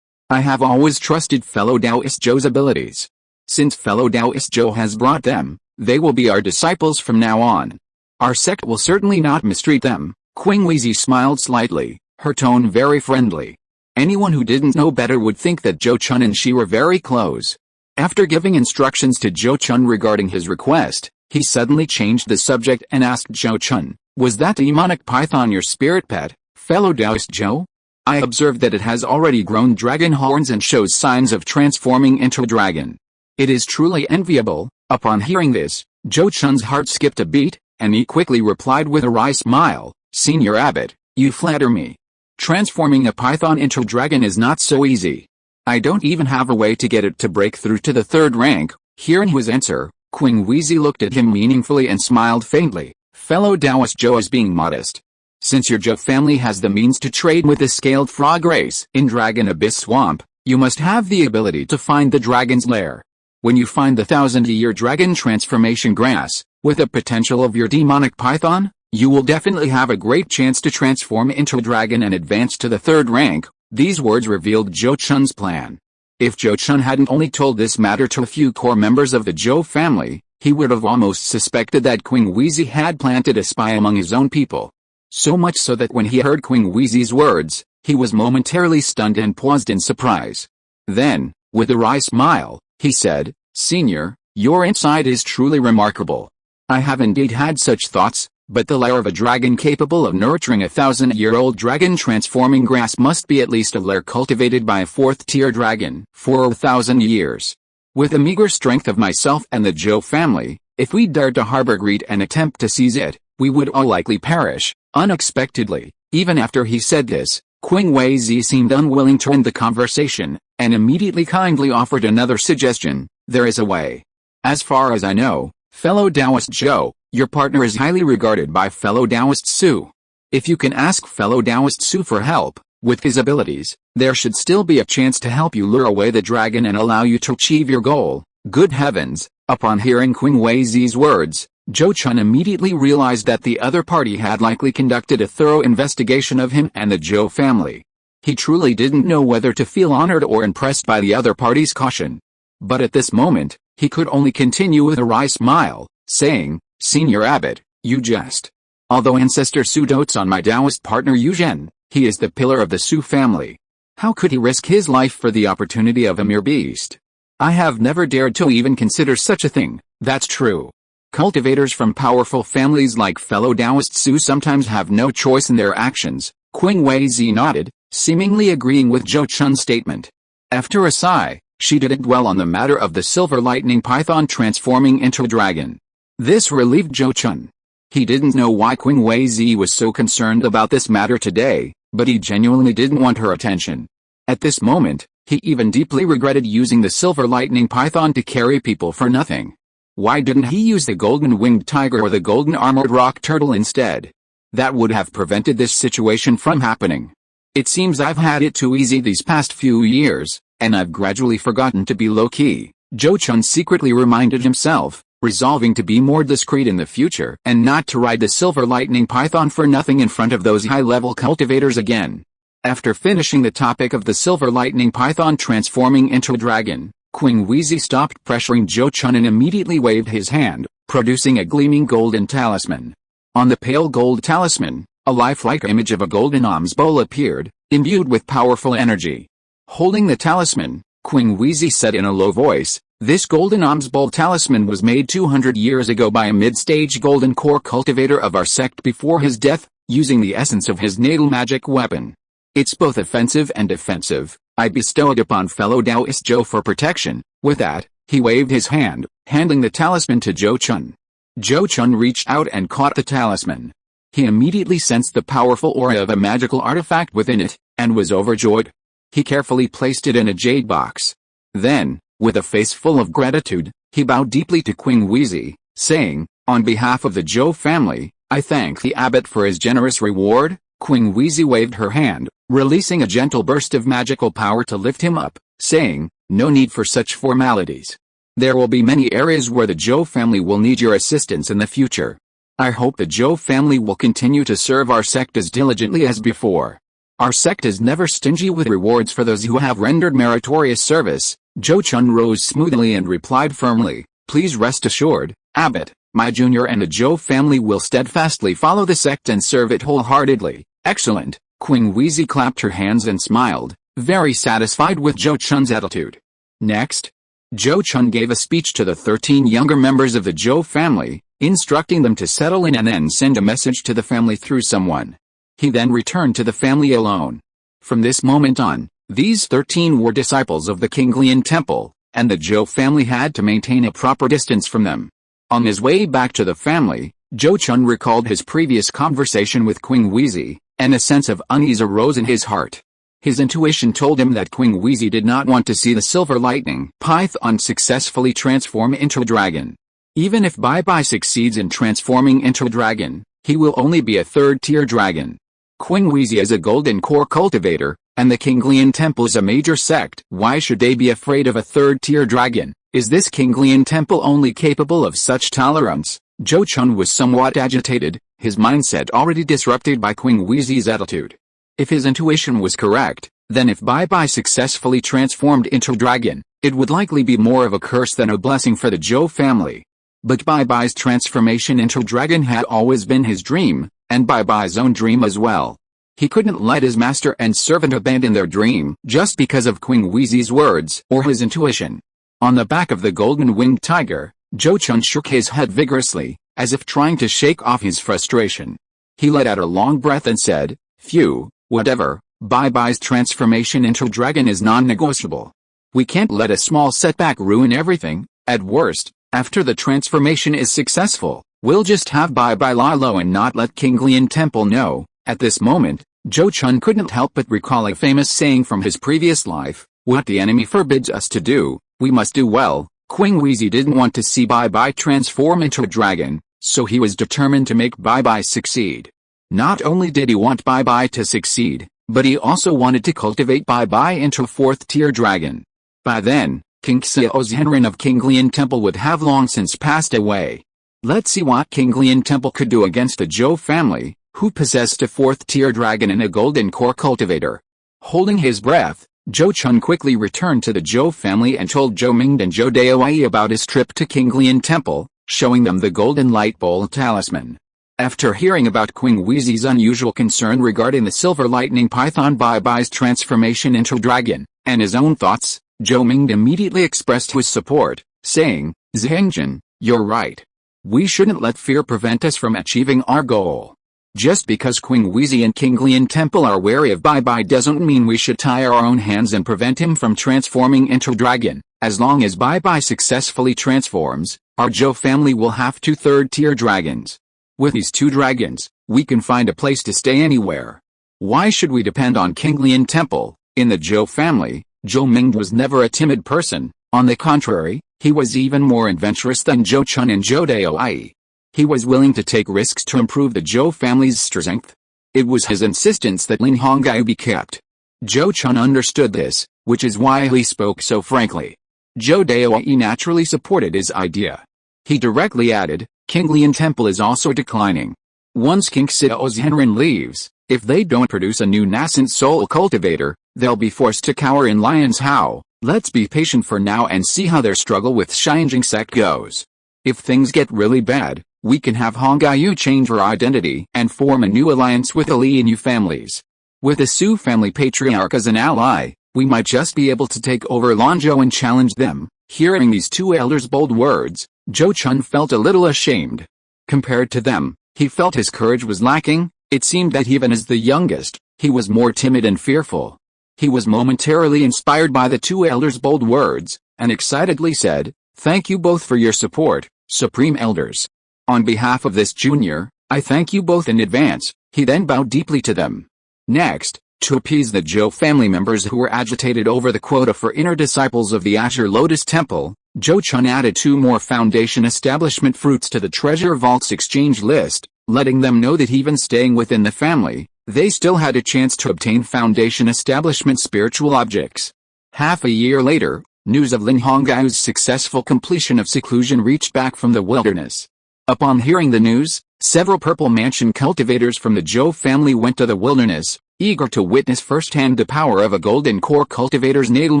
I have always trusted fellow Taoist Zhou's abilities. Since fellow Taoist Zhou has brought them, they will be our disciples from now on. Our sect will certainly not mistreat them." Qing Huizi smiled slightly, her tone very friendly. Anyone who didn't know better would think that Zhou Chun and she were very close. After giving instructions to Zhou Chun regarding his request, he suddenly changed the subject and asked Zhou Chun, "Was that demonic python your spirit pet, fellow Taoist Zhou? I observed that it has already grown dragon horns and shows signs of transforming into a dragon. It is truly enviable." Upon hearing this, Zhou Chun's heart skipped a beat, and he quickly replied with a wry smile, "Senior Abbot, you flatter me. Transforming a python into a dragon is not so easy. I don't even have a way to get it to break through to the 3rd rank." Hearing his answer, Qing Huizi looked at him meaningfully and smiled faintly. "Fellow Taoist Zhou is being modest. Since your Zhou family has the means to trade with the scaled frog race in Dragon Abyss Swamp, you must have the ability to find the dragon's lair. When you find the 1,000-year dragon transformation grass, with the potential of your demonic python, you will definitely have a great chance to transform into a dragon and advance to the 3rd rank." These words revealed Zhou Chun's plan. If Zhou Chun hadn't only told this matter to a few core members of the Zhou family, he would have almost suspected that Qing Huizi had planted a spy among his own people. So much so that when he heard Qing Huizi's words, he was momentarily stunned and paused in surprise. Then, with a wry smile, he said, "Senior, your insight is truly remarkable. I have indeed had such thoughts, but the lair of a dragon capable of nurturing a 1,000-year-old dragon transforming grass must be at least a lair cultivated by a 4th-tier dragon for 1,000 years. With the meager strength of myself and the Zhou family, if we dared to harbor greed and attempt to seize it, we would all likely perish." Unexpectedly, even after he said this, Qing Huizi seemed unwilling to end the conversation, and immediately kindly offered another suggestion. "There is a way. As far as I know, fellow Taoist Zhou, your partner is highly regarded by fellow Taoist Su. If you can ask fellow Taoist Su for help, with his abilities, there should still be a chance to help you lure away the dragon and allow you to achieve your goal." Good heavens! Upon hearing Qing Huizi's words, Zhou Chun immediately realized that the other party had likely conducted a thorough investigation of him and the Zhou family. He truly didn't know whether to feel honored or impressed by the other party's caution. But at this moment, he could only continue with a wry smile, saying, "Senior Abbot, you jest. Although Ancestor Su dotes on my Taoist partner Yu Zhen, he is the pillar of the Su family. How could he risk his life for the opportunity of a mere beast?" I have never dared to even consider such a thing. That's true. Cultivators from powerful families like fellow Taoists who sometimes have no choice in their actions. Qing Weizi nodded, seemingly agreeing with Zhou Chun's statement. After a sigh, she didn't dwell on the matter of the silver lightning python transforming into a dragon. This relieved Zhou Chun. He didn't know why Qing Weizi was so concerned about this matter today, but he genuinely didn't want her attention. At this moment, he even deeply regretted using the silver lightning python to carry people for nothing. Why didn't he use the golden-winged tiger or the golden-armored rock turtle instead? That would have prevented this situation from happening. It seems I've had it too easy these past few years, and I've gradually forgotten to be low-key, Zhou Chun secretly reminded himself, resolving to be more discreet in the future and not to ride the silver lightning python for nothing in front of those high-level cultivators again. After finishing the topic of the silver lightning python transforming into a dragon, Qing Weizi stopped pressuring Zhou Chun and immediately waved his hand, producing a gleaming golden talisman. On the pale gold talisman, a lifelike image of a golden alms bowl appeared, imbued with powerful energy. Holding the talisman, Qing Weizi said in a low voice, "This golden alms bowl talisman was made 200 years ago by a mid-stage golden core cultivator of our sect before his death, using the essence of his natal magic weapon. It's both offensive and defensive. I bestow it upon fellow Taoist Zhou for protection." With that, he waved his hand, handing the talisman to Zhou Chun. Zhou Chun reached out and caught the talisman. He immediately sensed the powerful aura of a magical artifact within it, and was overjoyed. He carefully placed it in a jade box. Then, with a face full of gratitude, he bowed deeply to Qing Weizi, saying, "On behalf of the Zhou family, I thank the abbot for his generous reward." Qing Weizi waved her hand, releasing a gentle burst of magical power to lift him up, saying, "No need for such formalities. There will be many areas where the Zhou family will need your assistance in the future. I hope the Zhou family will continue to serve our sect as diligently as before. Our sect is never stingy with rewards for those who have rendered meritorious service." Zhou Chun rose smoothly and replied firmly, "Please rest assured, Abbot, my junior and the Zhou family will steadfastly follow the sect and serve it wholeheartedly." "Excellent." Qing Weizi clapped her hands and smiled, very satisfied with Zhou Chun's attitude. Next, Zhou Chun gave a speech to the 13 younger members of the Zhou family, instructing them to settle in and then send a message to the family through someone. He then returned to the family alone. From this moment on, these 13 were disciples of the Qinglian temple, and the Zhou family had to maintain a proper distance from them. On his way back to the family, Zhou Chun recalled his previous conversation with Qing Weizi, and a sense of unease arose in his heart. His intuition told him that Qing Weizi did not want to see the silver lightning python successfully transform into a dragon. Even if Bai Bai succeeds in transforming into a dragon, he will only be a third-tier dragon. Qing Weizi is a golden core cultivator, and the Qinglian temple is a major sect. Why should they be afraid of a third-tier dragon? Is this Qinglian temple only capable of such tolerance? Zhou Chun was somewhat agitated, his mindset already disrupted by Qing Weizi's attitude. If his intuition was correct, then if Bai Bai successfully transformed into a dragon, it would likely be more of a curse than a blessing for the Zhou family. But Bai Bai's transformation into a dragon had always been his dream, and Bai Bai's own dream as well. He couldn't let his master and servant abandon their dream just because of Qing Weizi's words or his intuition. On the back of the golden-winged tiger, Zhou Chun shook his head vigorously, as if trying to shake off his frustration. He let out a long breath and said, "Phew, whatever, Bai Bai's transformation into a dragon is non-negotiable. We can't let a small setback ruin everything. At worst, after the transformation is successful, we'll just have Bai Bai lie low and not let Qinglian Temple know." At this moment, Zhou Chun couldn't help but recall a famous saying from his previous life, "What the enemy forbids us to do, we must do well." Qing Weizi didn't want to see Bai Bai transform into a dragon, so he was determined to make Bai Bai succeed. Not only did he want Bai Bai to succeed, but he also wanted to cultivate Bai Bai into a fourth-tier dragon. By then, King Xiao Zhenren of Qinglian Temple would have long since passed away. Let's see what Qinglian Temple could do against the Zhou family, who possessed a fourth-tier dragon and a golden core cultivator. Holding his breath, Zhou Chun quickly returned to the Zhou family and told Zhou Mingde and Zhou Daowei about his trip to Qinglian Temple, showing them the golden light bowl talisman. After hearing about Qing Weizi's unusual concern regarding the silver lightning python Bai Bai's transformation into a dragon, and his own thoughts, Zhou Ming immediately expressed his support, saying, "Zhengjin, you're right. We shouldn't let fear prevent us from achieving our goal. Just because Qing Wezi and King Lian Temple are wary of Bai Bai doesn't mean we should tie our own hands and prevent him from transforming into dragon. As long as Bai Bai successfully transforms, our Zhou family will have 2 third-tier dragons. With these 2 dragons, we can find a place to stay anywhere. Why should we depend on King Lian Temple?" In the Zhou family, Zhou Ming was never a timid person. On the contrary, he was even more adventurous than Zhou Chun and Zhou Daoai. He was willing to take risks to improve the Zhou family's strength. It was his insistence that Lin Hongyu be kept. Zhou Chun understood this, which is why he spoke so frankly. Zhou Daoai naturally supported his idea. He directly added, "King Lian Temple is also declining. Once King Xiao Zhenren leaves, if they don't produce a new nascent soul cultivator, they'll be forced to cower in Lion's Hao. Let's be patient for now and see how their struggle with Xinjing Sect goes. If things get really bad, we can have Hongyu change her identity and form a new alliance with the Lianyu families. With the Su family patriarch as an ally, we might just be able to take over Lanzhou and challenge them." Hearing these 2 elders' bold words, Zhou Chun felt a little ashamed. Compared to them, he felt his courage was lacking. It seemed that even as the youngest, he was more timid and fearful. He was momentarily inspired by the 2 elders' bold words, and excitedly said, "Thank you both for your support, Supreme Elders. On behalf of this junior, I thank you both in advance." He then bowed deeply to them. Next, to appease the Zhou family members who were agitated over the quota for inner disciples of the Azure Lotus Temple, Zhou Chun added 2 more foundation establishment fruits to the treasure vault's exchange list, letting them know that even staying within the family, they still had a chance to obtain foundation establishment spiritual objects. Half a year later, news of Lin Hongyu's successful completion of seclusion reached back from the wilderness. Upon hearing the news, several Purple Mansion cultivators from the Zhou family went to the wilderness, eager to witness firsthand the power of a golden core cultivator's natal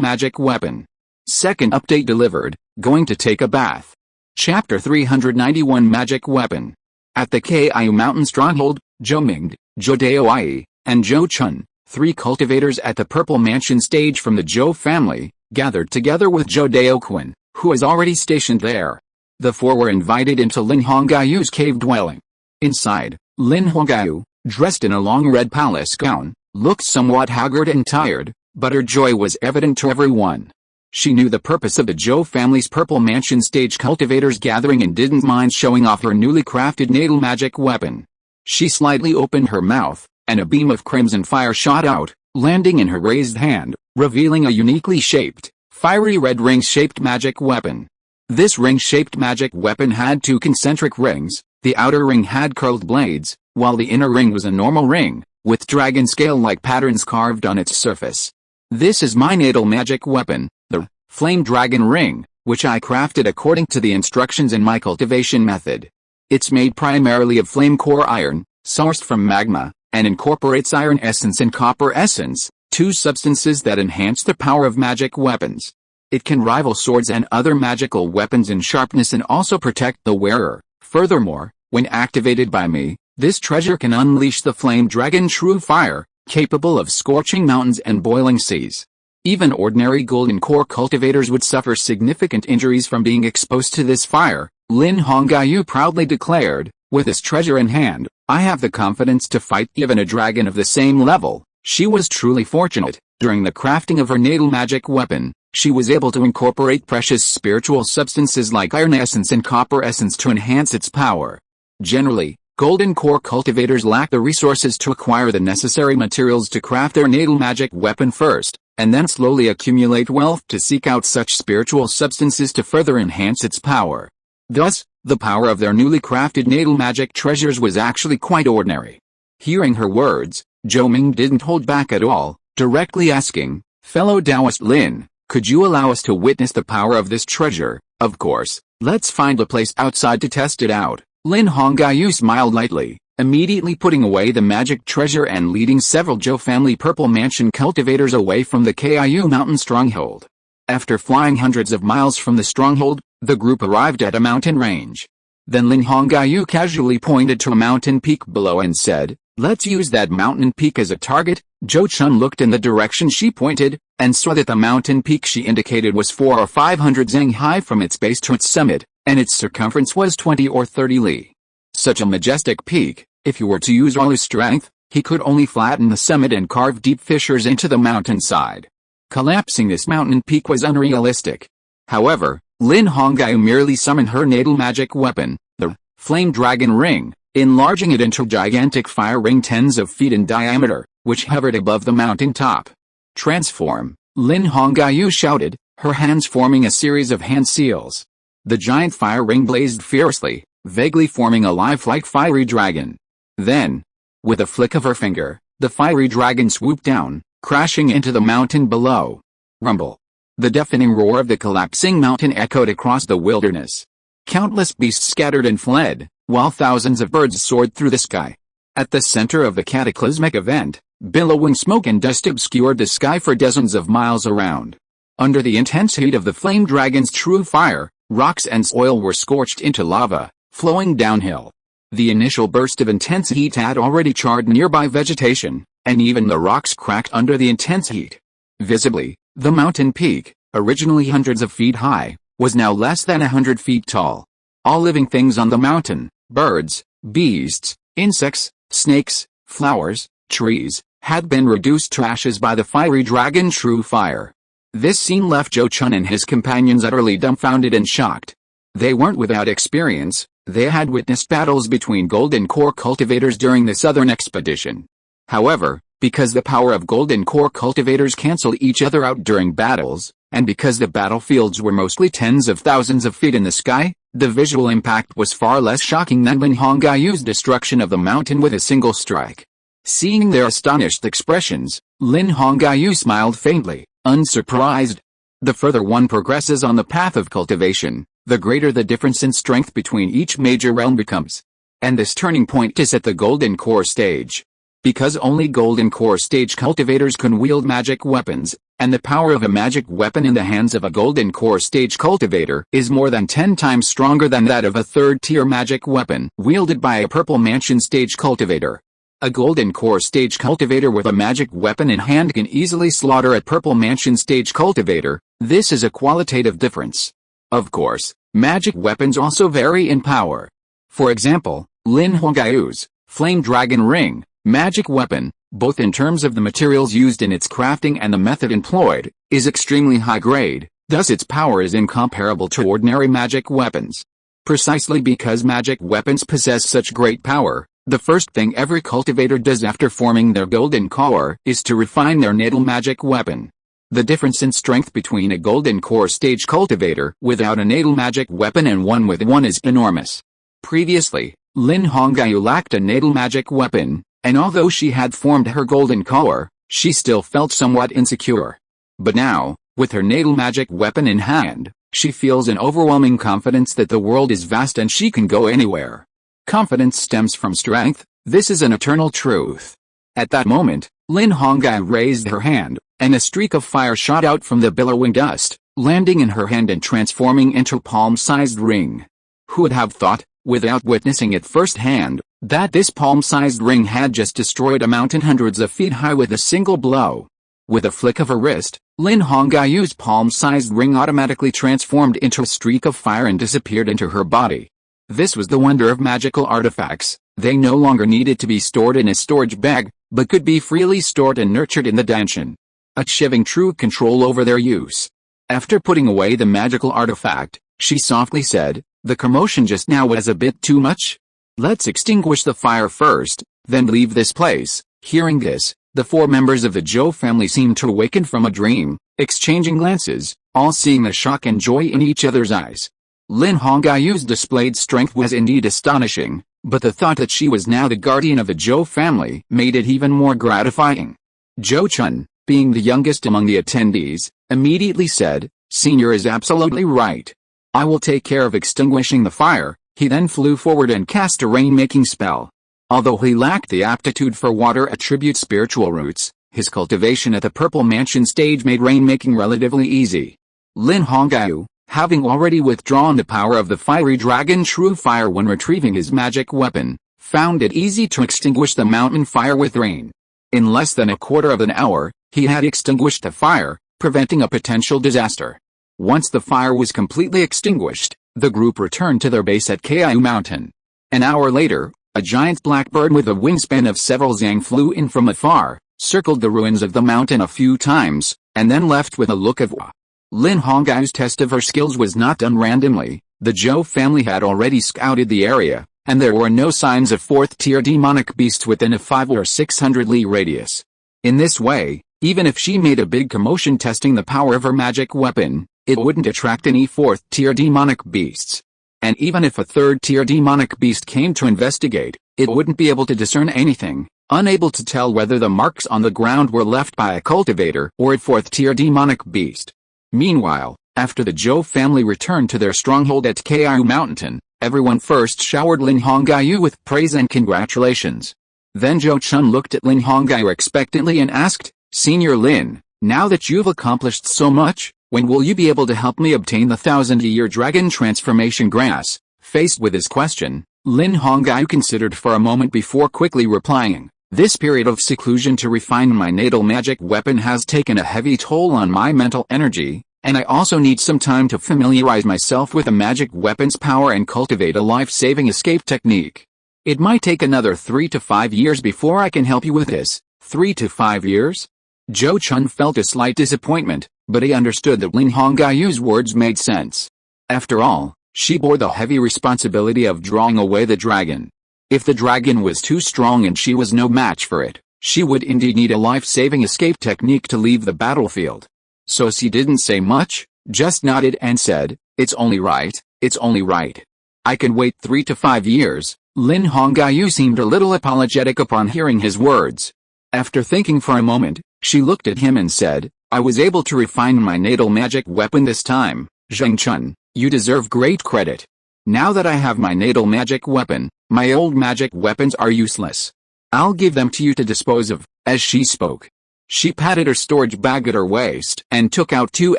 magic weapon. Second update delivered, going to take a bath. Chapter 391 Magic Weapon. At the Kiu Mountain Stronghold, Zhou Ming, Zhou Daoai, and Zhou Chun, 3 cultivators at the Purple Mansion stage from the Zhou family, gathered together with Zhou Daoquan, who was already stationed there. The 4 were invited into Lin Hongyu's cave dwelling. Inside, Lin Hongyu, dressed in a long red palace gown, looked somewhat haggard and tired, but her joy was evident to everyone. She knew the purpose of the Zhou family's Purple Mansion stage cultivators gathering and didn't mind showing off her newly crafted natal magic weapon. She slightly opened her mouth, and a beam of crimson fire shot out, landing in her raised hand, revealing a uniquely shaped, fiery red ring-shaped magic weapon. This ring-shaped magic weapon had 2 concentric rings. The outer ring had curled blades, while the inner ring was a normal ring, with dragon scale-like patterns carved on its surface. "This is my natal magic weapon, the Flame Dragon Ring, which I crafted according to the instructions in my cultivation method. It's made primarily of flame core iron, sourced from magma, and incorporates iron essence and copper essence, 2 substances that enhance the power of magic weapons. It can rival swords and other magical weapons in sharpness and also protect the wearer. Furthermore, when activated by me, this treasure can unleash the Flame Dragon True Fire, capable of scorching mountains and boiling seas. Even ordinary golden core cultivators would suffer significant injuries from being exposed to this fire," Lin Hongyu proudly declared. "With this treasure in hand, I have the confidence to fight even a dragon of the same level." She was truly fortunate. During the crafting of her natal magic weapon, she was able to incorporate precious spiritual substances like iron essence and copper essence to enhance its power. Generally, golden core cultivators lack the resources to acquire the necessary materials to craft their natal magic weapon first, and then slowly accumulate wealth to seek out such spiritual substances to further enhance its power. Thus, the power of their newly crafted natal magic treasures was actually quite ordinary. Hearing her words, Zhou Ming didn't hold back at all, directly asking, "Fellow Taoist Lin, could you allow us to witness the power of this treasure?" "Of course, let's find a place outside to test it out." Lin Hongyu smiled lightly, immediately putting away the magic treasure and leading several Zhou family Purple Mansion cultivators away from the Kiu Mountain stronghold. After flying hundreds of miles from the stronghold, the group arrived at a mountain range. Then Lin Hongyu casually pointed to a mountain peak below and said, "Let's use that mountain peak as a target." Zhou Chun looked in the direction she pointed, and saw that the mountain peak she indicated was 400 or 500 zeng high from its base to its summit, and its circumference was 20 or 30 li. Such a majestic peak, if he were to use all his strength, he could only flatten the summit and carve deep fissures into the mountainside. Collapsing this mountain peak was unrealistic. However, Lin Hongyu merely summoned her natal magic weapon, the Flame Dragon Ring, enlarging it into a gigantic fire ring tens of feet in diameter, which hovered above the mountain top. "Transform!" Lin Hongyu shouted, her hands forming a series of hand seals. The giant fire ring blazed fiercely, vaguely forming a lifelike fiery dragon. Then, with a flick of her finger, the fiery dragon swooped down, crashing into the mountain below. Rumble! The deafening roar of the collapsing mountain echoed across the wilderness. Countless beasts scattered and fled, while thousands of birds soared through the sky. At the center of the cataclysmic event, billowing smoke and dust obscured the sky for dozens of miles around. Under the intense heat of the flame dragon's true fire, rocks and soil were scorched into lava, flowing downhill. The initial burst of intense heat had already charred nearby vegetation, and even the rocks cracked under the intense heat. Visibly, the mountain peak, originally hundreds of feet high, was now less than 100 feet tall. All living things on the mountain, birds, beasts, insects, snakes, flowers, trees, had been reduced to ashes by the fiery dragon's true fire. This scene left Zhou Chun and his companions utterly dumbfounded and shocked. They weren't without experience, they had witnessed battles between Golden Core cultivators during the southern expedition. However, because the power of Golden Core cultivators cancel each other out during battles, and because the battlefields were mostly tens of thousands of feet in the sky, the visual impact was far less shocking than Lin Hongyu's destruction of the mountain with a single strike. Seeing their astonished expressions, Lin Hongyu smiled faintly, unsurprised. The further one progresses on the path of cultivation, the greater the difference in strength between each major realm becomes. And this turning point is at the Golden Core stage. Because only Golden Core stage cultivators can wield magic weapons, and the power of a magic weapon in the hands of a Golden Core stage cultivator is more than 10 times stronger than that of a third-tier magic weapon wielded by a Purple Mansion stage cultivator. A Golden Core stage cultivator with a magic weapon in hand can easily slaughter a Purple Mansion stage cultivator. This is a qualitative difference. Of course, magic weapons also vary in power. For example, Lin Hongyu's Flame Dragon Ring magic weapon, both in terms of the materials used in its crafting and the method employed, is extremely high grade, thus its power is incomparable to ordinary magic weapons. Precisely because magic weapons possess such great power, the first thing every cultivator does after forming their Golden Core is to refine their natal magic weapon. The difference in strength between a Golden Core stage cultivator without a natal magic weapon and one with one is enormous. Previously, Lin Hongyu lacked a natal magic weapon, and although she had formed her Golden Core, she still felt somewhat insecure. But now, with her natal magic weapon in hand, she feels an overwhelming confidence that the world is vast and she can go anywhere. Confidence stems from strength, this is an eternal truth. At that moment, Lin Hongyu raised her hand, and a streak of fire shot out from the billowing dust, landing in her hand and transforming into a palm-sized ring. Who would have thought, without witnessing it firsthand, that this palm-sized ring had just destroyed a mountain hundreds of feet high with a single blow? With a flick of her wrist, Lin Hongyu's palm-sized ring automatically transformed into a streak of fire and disappeared into her body. This was the wonder of magical artifacts. They no longer needed to be stored in a storage bag, but could be freely stored and nurtured in the Danshin, achieving true control over their use. After putting away the magical artifact, she softly said, "The commotion just now was a bit too much. Let's extinguish the fire first, then leave this place." Hearing this, the 4 members of the Zhou family seemed to awaken from a dream, exchanging glances, all seeing the shock and joy in each other's eyes. Lin Hongyu's displayed strength was indeed astonishing, but the thought that she was now the guardian of the Zhou family made it even more gratifying. Zhou Chun, being the youngest among the attendees, immediately said, "Senior is absolutely right. I will take care of extinguishing the fire." He then flew forward and cast a rain-making spell. Although he lacked the aptitude for water attribute spiritual roots, his cultivation at the Purple Mansion stage made rain-making relatively easy. Lin Hongyu, Having already withdrawn the power of the fiery dragon True Fire when retrieving his magic weapon, found it easy to extinguish the mountain fire with rain. In less than a quarter of an hour, he had extinguished the fire, preventing a potential disaster. Once the fire was completely extinguished, the group returned to their base at Kaiu Mountain. An hour later, a giant blackbird with a wingspan of several zang flew in from afar, circled the ruins of the mountain a few times, and then left with a look of awe. Lin Hongai's test of her skills was not done randomly. The Zhou family had already scouted the area, and there were no signs of fourth-tier demonic beasts within a 500 or 600 li radius. In this way, even if she made a big commotion testing the power of her magic weapon, it wouldn't attract any fourth-tier demonic beasts. And even if a third-tier demonic beast came to investigate, it wouldn't be able to discern anything, unable to tell whether the marks on the ground were left by a cultivator or a fourth-tier demonic beast. Meanwhile, after the Zhou family returned to their stronghold at Kaiu Mountain, everyone first showered Lin Hongaiu with praise and congratulations. Then Zhou Chun looked at Lin Hongaiu expectantly and asked, "Senior Lin, now that you've accomplished so much, when will you be able to help me obtain the 1,000-year dragon transformation grass?" Faced with his question, Lin Hongaiu considered for a moment before quickly replying, "This period of seclusion to refine my natal magic weapon has taken a heavy toll on my mental energy, and I also need some time to familiarize myself with the magic weapon's power and cultivate a life-saving escape technique. It might take another 3 to 5 years before I can help you with this." 3 to 5 years? Zhou Chun felt a slight disappointment, but he understood that Lin Hongaiu's words made sense. After all, she bore the heavy responsibility of drawing away the dragon. If the dragon was too strong and she was no match for it, she would indeed need a life-saving escape technique to leave the battlefield. So she didn't say much, just nodded and said, "It's only right, it's only right. I can wait 3 to 5 years." Lin Hongaiu seemed a little apologetic upon hearing his words. After thinking for a moment, she looked at him and said, "I was able to refine my natal magic weapon this time, Zheng Chun, you deserve great credit. Now that I have my natal magic weapon, my old magic weapons are useless. I'll give them to you to dispose of." As she spoke, she patted her storage bag at her waist and took out 2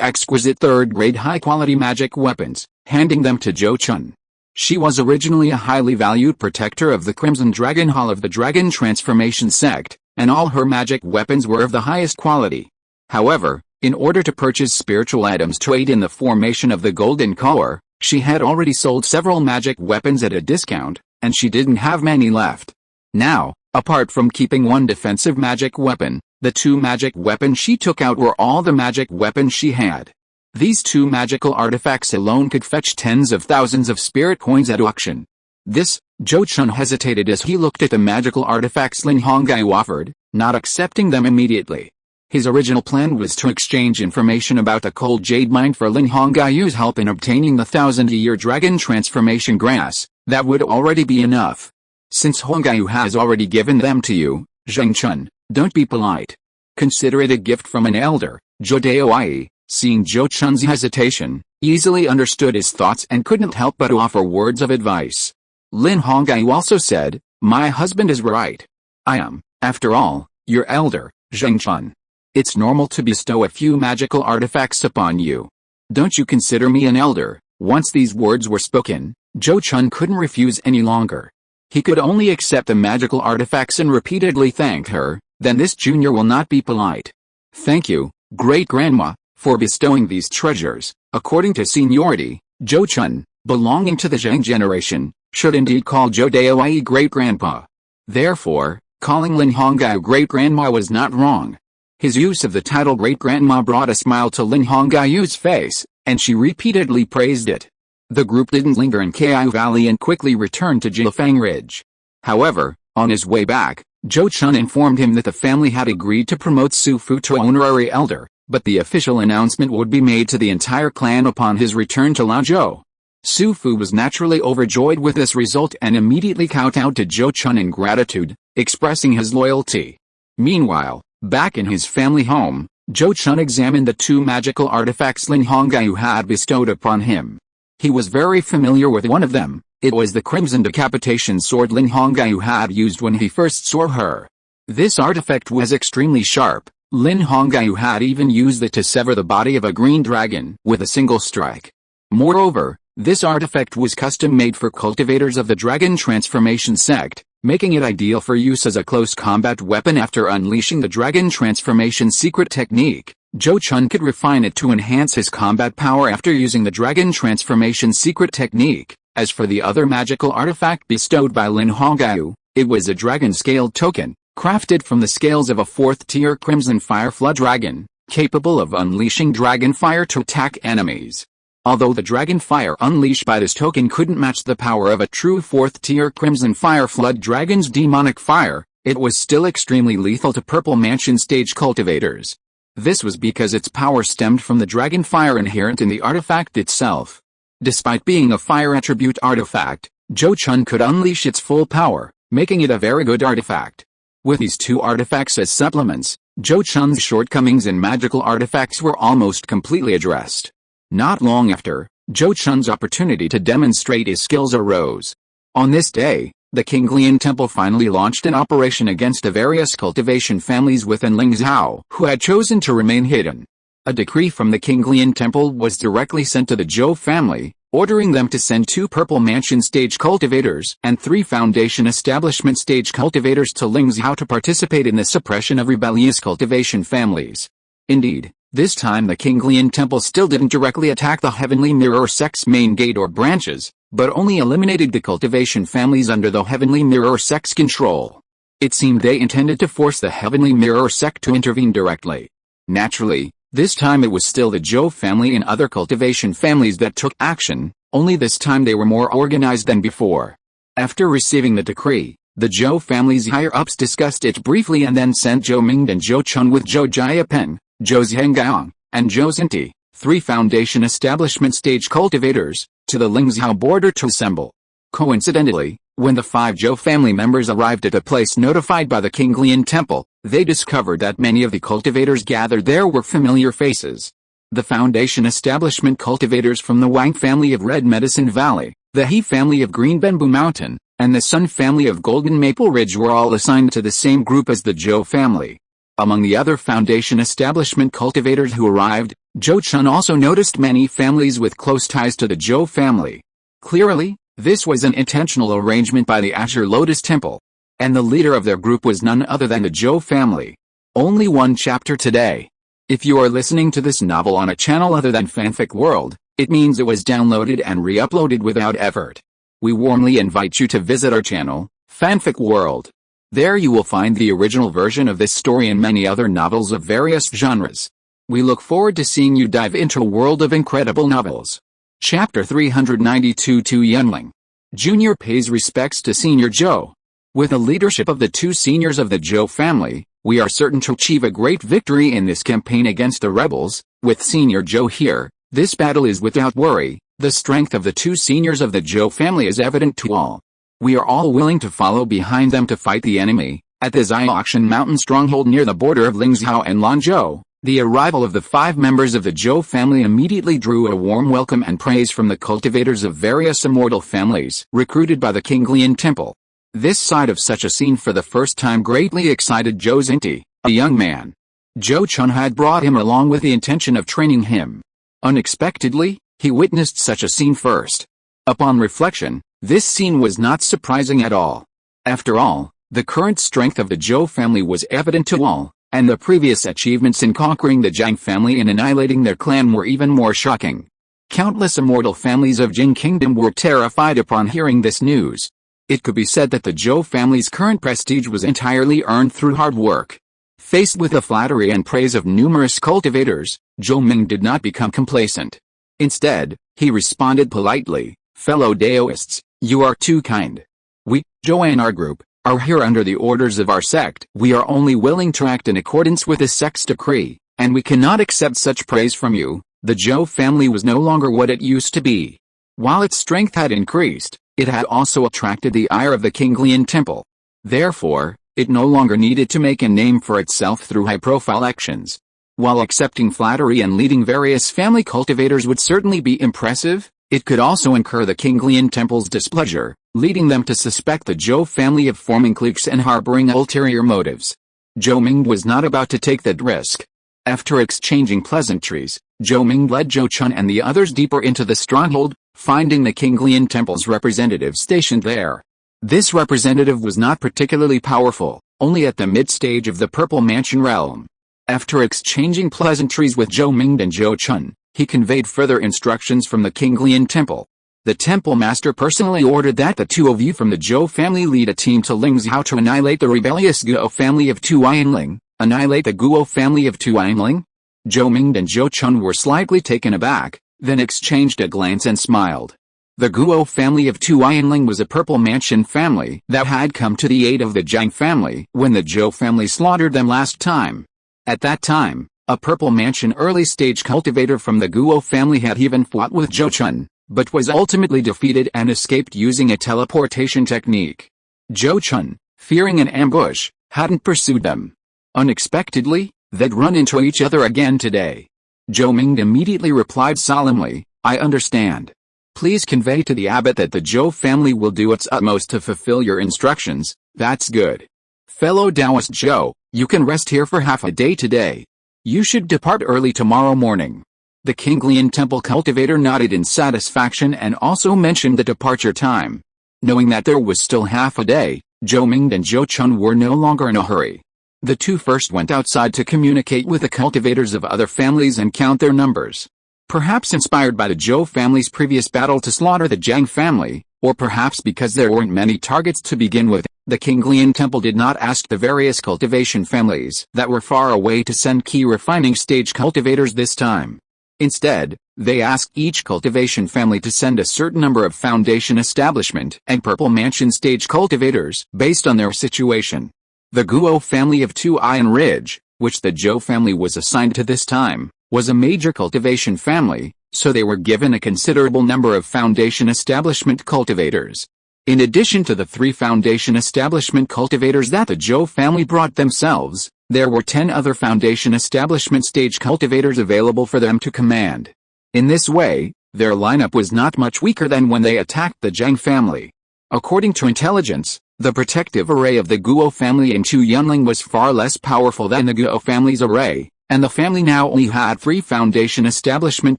exquisite third-grade high-quality magic weapons, handing them to Zhou Chun. She was originally a highly valued protector of the Crimson Dragon Hall of the Dragon Transformation Sect, and all her magic weapons were of the highest quality. However, in order to purchase spiritual items to aid in the formation of the Golden Core, she had already sold several magic weapons at a discount, and she didn't have many left. Now, apart from keeping one defensive magic weapon, the 2 magic weapons she took out were all the magic weapons she had. These 2 magical artifacts alone could fetch tens of thousands of spirit coins at auction. Zhou Chun hesitated as he looked at the magical artifacts Lin Hongaiu offered, not accepting them immediately. His original plan was to exchange information about the cold jade mine for Lin Hongaiu's help in obtaining the 1,000-year dragon transformation grass. That would already be enough. Since Hongaiu has already given them to you, Zheng Chun, don't be polite. Consider it a gift from an elder. Zhou Daoai, seeing Zhou Chun's hesitation, easily understood his thoughts and couldn't help but offer words of advice. Lin Hongaiu also said, "My husband is right. I am, after all, your elder, Zheng Chun. It's normal to bestow a few magical artifacts upon you. Don't you consider me an elder?" Once these words were spoken, Zhou Chun couldn't refuse any longer. He could only accept the magical artifacts and repeatedly thank her. "Then this junior will not be polite. Thank you, great-grandma, for bestowing these treasures." According to seniority, Zhou Chun, belonging to the Zheng generation, should indeed call Zhou Daoai great-grandpa. Therefore, calling Lin Hongaiu great-grandma was not wrong. His use of the title great-grandma brought a smile to Lin Hongaiu's face, and she repeatedly praised it. The group didn't linger in Kaiu Valley and quickly returned to Jilfang Ridge. However, on his way back, Zhou Chun informed him that the family had agreed to promote Su Fu to honorary elder, but the official announcement would be made to the entire clan upon his return to Laozhou. Su Fu was naturally overjoyed with this result and immediately kowtowed to Zhou Chun in gratitude, expressing his loyalty. Meanwhile, back in his family home, Zhou Chun examined the 2 magical artifacts Lin Hongaiu had bestowed upon him. He was very familiar with one of them. It was the Crimson Decapitation Sword Lin Hongaiu had used when he first saw her. This artifact was extremely sharp. Lin Hongaiu had even used it to sever the body of a green dragon with a single strike. Moreover, this artifact was custom-made for cultivators of the Dragon Transformation Sect, making it ideal for use as a close combat weapon. After unleashing the Dragon Transformation secret technique, Zhou Chun could refine it to enhance his combat power after using the Dragon Transformation secret technique. As for the other magical artifact bestowed by Lin Hongyu, it was a dragon-scaled token, crafted from the scales of a 4th-tier Crimson Fire Flood Dragon, capable of unleashing dragon fire to attack enemies. Although the dragon fire unleashed by this token couldn't match the power of a true 4th-tier Crimson Fire Flood Dragon's demonic fire, it was still extremely lethal to Purple Mansion stage cultivators. This was because its power stemmed from the dragon fire inherent in the artifact itself. Despite being a fire attribute artifact, Zhou Chun could unleash its full power, making it a very good artifact. With these two artifacts as supplements, Zhou Chun's shortcomings in magical artifacts were almost completely addressed. Not long after, Zhou Chun's opportunity to demonstrate his skills arose. On this day, the Qinglian Temple finally launched an operation against the various cultivation families within Lingzhou who had chosen to remain hidden. A decree from the Qinglian Temple was directly sent to the Zhou family, ordering them to send 2 Purple Mansion stage cultivators and 3 Foundation Establishment stage cultivators to Lingzhou to participate in the suppression of rebellious cultivation families. Indeed, this time the Qinglian Temple still didn't directly attack the Heavenly Mirror Sect's main gate or branches, but only eliminated the cultivation families under the Heavenly Mirror Sect's control. It seemed they intended to force the Heavenly Mirror Sect to intervene directly. Naturally, this time it was still the Zhou family and other cultivation families that took action, only this time they were more organized than before. After receiving the decree, the Zhou family's higher-ups discussed it briefly and then sent Zhou Ming and Zhou Chun with Zhou Jiapen, Zhou Zhenggang, and Zhou Xinti, 3 Foundation Establishment stage cultivators, to the Lingzhou border to assemble. Coincidentally, when the 5 Zhou family members arrived at a place notified by the Qinglian Temple, they discovered that many of the cultivators gathered there were familiar faces. The Foundation Establishment cultivators from the Wang family of Red Medicine Valley, the He family of Green Bamboo Mountain, and the Sun family of Golden Maple Ridge were all assigned to the same group as the Zhou family. Among the other Foundation Establishment cultivators who arrived, Zhou Chun also noticed many families with close ties to the Zhou family. Clearly, this was an intentional arrangement by the Azure Lotus Temple. And the leader of their group was none other than the Zhou family. Only one chapter today. If you are listening to this novel on a channel other than Fanfic World, it means it was downloaded and re-uploaded without effort. We warmly invite you to visit our channel, Fanfic World. There you will find the original version of this story and many other novels of various genres. We look forward to seeing you dive into a world of incredible novels. Chapter 392 to Yunling. Junior pays respects to Senior Zhou. With the leadership of the 2 seniors of the Zhou family, we are certain to achieve a great victory in this campaign against the rebels. With Senior Zhou here, this battle is without worry. The strength of the 2 seniors of the Zhou family is evident to all. We are all willing to follow behind them to fight the enemy. At the Xiaoxian Mountain stronghold near the border of Lingzhou and Lanzhou, the arrival of the 5 members of the Zhou family immediately drew a warm welcome and praise from the cultivators of various immortal families recruited by the Qinglian Temple. This sight of such a scene for the first time greatly excited Zhou Xinti, a young man. Zhou Chun had brought him along with the intention of training him. Unexpectedly, he witnessed such a scene first. Upon reflection, this scene was not surprising at all. After all, the current strength of the Zhou family was evident to all, and the previous achievements in conquering the Zhang family and annihilating their clan were even more shocking. Countless immortal families of Jing Kingdom were terrified upon hearing this news. It could be said that the Zhou family's current prestige was entirely earned through hard work. Faced with the flattery and praise of numerous cultivators, Zhou Ming did not become complacent. Instead, he responded politely, "Fellow Daoists, you are too kind. We, Zhou and our group, are here under the orders of our sect. We are only willing to act in accordance with the sect's decree, and we cannot accept such praise from you." The Zhou family was no longer what it used to be. While its strength had increased, it had also attracted the ire of the Qinglian Temple. Therefore, it no longer needed to make a name for itself through high-profile actions. While accepting flattery and leading various family cultivators would certainly be impressive, it could also incur the Qinglian Temple's displeasure, leading them to suspect the Zhou family of forming cliques and harboring ulterior motives. Zhou Ming was not about to take that risk. After exchanging pleasantries, Zhou Ming led Zhou Chun and the others deeper into the stronghold, finding the Qinglian Temple's representative stationed there. This representative was not particularly powerful, only at the mid-stage of the Purple Mansion realm. After exchanging pleasantries with Zhou Ming and Zhou Chun, he conveyed further instructions from the Qinglian Temple. The Temple Master personally ordered that the two of you from the Zhou family lead a team to Lingzhou to annihilate the rebellious Guo family of Tuanling. Annihilate the Guo family of Tuanling? Zhou Ming and Zhou Chun were slightly taken aback, then exchanged a glance and smiled. The Guo family of Tuanling was a Purple Mansion family that had come to the aid of the Jiang family when the Zhou family slaughtered them last time. At that time, a Purple Mansion early-stage cultivator from the Guo family had even fought with Zhou Chun, but was ultimately defeated and escaped using a teleportation technique. Zhou Chun, fearing an ambush, hadn't pursued them. Unexpectedly, they'd run into each other again today. Zhou Ming immediately replied solemnly, "I understand. Please convey to the abbot that the Zhou family will do its utmost to fulfill your instructions." "That's good. Fellow Taoist Zhou, you can rest here for half a day today. You should depart early tomorrow morning." The Qinglian Temple cultivator nodded in satisfaction and also mentioned the departure time. Knowing that there was still half a day, Zhou Ming and Zhou Chun were no longer in a hurry. The two first went outside to communicate with the cultivators of other families and count their numbers. Perhaps inspired by the Zhou family's previous battle to slaughter the Jiang family, or perhaps because there weren't many targets to begin with, the Qinglian Temple did not ask the various cultivation families that were far away to send key refining stage cultivators this time. Instead, they asked each cultivation family to send a certain number of Foundation Establishment and Purple Mansion stage cultivators based on their situation. The Guo family of Tuian Ridge, which the Zhou family was assigned to this time, was a major cultivation family, so they were given a considerable number of Foundation Establishment cultivators. In addition to the 3 Foundation Establishment cultivators that the Zhou family brought themselves, there were 10 other Foundation Establishment stage cultivators available for them to command. In this way, their lineup was not much weaker than when they attacked the Jiang family. According to intelligence, the protective array of the Guo family in Tuanling was far less powerful than the Guo family's array, and the family now only had 3 Foundation Establishment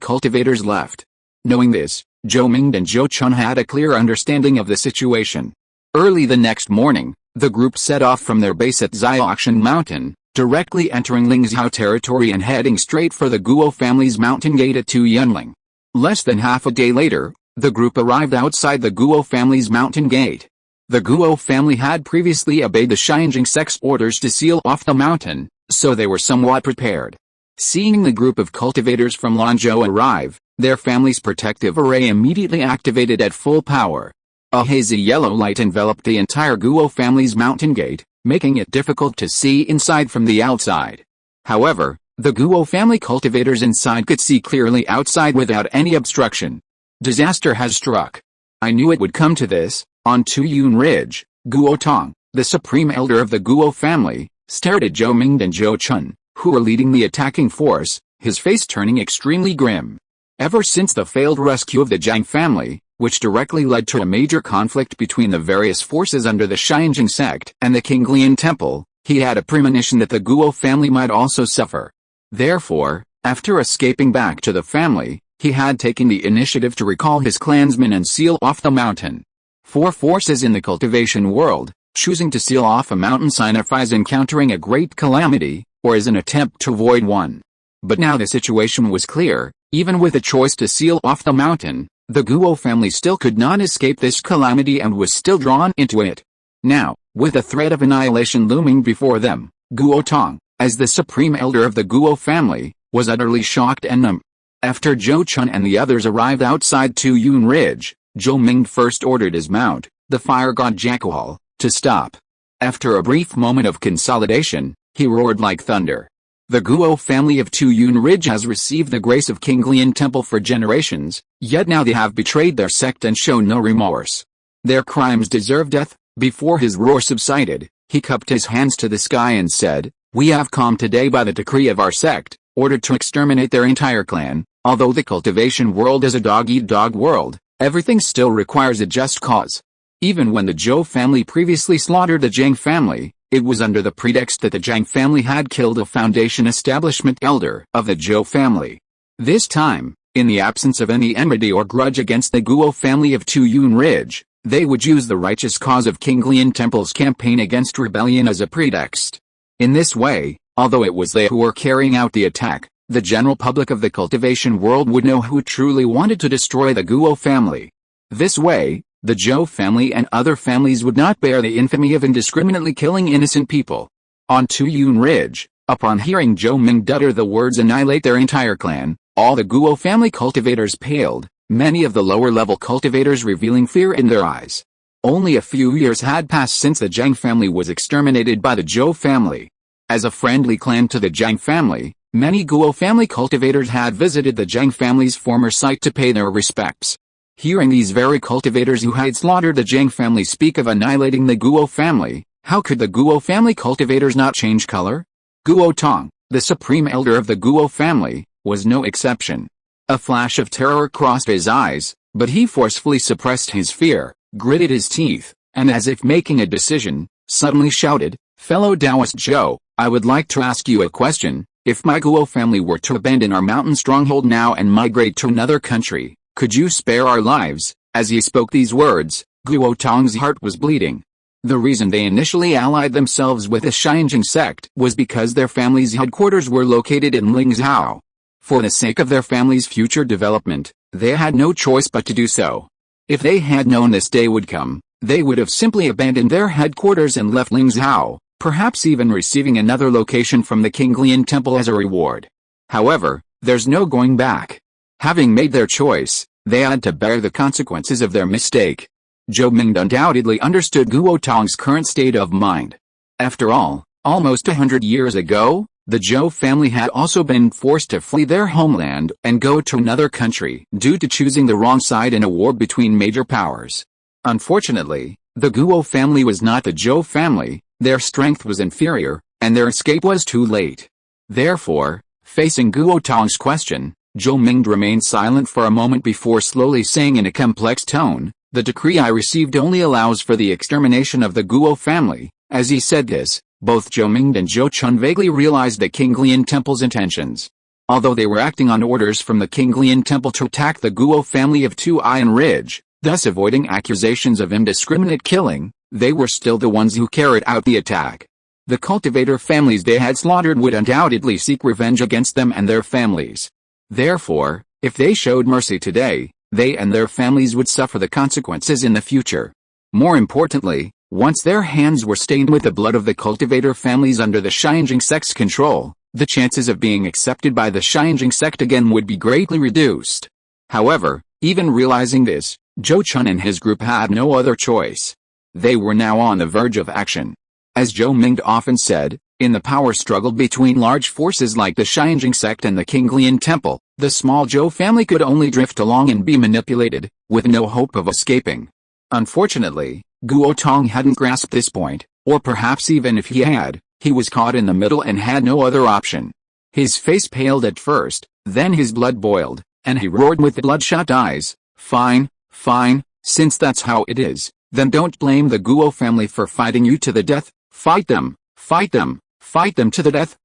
cultivators left. Knowing this, Zhou Ming and Zhou Chun had a clear understanding of the situation. Early the next morning, the group set off from their base at Xiaoxian Mountain, directly entering Lingzhou territory and heading straight for the Guo family's mountain gate at Tuanling. Less than half a day later, the group arrived outside the Guo family's mountain gate. The Guo family had previously obeyed the Xianjing Sect's orders to seal off the mountain, so they were somewhat prepared. Seeing the group of cultivators from Lanzhou arrive, their family's protective array immediately activated at full power. A hazy yellow light enveloped the entire Guo family's mountain gate, making it difficult to see inside from the outside. However, the Guo family cultivators inside could see clearly outside without any obstruction. Disaster has struck. I knew it would come to this. On Tuyun Ridge, Guo Tong, the supreme elder of the Guo family, stared at Zhou Ming and Zhou Chun, who were leading the attacking force, his face turning extremely grim. Ever since the failed rescue of the Jiang family, which directly led to a major conflict between the various forces under the Xianjing Sect and the Qinglian Temple, he had a premonition that the Guo family might also suffer. Therefore, after escaping back to the family, he had taken the initiative to recall his clansmen and seal off the mountain. For forces in the cultivation world, choosing to seal off a mountain signifies encountering a great calamity, or as an attempt to avoid one. But now the situation was clear. Even with a choice to seal off the mountain, the Guo family still could not escape this calamity and was still drawn into it. Now, with the threat of annihilation looming before them, Guo Tong, as the supreme elder of the Guo family, was utterly shocked and numb. After Zhou Chun and the others arrived outside Tuyun Ridge, Zhou Ming first ordered his mount, the fire god Jackal, to stop. After a brief moment of consolidation, he roared like thunder. The Guo family of Tuyun Ridge has received the grace of Qinglian Temple for generations, yet now they have betrayed their sect and shown no remorse. Their crimes deserve death. Before his roar subsided, he cupped his hands to the sky and said, "We have come today by the decree of our sect, ordered to exterminate their entire clan. Although the cultivation world is a dog-eat-dog world, everything still requires a just cause. Even when the Zhou family previously slaughtered the Jiang family, it was under the pretext that the Jiang family had killed a Foundation Establishment elder of the Zhou family. This time, in the absence of any enmity or grudge against the Guo family of Tuyun Ridge, they would use the righteous cause of King Lian Temple's campaign against rebellion as a pretext. In this way, although it was they who were carrying out the attack, the general public of the cultivation world would know who truly wanted to destroy the Guo family. This way, the Zhou family and other families would not bear the infamy of indiscriminately killing innocent people. On Tuyun Ridge, upon hearing Zhou Ming utter the words annihilate their entire clan, all the Guo family cultivators paled, many of the lower-level cultivators revealing fear in their eyes. Only a few years had passed since the Zhang family was exterminated by the Zhou family. As a friendly clan to the Zhang family, many Guo family cultivators had visited the Zhang family's former site to pay their respects. Hearing these very cultivators who had slaughtered the Zhang family speak of annihilating the Guo family, how could the Guo family cultivators not change color? Guo Tong, the supreme elder of the Guo family, was no exception. A flash of terror crossed his eyes, but he forcefully suppressed his fear, gritted his teeth, and as if making a decision, suddenly shouted, "Fellow Taoist Zhou, I would like to ask you a question. If my Guo family were to abandon our mountain stronghold now and migrate to another country, could you spare our lives?" As he spoke these words, Guo Tong's heart was bleeding. The reason they initially allied themselves with the Xianjing sect was because their family's headquarters were located in Lingzhou. For the sake of their family's future development, they had no choice but to do so. If they had known this day would come, they would have simply abandoned their headquarters and left Lingzhou, perhaps even receiving another location from the King Lian Temple as a reward. However, there's no going back. Having made their choice, they had to bear the consequences of their mistake. Zhou Ming undoubtedly understood Guo Tong's current state of mind. After all, almost 100 years ago, the Zhou family had also been forced to flee their homeland and go to another country due to choosing the wrong side in a war between major powers. Unfortunately, the Guo family was not the Zhou family, their strength was inferior, and their escape was too late. Therefore, facing Guo Tong's question, Zhou Ming remained silent for a moment before slowly saying in a complex tone, "The decree I received only allows for the extermination of the Guo family." As he said this, both Zhou Ming and Zhou Chun vaguely realized the King Lian Temple's intentions. Although they were acting on orders from the King Lian Temple to attack the Guo family of Tuyun Ridge, thus avoiding accusations of indiscriminate killing, they were still the ones who carried out the attack. The cultivator families they had slaughtered would undoubtedly seek revenge against them and their families. Therefore, if they showed mercy today, they and their families would suffer the consequences in the future. More importantly, once their hands were stained with the blood of the cultivator families under the Xianjing sect's control, the chances of being accepted by the Xianjing sect again would be greatly reduced. However, even realizing this, Zhou Chun and his group had no other choice. They were now on the verge of action. As Zhou Ming often said, in the power struggle between large forces like the Xianjing sect and the King Lian Temple, the small Zhou family could only drift along and be manipulated, with no hope of escaping. Unfortunately, Guo Tong hadn't grasped this point, or perhaps even if he had, he was caught in the middle and had no other option. His face paled at first, then his blood boiled, and he roared with bloodshot eyes, "Fine, fine, since that's how it is, then don't blame the Guo family for fighting you to the death. Fight them, fight them, fight them to the death."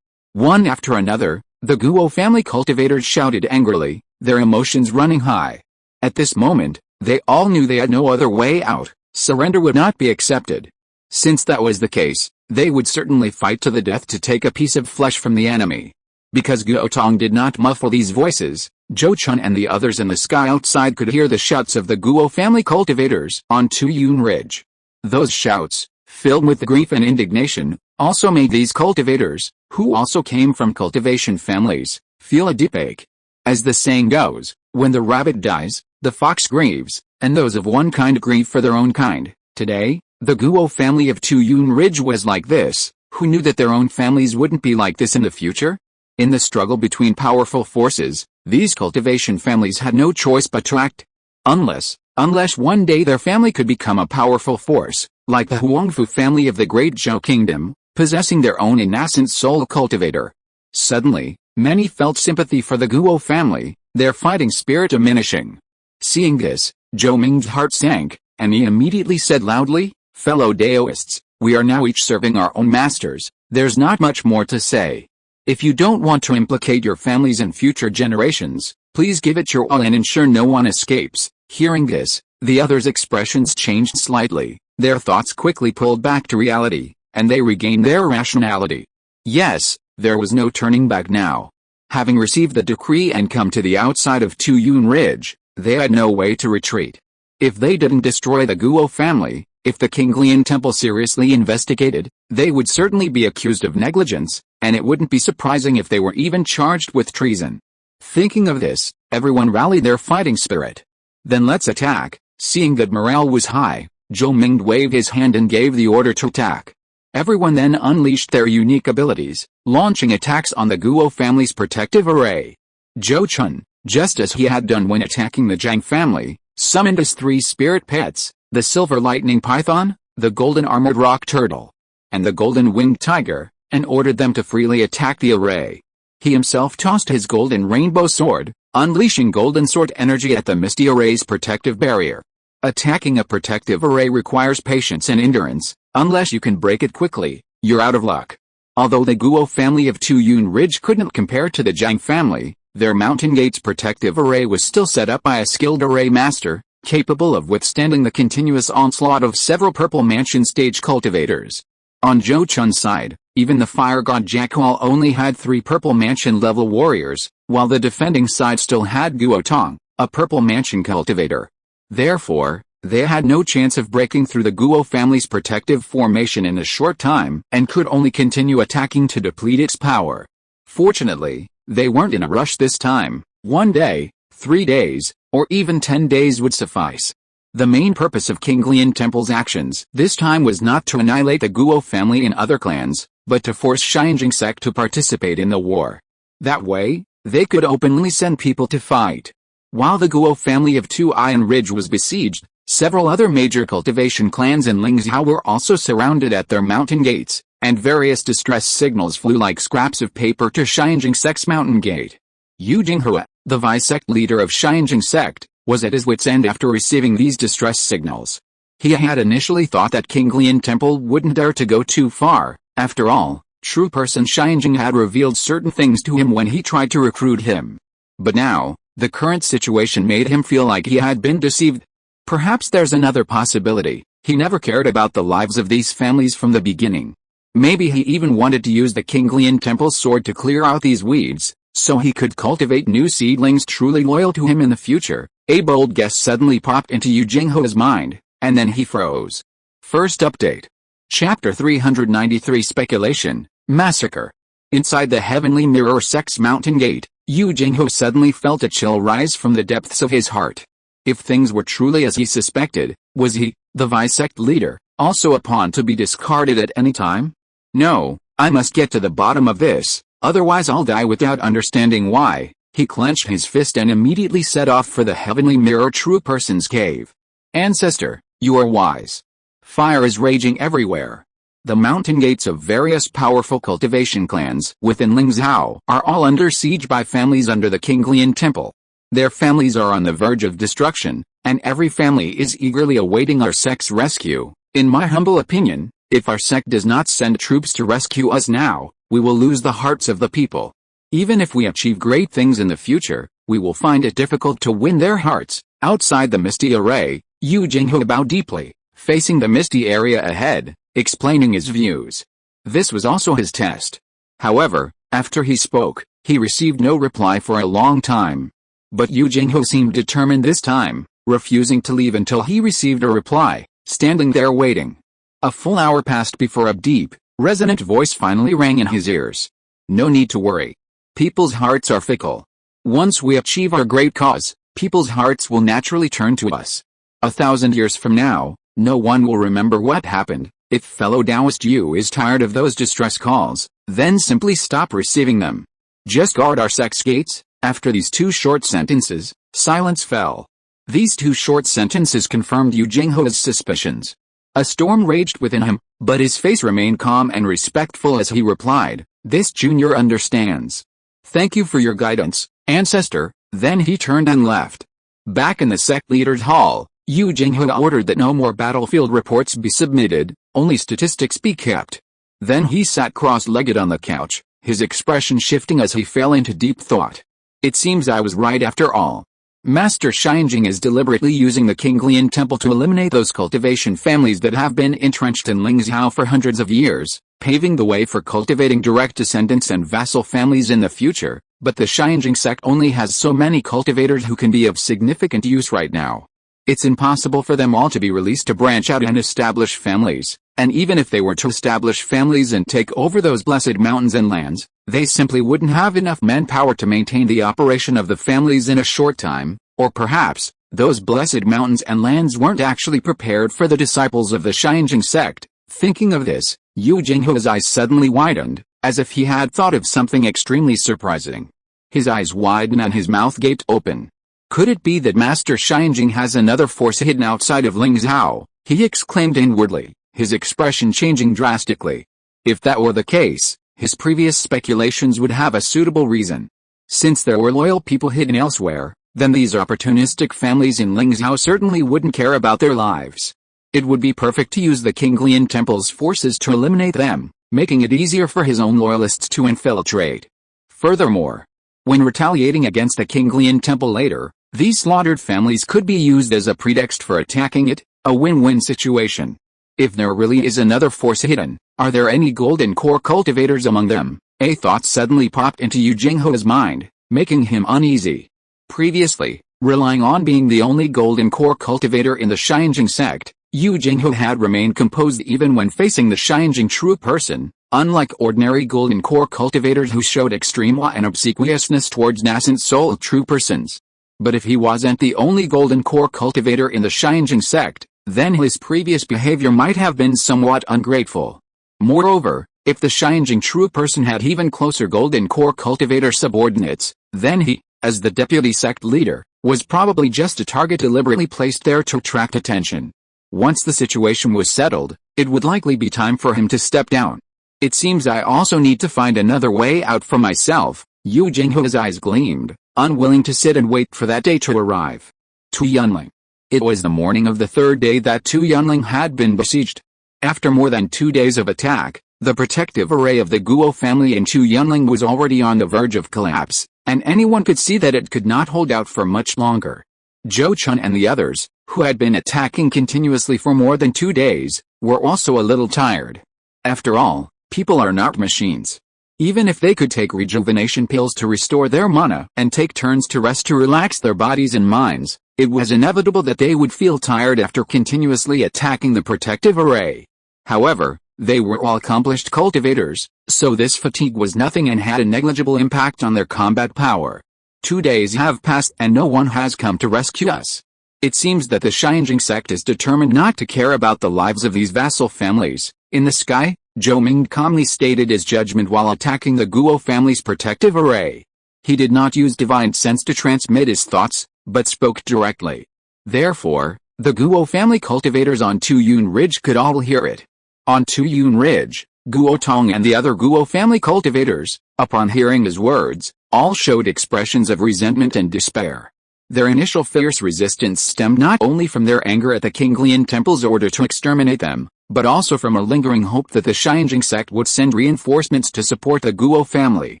One after another, the Guo family cultivators shouted angrily, their emotions running high. At this moment, they all knew they had no other way out. Surrender would not be accepted. Since that was the case, they would certainly fight to the death to take a piece of flesh from the enemy. Because Guo Tong did not muffle these voices, Zhou Chun and the others in the sky outside could hear the shouts of the Guo family cultivators on Tuyun Ridge. Those shouts, filled with grief and indignation, also made these cultivators, who also came from cultivation families, feel a deep ache. As the saying goes, when the rabbit dies, the fox grieves, and those of one kind grieve for their own kind. Today, the Guo family of Tuyun Ridge was like this. Who knew that their own families wouldn't be like this in the future? In the struggle between powerful forces, these cultivation families had no choice but to act. Unless one day their family could become a powerful force, like the Huangfu family of the Great Zhou Kingdom, possessing their own innocent soul cultivator. Suddenly, many felt sympathy for the Guo family, their fighting spirit diminishing. Seeing this, Zhou Ming's heart sank, and he immediately said loudly, "Fellow Daoists, we are now each serving our own masters, there's not much more to say." If you don't want to implicate your families and future generations, please give it your all and ensure no one escapes." Hearing this, the others' expressions changed slightly, their thoughts quickly pulled back to reality, and they regained their rationality. Yes, there was no turning back now. Having received the decree and come to the outside of Tuyun Ridge, they had no way to retreat. If they didn't destroy the Guo family, if the Qinglian temple seriously investigated, they would certainly be accused of negligence, and it wouldn't be surprising if they were even charged with treason. Thinking of this, everyone rallied their fighting spirit. "Then let's attack." Seeing that morale was high, Zhou Mingde waved his hand and gave the order to attack. Everyone then unleashed their unique abilities, launching attacks on the Guo family's protective array. Zhou Chun, just as he had done when attacking the Zhang family, summoned his 3 spirit pets, the silver lightning python, the golden armored rock turtle, and the golden winged tiger, and ordered them to freely attack the array. He himself tossed his golden rainbow sword, unleashing golden sword energy at the misty array's protective barrier. Attacking a protective array requires patience and endurance. Unless you can break it quickly, you're out of luck. Although the Guo family of Tuyun Ridge couldn't compare to the Zhang family, their Mountain Gate's protective array was still set up by a skilled array master, capable of withstanding the continuous onslaught of several Purple Mansion stage cultivators. On Zhou Chun's side, even the fire god Jackal only had 3 Purple Mansion level warriors, while the defending side still had Guo Tong, a Purple Mansion cultivator. Therefore, they had no chance of breaking through the Guo family's protective formation in a short time, and could only continue attacking to deplete its power. Fortunately, they weren't in a rush this time. 1 day, 3 days, or even 10 days would suffice. The main purpose of Qinglian Temple's actions this time was not to annihilate the Guo family and other clans, but to force Xianjing Sect to participate in the war. That way, they could openly send people to fight. While the Guo family of Tuyun Ridge was besieged, several other major cultivation clans in Lingzhou were also surrounded at their mountain gates, and various distress signals flew like scraps of paper to Xianjing Sect's mountain gate. Yu Jinghua, the vice-sect leader of Xianjing Sect, was at his wit's end after receiving these distress signals. He had initially thought that Qinglian Temple wouldn't dare to go too far. After all, true person Xianjing had revealed certain things to him when he tried to recruit him. But now, the current situation made him feel like he had been deceived. Perhaps there's another possibility. He never cared about the lives of these families from the beginning. Maybe he even wanted to use the Qinglian Temple's sword to clear out these weeds, so he could cultivate new seedlings truly loyal to him in the future. A bold guess suddenly popped into Yu Jinghua's mind, and then he froze. First update. Chapter 393 Speculation, Massacre. Inside the Heavenly Mirror Sect's mountain gate, Yu Jinghua suddenly felt a chill rise from the depths of his heart. If things were truly as he suspected, was he, the vice-sect leader, also a pawn to be discarded at any time? No, I must get to the bottom of this, otherwise I'll die without understanding why. He clenched his fist and immediately set off for the Heavenly Mirror True Person's cave. Ancestor, you are wise. Fire is raging everywhere. The mountain gates of various powerful cultivation clans within Lingzhou are all under siege by families under the Qinglian Temple. Their families are on the verge of destruction, and every family is eagerly awaiting our sect's rescue. In my humble opinion, if our sect does not send troops to rescue us now, we will lose the hearts of the people. Even if we achieve great things in the future, we will find it difficult to win their hearts. Outside the misty array, Yu Jinghua bowed deeply, facing the misty area ahead, explaining his views. This was also his test. However, after he spoke, he received no reply for a long time. But Yu Jinghua seemed determined this time, refusing to leave until he received a reply, standing there waiting. A full hour passed before a deep, resonant voice finally rang in his ears. No need to worry. People's hearts are fickle. Once we achieve our great cause, people's hearts will naturally turn to us. 1,000 years from now, no one will remember what happened. If fellow Taoist Yu is tired of those distress calls, then simply stop receiving them. Just guard our sect's gates. After these 2 short sentences, silence fell. These 2 short sentences confirmed Yu Jinghua's suspicions. A storm raged within him, but his face remained calm and respectful as he replied, "This junior understands. Thank you for your guidance, ancestor." Then he turned and left. Back in the sect leader's hall, Yu Jinghua ordered that no more battlefield reports be submitted, only statistics be kept. Then he sat cross-legged on the couch, his expression shifting as he fell into deep thought. It seems I was right after all. Master Shinjing is deliberately using the Qinglian Temple to eliminate those cultivation families that have been entrenched in Lingzhou for hundreds of years, paving the way for cultivating direct descendants and vassal families in the future, but the Shinjing sect only has so many cultivators who can be of significant use right now. It's impossible for them all to be released to branch out and establish families, and even if they were to establish families and take over those blessed mountains and lands, they simply wouldn't have enough manpower to maintain the operation of the families in a short time, or perhaps, those blessed mountains and lands weren't actually prepared for the disciples of the Shinjing sect. Thinking of this, Yu Jinghu's eyes suddenly widened, as if he had thought of something extremely surprising. His eyes widened and his mouth gaped open. Could it be that Master Shinjing has another force hidden outside of Lingzhou? He exclaimed inwardly, his expression changing drastically. If that were the case, his previous speculations would have a suitable reason. Since there were loyal people hidden elsewhere, then these opportunistic families in Lingzhou certainly wouldn't care about their lives. It would be perfect to use the Qinglian Temple's forces to eliminate them, making it easier for his own loyalists to infiltrate. Furthermore, when retaliating against the Qinglian Temple later, these slaughtered families could be used as a pretext for attacking it, a win-win situation. If there really is another force hidden, are there any golden core cultivators among them? A thought suddenly popped into Yu Jinghu's mind, making him uneasy. Previously, relying on being the only golden core cultivator in the Shinjing sect, Yu Jinghu had remained composed even when facing the Shinjing true person, unlike ordinary golden core cultivators who showed extreme awe and obsequiousness towards nascent soul true persons. But if he wasn't the only golden core cultivator in the Shinjing sect, then his previous behavior might have been somewhat ungrateful. Moreover, if the Shinjing true person had even closer golden core cultivator subordinates, then he, as the deputy sect leader, was probably just a target deliberately placed there to attract attention. Once the situation was settled, it would likely be time for him to step down. It seems I also need to find another way out for myself. Yu Jinghu's eyes gleamed, unwilling to sit and wait for that day to arrive. Tu Yunling. It was the morning of the third day that Tu Yunling had been besieged. After more than 2 days of attack, the protective array of the Guo family in Tu Yunling was already on the verge of collapse, and anyone could see that it could not hold out for much longer. Zhou Chun and the others, who had been attacking continuously for more than 2 days, were also a little tired. After all, people are not machines. Even if they could take rejuvenation pills to restore their mana and take turns to rest to relax their bodies and minds, it was inevitable that they would feel tired after continuously attacking the protective array. However, they were all accomplished cultivators, so this fatigue was nothing and had a negligible impact on their combat power. 2 days have passed and no one has come to rescue us. It seems that the Shinjing sect is determined not to care about the lives of these vassal families. In the sky, Zhou Ming calmly stated his judgment while attacking the Guo family's protective array. He did not use divine sense to transmit his thoughts, but spoke directly. Therefore, the Guo family cultivators on Tu Yun Ridge could all hear it. On Tu Yun Ridge, Guo Tong and the other Guo family cultivators, upon hearing his words, all showed expressions of resentment and despair. Their initial fierce resistance stemmed not only from their anger at the Qinglian Temple's order to exterminate them, but also from a lingering hope that the Shinjing sect would send reinforcements to support the Guo family.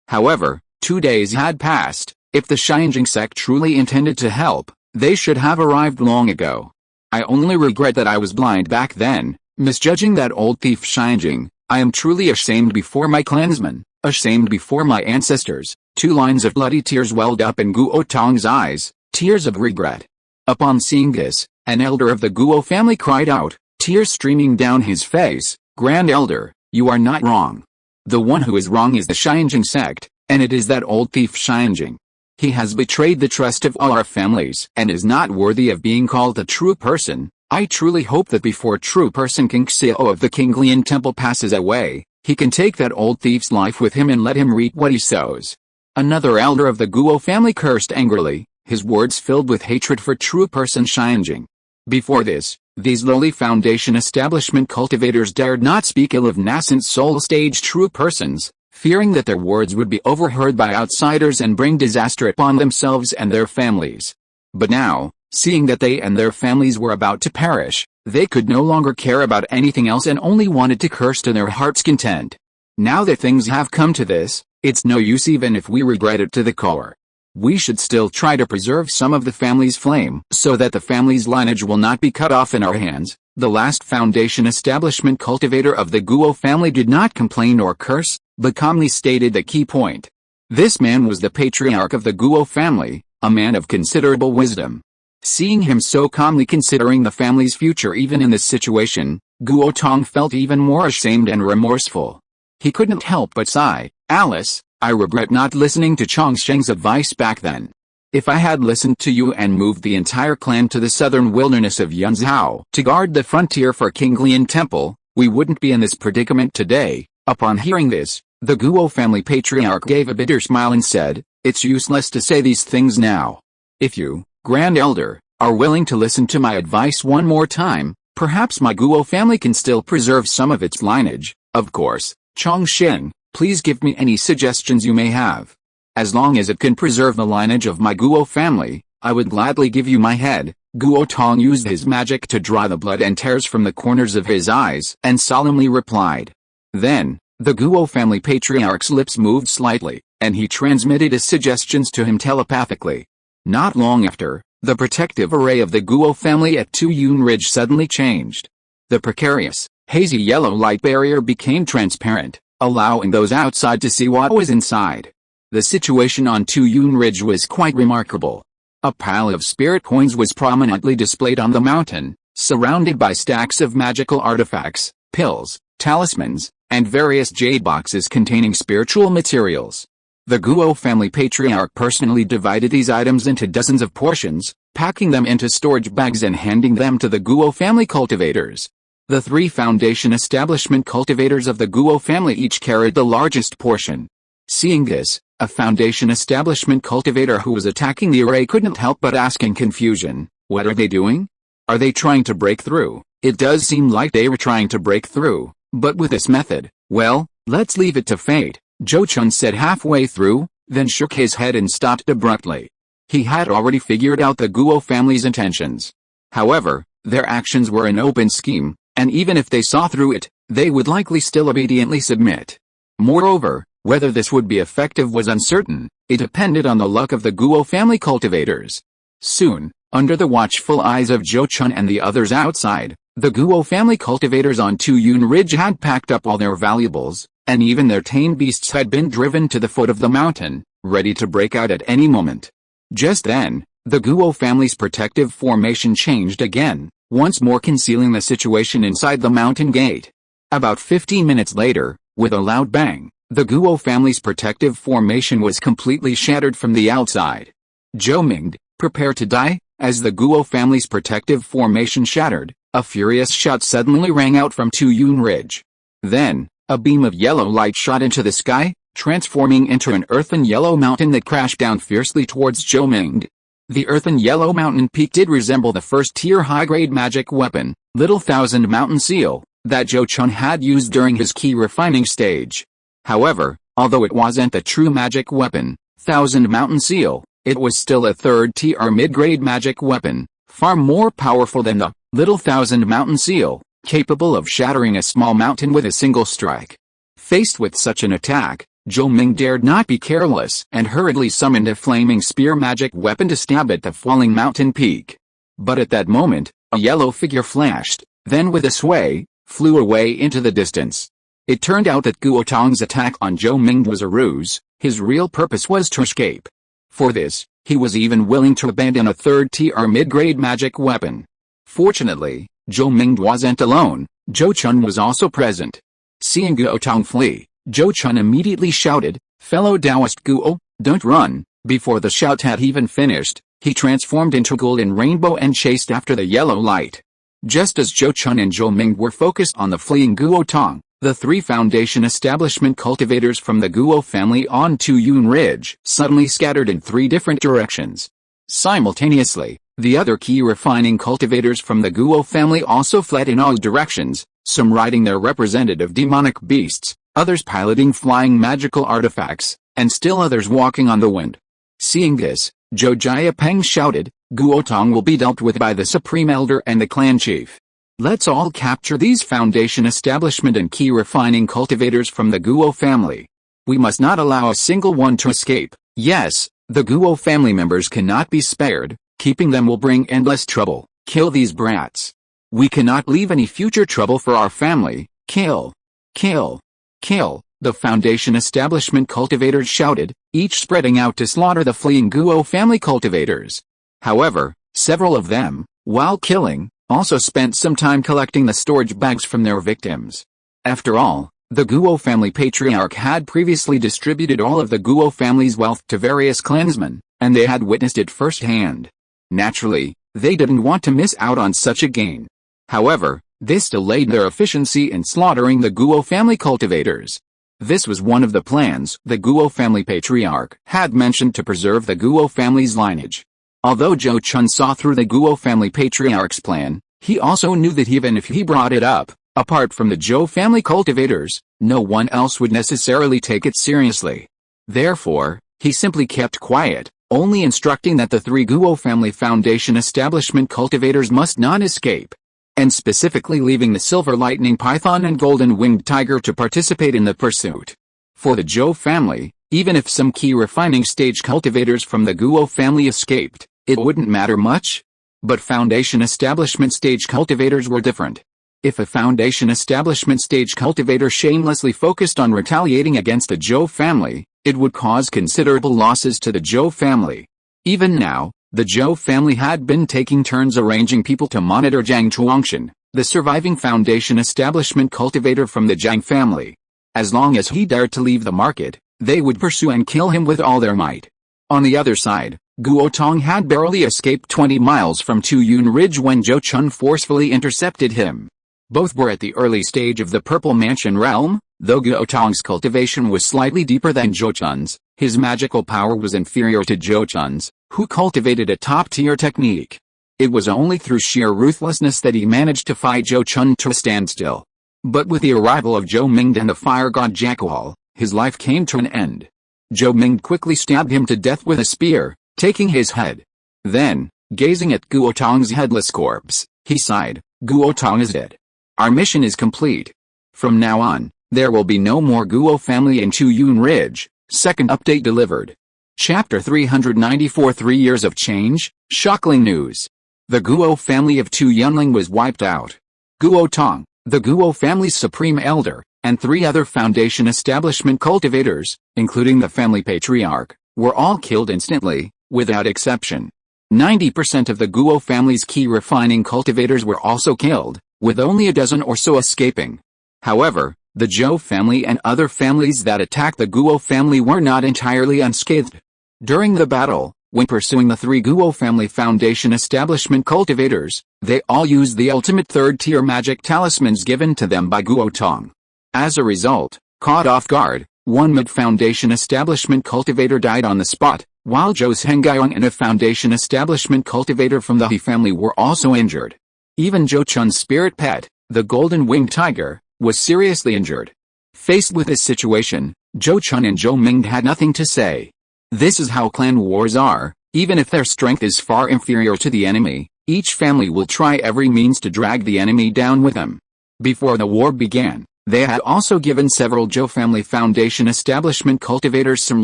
However, 2 days had passed. If the Shinjing sect truly intended to help, they should have arrived long ago. I only regret that I was blind back then, misjudging that old thief Shinjing. I am truly ashamed before my clansmen, ashamed before my ancestors. 2 lines of bloody tears welled up in Guo Tong's eyes, tears of regret. Upon seeing this, an elder of the Guo family cried out, tears streaming down his face, Grand Elder, you are not wrong. The one who is wrong is the Shinjing sect, and it is that old thief Shinjing. He has betrayed the trust of all our families and is not worthy of being called a true person. I truly hope that before true person King Xiao of the Qinglian Temple passes away, he can take that old thief's life with him and let him reap what he sows. Another elder of the Guo family cursed angrily, his words filled with hatred for true person Shinjing. Before this, these lowly foundation establishment cultivators dared not speak ill of nascent soul stage true persons, fearing that their words would be overheard by outsiders and bring disaster upon themselves and their families. But now, seeing that they and their families were about to perish, they could no longer care about anything else and only wanted to curse to their heart's content. Now that things have come to this, it's no use even if we regret it to the core. We should still try to preserve some of the family's flame so that the family's lineage will not be cut off in our hands. The last Foundation establishment cultivator of the Guo family did not complain or curse, but calmly stated the key point. This man was the patriarch of the Guo family, a man of considerable wisdom. Seeing him so calmly considering the family's future even in this situation, Guo Tong felt even more ashamed and remorseful. He couldn't help but sigh. Alice, I regret not listening to Chongsheng's advice back then. If I had listened to you and moved the entire clan to the southern wilderness of Yunzhou to guard the frontier for King Lian Temple, we wouldn't be in this predicament today. Upon hearing this, the Guo family patriarch gave a bitter smile and said, it's useless to say these things now. If you, Grand Elder, are willing to listen to my advice one more time, perhaps my Guo family can still preserve some of its lineage. Of course, Chongsheng, please give me any suggestions you may have. As long as it can preserve the lineage of my Guo family, I would gladly give you my head. Guo Tong used his magic to dry the blood and tears from the corners of his eyes and solemnly replied. Then, the Guo family patriarch's lips moved slightly, and he transmitted his suggestions to him telepathically. Not long after, the protective array of the Guo family at Tuyun Ridge suddenly changed. The precarious, hazy yellow light barrier became transparent, allowing those outside to see what was inside. The situation on Tuyun Ridge was quite remarkable. A pile of spirit coins was prominently displayed on the mountain, surrounded by stacks of magical artifacts, pills, talismans, and various jade boxes containing spiritual materials. The Guo family patriarch personally divided these items into dozens of portions, packing them into storage bags and handing them to the Guo family cultivators. The 3 Foundation establishment cultivators of the Guo family each carried the largest portion. Seeing this, a Foundation establishment cultivator who was attacking the array couldn't help but ask in confusion, what are they doing? Are they trying to break through? It does seem like they were trying to break through, but with this method, well, let's leave it to fate, Zhou Chun said halfway through, then shook his head and stopped abruptly. He had already figured out the Guo family's intentions. However, their actions were an open scheme, and even if they saw through it, they would likely still obediently submit. Moreover, whether this would be effective was uncertain. It depended on the luck of the Guo family cultivators. Soon, under the watchful eyes of Zhou Chun and the others outside, the Guo family cultivators on Tuyun Ridge had packed up all their valuables, and even their tame beasts had been driven to the foot of the mountain, ready to break out at any moment. Just then, the Guo family's protective formation changed again, once more concealing the situation inside the mountain gate. About 15 minutes later, with a loud bang, the Guo family's protective formation was completely shattered from the outside. Zhou Mingde, prepare to die. As the Guo family's protective formation shattered, a furious shout suddenly rang out from Tuyun Ridge. Then, a beam of yellow light shot into the sky, transforming into an earthen yellow mountain that crashed down fiercely towards Zhou Mingde. The earthen yellow mountain peak did resemble the first-tier high-grade magic weapon, Little Thousand Mountain Seal, that Zhou Chun had used during his key refining stage. However, although it wasn't the true magic weapon, Thousand Mountain Seal, it was still a third-tier mid-grade magic weapon, far more powerful than the Little Thousand Mountain Seal, capable of shattering a small mountain with a single strike. Faced with such an attack, Zhou Mingde dared not be careless and hurriedly summoned a flaming spear magic weapon to stab at the falling mountain peak. But at that moment, a yellow figure flashed, then with a sway, flew away into the distance. It turned out that Guo Tong's attack on Zhou Mingde was a ruse. His real purpose was to escape. For this, he was even willing to abandon a third-tier mid-grade magic weapon. Fortunately, Zhou Mingde wasn't alone. Zhou Chun was also present. Seeing Guo Tong flee, Zhou Chun immediately shouted, "Fellow Taoist Guo, don't run!" Before the shout had even finished, he transformed into golden rainbow and chased after the yellow light. Just as Zhou Chun and Zhou Mingde were focused on the fleeing Guo Tong, the 3 Foundation establishment cultivators from the Guo family on Tuyun Ridge suddenly scattered in 3 different directions. Simultaneously, the other key refining cultivators from the Guo family also fled in all directions, some riding their representative demonic beasts, others piloting flying magical artifacts, and still others walking on the wind. Seeing this, Zhou Jiapeng shouted, "Guo Tong will be dealt with by the Supreme Elder and the clan chief." Let's all capture these foundation establishment and key refining cultivators from the Guo family. We must not allow a single one to escape. Yes, the Guo family members cannot be spared. Keeping them will bring endless trouble. Kill these brats. We cannot leave any future trouble for our family. Kill. Kill. Kill. The foundation establishment cultivators shouted, each spreading out to slaughter the fleeing Guo family cultivators. However, several of them, while killing, also spent some time collecting the storage bags from their victims. After all, the Guo family patriarch had previously distributed all of the Guo family's wealth to various clansmen, and they had witnessed it firsthand. Naturally, they didn't want to miss out on such a gain. However, this delayed their efficiency in slaughtering the Guo family cultivators. This was one of the plans the Guo family patriarch had mentioned to preserve the Guo family's lineage. Although Zhou Chun saw through the Guo family patriarch's plan, he also knew that even if he brought it up, apart from the Zhou family cultivators, no one else would necessarily take it seriously. Therefore, he simply kept quiet, only instructing that the 3 Guo family foundation establishment cultivators must not escape, and specifically leaving the silver lightning python and golden winged tiger to participate in the pursuit. For the Zhou family, even if some key refining stage cultivators from the Guo family escaped, it wouldn't matter much. But foundation establishment stage cultivators were different. If a foundation establishment stage cultivator shamelessly focused on retaliating against the Zhou family, it would cause considerable losses to the Zhou family. Even now, the Zhou family had been taking turns arranging people to monitor Zhang Chuangshan, the surviving foundation establishment cultivator from the Zhang family. As long as he dared to leave the market, they would pursue and kill him with all their might. On the other side, Guo Tong had barely escaped 20 miles from Tuyun Ridge when Zhou Chun forcefully intercepted him. Both were at the early stage of the Purple Mansion realm. Though Guo Tong's cultivation was slightly deeper than Zhou Chun's, his magical power was inferior to Zhou Chun's, who cultivated a top-tier technique. It was only through sheer ruthlessness that he managed to fight Zhou Chun to a standstill. But with the arrival of Zhou Mingde and the fire god Jackal, his life came to an end. Zhou Mingde quickly stabbed him to death with a spear, taking his head. Then, gazing at Guo Tong's headless corpse, he sighed, "Guo Tong is dead. Our mission is complete. From now on, there will be no more Guo family in Tuyun Ridge." Second update delivered. Chapter 394 3 Years of Change, Shocking News. The Guo family of Tuyunling was wiped out. Guo Tong, the Guo family's supreme elder, and 3 other foundation establishment cultivators, including the family patriarch, were all killed instantly, without exception. 90% of the Guo family's key refining cultivators were also killed, with only a dozen or so escaping. However, the Zhou family and other families that attacked the Guo family were not entirely unscathed. During the battle, when pursuing the 3 Guo family foundation establishment cultivators, they all used the ultimate third-tier magic talismans given to them by Guo Tong. As a result, caught off guard, one mid-foundation establishment cultivator died on the spot, while Zhou Zhengyang and a foundation establishment cultivator from the He family were also injured. Even Zhou Chun's spirit pet, the golden winged tiger, was seriously injured. Faced with this situation, Zhou Chun and Zhou Mingde had nothing to say. This is how clan wars are. Even if their strength is far inferior to the enemy, each family will try every means to drag the enemy down with them. Before the war began, they had also given several Zhou family foundation establishment cultivators some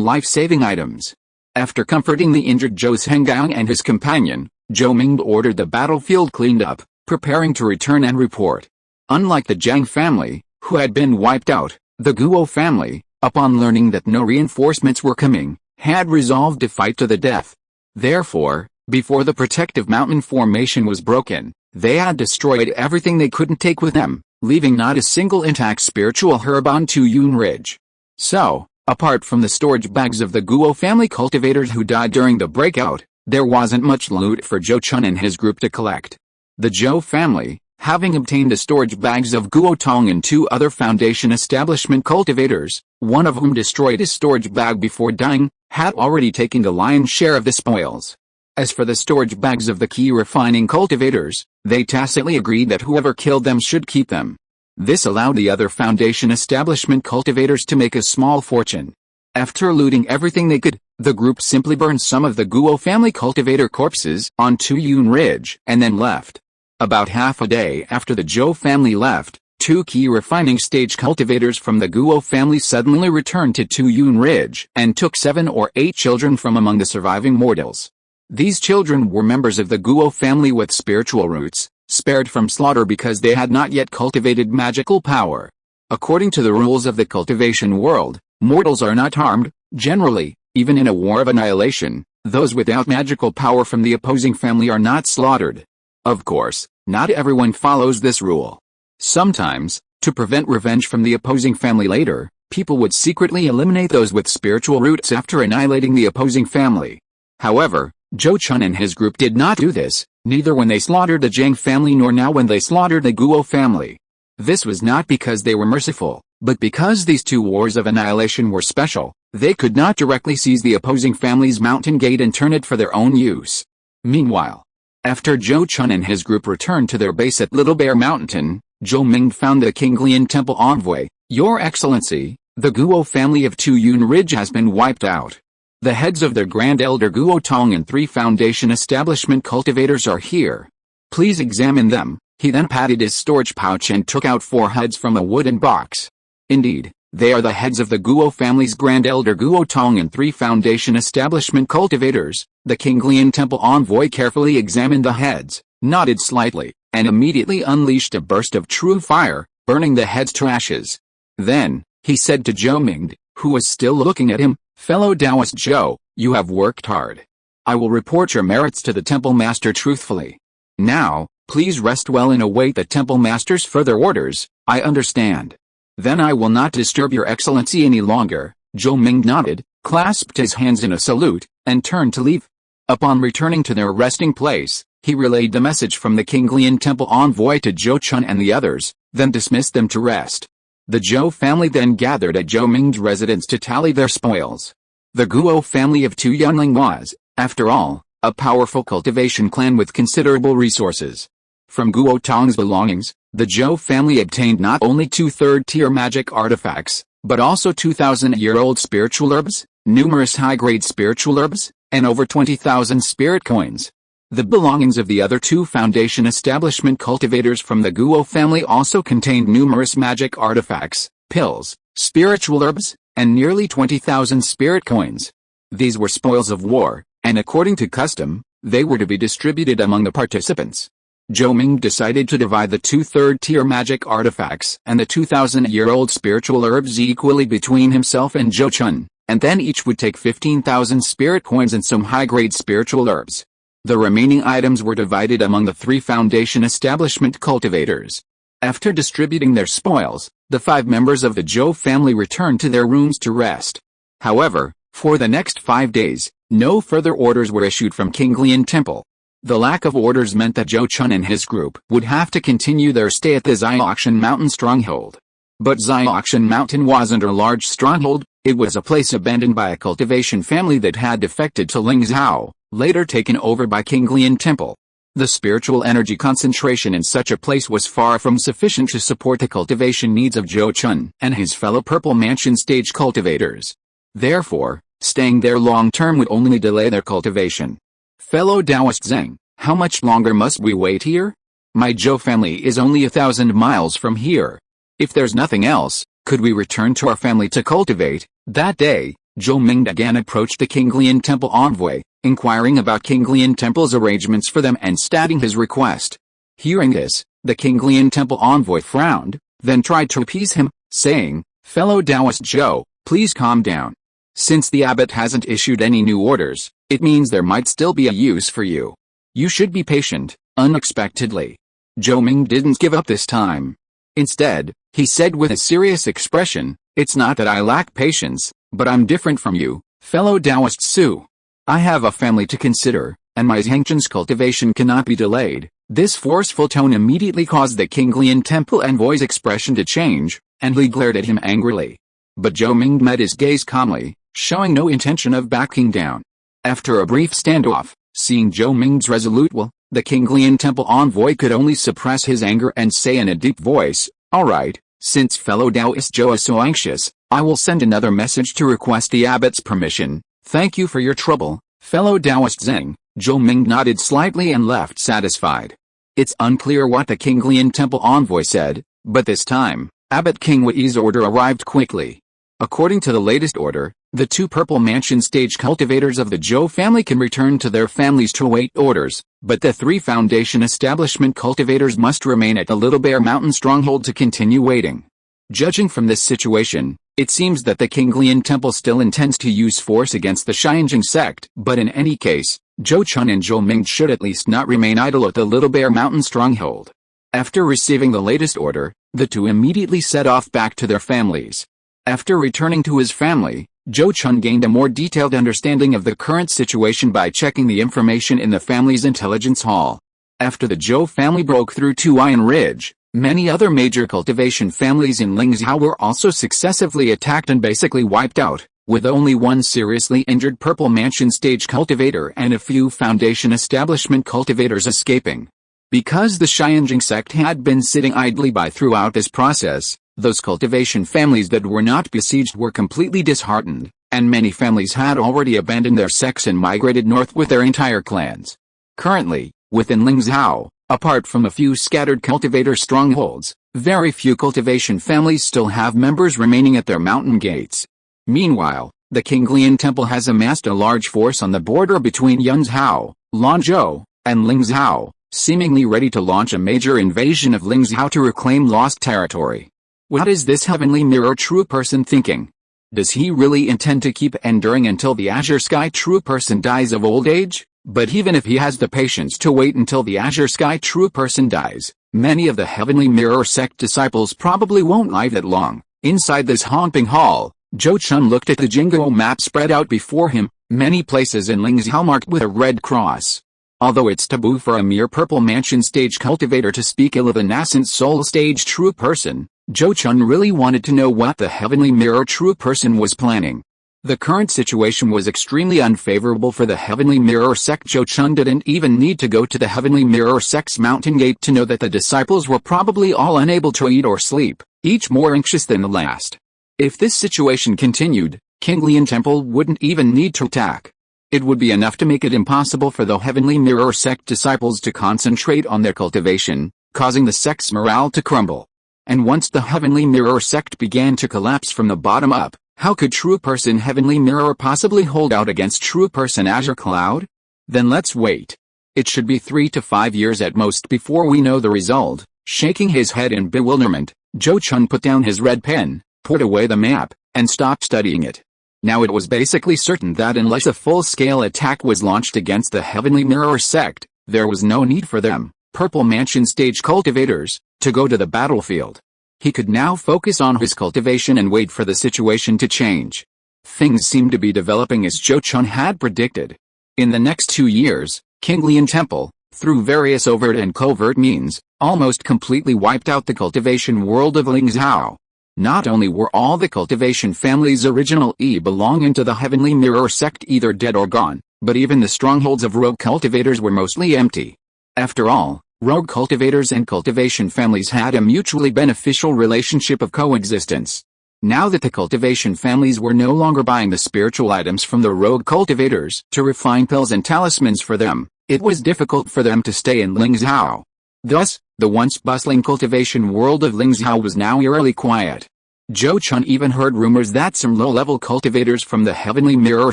life-saving items. After comforting the injured Zhou Zhengyang and his companion, Zhou Mingde ordered the battlefield cleaned up, preparing to return and report. Unlike the Zhang family, who had been wiped out, the Guo family, upon learning that no reinforcements were coming, had resolved to fight to the death. Therefore, before the protective mountain formation was broken, they had destroyed everything they couldn't take with them, leaving not a single intact spiritual herb on Tuyun Ridge. So, apart from the storage bags of the Guo family cultivators who died during the breakout, there wasn't much loot for Zhou Chun and his group to collect. The Zhou family, having obtained the storage bags of Guo Tong and 2 other foundation establishment cultivators, one of whom destroyed his storage bag before dying, had already taken the lion's share of the spoils. As for the storage bags of the key refining cultivators, they tacitly agreed that whoever killed them should keep them. This allowed the other foundation establishment cultivators to make a small fortune. After looting everything they could, the group simply burned some of the Guo family cultivator corpses on Tuyun Ridge and then left. About half a day after the Zhou family left, 2 key refining stage cultivators from the Guo family suddenly returned to Tuyun Ridge and took 7 or 8 children from among the surviving mortals. These children were members of the Guo family with spiritual roots, spared from slaughter because they had not yet cultivated magical power. According to the rules of the cultivation world, mortals are not harmed. Generally, even in a war of annihilation, those without magical power from the opposing family are not slaughtered. Of course, not everyone follows this rule. Sometimes, to prevent revenge from the opposing family later, people would secretly eliminate those with spiritual roots after annihilating the opposing family. However, Zhou Chun and his group did not do this, neither when they slaughtered the Zhang family nor now when they slaughtered the Guo family. This was not because they were merciful, but because these 2 wars of annihilation were special. They could not directly seize the opposing family's mountain gate and turn it for their own use. Meanwhile, after Zhou Chun and his group returned to their base at Little Bear Mountain, Zhou Ming found the Qinglian Temple envoy. Your Excellency, the Guo family of Tuyun Ridge has been wiped out. The heads of their Grand Elder Guo Tong and 3 Foundation establishment cultivators are here. Please examine them. He then patted his storage pouch and took out 4 heads from a wooden box. Indeed, they are the heads of the Guo family's Grand Elder Guo Tong and 3 Foundation establishment cultivators. The Qinglian Temple envoy carefully examined the heads, nodded slightly, and immediately unleashed a burst of true fire, burning the heads to ashes. Then, he said to Zhou Ming, who was still looking at him, "Fellow Taoist Zhou, you have worked hard. I will report your merits to the Temple Master truthfully. Now, please rest well and await the Temple Master's further orders." "I understand. Then I will not disturb your Excellency any longer." Zhou Ming nodded, clasped his hands in a salute, and turned to leave. Upon returning to their resting place, he relayed the message from the Qinglian Temple envoy to Zhou Chun and the others, then dismissed them to rest. The Zhou family then gathered at Zhou Ming's residence to tally their spoils. The Guo family of Tuyunling was, after all, a powerful cultivation clan with considerable resources. From Guo Tong's belongings, the Zhou family obtained not only 2 third-tier magic artifacts, but also 2,000-year-old spiritual herbs, numerous high-grade spiritual herbs, and over 20,000 spirit coins. The belongings of the other 2 Foundation establishment cultivators from the Guo family also contained numerous magic artifacts, pills, spiritual herbs, and nearly 20,000 spirit coins. These were spoils of war, and according to custom, they were to be distributed among the participants. Zhou Ming decided to divide the 2 third-tier magic artifacts and the 2,000-year-old spiritual herbs equally between himself and Zhou Chun, and then each would take 15,000 spirit coins and some high-grade spiritual herbs. The remaining items were divided among the 3 Foundation establishment cultivators. After distributing their spoils, the 5 members of the Zhou family returned to their rooms to rest. However, for the next 5 days, no further orders were issued from Qinglian Temple. The lack of orders meant that Zhou Chun and his group would have to continue their stay at the Xiaoxian Mountain stronghold. But Xiaoxian Mountain wasn't a large stronghold, it was a place abandoned by a cultivation family that had defected to Lingzhou, later taken over by Qinglian Temple. The spiritual energy concentration in such a place was far from sufficient to support the cultivation needs of Zhou Chun and his fellow Purple Mansion stage cultivators. Therefore, staying there long-term would only delay their cultivation. "Fellow Taoist Zheng, how much longer must we wait here? My Zhou family is only 1,000 miles from here. If there's nothing else, could we return to our family to cultivate?" That day, Zhou Ming again approached the Qinglian Temple envoy, inquiring about Qinglian Temple's arrangements for them and stating his request. Hearing this, the Qinglian Temple envoy frowned, then tried to appease him, saying, "Fellow Taoist Zhou, please calm down. Since the abbot hasn't issued any new orders, it means there might still be a use for you. You should be patient." Unexpectedly, Zhou Ming didn't give up this time. Instead, he said with a serious expression, "It's not that I lack patience, but I'm different from you, fellow Taoist Su. I have a family to consider, and my Zhengchen's cultivation cannot be delayed." This forceful tone immediately caused the Qinglian Temple envoy's expression to change, and he glared at him angrily. But Zhou Ming met his gaze calmly, showing no intention of backing down. After a brief standoff, seeing Zhou Ming's resolute will, the Qinglian Temple envoy could only suppress his anger and say in a deep voice, "All right, since fellow Taoist Zhou is so anxious, I will send another message to request the abbot's permission. Thank you for your trouble, fellow Taoist Zheng." Zhou Ming nodded slightly and left satisfied. It's unclear what the Kinglian Temple envoy said, but this time, Abbot King Wei's order arrived quickly. According to the latest order, the 2 Purple Mansion stage cultivators of the Zhou family can return to their families to await orders, but the 3 Foundation establishment cultivators must remain at the Little Bear Mountain stronghold to continue waiting. Judging from this situation, it seems that the Kinglian Temple still intends to use force against the Xianjing sect, but in any case, Zhou Chun and Zhou Ming should at least not remain idle at the Little Bear Mountain stronghold. After receiving the latest order, the 2 immediately set off back to their families. After returning to his family, Zhou Chun gained a more detailed understanding of the current situation by checking the information in the family's intelligence hall. After the Zhou family broke through to Iron Ridge, many other major cultivation families in Lingzhou were also successively attacked and basically wiped out, with only 1 seriously injured Purple Mansion stage cultivator and a few Foundation establishment cultivators escaping. Because the Xianjing sect had been sitting idly by throughout this process, those cultivation families that were not besieged were completely disheartened, and many families had already abandoned their sects and migrated north with their entire clans. Currently, within Lingzhou, apart from a few scattered cultivator strongholds, very few cultivation families still have members remaining at their mountain gates. Meanwhile, the Kinglian Temple has amassed a large force on the border between Yunzhou, Lanzhou, and Lingzhou, seemingly ready to launch a major invasion of Lingzhou to reclaim lost territory. What is this Heavenly Mirror true person thinking? Does he really intend to keep enduring until the Azure Sky true person dies of old age? But even if he has the patience to wait until the Azure Sky true person dies, many of the Heavenly Mirror sect disciples probably won't live that long. Inside this haunting hall, Zhou Chun looked at the Jingo map spread out before him, many places in Lingzhou marked with a red cross. Although it's taboo for a mere Purple Mansion stage cultivator to speak ill of a nascent soul stage true person, Zhou Chun really wanted to know what the Heavenly Mirror true person was planning. The current situation was extremely unfavorable for the Heavenly Mirror sect. Zhou Chun didn't even need to go to the Heavenly Mirror sect's mountain gate to know that the disciples were probably all unable to eat or sleep, each more anxious than the last. If this situation continued, Kinglian Temple wouldn't even need to attack. It would be enough to make it impossible for the Heavenly Mirror sect disciples to concentrate on their cultivation, causing the sect's morale to crumble. And once the Heavenly Mirror sect began to collapse from the bottom up, how could true person Heavenly Mirror possibly hold out against true person Azure Cloud? Then let's wait. It should be 3 to 5 years at most before we know the result. Shaking his head in bewilderment, Zhou Chun put down his red pen, put away the map, and stopped studying it. Now it was basically certain that unless a full-scale attack was launched against the Heavenly Mirror sect, there was no need for them, Purple Mansion stage cultivators, to go to the battlefield. He could now focus on his cultivation and wait for the situation to change. Things seemed to be developing as Zhou Chun had predicted. In the next 2 years, Kinglian Temple, through various overt and covert means, almost completely wiped out the cultivation world of Lingzhou. Not only were all the cultivation family's original belonging to the Heavenly Mirror sect either dead or gone, but even the strongholds of rogue cultivators were mostly empty. After all, rogue cultivators and cultivation families had a mutually beneficial relationship of coexistence. Now that the cultivation families were no longer buying the spiritual items from the rogue cultivators to refine pills and talismans for them, it was difficult for them to stay in Lingzhou. Thus, the once bustling cultivation world of Lingzhou was now eerily quiet. Zhou Chun even heard rumors that some low-level cultivators from the Heavenly Mirror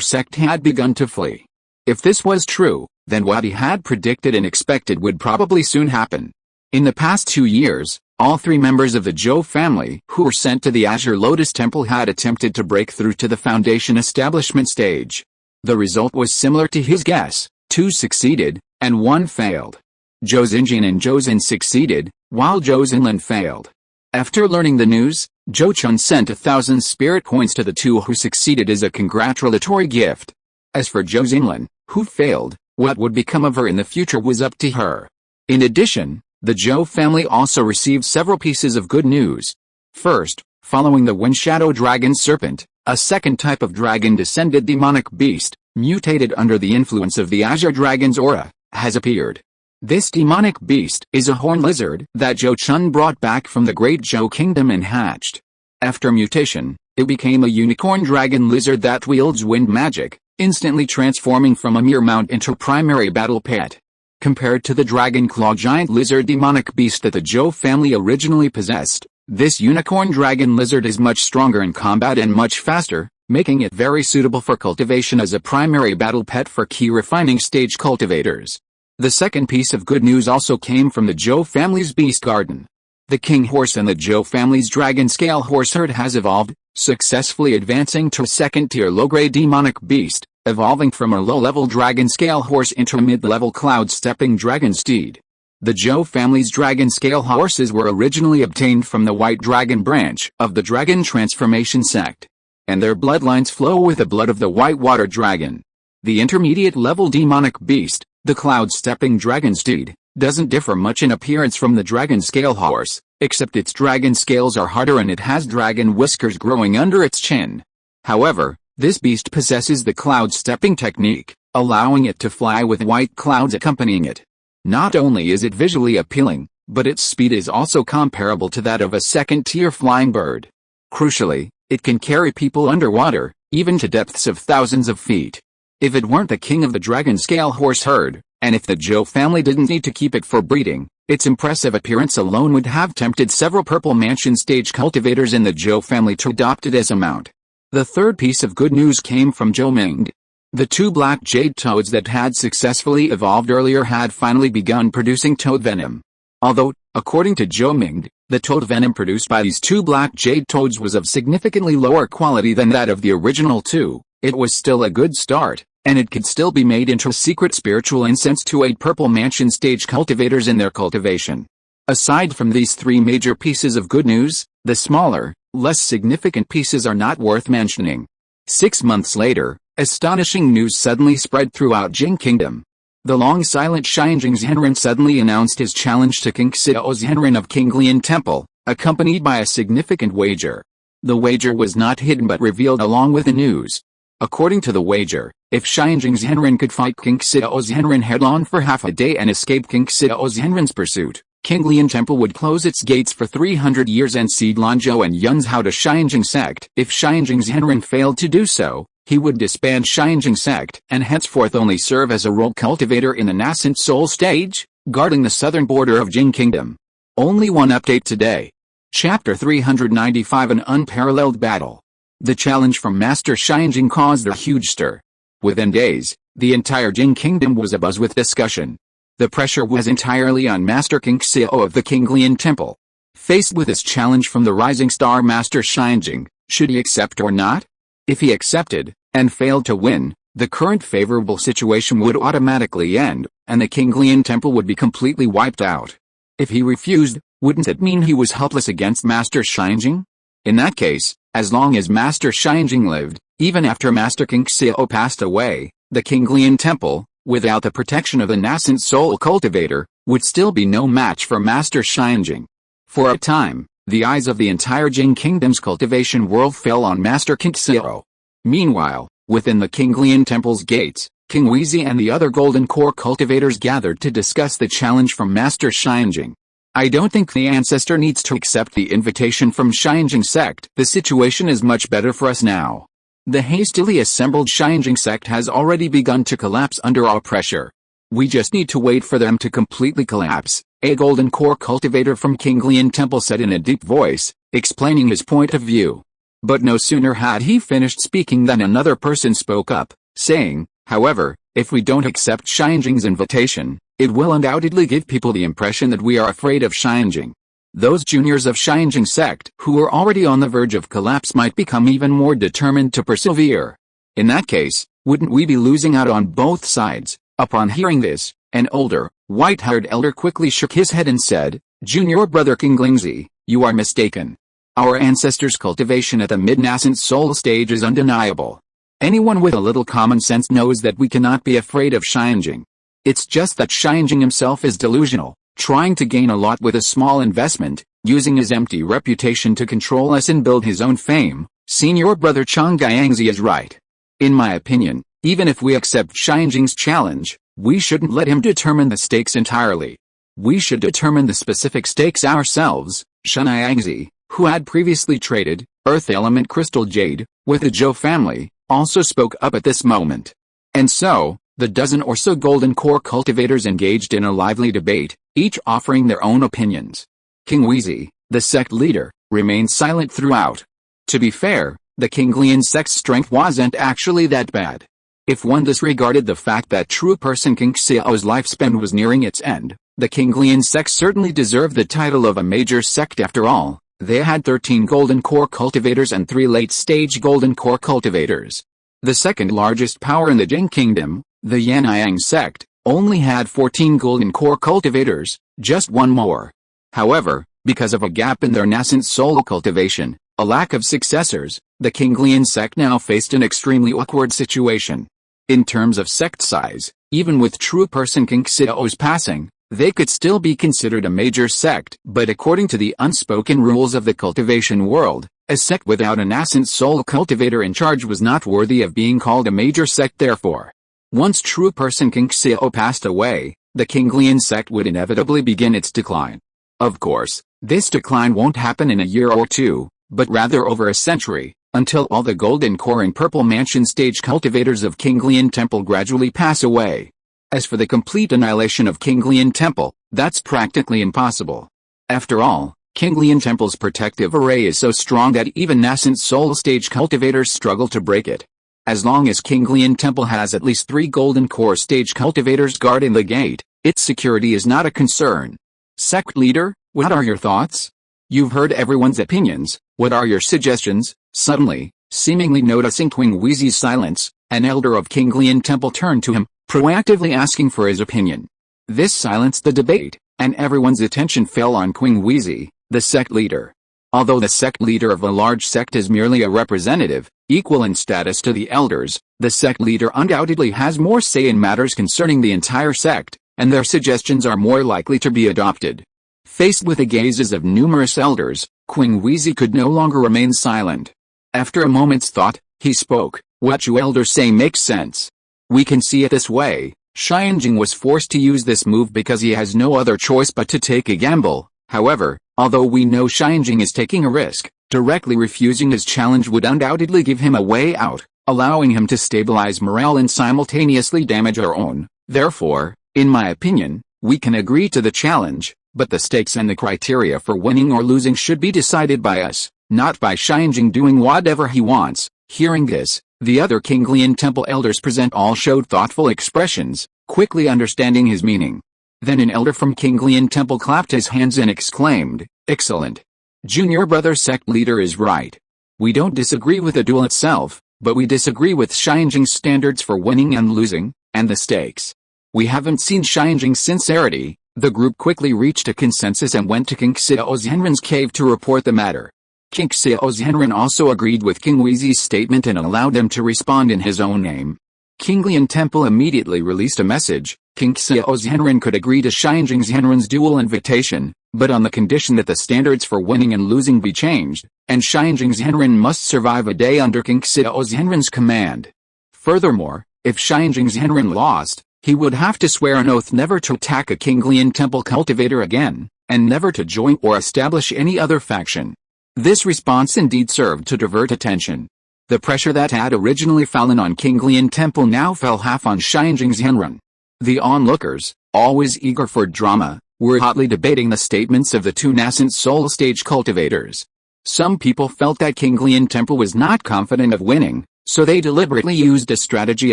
sect had begun to flee. If this was true, then what he had predicted and expected would probably soon happen. In the past 2 years, all 3 members of the Zhou family who were sent to the Azure Lotus Temple had attempted to break through to the Foundation establishment stage. The result was similar to his guess: 2 succeeded, and 1 failed. Zhou Xinjin and Zhou Xin succeeded, while Zhou Xinlin failed. After learning the news, Zhou Chun sent 1,000 spirit coins to the 2 who succeeded as a congratulatory gift. As for Zhou Xinlin, who failed, what would become of her in the future was up to her. In addition, the Zhou family also received several pieces of good news. First, following the Wind Shadow Dragon Serpent, a second type of dragon-descended demonic beast, mutated under the influence of the Azure Dragon's aura, has appeared. This demonic beast is a horned lizard that Zhou Chun brought back from the Great Zhou Kingdom and hatched. After mutation, it became a unicorn dragon lizard that wields wind magic, instantly transforming from a mere mount into primary battle pet. Compared to the dragon claw giant lizard demonic beast that the Zhou family originally possessed, this unicorn dragon lizard is much stronger in combat and much faster, making it very suitable for cultivation as a primary battle pet for key refining stage cultivators. The second piece of good news also came from the Zhou family's beast garden. The king horse and the Zhou family's dragon scale horse herd has evolved, successfully advancing to a second-tier low-grade demonic beast, evolving from a low-level dragon scale horse into a mid-level cloud-stepping dragon steed. The Zhou family's dragon scale horses were originally obtained from the white dragon branch of the dragon transformation sect, and their bloodlines flow with the blood of the white water dragon. The intermediate-level demonic beast, the cloud-stepping dragon steed, doesn't differ much in appearance from the dragon scale horse, except its dragon scales are harder and it has dragon whiskers growing under its chin. However, this beast possesses the cloud-stepping technique, allowing it to fly with white clouds accompanying it. Not only is it visually appealing, but its speed is also comparable to that of a second-tier flying bird. Crucially, it can carry people underwater, even to depths of thousands of feet. If it weren't the king of the dragon scale horse herd, and if the Zhou family didn't need to keep it for breeding, its impressive appearance alone would have tempted several purple mansion stage cultivators in the Zhou family to adopt it as a mount. The third piece of good news came from Zhou Ming. The two black jade toads that had successfully evolved earlier had finally begun producing toad venom. Although, according to Zhou Ming, the toad venom produced by these two black jade toads was of significantly lower quality than that of the original two, it was still a good start, and it could still be made into a secret spiritual incense to aid purple mansion stage cultivators in their cultivation. Aside from these three major pieces of good news, the smaller, less significant pieces are not worth mentioning. 6 months later, astonishing news suddenly spread throughout Jing Kingdom. The long-silent Xianjing Zhenren suddenly announced his challenge to King Xiao Zhenren of Qinglian Temple, accompanied by a significant wager. The wager was not hidden but revealed along with the news. According to the wager, if Xianjing Zhenren could fight King Xiao Zhenren head-on for half a day and escape King Xiao Zhenren's pursuit, Qinglian Temple would close its gates for 300 years and cede Lanzhou and Yunzhou to Xianjing Sect. If Xianjing Zhenren failed to do so, he would disband Xianjing Sect and henceforth only serve as a role cultivator in the nascent soul stage, guarding the southern border of Jing Kingdom. Only one update today. Chapter 395 An Unparalleled Battle. The challenge from Master Xianjing caused a huge stir. Within days, the entire Jing Kingdom was abuzz with discussion. The pressure was entirely on Master King Xiao of the Qinglian Temple. Faced with this challenge from the rising star Master Xianjing, should he accept or not? If he accepted, and failed to win, the current favorable situation would automatically end, and the Qinglian Temple would be completely wiped out. If he refused, wouldn't it mean he was helpless against Master Xianjing? In that case, as long as Master Xianjing lived, even after Master King Xiao passed away, the Qinglian Temple, without the protection of the nascent soul cultivator, would still be no match for Master Xianjing. For a time, the eyes of the entire Jing Kingdom's cultivation world fell on Master King Xiao. Meanwhile, within the Qinglian Temple's gates, King Weixi and the other Golden Core cultivators gathered to discuss the challenge from Master Xianjing. I don't think the ancestor needs to accept the invitation from Xianjing Sect. The situation is much better for us now. The hastily assembled Xianjing Sect has already begun to collapse under our pressure. We just need to wait for them to completely collapse, a Golden Core cultivator from Qinglian Temple said in a deep voice, explaining his point of view. But no sooner had he finished speaking than another person spoke up, saying, however, if we don't accept Xianjing's invitation, it will undoubtedly give people the impression that we are afraid of Xianjing. Those juniors of Xianjing Sect who were already on the verge of collapse might become even more determined to persevere. In that case, wouldn't we be losing out on both sides? Upon hearing this, an older, white-haired elder quickly shook his head and said, Junior brother King Lingzi, you are mistaken. Our ancestors' cultivation at the mid-nascent soul stage is undeniable. Anyone with a little common sense knows that we cannot be afraid of Xianjing. It's just that Xianjing himself is delusional, trying to gain a lot with a small investment, using his empty reputation to control us and build his own fame. Senior brother Chang Guiangzi is right. In my opinion, even if we accept Xianjing's challenge, we shouldn't let him determine the stakes entirely. We should determine the specific stakes ourselves. Shenyiangzi, who had previously traded Earth Element Crystal Jade with the Zhou family, also spoke up at this moment. And so, The dozen or so golden core cultivators engaged in a lively debate, each offering their own opinions. King Wheezy, the sect leader, remained silent throughout. To be fair, the Kinglian sect's strength wasn't actually that bad. If one disregarded the fact that true person King Xiao's lifespan was nearing its end, the Kinglian sect certainly deserved the title of a major sect after all. They had 13 golden core cultivators and 3 late-stage golden core cultivators. The second largest power in the Jing Kingdom, the Yanyang sect, only had 14 golden core cultivators, just one more. However, because of a gap in their nascent soul cultivation, a lack of successors, the Kinglian sect now faced an extremely awkward situation. In terms of sect size, even with true person King Xiao's passing, they could still be considered a major sect, but according to the unspoken rules of the cultivation world, a sect without a nascent soul cultivator in charge was not worthy of being called a major sect. Therefore, once true person King Xiao passed away, the Kinglian sect would inevitably begin its decline. Of course, this decline won't happen in a year or two, but rather over a century, until all the golden core and purple mansion stage cultivators of Kinglian Temple gradually pass away. As for the complete annihilation of Kinglian Temple, that's practically impossible. After all, Kinglian Temple's protective array is so strong that even nascent soul stage cultivators struggle to break it. As long as Kinglian Temple has at least 3 golden core stage cultivators guarding the gate, its security is not a concern. Sect leader, what are your thoughts? You've heard everyone's opinions, what are your suggestions? Suddenly, seemingly noticing King Wheezy's silence, an elder of Kinglian Temple turned to him, proactively asking for his opinion. This silenced the debate, and everyone's attention fell on King Wheezy, the sect leader. Although the sect leader of a large sect is merely a representative, equal in status to the elders, the sect leader undoubtedly has more say in matters concerning the entire sect, and their suggestions are more likely to be adopted. Faced with the gazes of numerous elders, King Wheezy could no longer remain silent. After a moment's thought, he spoke, "What you elders say makes sense. We can see it this way. Xianjing was forced to use this move because he has no other choice but to take a gamble. However, although we know Xianjing is taking a risk, directly refusing his challenge would undoubtedly give him a way out, allowing him to stabilize morale and simultaneously damage our own. Therefore, in my opinion, we can agree to the challenge, but the stakes and the criteria for winning or losing should be decided by us, not by Xianjing doing whatever he wants." Hearing this, the other Kinglian Temple elders present all showed thoughtful expressions, quickly understanding his meaning. Then an elder from Kinglian Temple clapped his hands and exclaimed, "Excellent! Junior brother sect leader is right. We don't disagree with the duel itself, but we disagree with Xianjing's standards for winning and losing, and the stakes. We haven't seen Xianjing's sincerity." The group quickly reached a consensus and went to King Xiao Zhenren's cave to report the matter. King Xiao Zhenren also agreed with King Wheezy's statement and allowed them to respond in his own name. Kinglian Temple immediately released a message. King Xiao Zhenren could agree to Xianjing Zhenren's duel invitation, but on the condition that the standards for winning and losing be changed, and Xianjing Zhenren must survive a day under King Xiao Zhenren's command. Furthermore, if Xianjing Zhenren lost, he would have to swear an oath never to attack a Kinglian Temple cultivator again, and never to join or establish any other faction. This response indeed served to divert attention. The pressure that had originally fallen on Kinglian Temple now fell half on Xianjing Zhenren. The onlookers, always eager for drama, were hotly debating the statements of the 2 nascent soul stage cultivators. Some people felt that Kinglian Temple was not confident of winning, so they deliberately used a strategy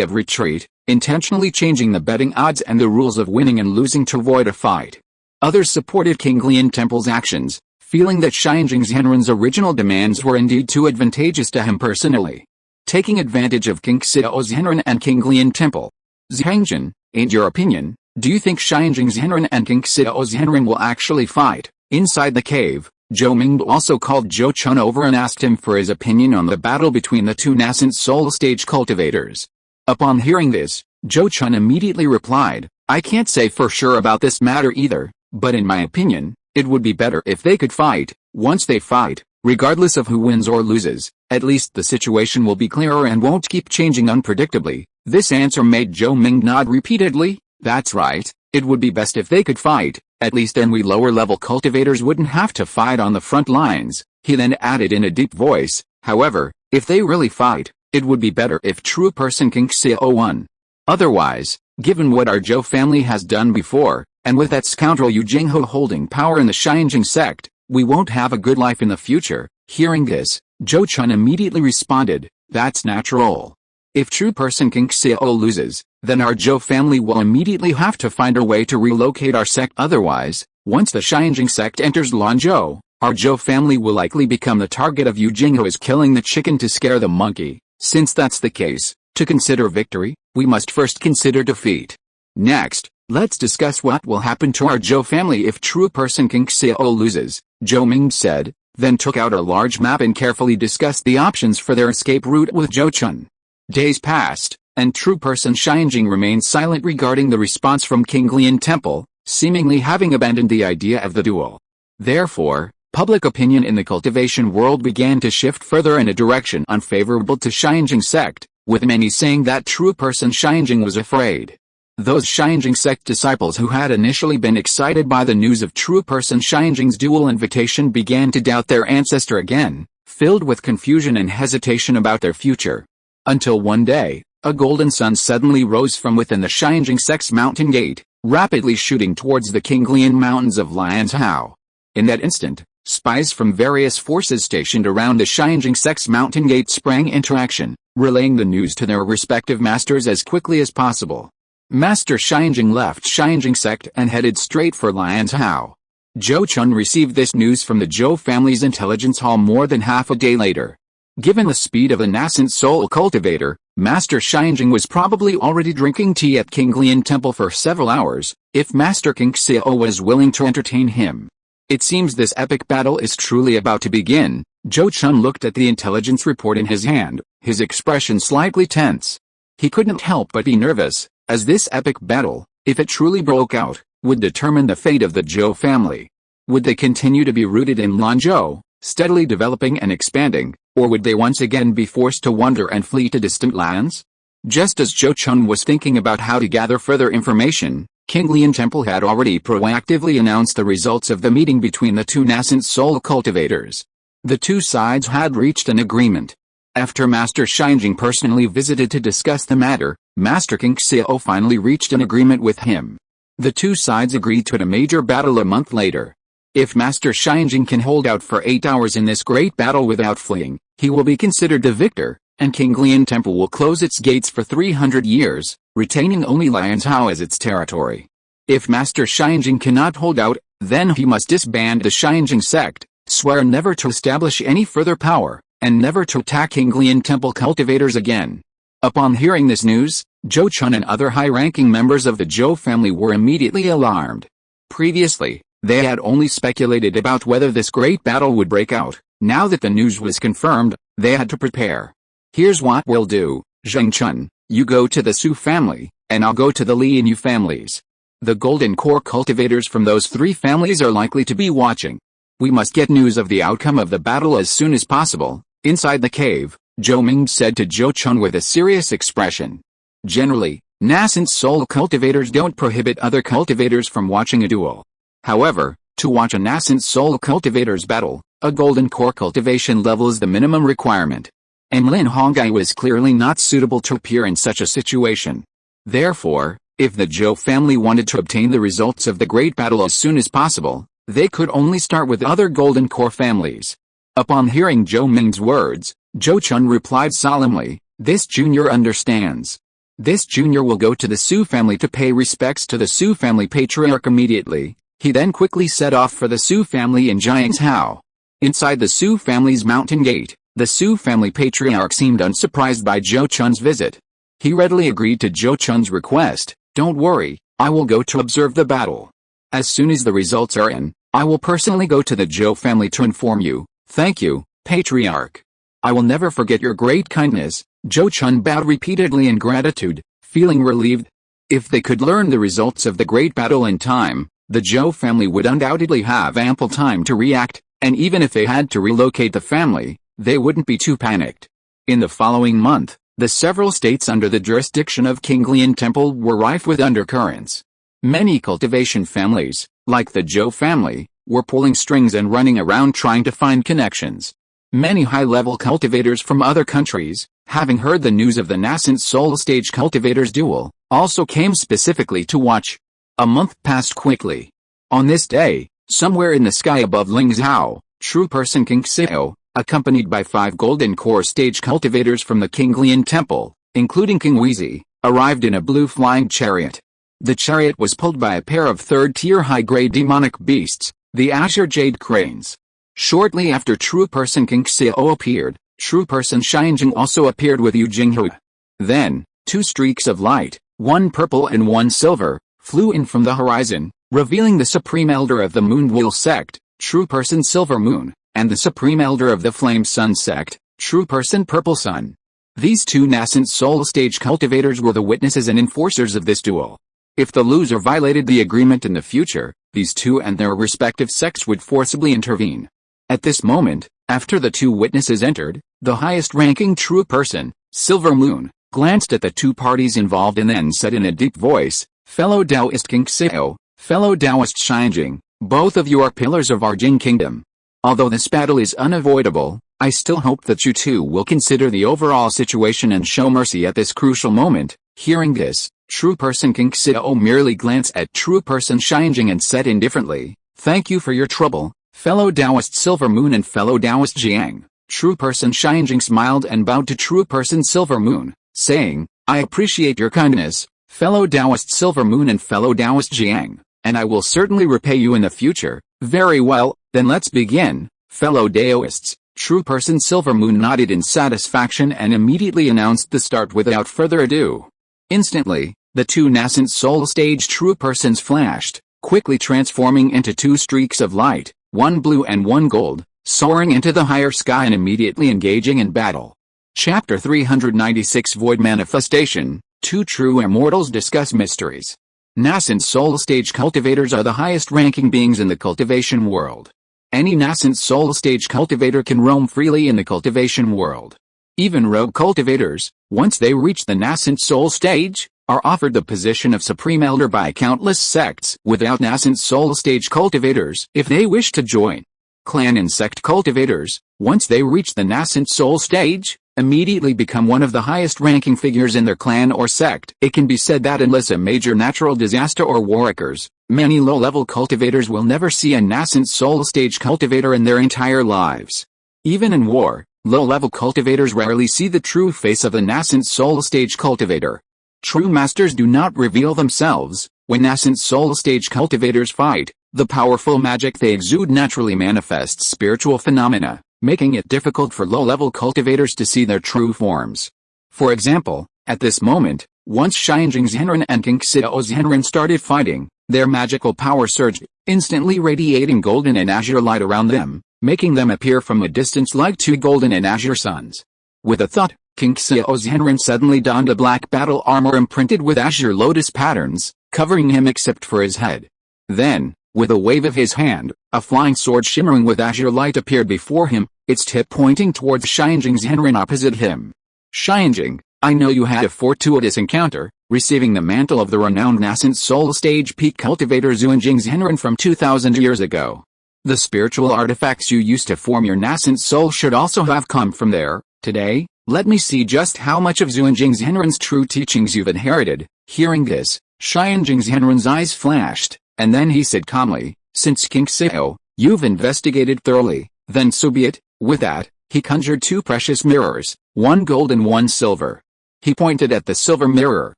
of retreat, intentionally changing the betting odds and the rules of winning and losing to avoid a fight. Others supported Kinglian Temple's actions, feeling that Xianjing Zhenren's original demands were indeed too advantageous to him personally. Taking advantage of King Xiao Zhenren and Kinglian Temple. Zhengjin, in your opinion, do you think Xianjing Zhenren and King Xiao Zhenren will actually fight? Inside the cave, Zhou Mingbu also called Zhou Chun over and asked him for his opinion on the battle between the 2 nascent soul stage cultivators. Upon hearing this, Zhou Chun immediately replied, "I can't say for sure about this matter either, but in my opinion, it would be better if they could fight. Once they fight, regardless of who wins or loses, at least the situation will be clearer and won't keep changing unpredictably." This answer made Zhou Ming nod repeatedly. "That's right, it would be best if they could fight, at least then we lower-level cultivators wouldn't have to fight on the front lines." He then added in a deep voice, "However, if they really fight, it would be better if true person King Xiao won." Otherwise, given what our Zhou family has done before, and with that scoundrel Yu Jinghe holding power in the Xinjiang sect, we won't have a good life in the future." Hearing this, Zhou Chun immediately responded, "That's natural. If true person King Xiao loses, then our Zhou family will immediately have to find a way to relocate our sect. Otherwise, once the Xinjiang sect enters Lanzhou, our Zhou family will likely become the target of Yu Jinghe's killing the chicken to scare the monkey. Since that's the case, to consider victory, we must first consider defeat. Next, let's discuss what will happen to our Zhou family if true person King Xiao loses," Zhou Ming said, then took out a large map and carefully discussed the options for their escape route with Zhou Chun. Days passed, and true person Xinjiang remained silent regarding the response from King Lian Temple, seemingly having abandoned the idea of the duel. Therefore, public opinion in the cultivation world began to shift further in a direction unfavorable to Xinjiang sect, with many saying that true person Xinjiang was afraid. Those Xinjiang sect disciples who had initially been excited by the news of true person Xinjiang's dual invitation began to doubt their ancestor again, filled with confusion and hesitation about their future. Until one day, a golden sun suddenly rose from within the Xinjiang sect's mountain gate, rapidly shooting towards the Qinglian mountains of Lianzhou. In that instant, spies from various forces stationed around the Xinjiang sect's mountain gate sprang into action, relaying the news to their respective masters as quickly as possible. Master Xinjiang left Xinjiang sect and headed straight for Lianzhou. Zhou Chun received this news from the Zhou family's intelligence hall more than half a day later. Given the speed of a nascent soul cultivator, Master Xinjiang was probably already drinking tea at Qinglian Temple for several hours, if Master King Xiao was willing to entertain him. It seems this epic battle is truly about to begin. Zhou Chun looked at the intelligence report in his hand, his expression slightly tense. He couldn't help but be nervous, as this epic battle, if it truly broke out, would determine the fate of the Zhou family. Would they continue to be rooted in Lanzhou, steadily developing and expanding, or would they once again be forced to wander and flee to distant lands? Just as Zhou Chun was thinking about how to gather further information, Qinglian Temple had already proactively announced the results of the meeting between the two nascent soul cultivators. The two sides had reached an agreement. After Master Xinjiang personally visited to discuss the matter, Master King Xiao finally reached an agreement with him. The two sides agreed to a major battle a month later. If Master Xinjiang can hold out for 8 hours in this great battle without fleeing, he will be considered the victor, and Qinglian Temple will close its gates for 300 years, retaining only Lianzhou as its territory. If Master Xinjiang cannot hold out, then he must disband the Xinjiang sect, swear never to establish any further power, and never to attack Qinglian Temple cultivators again. Upon hearing this news, Zhou Chun and other high-ranking members of the Zhou family were immediately alarmed. Previously, they had only speculated about whether this great battle would break out. Now that the news was confirmed, they had to prepare. "Here's what we'll do, Zheng Chun, you go to the Su family, and I'll go to the Li and Yu families. The golden core cultivators from those three families are likely to be watching. We must get news of the outcome of the battle as soon as possible." Inside the cave, Zhou Ming said to Zhou Chun with a serious expression. Generally, nascent soul cultivators don't prohibit other cultivators from watching a duel. However, to watch a nascent soul cultivator's battle, a golden core cultivation level is the minimum requirement. And Lin Honggai was clearly not suitable to appear in such a situation. Therefore, if the Zhou family wanted to obtain the results of the great battle as soon as possible, they could only start with other golden core families. Upon hearing Zhou Ming's words, Zhou Chun replied solemnly, "This junior understands. This junior will go to the Su family to pay respects to the Su family patriarch immediately." He then quickly set off for the Su family in Jiangzhou. Inside the Su family's mountain gate, the Su family patriarch seemed unsurprised by Zhou Chun's visit. He readily agreed to Zhou Chun's request. "Don't worry, I will go to observe the battle. As soon as the results are in, I will personally go to the Zhou family to inform you." "Thank you, patriarch. I will never forget your great kindness." Zhou Chun bowed repeatedly in gratitude, feeling relieved. If they could learn the results of the great battle in time, the Zhou family would undoubtedly have ample time to react, and even if they had to relocate the family, they wouldn't be too panicked. In the following month, the several states under the jurisdiction of Qinglian Temple were rife with undercurrents. Many cultivation families, like the Zhou family, were pulling strings and running around trying to find connections. Many high-level cultivators from other countries, having heard the news of the nascent soul stage cultivators duel, also came specifically to watch. A month passed quickly. On this day, somewhere in the sky above Lingzhou, true person King Xiao, accompanied by 5 golden core stage cultivators from the Qinglian temple, including King Wheezy, arrived in a blue flying chariot. The chariot was pulled by a pair of 3rd-tier high-grade demonic beasts, the Azure Jade Cranes. Shortly after true person King Xiao appeared, true person Xianjing also appeared with Yu Jinghu. Then, 2 streaks of light, 1 purple and 1 silver, flew in from the horizon, revealing the Supreme Elder of the Moonwheel Sect, true person Silver Moon, and the Supreme Elder of the Flame Sun Sect, true person Purple Sun. These 2 nascent soul stage cultivators were the witnesses and enforcers of this duel. If the loser violated the agreement in the future, these 2 and their respective sects would forcibly intervene. At this moment, after the 2 witnesses entered, the highest-ranking true person, Silver Moon, glanced at the 2 parties involved and then said in a deep voice, "Fellow Taoist King Xiao, fellow Taoist Xianjing, both of you are pillars of our Jing Kingdom. Although this battle is unavoidable, I still hope that you 2 will consider the overall situation and show mercy at this crucial moment." Hearing this, true person King Xiao merely glanced at true person Xianjing and said indifferently, "Thank you for your trouble, fellow Taoist Silver Moon and fellow Taoist Jiang." True person Xianjing smiled and bowed to true person Silver Moon, saying, "I appreciate your kindness, fellow Taoist Silver Moon and fellow Taoist Jiang, and I will certainly repay you in the future." "Very well, then let's begin, fellow Taoists." True person Silver Moon nodded in satisfaction and immediately announced the start without further ado. Instantly, the 2 nascent soul stage true persons flashed, quickly transforming into 2 streaks of light, 1 blue and 1 gold, soaring into the higher sky and immediately engaging in battle. Chapter 396 Void Manifestation. 2 true immortals discuss mysteries. Nascent soul stage cultivators are the highest-ranking beings in the cultivation world. Any nascent soul stage cultivator can roam freely in the cultivation world. Even rogue cultivators, once they reach the nascent soul stage, are offered the position of Supreme Elder by countless sects without nascent soul stage cultivators if they wish to join. Clan and sect cultivators, once they reach the nascent soul stage, immediately become one of the highest-ranking figures in their clan or sect. It can be said that unless a major natural disaster or war occurs, many low-level cultivators will never see a nascent soul stage cultivator in their entire lives. Even in war, low-level cultivators rarely see the true face of the nascent soul stage cultivator. True masters do not reveal themselves. When nascent soul stage cultivators fight, the powerful magic they exude naturally manifests spiritual phenomena, making it difficult for low-level cultivators to see their true forms. For example, at this moment, once Xianjing Zhenren and King Xiao Zhenren started fighting, their magical power surged, instantly radiating golden and azure light around them, making them appear from a distance like 2 golden and azure suns. With a thought, King Xiao Zhenren suddenly donned a black battle armor imprinted with azure lotus patterns, covering him except for his head. Then, with a wave of his hand, a flying sword shimmering with azure light appeared before him, its tip pointing towards Xianjing Zhenren opposite him. "Xianjing, I know you had a fortuitous encounter, receiving the mantle of the renowned nascent soul stage peak cultivator Zhuanjing Zhenren from 2,000 years ago. The spiritual artifacts you used to form your nascent soul should also have come from there. Today, let me see just how much of Zhuanjing Zhenren's true teachings you've inherited." Hearing this, Xianjing Zhenren's eyes flashed, and then he said calmly, "Since King Xiao, you've investigated thoroughly, then so be it." With that, he conjured 2 precious mirrors, 1 gold and 1 silver. He pointed at the silver mirror,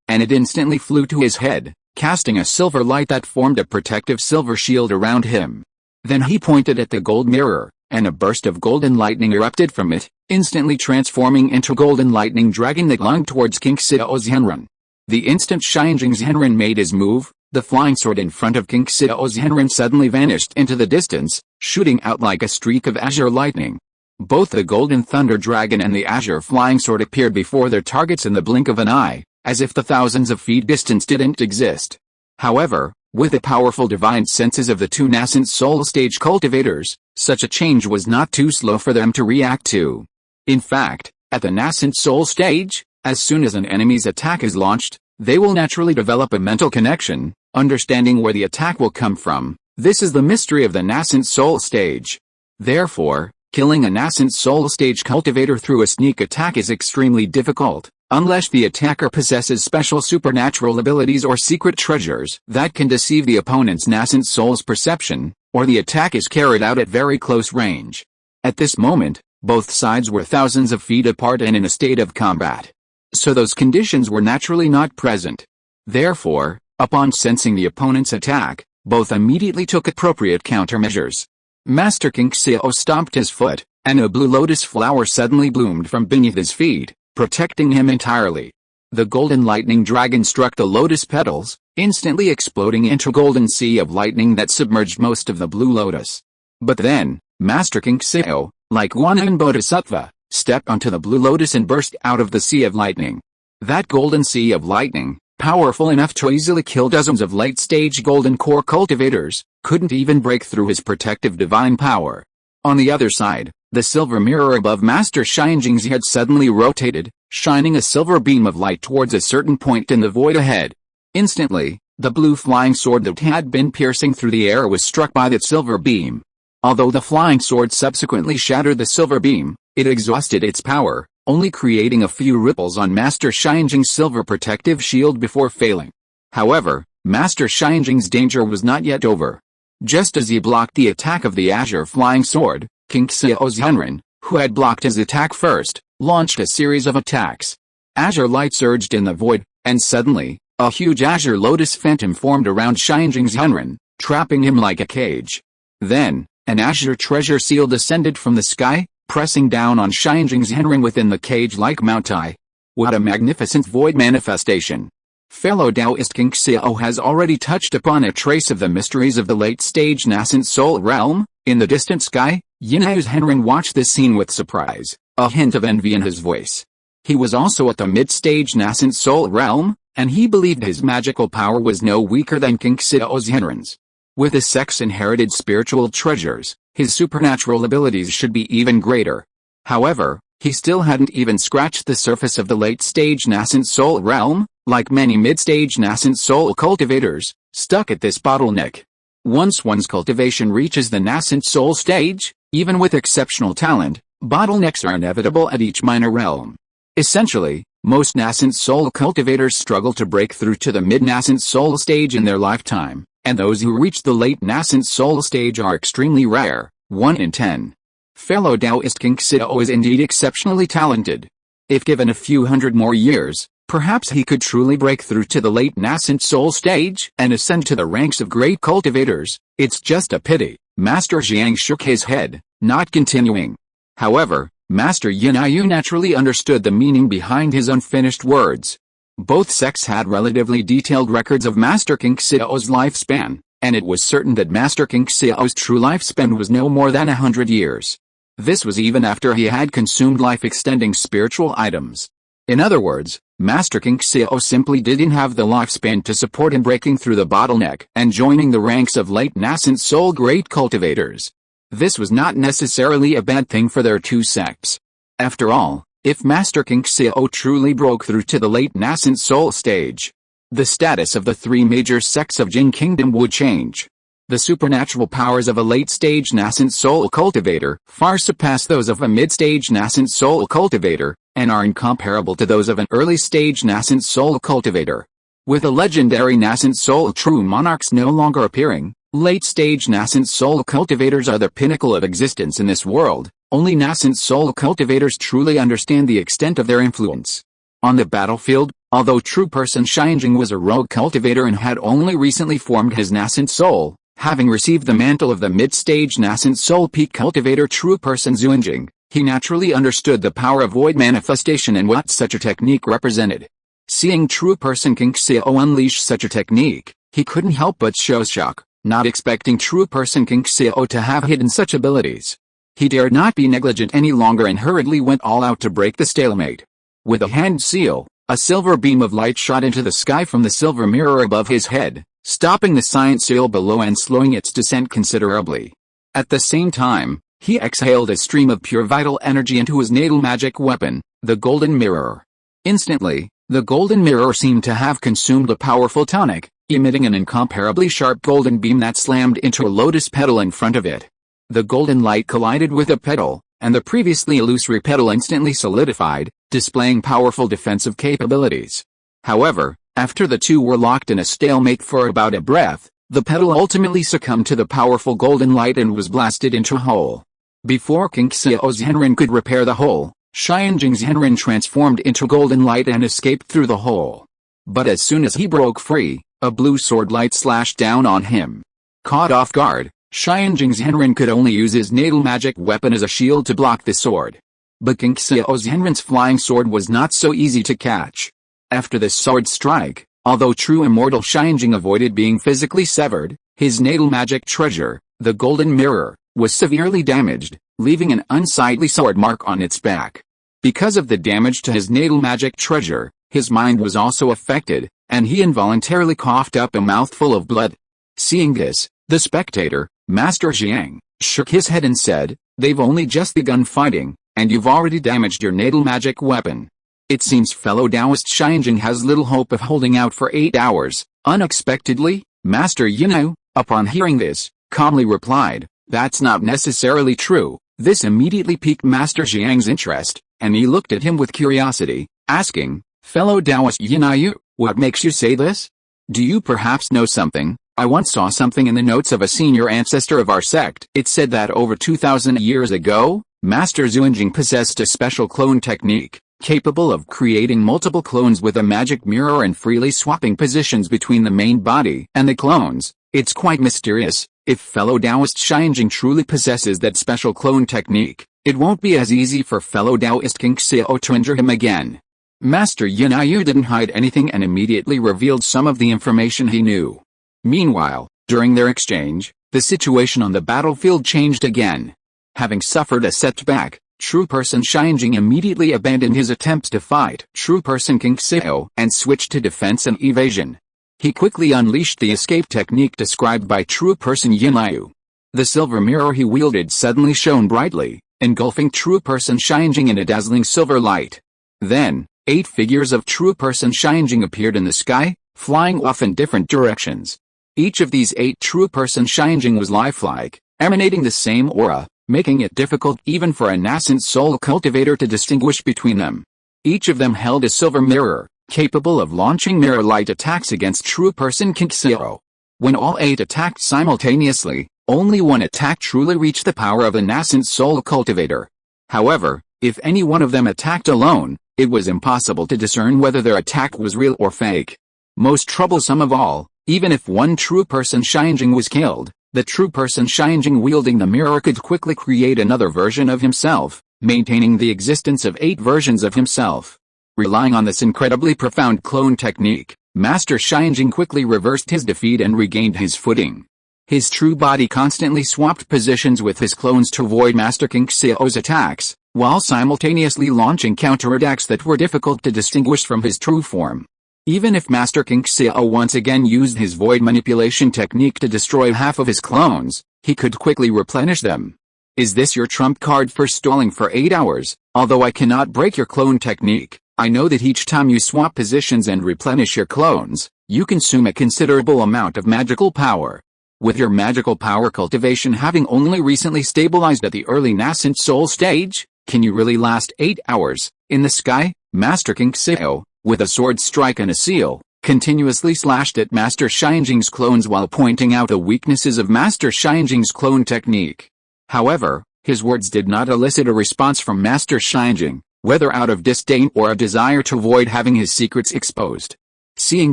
and it instantly flew to his head, casting a silver light that formed a protective silver shield around him. Then he pointed at the gold mirror, and a burst of golden lightning erupted from it, instantly transforming into golden lightning dragging the glung towards King Xiao Zhenren. The instant Xianjing Zhenren made his move, the flying sword in front of King Xiao Zhenren suddenly vanished into the distance, shooting out like a streak of azure lightning. Both the golden thunder dragon and the azure flying sword appeared before their targets in the blink of an eye, as if the thousands of feet distance didn't exist. However, with the powerful divine senses of the 2 nascent soul stage cultivators, such a change was not too slow for them to react to. In fact, at the nascent soul stage, as soon as an enemy's attack is launched, they will naturally develop a mental connection, understanding where the attack will come from. This is the mystery of the nascent soul stage. Therefore, Killing a nascent soul stage cultivator through a sneak attack is extremely difficult, unless the attacker possesses special supernatural abilities or secret treasures that can deceive the opponent's nascent soul's perception, or the attack is carried out at very close range. At this moment, both sides were thousands of feet apart and in a state of combat. So those conditions were naturally not present. Therefore, upon sensing the opponent's attack, both immediately took appropriate countermeasures. Master King Xiao stomped his foot, and a blue lotus flower suddenly bloomed from beneath his feet, protecting him entirely. The golden lightning dragon struck the lotus petals, instantly exploding into a golden sea of lightning that submerged most of the blue lotus. But then, Master King Xiao, like Guanyin Bodhisattva, stepped onto the blue lotus and burst out of the sea of lightning. That golden sea of lightning, powerful enough to easily kill dozens of late-stage golden core cultivators, couldn't even break through his protective divine power. On the other side, the silver mirror above Master Xianjing's head suddenly rotated, shining a silver beam of light towards a certain point in the void ahead. Instantly, the blue flying sword that had been piercing through the air was struck by that silver beam. Although the flying sword subsequently shattered the silver beam, it exhausted its power, only creating a few ripples on Master Xianjing's silver protective shield before failing. However, Master Xianjing's danger was not yet over. Just as he blocked the attack of the azure flying sword, King Xiao's Hunren, who had blocked his attack first, launched a series of attacks. Azure light surged in the void, and suddenly, a huge azure lotus phantom formed around Xianjing's Hunren, trapping him like a cage. Then, an azure treasure seal descended from the sky, pressing down on Xianjing's Hunren within the cage like Mountai. What a magnificent void manifestation! Fellow Taoist King Xiao has already touched upon a trace of the mysteries of the late-stage nascent soul realm. In the distant sky, Yinhu's Hunren watched this scene with surprise, a hint of envy in his voice. He was also at the mid-stage nascent soul realm, and he believed his magical power was no weaker than King Xiao's Hunren's. With his Sect's inherited spiritual treasures, his supernatural abilities should be even greater. However, he still hadn't even scratched the surface of the late-stage nascent soul realm, like many mid-stage nascent soul cultivators, stuck at this bottleneck. Once one's cultivation reaches the nascent soul stage, even with exceptional talent, bottlenecks are inevitable at each minor realm. Essentially, most nascent soul cultivators struggle to break through to the mid-nascent soul stage in their lifetime, and those who reach the late nascent soul stage are extremely rare, 1 in 10. Fellow Taoist King Xiao is indeed exceptionally talented. If given a few hundred more years, perhaps he could truly break through to the late nascent soul stage and ascend to the ranks of great cultivators. It's just a pity. Master Jiang shook his head, not continuing. However, Master Yinyu naturally understood the meaning behind his unfinished words. Both sects had relatively detailed records of Master King Xiao's lifespan, and it was certain that Master King Xiao's true lifespan was no more than 100 years. This was even after he had consumed life-extending spiritual items. In other words, Master King Xiao simply didn't have the lifespan to support him breaking through the bottleneck and joining the ranks of late nascent soul great cultivators. This was not necessarily a bad thing for their two sects. After all, if Master King Xiao truly broke through to the late nascent soul stage, the status of the three major sects of Jin Kingdom would change. The supernatural powers of a late-stage nascent soul cultivator far surpass those of a mid-stage nascent soul cultivator, and are incomparable to those of an early-stage nascent soul cultivator. With the legendary nascent soul true monarchs no longer appearing, late-stage nascent soul cultivators are the pinnacle of existence in this world. Only nascent soul cultivators truly understand the extent of their influence. On the battlefield, although true person Xianjing was a rogue cultivator and had only recently formed his nascent soul, having received the mantle of the mid-stage nascent soul peak cultivator true person Xuanjing, he naturally understood the power of void manifestation and what such a technique represented. Seeing true person King Xiao unleash such a technique, he couldn't help but show shock, not expecting true person King Xiao to have hidden such abilities. He dared not be negligent any longer and hurriedly went all out to break the stalemate. With a hand seal, a silver beam of light shot into the sky from the silver mirror above his head, stopping the science seal below and slowing its descent considerably. At the same time, he exhaled a stream of pure vital energy into his natal magic weapon, the golden mirror. Instantly, the golden mirror seemed to have consumed a powerful tonic, emitting an incomparably sharp golden beam that slammed into a lotus petal in front of it. The golden light collided with a petal, and the previously illusory petal instantly solidified, displaying powerful defensive capabilities. However, after the two were locked in a stalemate for about a breath, the petal ultimately succumbed to the powerful golden light and was blasted into a hole. Before King Xiao's Henren could repair the hole, Xianjing's Henren transformed into golden light and escaped through the hole. But as soon as he broke free, a blue sword light slashed down on him. Caught off guard, Xianjing's Henren could only use his natal magic weapon as a shield to block the sword. But King Xiao's Henren's flying sword was not so easy to catch. After this sword strike, although true immortal Xianjing avoided being physically severed, his natal magic treasure, the golden mirror, was severely damaged, leaving an unsightly sword mark on its back. Because of the damage to his natal magic treasure, his mind was also affected, and he involuntarily coughed up a mouthful of blood. Seeing this, the spectator, Master Jiang, shook his head and said, "They've only just begun fighting, and you've already damaged your natal magic weapon. It seems fellow Taoist Xianjing has little hope of holding out for 8 hours." Unexpectedly, Master Yinao, upon hearing this, calmly replied, "That's not necessarily true." This immediately piqued Master Jiang's interest, and he looked at him with curiosity, asking, "Fellow Taoist Yinao, what makes you say this? Do you perhaps know something? I once saw something in the notes of a senior ancestor of our sect. It said that over 2,000 years ago, Master Xuanjing possessed a special clone technique, capable of creating multiple clones with a magic mirror and freely swapping positions between the main body and the clones. It's quite mysterious. If fellow Taoist Xianjing truly possesses that special clone technique, it won't be as easy for fellow Taoist King Xiao to injure him again." Master Yinao didn't hide anything and immediately revealed some of the information he knew. Meanwhile, during their exchange, the situation on the battlefield changed again. Having suffered a setback, true person Xianjing immediately abandoned his attempts to fight true person King Xiao and switched to defense and evasion. He quickly unleashed the escape technique described by true person Yinao. The silver mirror he wielded suddenly shone brightly, engulfing true person Xianjing in a dazzling silver light. Then, 8 figures of true person Xianjing appeared in the sky, flying off in different directions. Each of these 8 true person Xianjing was lifelike, emanating the same aura, making it difficult even for a nascent soul cultivator to distinguish between them. Each of them held a silver mirror, capable of launching mirror light attacks against true person King Xiao. When all 8 attacked simultaneously, only one attack truly reached the power of a nascent soul cultivator. However, if any one of them attacked alone, it was impossible to discern whether their attack was real or fake. Most troublesome of all, even if one true person Xianjing was killed, the true person Xianjing wielding the mirror could quickly create another version of himself, maintaining the existence of 8 versions of himself. Relying on this incredibly profound clone technique, Master Xianjing quickly reversed his defeat and regained his footing. His true body constantly swapped positions with his clones to avoid Master King Xiao's attacks, while simultaneously launching counterattacks that were difficult to distinguish from his true form. Even if Master King Xiao once again used his void manipulation technique to destroy half of his clones, he could quickly replenish them. "Is this your trump card for stalling for 8 hours? Although I cannot break your clone technique, I know that each time you swap positions and replenish your clones, you consume a considerable amount of magical power. With your magical power cultivation having only recently stabilized at the early nascent soul stage, can you really last 8 hours?" In the sky, Master King Xiao, with a sword strike and a seal, continuously slashed at Master Xianjing's clones while pointing out the weaknesses of Master Xianjing's clone technique. However, his words did not elicit a response from Master Xianjing, whether out of disdain or a desire to avoid having his secrets exposed. Seeing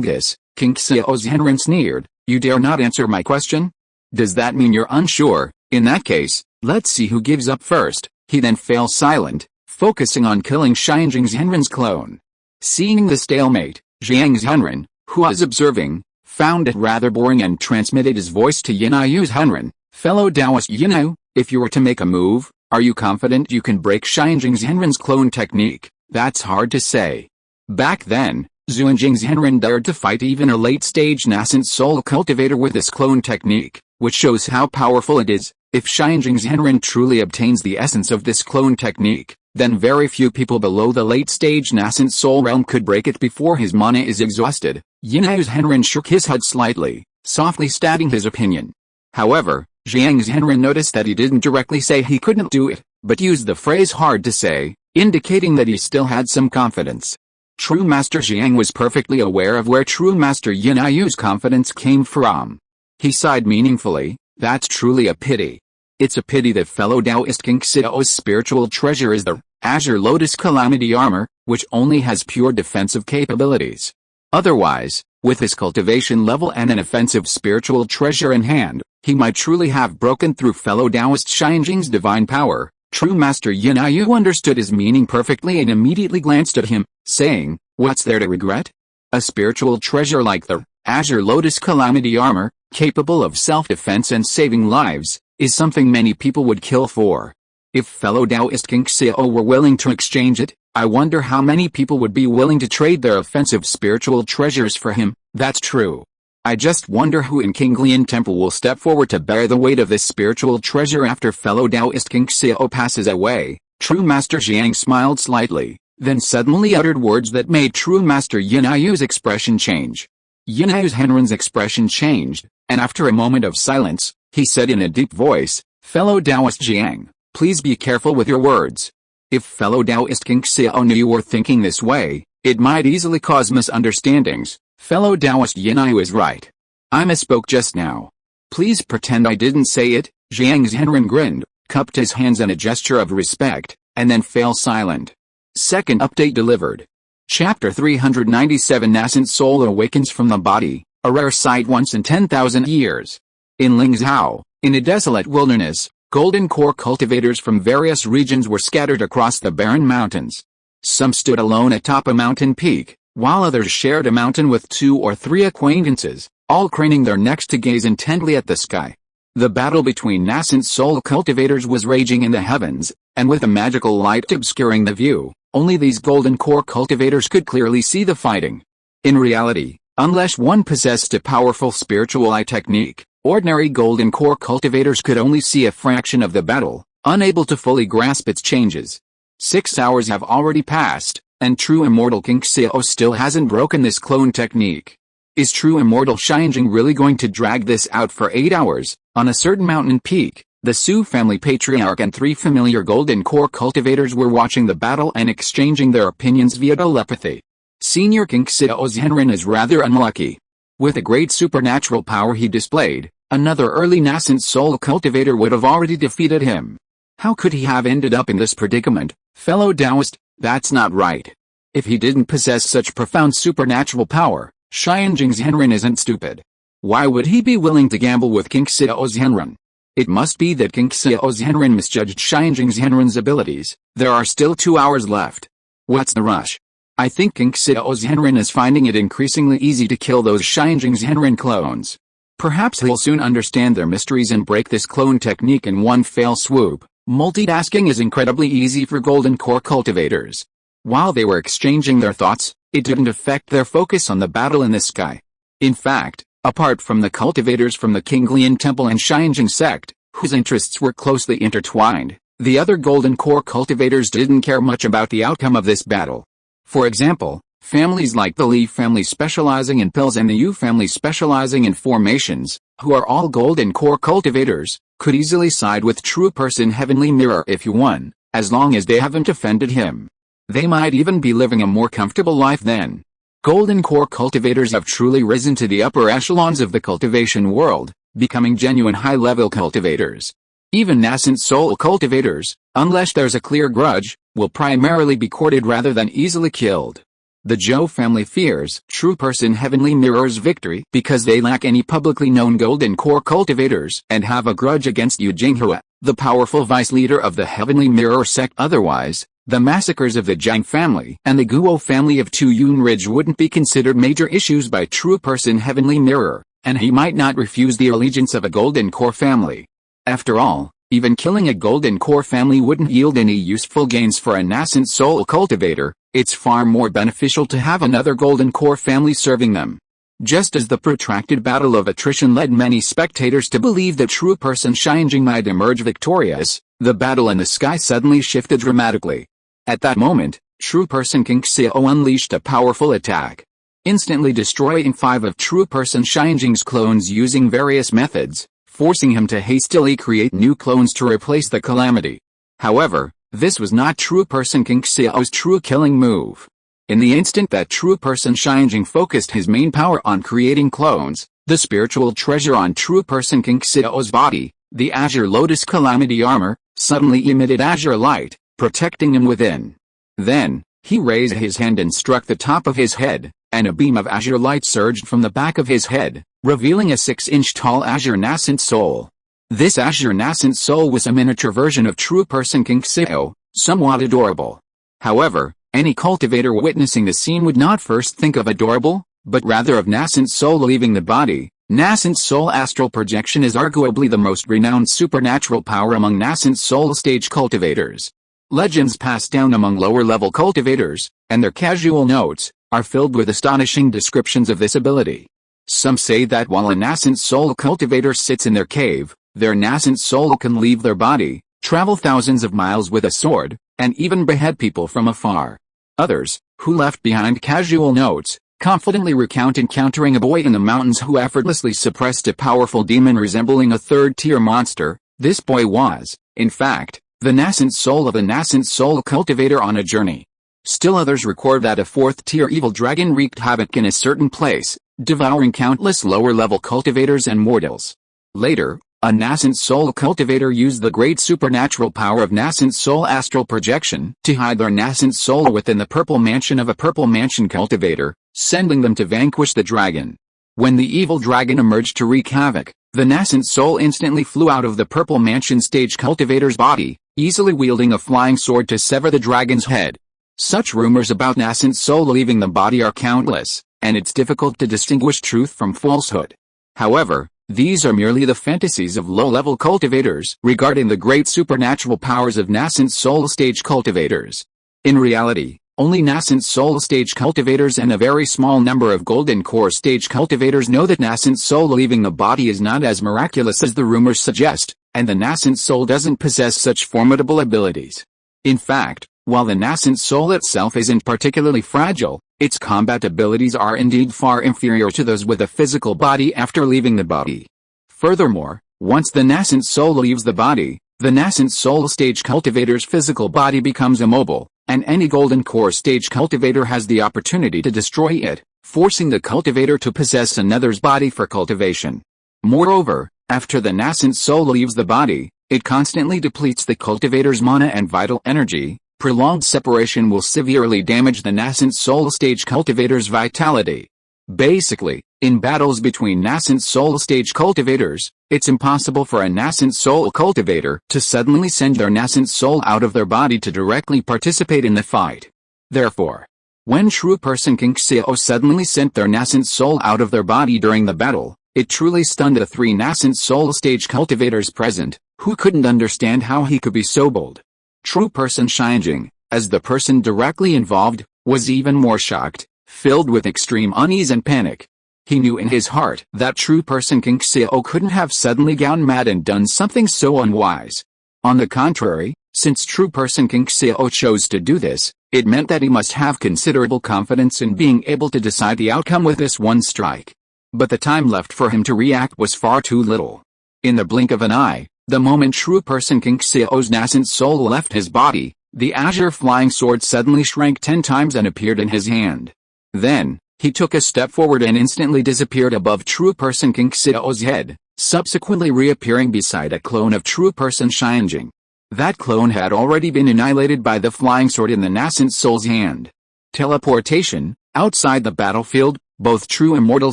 this, King Xiao's Henren sneered, "You dare not answer my question? Does that mean you're unsure? In that case, let's see who gives up first." He then fell silent, focusing on killing Xianjing's Henren's clone. Seeing the stalemate, Jiang's Henren, who was observing, found it rather boring and transmitted his voice to Yinao's Henren. "Fellow Taoist Yinao, if you were to make a move, are you confident you can break Xianjing's Henren's clone technique?" "That's hard to say. Back then, Xuanjing's Henren dared to fight even a late-stage nascent soul cultivator with this clone technique, which shows how powerful it is. If Xianjing's Henren truly obtains the essence of this clone technique, then very few people below the late-stage nascent soul realm could break it before his mana is exhausted." Yinao's Henren shook his head slightly, softly stating his opinion. However, Jiang's Henren noticed that he didn't directly say he couldn't do it, but used the phrase hard to say, indicating that he still had some confidence. True Master Jiang was perfectly aware of where True Master Yinayu's confidence came from. He sighed meaningfully. That's truly a pity. It's a pity that fellow Taoist King Xiao's spiritual treasure is the Azure Lotus Calamity Armor, which only has pure defensive capabilities. Otherwise, with his cultivation level and an offensive spiritual treasure in hand, he might truly have broken through fellow Taoist Xianjing's divine power. True Master Yinayu understood his meaning perfectly and immediately glanced at him, saying, "What's there to regret? A spiritual treasure like the Azure Lotus Calamity Armor, capable of self-defense and saving lives, is something many people would kill for. If fellow Taoist King Xiao were willing to exchange it, I wonder how many people would be willing to trade their offensive spiritual treasures for him." That's true. I just wonder who in King Lian Temple will step forward to bear the weight of this spiritual treasure after fellow Taoist King Xiao passes away. True Master Jiang smiled slightly, then suddenly uttered words that made True Master Yinayu's expression change. Yinayu's Henren's expression changed, and after a moment of silence, he said in a deep voice, "Fellow Taoist Jiang, please be careful with your words. If fellow Taoist King Xiao knew you were thinking this way, it might easily cause misunderstandings. Fellow Taoist Yinayu is right. I misspoke just now. Please pretend I didn't say it." Jiang's Henren grinned, cupped his hands in a gesture of respect, and then fell silent. Second update delivered. Chapter 397 Nascent Soul awakens from the body, a rare sight once in 10,000 years. In Lingzhou, in a desolate wilderness, golden core cultivators from various regions were scattered across the barren mountains. Some stood alone atop a mountain peak, while others shared a mountain with 2 or 3 acquaintances, all craning their necks to gaze intently at the sky. The battle between nascent soul cultivators was raging in the heavens, and with a magical light obscuring the view, only these golden core cultivators could clearly see the fighting. In reality, unless one possessed a powerful spiritual eye technique, ordinary golden core cultivators could only see a fraction of the battle, unable to fully grasp its changes. 6 hours have already passed, and true immortal King Xiao still hasn't broken this clone technique. Is true immortal Xianjing really going to drag this out for 8 hours? On a certain mountain peak, the Su family patriarch and 3 familiar golden core cultivators were watching the battle and exchanging their opinions via telepathy. Senior King Xiao's Henren is rather unlucky. With the great supernatural power he displayed, another early nascent soul cultivator would have already defeated him. How could he have ended up in this predicament? Fellow Taoist, that's not right. If he didn't possess such profound supernatural power, Xianjing's Henren isn't stupid. Why would he be willing to gamble with King Xiao's Henren? It must be that King Xiao's Henren misjudged Xianjing's Henren's abilities. There are still 2 hours left. What's the rush? I think King Xiao's Henren is finding it increasingly easy to kill those Xianjing's Henren clones. Perhaps he'll soon understand their mysteries and break this clone technique in one fell swoop. Multitasking is incredibly easy for golden core cultivators. While they were exchanging their thoughts, it didn't affect their focus on the battle in the sky. In fact, apart from the cultivators from the King Lian Temple and Xianjing Sect, whose interests were closely intertwined, the other golden core cultivators didn't care much about the outcome of this battle. For example, families like the Li family specializing in pills and the Yu family specializing in formations, who are all golden core cultivators, could easily side with true person Heavenly Mirror if you won, as long as they haven't offended him. They might even be living a more comfortable life then. Golden core cultivators have truly risen to the upper echelons of the cultivation world, becoming genuine high-level cultivators. Even nascent soul cultivators, unless there's a clear grudge, will primarily be courted rather than easily killed. The Zhou family fears true person Heavenly Mirror's victory because they lack any publicly known golden core cultivators and have a grudge against Yu Jinghua, the powerful vice leader of the Heavenly Mirror sect. Otherwise, the massacres of the Zhang family and the Guo family of Tuyun Ridge wouldn't be considered major issues by true person Heavenly Mirror, and he might not refuse the allegiance of a golden core family. After all, even killing a golden core family wouldn't yield any useful gains for a nascent soul cultivator. It's far more beneficial to have another golden core family serving them. Just as the protracted battle of attrition led many spectators to believe that true person Xianjing might emerge victorious, the battle in the sky suddenly shifted dramatically. At that moment, true person King Xiao unleashed a powerful attack, instantly destroying 5 of true person Xianjing's clones using various methods, forcing him to hastily create new clones to replace the calamity. However, this was not true person King Xiao's true killing move. In the instant that true person Xianjing focused his main power on creating clones, the spiritual treasure on true person King Xiao's body, the Azure Lotus Calamity armor, suddenly emitted azure light, protecting him within. Then, he raised his hand and struck the top of his head, and a beam of azure light surged from the back of his head, revealing a 6-inch tall azure nascent soul. This azure nascent soul was a miniature version of true person King Xiao, somewhat adorable. However, any cultivator witnessing the scene would not first think of adorable, but rather of nascent soul leaving the body. Nascent soul astral projection is arguably the most renowned supernatural power among nascent soul stage cultivators. Legends passed down among lower-level cultivators, and their casual notes, are filled with astonishing descriptions of this ability. Some say that while a nascent soul cultivator sits in their cave, their nascent soul can leave their body, travel thousands of miles with a sword, and even behead people from afar. Others, who left behind casual notes, confidently recount encountering a boy in the mountains who effortlessly suppressed a powerful demon resembling a third-tier monster. This boy was, in fact, the nascent soul of a nascent soul cultivator on a journey. Still others record that a fourth-tier evil dragon wreaked havoc in a certain place, devouring countless lower-level cultivators and mortals. Later, a nascent soul cultivator used the great supernatural power of nascent soul astral projection to hide their nascent soul within the purple mansion of a purple mansion cultivator, sending them to vanquish the dragon. When the evil dragon emerged to wreak havoc, the nascent soul instantly flew out of the purple mansion stage cultivator's body, easily wielding a flying sword to sever the dragon's head. Such rumors about nascent soul leaving the body are countless, and it's difficult to distinguish truth from falsehood. However, these are merely the fantasies of low-level cultivators regarding the great supernatural powers of nascent soul stage cultivators. In reality, only nascent soul stage cultivators and a very small number of golden core stage cultivators know that nascent soul leaving the body is not as miraculous as the rumors suggest, and the nascent soul doesn't possess such formidable abilities. In fact, while the nascent soul itself isn't particularly fragile, its combat abilities are indeed far inferior to those with a physical body after leaving the body. Furthermore, once the nascent soul leaves the body, the nascent soul stage cultivator's physical body becomes immobile, and any golden core stage cultivator has the opportunity to destroy it, forcing the cultivator to possess another's body for cultivation. Moreover, after the nascent soul leaves the body, it constantly depletes the cultivator's mana and vital energy. Prolonged separation will severely damage the nascent soul stage cultivator's vitality. Basically, in battles between nascent soul stage cultivators, it's impossible for a nascent soul cultivator to suddenly send their nascent soul out of their body to directly participate in the fight. Therefore, when true person King Xiao suddenly sent their nascent soul out of their body during the battle, it truly stunned the 3 nascent soul stage cultivators present, who couldn't understand how he could be so bold. True person Xianjing, as the person directly involved, was even more shocked, filled with extreme unease and panic. He knew in his heart that true person King Xiao couldn't have suddenly gone mad and done something so unwise. On the contrary, since true person King Xiao chose to do this, it meant that he must have considerable confidence in being able to decide the outcome with this one strike. But the time left for him to react was far too little. In the blink of an eye, the moment true person King Xiao's nascent soul left his body, the azure flying sword suddenly shrank 10 times and appeared in his hand. Then, he took a step forward and instantly disappeared above true person King Xiao's head, subsequently reappearing beside a clone of true person Xianjing. That clone had already been annihilated by the flying sword in the nascent soul's hand. Teleportation. Outside the battlefield, both true immortal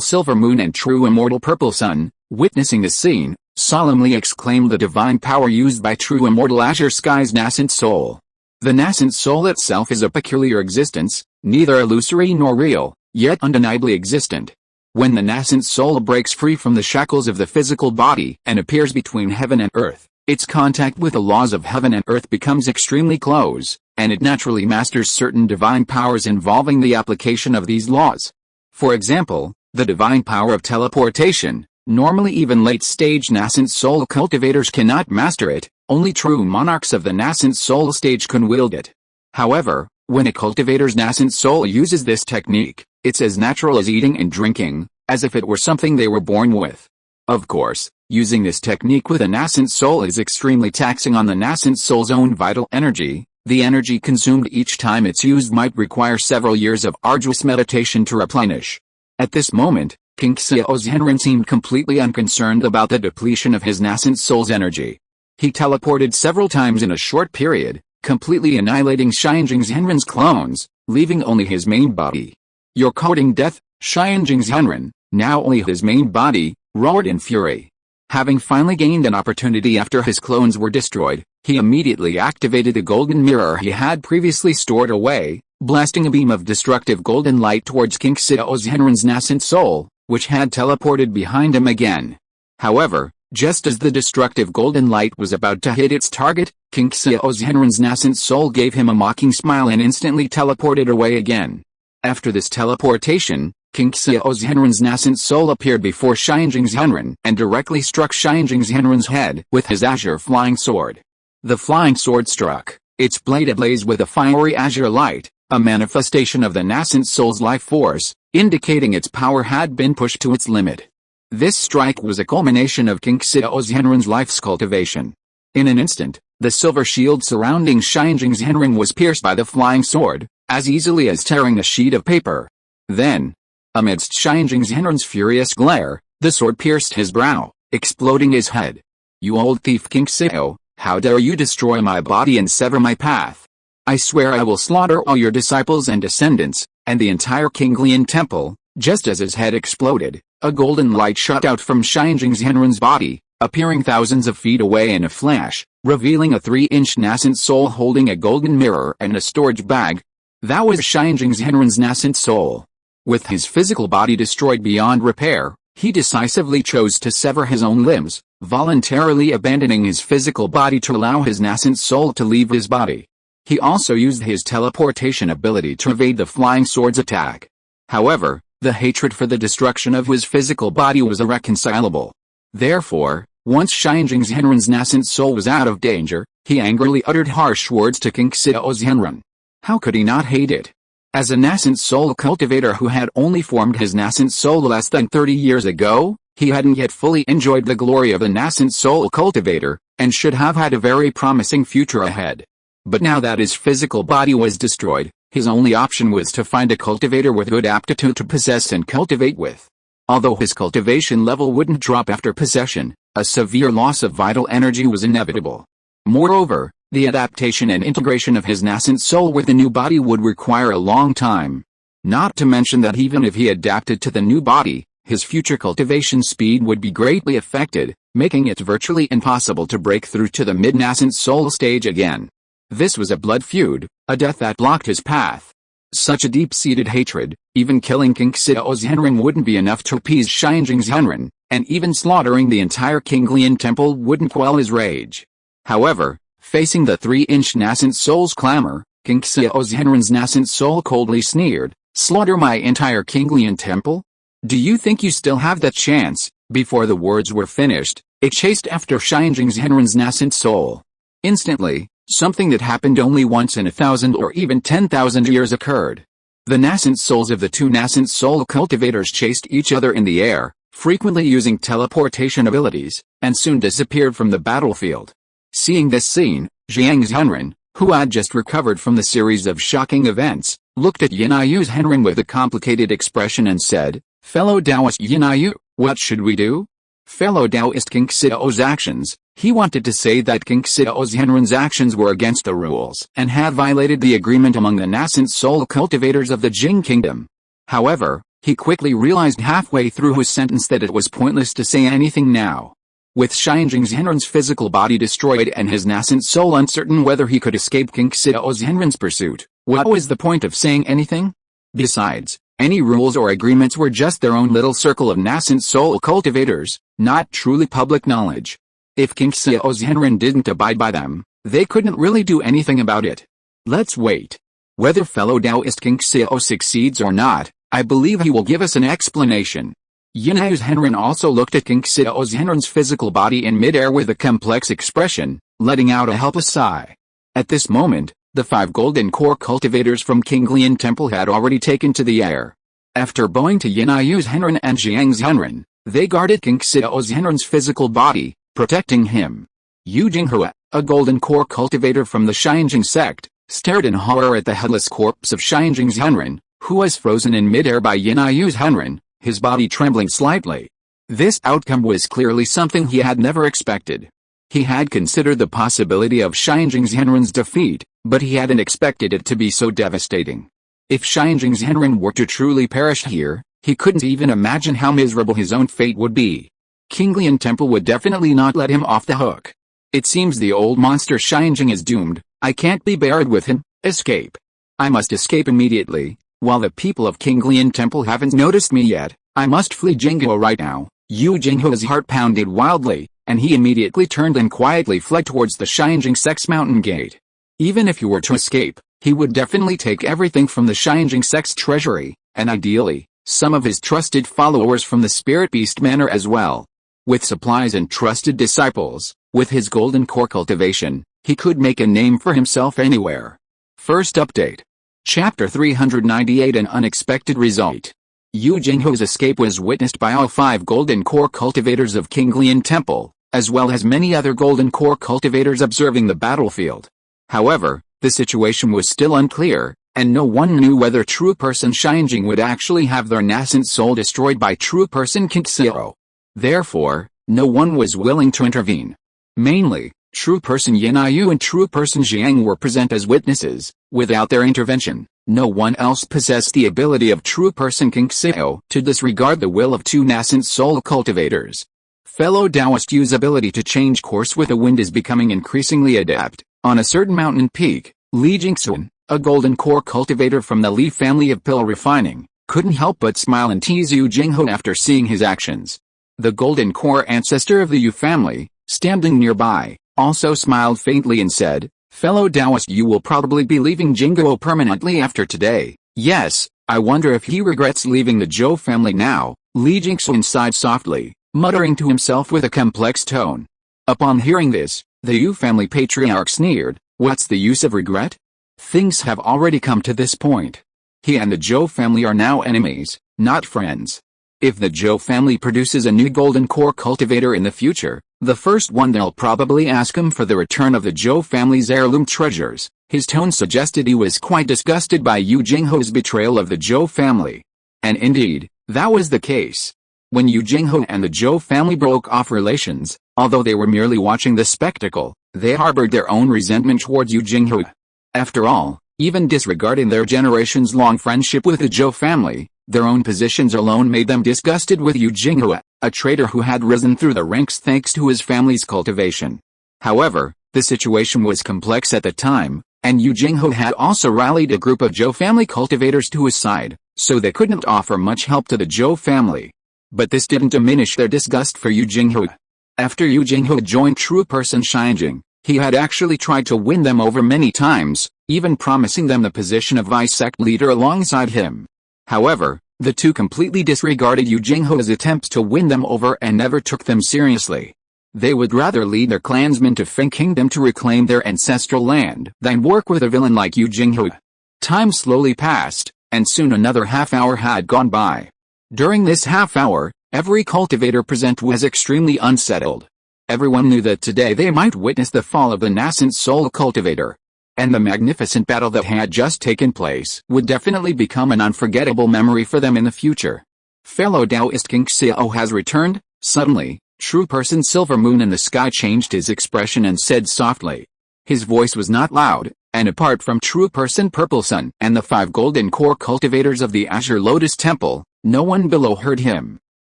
Silver Moon and true immortal Purple Sun, witnessing the scene, solemnly exclaimed the divine power used by true immortal Azure Sky's nascent soul. The nascent soul itself is a peculiar existence, neither illusory nor real, yet undeniably existent. When the nascent soul breaks free from the shackles of the physical body and appears between heaven and earth, its contact with the laws of heaven and earth becomes extremely close, and it naturally masters certain divine powers involving the application of these laws. For example, the divine power of teleportation. Normally even late-stage nascent soul cultivators cannot master it, only true monarchs of the nascent soul stage can wield it. However, when a cultivator's nascent soul uses this technique, it's as natural as eating and drinking, as if it were something they were born with. Of course, Using this technique with a nascent soul is extremely taxing on the nascent soul's own vital energy. The energy consumed each time it's used might require several years of arduous meditation to replenish. At this moment, King Xiao's Henren seemed completely unconcerned about the depletion of his nascent soul's energy. He teleported several times in a short period, completely annihilating Xianjing's Henren's clones, leaving only his main body. "You're courting death, Xianjing's Henren," now only his main body, roared in fury. Having finally gained an opportunity after his clones were destroyed, he immediately activated the golden mirror he had previously stored away, blasting a beam of destructive golden light towards King Xiao's Henren's nascent soul, which had teleported behind him again. However, just as the destructive golden light was about to hit its target, King Xiao's Henren's nascent soul gave him a mocking smile and instantly teleported away again. After this teleportation, King Xiao's Henren's nascent soul appeared before Xianjing's Henren and directly struck Xianjing's Henren's head with his azure flying sword. The flying sword struck, its blade ablaze with a fiery azure light, a manifestation of the nascent soul's life force, indicating its power had been pushed to its limit. This strike was a culmination of King Xiao's Henren's life's cultivation. In an instant, the silver shield surrounding Xianjing's Henren was pierced by the flying sword, as easily as tearing a sheet of paper. Then, amidst Xianjing's Henren's furious glare, the sword pierced his brow, exploding his head. "You old thief King Xiao, how dare you destroy my body and sever my path? I swear I will slaughter all your disciples and descendants, and the entire Kinglian temple." Just as his head exploded, a golden light shot out from Xianjing's Henren's body, appearing thousands of feet away in a flash, revealing a 3-inch nascent soul holding a golden mirror and a storage bag. That was Xianjing's Henren's nascent soul. With his physical body destroyed beyond repair, he decisively chose to sever his own limbs, voluntarily abandoning his physical body to allow his nascent soul to leave his body. He also used his teleportation ability to evade the flying sword's attack. However, the hatred for the destruction of his physical body was irreconcilable. Therefore, once Xianjing's Henren's nascent soul was out of danger, he angrily uttered harsh words to King Xiao's Henren. How could he not hate it? As a nascent soul cultivator who had only formed his nascent soul less than 30 years ago, he hadn't yet fully enjoyed the glory of a nascent soul cultivator, and should have had a very promising future ahead. But now that his physical body was destroyed, his only option was to find a cultivator with good aptitude to possess and cultivate with. Although his cultivation level wouldn't drop after possession, a severe loss of vital energy was inevitable. Moreover, the adaptation and integration of his nascent soul with the new body would require a long time. Not to mention that even if he adapted to the new body, his future cultivation speed would be greatly affected, making it virtually impossible to break through to the mid-nascent soul stage again. This was a blood feud, a death that blocked his path. Such a deep-seated hatred, even killing King Xiao's Henren wouldn't be enough to appease Xianjing's Henren, and even slaughtering the entire Kinglian temple wouldn't quell his rage. However, facing the 3-inch nascent soul's clamor, King Xiao's Henren's nascent soul coldly sneered, "Slaughter my entire Kinglian temple? Do you think you still have that chance?" Before the words were finished, it chased after Xianjing's Henren's nascent soul. Instantly, something that happened only once in 1,000 or even 10,000 years occurred. The nascent souls of the two nascent soul cultivators chased each other in the air, frequently using teleportation abilities, and soon disappeared from the battlefield. Seeing this scene, Jiang's Henren, who had just recovered from the series of shocking events, looked at Yinayu's Henren with a complicated expression and said, "Fellow Taoist Yinayu, what should we do?" Fellow Taoist King Xiao's actions. He wanted to say that King Xiao's Henren's actions were against the rules and had violated the agreement among the nascent soul cultivators of the Jing Kingdom. However, he quickly realized halfway through his sentence that it was pointless to say anything now. With Xianjing's Henren's physical body destroyed and his nascent soul uncertain whether he could escape King Xiao's Henren's pursuit, what was the point of saying anything? Besides, any rules or agreements were just their own little circle of nascent soul cultivators, not truly public knowledge. If King Xiao's Henren didn't abide by them, they couldn't really do anything about it. Let's wait. Whether fellow Taoist King Xiao succeeds or not, I believe he will give us an explanation. Yinayu's Henren also looked at King Xiao's Henren's physical body in midair with a complex expression, letting out a helpless sigh. At this moment, the 5 golden core cultivators from Kinglian Temple had already taken to the air. After bowing to Yinayu's Henren and Jiang's Henren, They guarded King Xiao's Henren's physical body, protecting him. Yu Jinghua, a golden core cultivator from the Xianjing sect, stared in horror at the headless corpse of Xianjing's Henren, who was frozen in midair by Yinayu's Henren, his body trembling slightly. This outcome was clearly something he had never expected. He had considered the possibility of Xianjing's Henren's defeat, but he hadn't expected it to be so devastating. If Xianjing's Henren were to truly perish here, he couldn't even imagine how miserable his own fate would be. Qinglian Temple would definitely not let him off the hook. It seems the old monster Xianjing is doomed. I can't be buried with him. Escape. I must escape immediately. While the people of Qinglian Temple haven't noticed me yet, I must flee Jinghua right now. Yu Jinghua's heart pounded wildly, and he immediately turned and quietly fled towards the Xianjing sect's mountain gate. Even if he were to escape, he would definitely take everything from the Xianjing sect's treasury, and ideally, some of his trusted followers from the Spirit Beast Manor as well. With supplies and trusted disciples, with his golden core cultivation, he could make a name for himself anywhere. First update. Chapter 398 An unexpected result. Yu Jinghua's escape was witnessed by all 5 golden core cultivators of Qinglian Temple, as well as many other golden core cultivators observing the battlefield. However, the situation was still unclear, and no one knew whether true person Xianjing would actually have their nascent soul destroyed by true person King Xiao. Therefore, no one was willing to intervene. Mainly, true person Yinayu and true person Jiang were present as witnesses. Without their intervention, no one else possessed the ability of true person King Xiao to disregard the will of 2 nascent soul cultivators. Fellow Taoist Yu's ability to change course with the wind is becoming increasingly adept. On a certain mountain peak, Li Jingxun, a golden core cultivator from the Li family of purifying, couldn't help but smile and tease Yu Jinghua after seeing his actions. The golden core ancestor of the Yu family, standing nearby, also smiled faintly and said, "Fellow Taoist, you will probably be leaving Jinghua permanently after today." "Yes, I wonder if he regrets leaving the Zhou family now." Li Jingxun sighed softly, muttering to himself with a complex tone. Upon hearing this, the Yu family patriarch sneered, "What's the use of regret? Things have already come to this point. He and the Zhou family are now enemies, not friends. If the Zhou family produces a new golden core cultivator in the future, the first one they'll probably ask him for the return of the Zhou family's heirloom treasures." His tone suggested he was quite disgusted by Yu Jinghua's betrayal of the Zhou family. And indeed, that was the case. When Yu Jinghua and the Zhou family broke off relations, although they were merely watching the spectacle, they harbored their own resentment towards Yu Jinghua. After all, even disregarding their generations-long friendship with the Zhou family, their own positions alone made them disgusted with Yu Jinghua, a traitor who had risen through the ranks thanks to his family's cultivation. However, the situation was complex at the time, and Yu Jinghua had also rallied a group of Zhou family cultivators to his side, so they couldn't offer much help to the Zhou family. But this didn't diminish their disgust for Yu Jinghua. After Yu Jinghua joined true person Xianjing, he had actually tried to win them over many times, even promising them the position of vice sect leader alongside him. However, the two completely disregarded Yu Jinghua's attempts to win them over and never took them seriously. They would rather lead their clansmen to Feng Kingdom to reclaim their ancestral land than work with a villain like Yu Jinghua. Time slowly passed, and soon another half hour had gone by. During this half hour, every cultivator present was extremely unsettled. Everyone knew that today they might witness the fall of the nascent soul cultivator. And the magnificent battle that had just taken place would definitely become an unforgettable memory for them in the future. Fellow Taoist King Xiao has returned. Suddenly, true person Silver Moon in the sky changed his expression and said softly. His voice was not loud, and apart from true person Purple Sun and the 5 golden core cultivators of the Azure Lotus Temple, no one below heard him.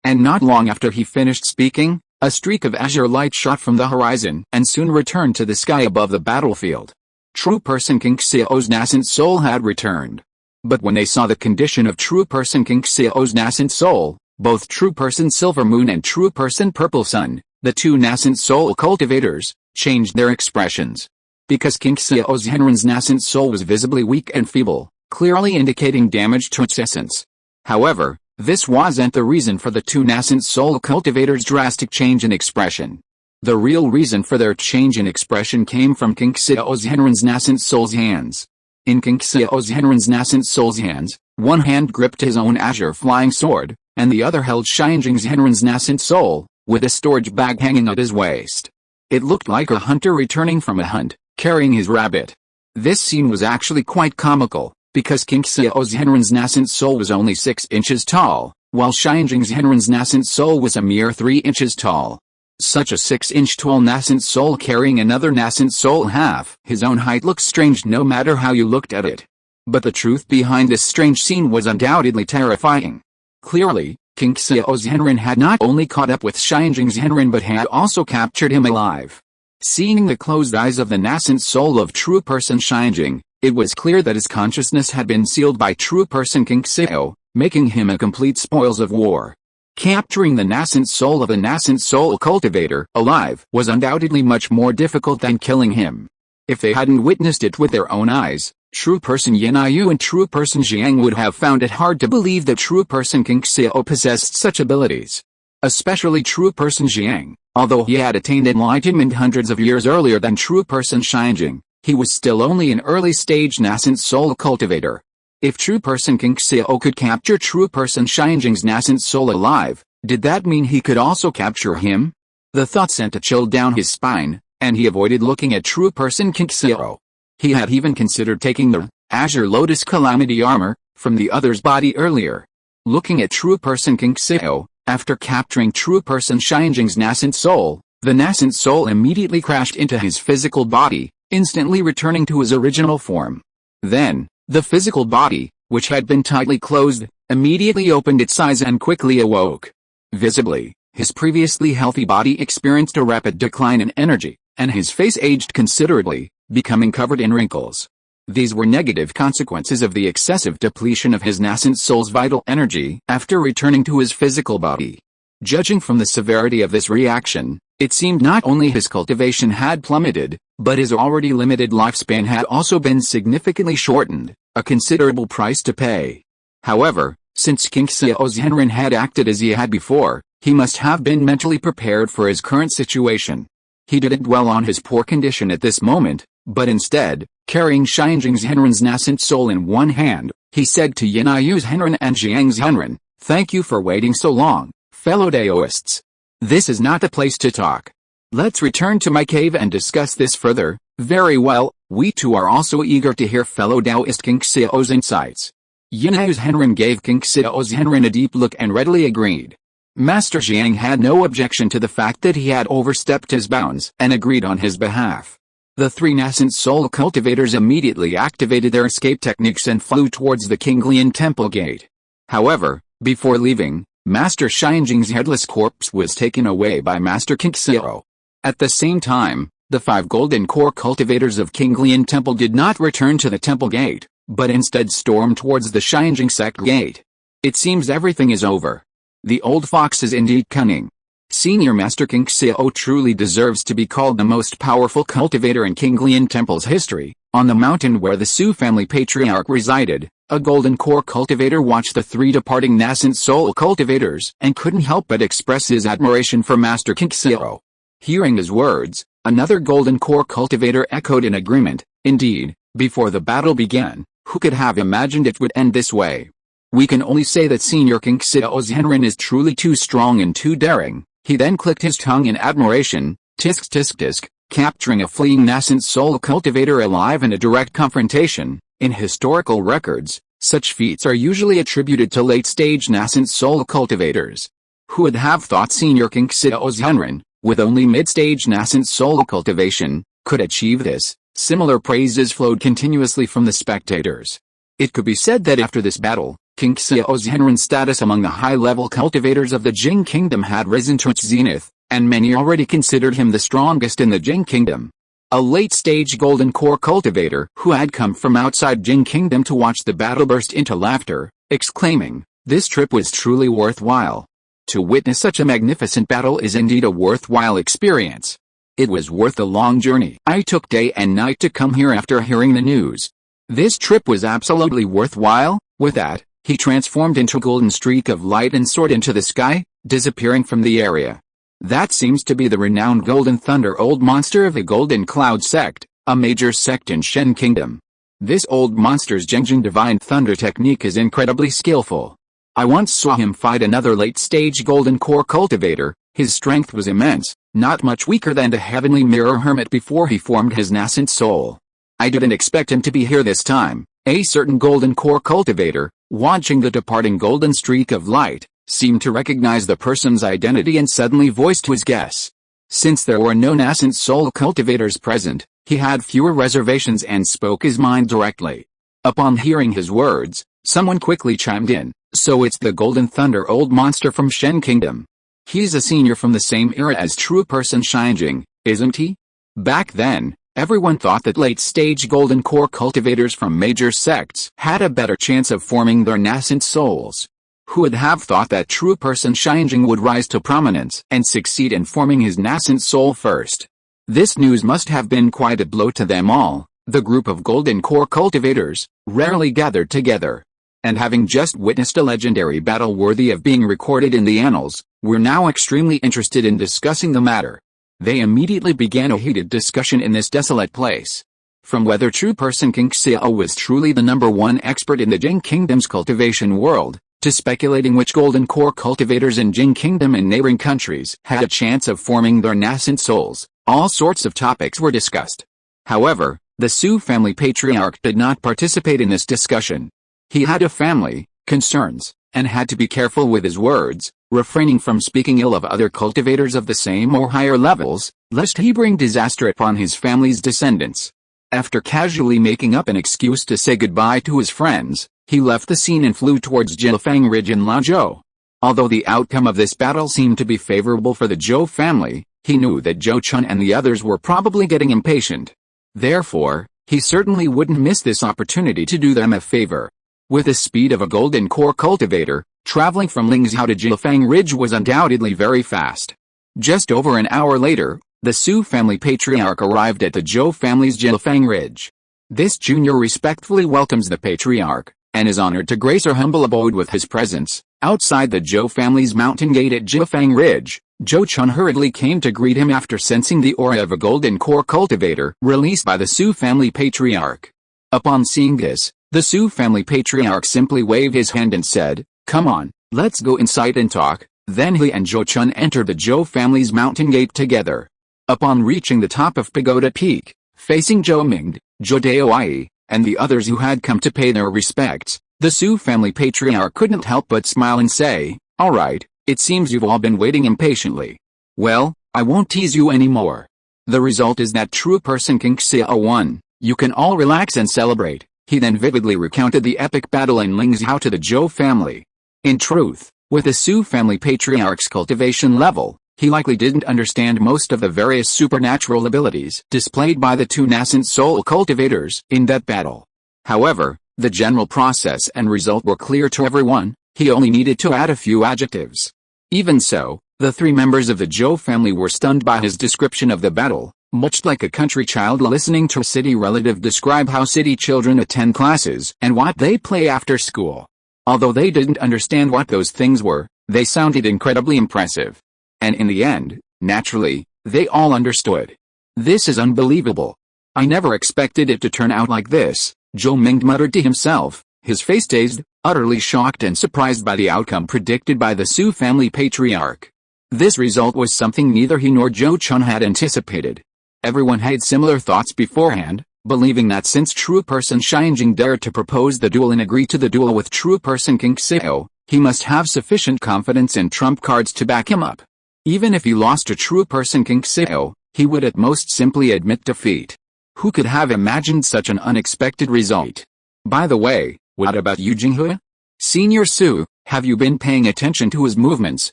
And not long after he finished speaking, a streak of azure light shot from the horizon and soon returned to the sky above the battlefield. True person King Xiao's nascent soul had returned. But when they saw the condition of true person King Xiao's nascent soul, both true person Silver Moon and true person Purple Sun, the 2 nascent soul cultivators, changed their expressions. Because King Xiao's Henren's nascent soul was visibly weak and feeble, clearly indicating damage to its essence. However, this wasn't the reason for the 2 nascent soul cultivators' drastic change in expression. The real reason for their change in expression came from King Xiao's Henren's nascent soul's hands. In King Xiao's Henren's nascent soul's hands, one hand gripped his own azure flying sword, and the other held Xianjing Zhenren's nascent soul, with a storage bag hanging at his waist. It looked like a hunter returning from a hunt, carrying his rabbit. This scene was actually quite comical, because King Xiao Zhenren's nascent soul was only 6 inches tall, while Xianjing Zhenren's nascent soul was a mere 3 inches tall. Such a 6-inch tall nascent soul carrying another nascent soul half his own height looked strange no matter how you looked at it. But the truth behind this strange scene was undoubtedly terrifying. Clearly, King Xiao Zhenren had not only caught up with Xianjing Zhenren but had also captured him alive. Seeing the closed eyes of the nascent soul of true person Xianjing, it was clear that his consciousness had been sealed by true person King Xiao, making him a complete spoils of war. Capturing the nascent soul of a nascent soul cultivator alive was undoubtedly much more difficult than killing him. If they hadn't witnessed it with their own eyes, true person Yanyu and true person Jiang would have found it hard to believe that true person King Xiao possessed such abilities. Especially true person Jiang, although he had attained enlightenment hundreds of years earlier than true person Xianjing, he was still only an early-stage nascent soul cultivator. If true person King Xiao could capture true person Xianjing's nascent soul alive, did that mean he could also capture him? The thought sent a chill down his spine, and he avoided looking at true person King Xiao. He had even considered taking the Azure Lotus Calamity armor from the other's body earlier. Looking at true person King Xiao, after capturing true person Xianjing's nascent soul, the nascent soul immediately crashed into his physical body, instantly returning to his original form. Then, the physical body, which had been tightly closed, immediately opened its eyes and quickly awoke. Visibly, his previously healthy body experienced a rapid decline in energy, and his face aged considerably, becoming covered in wrinkles. These were negative consequences of the excessive depletion of his nascent soul's vital energy after returning to his physical body. Judging from the severity of this reaction, it seemed not only his cultivation had plummeted, but his already limited lifespan had also been significantly shortened, a considerable price to pay. However, since King Xiao Zhenren had acted as he had before, he must have been mentally prepared for his current situation. He didn't dwell on his poor condition at this moment, but instead, carrying Xianjing Zhenren's nascent soul in one hand, he said to Yanyu Zhenren and Jiang Zhenren, "Thank you for waiting so long, fellow Daoists. This is not the place to talk. Let's return to my cave and discuss this further." "Very well, we too are also eager to hear fellow Daoist King Xiao's insights." Yanyu Zhenren gave King Xiao Zhenren a deep look and readily agreed. Master Jiang had no objection to the fact that he had overstepped his bounds and agreed on his behalf. The 3 nascent soul cultivators immediately activated their escape techniques and flew towards the Kinglian temple gate. However, before leaving, Master Xianjing's headless corpse was taken away by Master King Xiao. At the same time, the 5 golden core cultivators of Kinglian temple did not return to the temple gate, but instead stormed towards the Xianjing sect gate. It seems everything is over. The old fox is indeed cunning. Senior Master King Xiao truly deserves to be called the most powerful cultivator in Kinglian Temple's history. On the mountain where the Su family patriarch resided, a golden core cultivator watched the 3 departing nascent soul cultivators and couldn't help but express his admiration for Master King Xiao. Hearing his words, another golden core cultivator echoed in agreement. Indeed, before the battle began, who could have imagined it would end this way? We can only say that Senior King Xiao Zhenren is truly too strong and too daring. He then clicked his tongue in admiration, tisk tisk tisk, capturing a fleeing nascent soul cultivator alive in a direct confrontation. In historical records, such feats are usually attributed to late-stage nascent soul cultivators. Who would have thought Senior King Xiao Zhenren, with only mid-stage nascent soul cultivation, could achieve this? Similar praises flowed continuously from the spectators. It could be said that after this battle, King Xiao Zhenren's status among the high-level cultivators of the Jing Kingdom had risen to its zenith, and many already considered him the strongest in the Jing Kingdom. A late-stage golden core cultivator who had come from outside Jing Kingdom to watch the battle burst into laughter, exclaiming, "This trip was truly worthwhile. To witness such a magnificent battle is indeed a worthwhile experience. It was worth the long journey I took day and night to come here after hearing the news. This trip was absolutely worthwhile." With that, he transformed into a golden streak of light and soared into the sky, disappearing from the area. That seems to be the renowned Golden Thunder Old Monster of the Golden Cloud Sect, a major sect in Shen Kingdom. This old monster's Jengjin Divine Thunder technique is incredibly skillful. I once saw him fight another late-stage golden core cultivator. His strength was immense, not much weaker than the heavenly mirror hermit before he formed his nascent soul. I didn't expect him to be here this time. A certain golden core cultivator, watching the departing golden streak of light, seemed to recognize the person's identity and suddenly voiced his guess. Since there were no nascent soul cultivators present, he had fewer reservations and spoke his mind directly. Upon hearing his words, someone quickly chimed in, "So it's the Golden Thunder old monster from Shen Kingdom. He's a senior from the same era as true person Shinjing, isn't he?" Back then, everyone thought that late-stage golden core cultivators from major sects had a better chance of forming their nascent souls. Who would have thought that true person Shinjing would rise to prominence and succeed in forming his nascent soul first? This news must have been quite a blow to them all. The group of golden core cultivators, rarely gathered together, and having just witnessed a legendary battle worthy of being recorded in the annals, were now extremely interested in discussing the matter. They immediately began a heated discussion in this desolate place. From whether true person King Xiao was truly the #1 expert in the Jing Kingdom's cultivation world, to speculating which golden core cultivators in Jing Kingdom and neighboring countries had a chance of forming their nascent souls, all sorts of topics were discussed. However, the Su family patriarch did not participate in this discussion. He had a family, concerns, and had to be careful with his words, refraining from speaking ill of other cultivators of the same or higher levels, lest he bring disaster upon his family's descendants. After casually making up an excuse to say goodbye to his friends, he left the scene and flew towards Jilfang Ridge in Lazhou. Although the outcome of this battle seemed to be favorable for the Zhou family, he knew that Zhou Chun and the others were probably getting impatient. Therefore, he certainly wouldn't miss this opportunity to do them a favor. With the speed of a golden core cultivator, traveling from Lingzhou to Jilfang Ridge was undoubtedly very fast. Just over an hour later, the Su family patriarch arrived at the Zhou family's Jilfang Ridge. This junior respectfully welcomes the patriarch, and is honored to grace her humble abode with his presence. Outside the Zhou family's mountain gate at Jilfang Ridge, Zhou Chun hurriedly came to greet him after sensing the aura of a golden core cultivator released by the Su family patriarch. Upon seeing this, the Su family patriarch simply waved his hand and said, "Come on, let's go inside and talk." Then he and Zhou Chun entered the Zhou family's mountain gate together. Upon reaching the top of Pagoda Peak, facing Zhou Mingde, Zhou Daoai, and the others who had come to pay their respects, the Su family patriarch couldn't help but smile and say, "All right, it seems you've all been waiting impatiently. Well, I won't tease you anymore. The result is that true person King Xiao won. You can all relax and celebrate." He then vividly recounted the epic battle in Lingzhou to the Zhou family. In truth, with the Su family patriarch's cultivation level, he likely didn't understand most of the various supernatural abilities displayed by the two nascent soul cultivators in that battle. However, the general process and result were clear to everyone. He only needed to add a few adjectives. Even so, the three members of the Zhou family were stunned by his description of the battle, much like a country child listening to a city relative describe how city children attend classes and what they play after school. Although they didn't understand what those things were, they sounded incredibly impressive. And in the end, naturally, they all understood. "This is unbelievable. I never expected it to turn out like this," Zhou Mingde muttered to himself, his face dazed, utterly shocked and surprised by the outcome predicted by the Su family patriarch. This result was something neither he nor Zhou Chun had anticipated. Everyone had similar thoughts beforehand, believing that since true person Shinjing dared to propose the duel and agree to the duel with true person King Xiao, he must have sufficient confidence and trump cards to back him up. Even if he lost to true person King Xiao, he would at most simply admit defeat. Who could have imagined such an unexpected result? By the way, what about Yu Jinghe? Senior Su, have you been paying attention to his movements?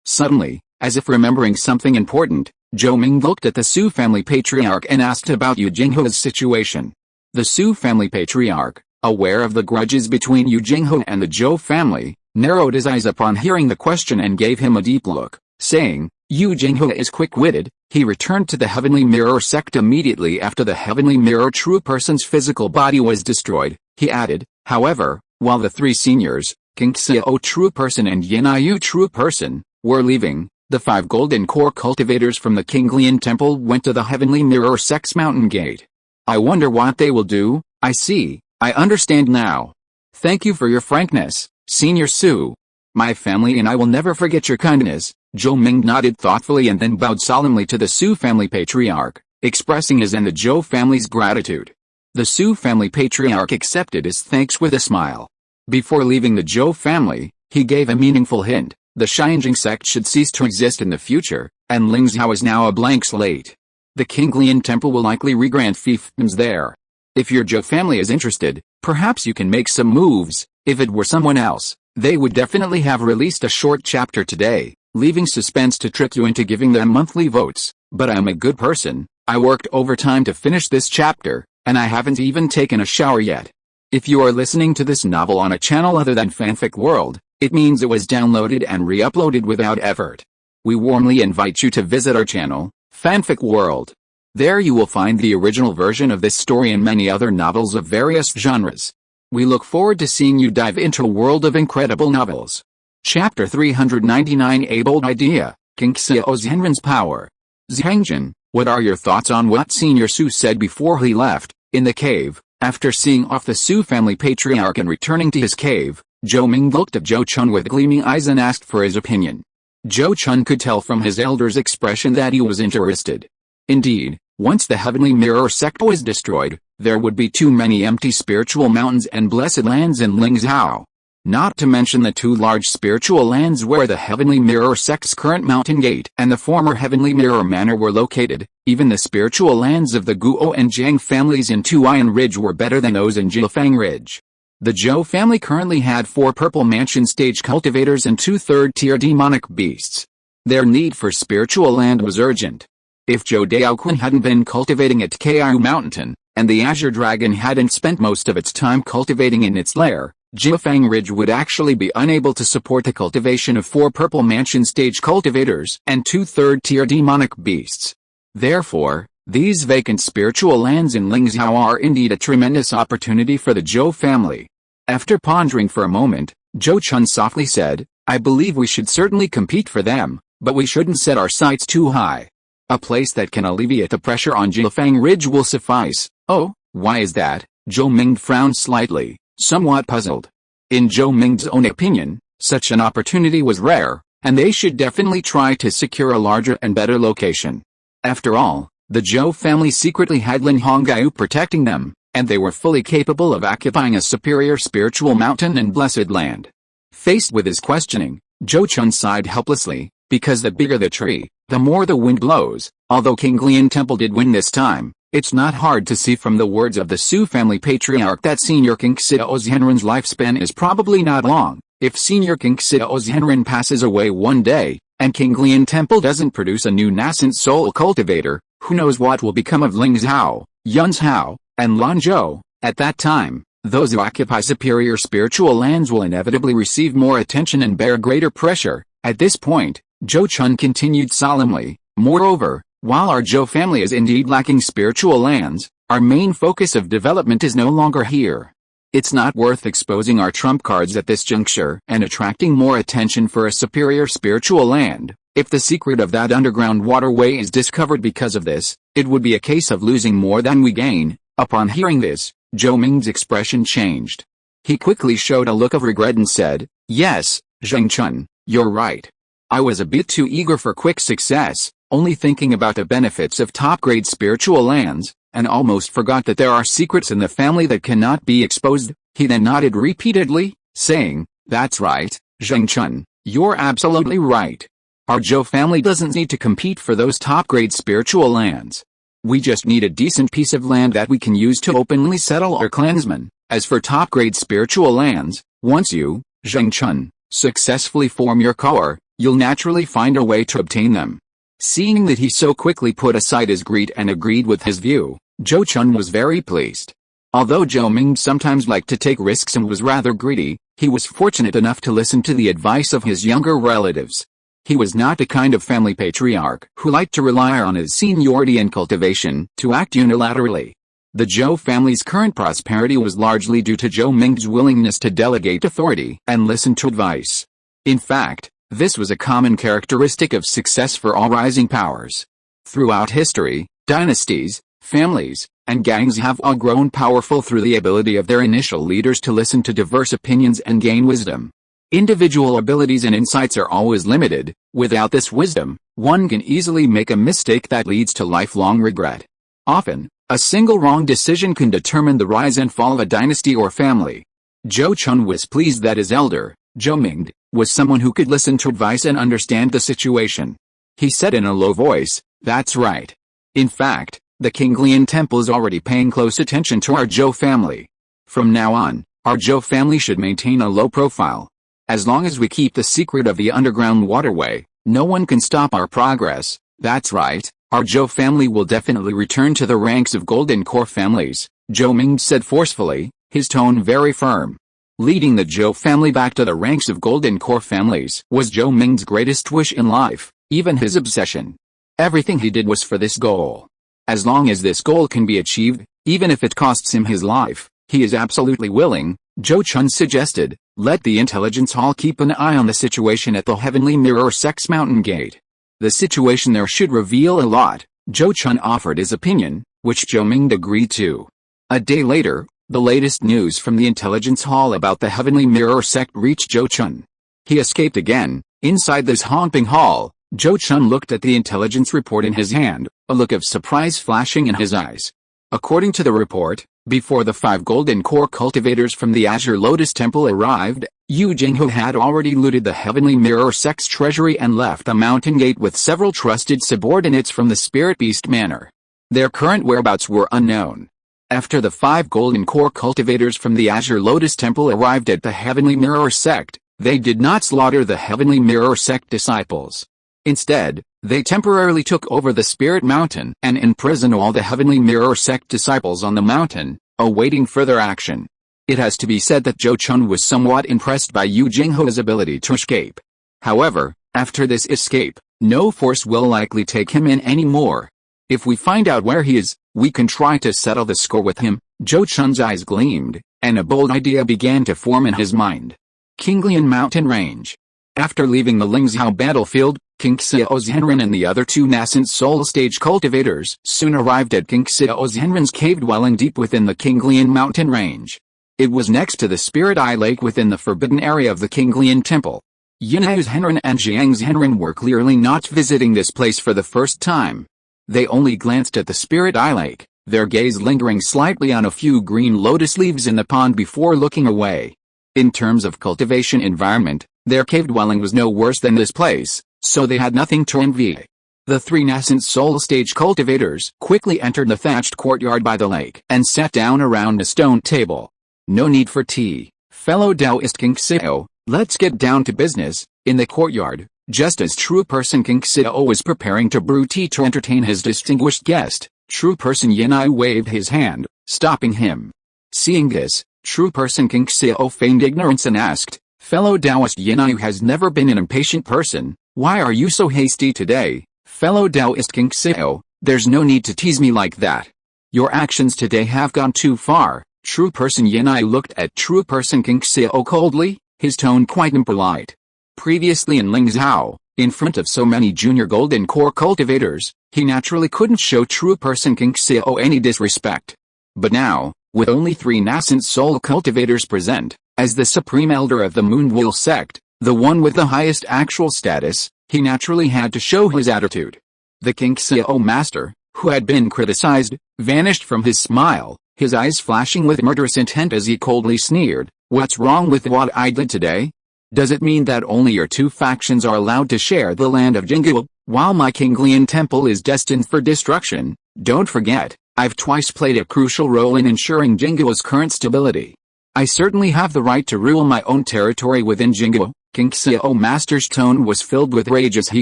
Suddenly, as if remembering something important, Zhou Mingde looked at the Su family patriarch and asked about Yu Jinghe's situation. The Su family patriarch, aware of the grudges between Yu Jinghe and the Zhou family, narrowed his eyes upon hearing the question and gave him a deep look, saying, "Yu Jinghe is quick-witted. He returned to the Heavenly Mirror sect immediately after the Heavenly Mirror true person's physical body was destroyed," he added. However, while the three seniors, King Xiao true person and Yanyu true person, were leaving, the 5 golden core cultivators from the Kinglian temple went to the Heavenly Mirror sect's mountain gate. "I wonder what they will do." "I see, I understand now. Thank you for your frankness, Senior Su. My family and I will never forget your kindness. Zhou Ming nodded thoughtfully and then bowed solemnly to the Su family patriarch, expressing his and the Zhou family's gratitude. The Su family patriarch accepted his thanks with a smile. Before leaving the Zhou family, he gave a meaningful hint: the Xianjing sect should cease to exist in the future, and Lingzhou is now a blank slate. The Qinglian temple will likely regrant fiefdoms there. If your Zhou family is interested, perhaps you can make some moves. If it were someone else, they would definitely have released a short chapter today, leaving suspense to trick you into giving them monthly votes. But I'm a good person. I worked overtime to finish this chapter, and I haven't even taken a shower yet. If you are listening to this novel on a channel other than Fanfic World, it means it was downloaded and re-uploaded without effort. We warmly invite you to visit our channel, Fanfic World. There you will find the original version of this story and many other novels of various genres. We look forward to seeing you dive into a world of incredible novels. Chapter 399: A Bold Idea, King Xiao Zhenren's Power. Zhangjin, what are your thoughts on what Senior Su said before he left? In the cave, after seeing off the Su family patriarch and returning to his cave, Zhou Ming looked at Zhou Chun with gleaming eyes and asked for his opinion. Zhou Chun could tell from his elder's expression that he was interested. Indeed, once the Heavenly Mirror Sect was destroyed, there would be too many empty spiritual mountains and blessed lands in Lingzhou. Not to mention the two large spiritual lands where the Heavenly Mirror Sect's current mountain gate and the former Heavenly Mirror Manor were located. Even the spiritual lands of the Guo and Jiang families in Tuian Ridge were better than those in Jilfang Ridge. The Zhou family currently had 4 purple mansion stage cultivators and 2 third-tier demonic beasts. Their need for spiritual land was urgent. If Zhou Daoquan hadn't been cultivating at Kiu Mountain, and the Azure Dragon hadn't spent most of its time cultivating in its lair, Jilfang Ridge would actually be unable to support the cultivation of 4 purple mansion stage cultivators and 2 third-tier demonic beasts. Therefore, these vacant spiritual lands in Lingzhou are indeed a tremendous opportunity for the Zhou family. After pondering for a moment, Zhou Chun softly said, I believe we should certainly compete for them, but we shouldn't set our sights too high. A place that can alleviate the pressure on Jilfang Ridge will suffice. Oh, why is that? Zhou Ming frowned slightly, somewhat puzzled. In Zhou Ming's own opinion, such an opportunity was rare, and they should definitely try to secure a larger and better location. After all, the Zhou family secretly had Lin Hongyu protecting them, and they were fully capable of occupying a superior spiritual mountain and blessed land. Faced with his questioning, Zhou Chun sighed helplessly, because the bigger the tree, the more the wind blows. Although Qinglian Temple did win this time, it's not hard to see from the words of the Su family patriarch that Senior King Xiao Zhenren's lifespan is probably not long. If Senior King Xiao Zhenren passes away one day, and Qinglian Temple doesn't produce a new nascent soul cultivator, who knows what will become of Lingzhou, Yunzhou, and Lanzhou. At that time, those who occupy superior spiritual lands will inevitably receive more attention and bear greater pressure. At this point, Zhou Chun continued solemnly, moreover, while our Zhou family is indeed lacking spiritual lands, our main focus of development is no longer here. It's not worth exposing our trump cards at this juncture and attracting more attention for a superior spiritual land. If the secret of that underground waterway is discovered because of this, it would be a case of losing more than we gain. Upon hearing this, Zhou Ming's expression changed. He quickly showed a look of regret and said, Yes, Zheng Chun, you're right. I was a bit too eager for quick success, only thinking about the benefits of top-grade spiritual lands, and almost forgot that there are secrets in the family that cannot be exposed. He then nodded repeatedly, saying, That's right, Zheng Chun, you're absolutely right. Our Zhou family doesn't need to compete for those top-grade spiritual lands. We just need a decent piece of land that we can use to openly settle our clansmen. As for top-grade spiritual lands, once you, Zheng Chun, successfully form your core, you'll naturally find a way to obtain them. Seeing that he so quickly put aside his greed and agreed with his view, Zhou Chun was very pleased. Although Zhou Ming sometimes liked to take risks and was rather greedy, he was fortunate enough to listen to the advice of his younger relatives. He was not the kind of family patriarch who liked to rely on his seniority and cultivation to act unilaterally. The Zhou family's current prosperity was largely due to Zhou Ming's willingness to delegate authority and listen to advice. In fact, this was a common characteristic of success for all rising powers. Throughout history, dynasties, families, and gangs have all grown powerful through the ability of their initial leaders to listen to diverse opinions and gain wisdom. Individual abilities and insights are always limited. Without this wisdom, one can easily make a mistake that leads to lifelong regret. Often, a single wrong decision can determine the rise and fall of a dynasty or family. Zhou Chun was pleased that his elder, Zhou Ming, was someone who could listen to advice and understand the situation. He said in a low voice, "That's right. In fact, the Qinglian Temple is already paying close attention to our Zhou family. From now on, our Zhou family should maintain a low profile. As long as we keep the secret of the underground waterway, no one can stop our progress. That's right, our Zhou family will definitely return to the ranks of golden core families," Zhou Ming said forcefully, his tone very firm. Leading the Zhou family back to the ranks of golden core families was Zhou Ming's greatest wish in life, even his obsession. Everything he did was for this goal. As long as this goal can be achieved, even if it costs him his life, he is absolutely willing. Zhou Chun suggested, "Let the intelligence hall keep an eye on the situation at the Heavenly Mirror Sect's mountain gate. The situation there should reveal a lot." Zhou Chun offered his opinion, which Zhou Ming agreed to. A day later, the latest news from the intelligence hall about the Heavenly Mirror Sect reached Zhou Chun. He escaped again. Inside this haunting hall, Zhou Chun looked at the intelligence report in his hand, a look of surprise flashing in his eyes. According to the report, before the 5 golden core cultivators from the Azure Lotus Temple arrived, Yu Jinghu had already looted the Heavenly Mirror Sect's treasury and left the mountain gate with several trusted subordinates from the Spirit Beast Manor. Their current whereabouts were unknown. After the 5 golden core cultivators from the Azure Lotus Temple arrived at the Heavenly Mirror Sect, they did not slaughter the Heavenly Mirror Sect disciples. Instead, they temporarily took over the Spirit Mountain and imprisoned all the Heavenly Mirror Sect disciples on the mountain, awaiting further action. It has to be said that Zhou Chun was somewhat impressed by Yu Jinghu's ability to escape. However, after this escape, no force will likely take him in anymore. If we find out where he is, we can try to settle the score with him. Zhou Chun's eyes gleamed, and a bold idea began to form in his mind. Qinglian Mountain Range. After leaving the Lingzhou battlefield, King Xiao's Henren and the other 2 nascent soul stage cultivators soon arrived at King Xiao's Henren's cave dwelling deep within the Qinglian Mountain Range. It was next to the Spirit Eye Lake within the forbidden area of the Qinglian Temple. Yinhu's Henren and Jiang's Henren were clearly not visiting this place for the first time. They only glanced at the Spirit Eye Lake, their gaze lingering slightly on a few green lotus leaves in the pond before looking away. In terms of cultivation environment, their cave dwelling was no worse than this place, so they had nothing to envy. The 3 nascent soul stage cultivators quickly entered the thatched courtyard by the lake and sat down around a stone table. "No need for tea, fellow Taoist King Xiao, let's get down to business." In the courtyard, just as true person King Xiao was preparing to brew tea to entertain his distinguished guest, true person Yanai waved his hand, stopping him. Seeing this, true person King Xiao feigned ignorance and asked, "Fellow Taoist Yanai has never been an impatient person, why are you so hasty today?" "Fellow Taoist King Xiao, there's no need to tease me like that. Your actions today have gone too far." True person Yanai looked at true person King Xiao coldly, his tone quite impolite. Previously in Lingzhou, in front of so many junior golden core cultivators, he naturally couldn't show true person King Xiao any disrespect. But now, with only 3 nascent soul cultivators present, as the supreme elder of the Moonwheel sect, the one with the highest actual status, he naturally had to show his attitude. The King Xiao master, who had been criticized, vanished from his smile, his eyes flashing with murderous intent as he coldly sneered, "What's wrong with what I did today? Does it mean that only your 2 factions are allowed to share the land of Jinggu, while my Qinglian temple is destined for destruction? Don't forget, I've twice played a crucial role in ensuring Jinggu's current stability. I certainly have the right to rule my own territory within Jinggu." King Xiao master's tone was filled with rage as he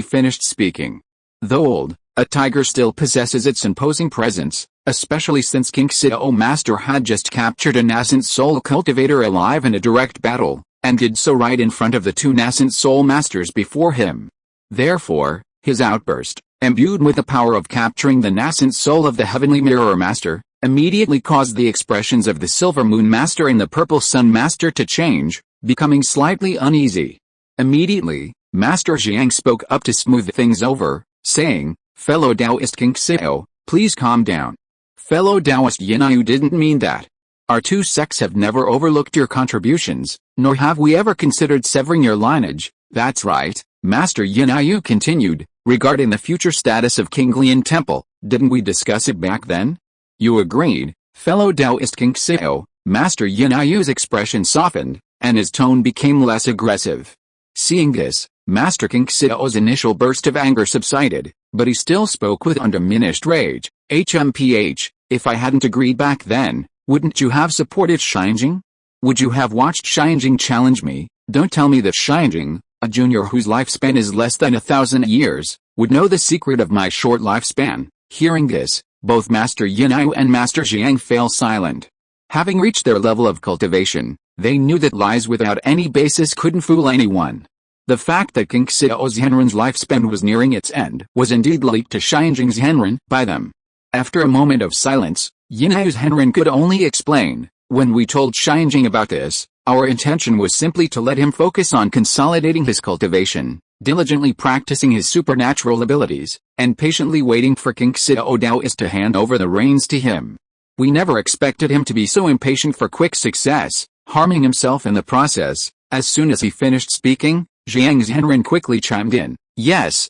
finished speaking. Though old, a tiger still possesses its imposing presence, especially since King Xiao master had just captured a nascent soul cultivator alive in a direct battle, and did so right in front of the 2 nascent soul masters before him. Therefore, his outburst, imbued with the power of capturing the nascent soul of the Heavenly Mirror Master, immediately caused the expressions of the Silver Moon Master and the Purple Sun Master to change, becoming slightly uneasy. Immediately, Master Jiang spoke up to smooth things over, saying, "Fellow Taoist King Xiao, please calm down. Fellow Taoist Yanai didn't mean that. Our two sects have never overlooked your contributions, nor have we ever considered severing your lineage. That's right, Master Yin continued, regarding the future status of King Lian Temple. Didn't we discuss it back then? You agreed, fellow Taoist King Xiao. Master Yin expression softened, and his tone became less aggressive. Seeing this, Master King Xiao's initial burst of anger subsided, but he still spoke with undiminished rage. HMPH, if I hadn't agreed back then, wouldn't you have supported Shinjing? Would you have watched Shinjing challenge me? Don't tell me that Shinjing, a junior whose lifespan is less than 1,000 years, would know the secret of my short lifespan. Hearing this, both Master Yin and Master Jiang fell silent. Having reached their level of cultivation, they knew that lies without any basis couldn't fool anyone. The fact that King Xiao's Henren's lifespan was nearing its end was indeed leaked to Shinjing's Henren by them. After a moment of silence, Yin's Henren could only explain, when we told Shinjing about this, our intention was simply to let him focus on consolidating his cultivation, diligently practicing his supernatural abilities, and patiently waiting for King Xiao Taoist to hand over the reins to him. We never expected him to be so impatient for quick success, harming himself in the process. As soon as he finished speaking, Jiang's Henren quickly chimed in. Yes.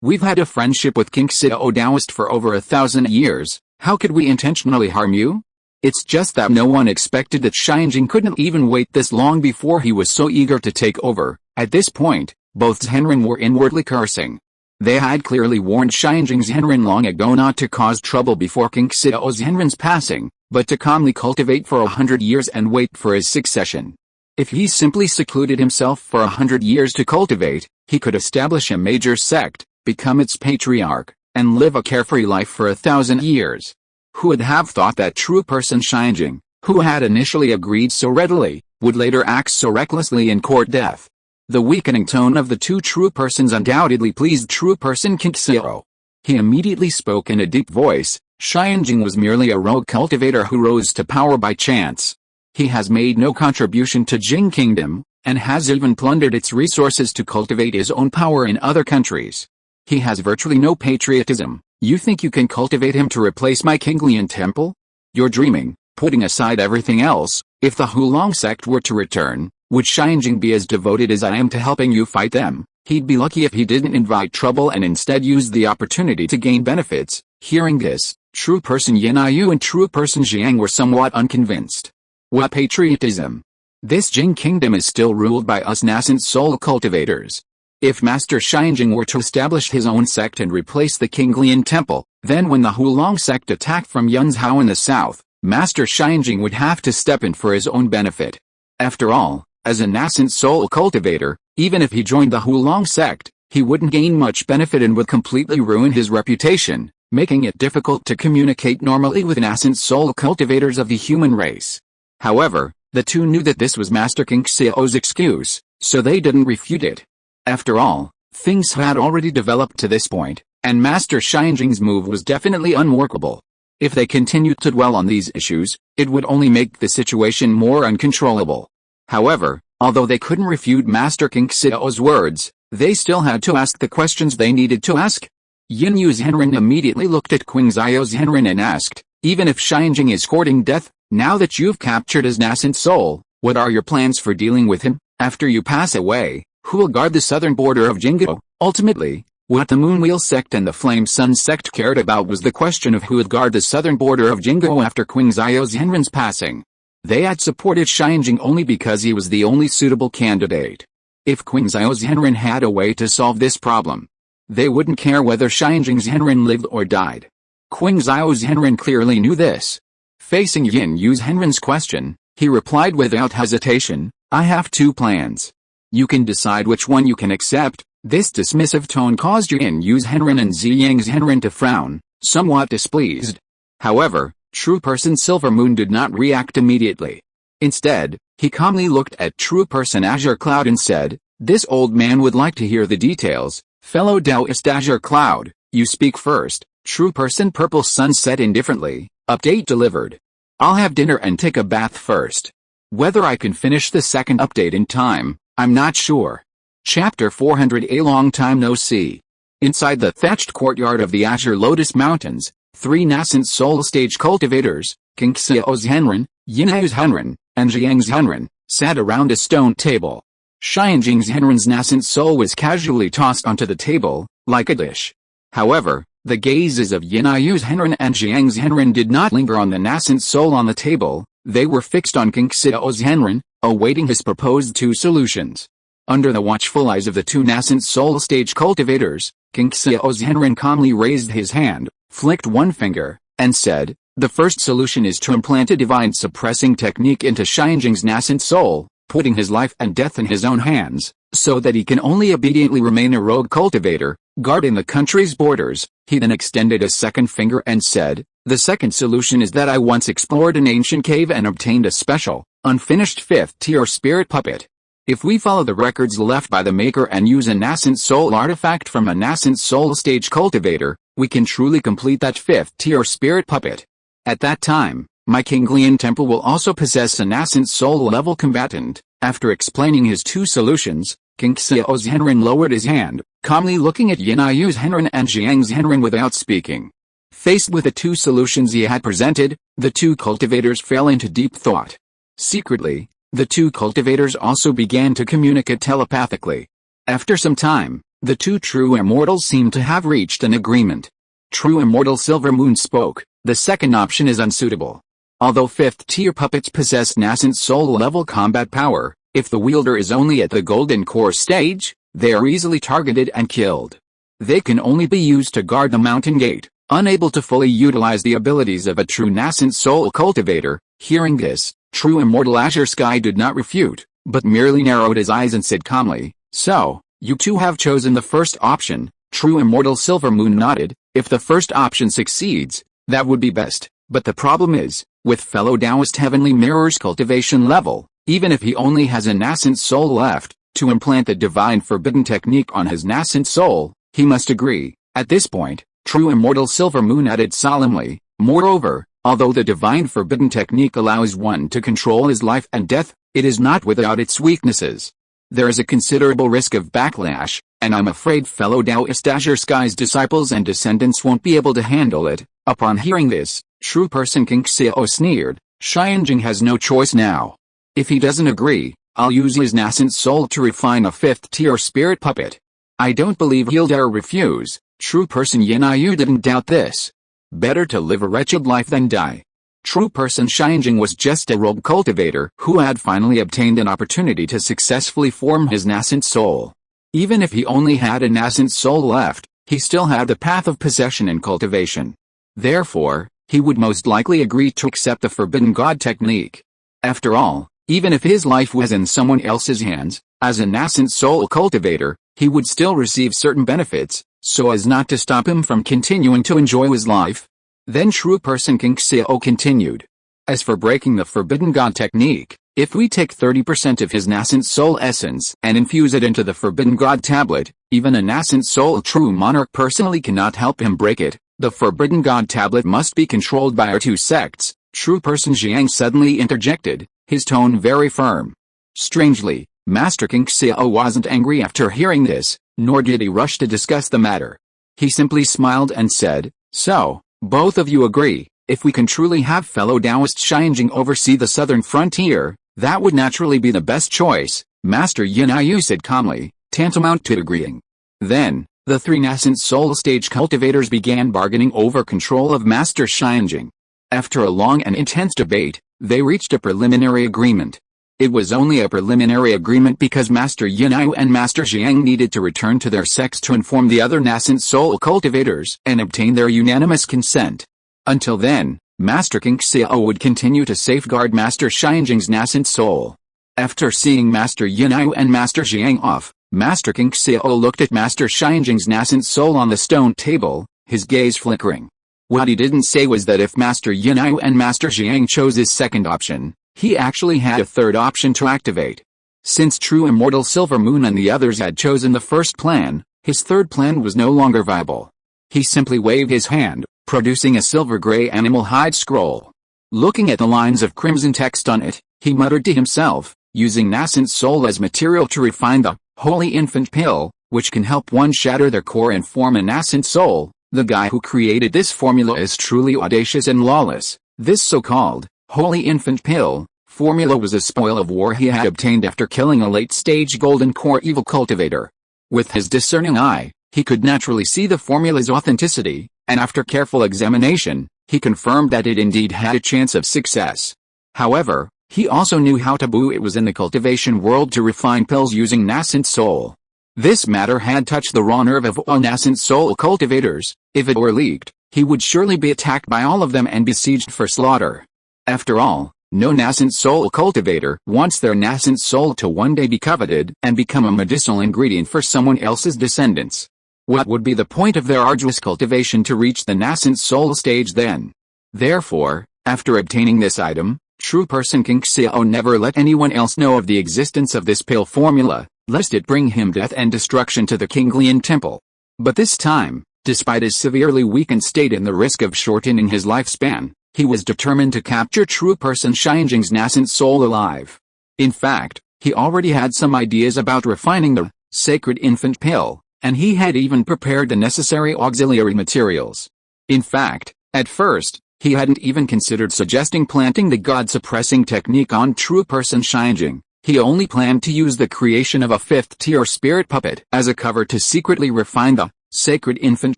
We've had a friendship with King Xiao Taoist for over 1,000 years. How could we intentionally harm you? It's just that no one expected that Shinjing couldn't even wait this long before he was so eager to take over. At this point, both Henren were inwardly cursing. They had clearly warned Shinjing's Henren long ago not to cause trouble before King Xiao's Henren's passing, but to calmly cultivate for 100 years and wait for his succession. If he simply secluded himself for 100 years to cultivate, he could establish a major sect, become its patriarch, and live a carefree life for 1,000 years. Who would have thought that true person Shinjing, who had initially agreed so readily, would later act so recklessly and court death? The weakening tone of the two true persons undoubtedly pleased true person King Xiao. He immediately spoke in a deep voice. Shinjing was merely a rogue cultivator who rose to power by chance. He has made no contribution to Jing Kingdom, and has even plundered its resources to cultivate his own power in other countries. He has virtually no patriotism. You think you can cultivate him to replace my King Lian Temple? You're dreaming. Putting aside everything else, if the Hulong sect were to return, would Shinjing be as devoted as I am to helping you fight them? He'd be lucky if he didn't invite trouble and instead used the opportunity to gain benefits. Hearing this, true person Yin and true person Jiang were somewhat unconvinced. What patriotism? This Jing Kingdom is still ruled by us nascent soul cultivators. If Master Shinjing were to establish his own sect and replace the King Lian Temple, then when the Hulong sect attacked from Yunzhao in the south, Master Shinjing would have to step in for his own benefit. After all, as a nascent soul cultivator, even if he joined the Hulong sect, he wouldn't gain much benefit and would completely ruin his reputation, making it difficult to communicate normally with nascent soul cultivators of the human race. However, the two knew that this was Master King Xiao's excuse, so they didn't refute it. After all, things had already developed to this point, and Master Shinjing's move was definitely unworkable. If they continued to dwell on these issues, it would only make the situation more uncontrollable. However, although they couldn't refute Master King Xiao's words, they still had to ask the questions they needed to ask. Yin Yu's Henren immediately looked at Qing Zhao's Henren and asked, even if Shinjing is courting death, now that you've captured his nascent soul, what are your plans for dealing with him? After you pass away, who will guard the southern border of Jingguo? Ultimately, what the Moonwheel sect and the Flame Sun sect cared about was the question of who would guard the southern border of Jingguo after Qing Zhao's Henren's passing. They had supported Shinjing only because he was the only suitable candidate. If Qing Zhao's Henren had a way to solve this problem, they wouldn't care whether Shinjing's Henren lived or died. Qing Zhao's Henren clearly knew this. Facing Yin Yu's Henren's question, he replied without hesitation, I have two plans. You can decide which one you can accept. This dismissive tone caused Yin Yu's Henren and Ziyang's Henren to frown, somewhat displeased. However, true person Silver Moon did not react immediately. Instead, he calmly looked at true person Azure Cloud and said, this old man would like to hear the details. Fellow Taoist Azure Cloud, you speak first. True person Purple Sun said indifferently, update delivered. I'll have dinner and take a bath first. Whether I can finish the second update in time, I'm not sure. Chapter 400. A long time no see. Inside the thatched courtyard of the Azure Lotus Mountains, 3 nascent soul stage cultivators, King Xiao's Henren, Yinhao's Henren, and Jiang's Henren, sat around a stone table. Xianjing's Henren's nascent soul was casually tossed onto the table, like a dish. However, the gazes of Yinhao's Henren and Jiang's Henren did not linger on the nascent soul on the table. They were fixed on King Xiao's Henren, awaiting his proposed 2 solutions. Under the watchful eyes of the 2 nascent soul stage cultivators, King Xiao's Henren calmly raised his hand, flicked one finger, and said, "The first solution is to implant a divine suppressing technique into Xianjing's nascent soul, putting his life and death in his own hands, so that he can only obediently remain a rogue cultivator, guarding the country's borders." He then extended a second finger and said, "The second solution is that I once explored an ancient cave and obtained a special, unfinished 5th-tier spirit puppet. If we follow the records left by the maker and use a nascent soul artifact from a nascent soul stage cultivator, we can truly complete that 5th-tier spirit puppet. At that time, my Kinglian temple will also possess a nascent soul level combatant." After explaining his 2 solutions, King Xiao's Henren lowered his hand, calmly looking at Yinhao's Henren and Jiang's Henren without speaking. Faced with the 2 solutions he had presented, the 2 cultivators fell into deep thought. Secretly, the 2 cultivators also began to communicate telepathically. After some time, the 2 true immortals seemed to have reached an agreement. True Immortal Silver Moon spoke, "The second option is unsuitable. Although 5th-tier puppets possess nascent soul level combat power, if the wielder is only at the golden core stage, they are easily targeted and killed. They can only be used to guard the mountain gate, unable to fully utilize the abilities of a true nascent soul cultivator." Hearing this, True Immortal Azure Sky did not refute, but merely narrowed his eyes and said calmly, "So, you 2 have chosen the first option." True Immortal Silver Moon nodded. "If the first option succeeds, that would be best, but the problem is, with fellow Taoist Heavenly Mirror's cultivation level, even if he only has a nascent soul left, to implant the divine forbidden technique on his nascent soul, he must agree." At this point, True Immortal Silver Moon added solemnly, "Moreover, although the divine forbidden technique allows one to control his life and death, it is not without its weaknesses. There is a considerable risk of backlash, and I'm afraid fellow Taoist Azure Sky's disciples and descendants won't be able to handle it." Upon hearing this, True Person King Xiao sneered, "Xianjing has no choice now. If he doesn't agree, I'll use his nascent soul to refine a 5th-tier spirit puppet. I don't believe he'll dare refuse." True Person Yinhaoyu didn't doubt this. Better to live a wretched life than die. True Person Xianjing was just a rogue cultivator who had finally obtained an opportunity to successfully form his nascent soul. Even if he only had a nascent soul left, he still had the path of possession and cultivation. Therefore, he would most likely agree to accept the Forbidden God technique. After all, even if his life was in someone else's hands, as a nascent soul cultivator, he would still receive certain benefits, so as not to stop him from continuing to enjoy his life. Then True Person King Xiao continued. "As for breaking the Forbidden God technique, if we take 30% of his nascent soul essence and infuse it into the Forbidden God tablet, even a nascent soul true monarch personally cannot help him break it. The Forbidden God tablet must be controlled by our 2 sects." True Person Jiang suddenly interjected, his tone very firm. Strangely, Master King Xiao wasn't angry after hearing this, nor did he rush to discuss the matter. He simply smiled and said, "So, both of you agree, if we can truly have fellow Taoist Xianjing oversee the southern frontier, that would naturally be the best choice." Master Yinhaoyu said calmly, tantamount to agreeing. Then, the 3 nascent soul stage cultivators began bargaining over control of Master Xianjing. After a long and intense debate, they reached a preliminary agreement. It was only a preliminary agreement because Master Yinhao and Master Jiang needed to return to their sects to inform the other nascent soul cultivators and obtain their unanimous consent. Until then, Master King Xiao would continue to safeguard Master Xianjing's nascent soul. After seeing Master Yinhao and Master Jiang off, Master King Xiao looked at Master Xianjing's nascent soul on the stone table, his gaze flickering. What he didn't say was that if Master Yinhao and Master Jiang chose his second option, he actually had a third option to activate. Since True Immortal Silver Moon and the others had chosen the first plan, his third plan was no longer viable. He simply waved his hand, producing a silver-gray animal hide scroll. Looking at the lines of crimson text on it, he muttered to himself, using nascent soul as material to refine the Holy Infant Pill, which can help one shatter their core and form a nascent soul. The guy who created this formula is truly audacious and lawless. This so-called holy infant pill formula was a spoil of war he had obtained after killing a late-stage golden core evil cultivator. With his discerning eye, he could naturally see the formula's authenticity, and after careful examination, he confirmed that it indeed had a chance of success. However, he also knew how taboo it was in the cultivation world to refine pills using nascent soul. This matter had touched the raw nerve of all nascent soul cultivators. If it were leaked, he would surely be attacked by all of them and besieged for slaughter. After all, no nascent soul cultivator wants their nascent soul to one day be coveted and become a medicinal ingredient for someone else's descendants. What would be the point of their arduous cultivation to reach the nascent soul stage then? Therefore, after obtaining this item, true person King Xiao never let anyone else know of the existence of this pill formula, lest it bring him death and destruction to the Kinglian temple. But this time, despite his severely weakened state and the risk of shortening his lifespan, he was determined to capture true person Xianjing's nascent soul alive. In fact, he already had some ideas about refining the sacred infant pill, and he had even prepared the necessary auxiliary materials. In fact, at first, he hadn't even considered suggesting planting the god-suppressing technique on true person Xianjing. He only planned to use the creation of a fifth-tier spirit puppet as a cover to secretly refine the sacred infant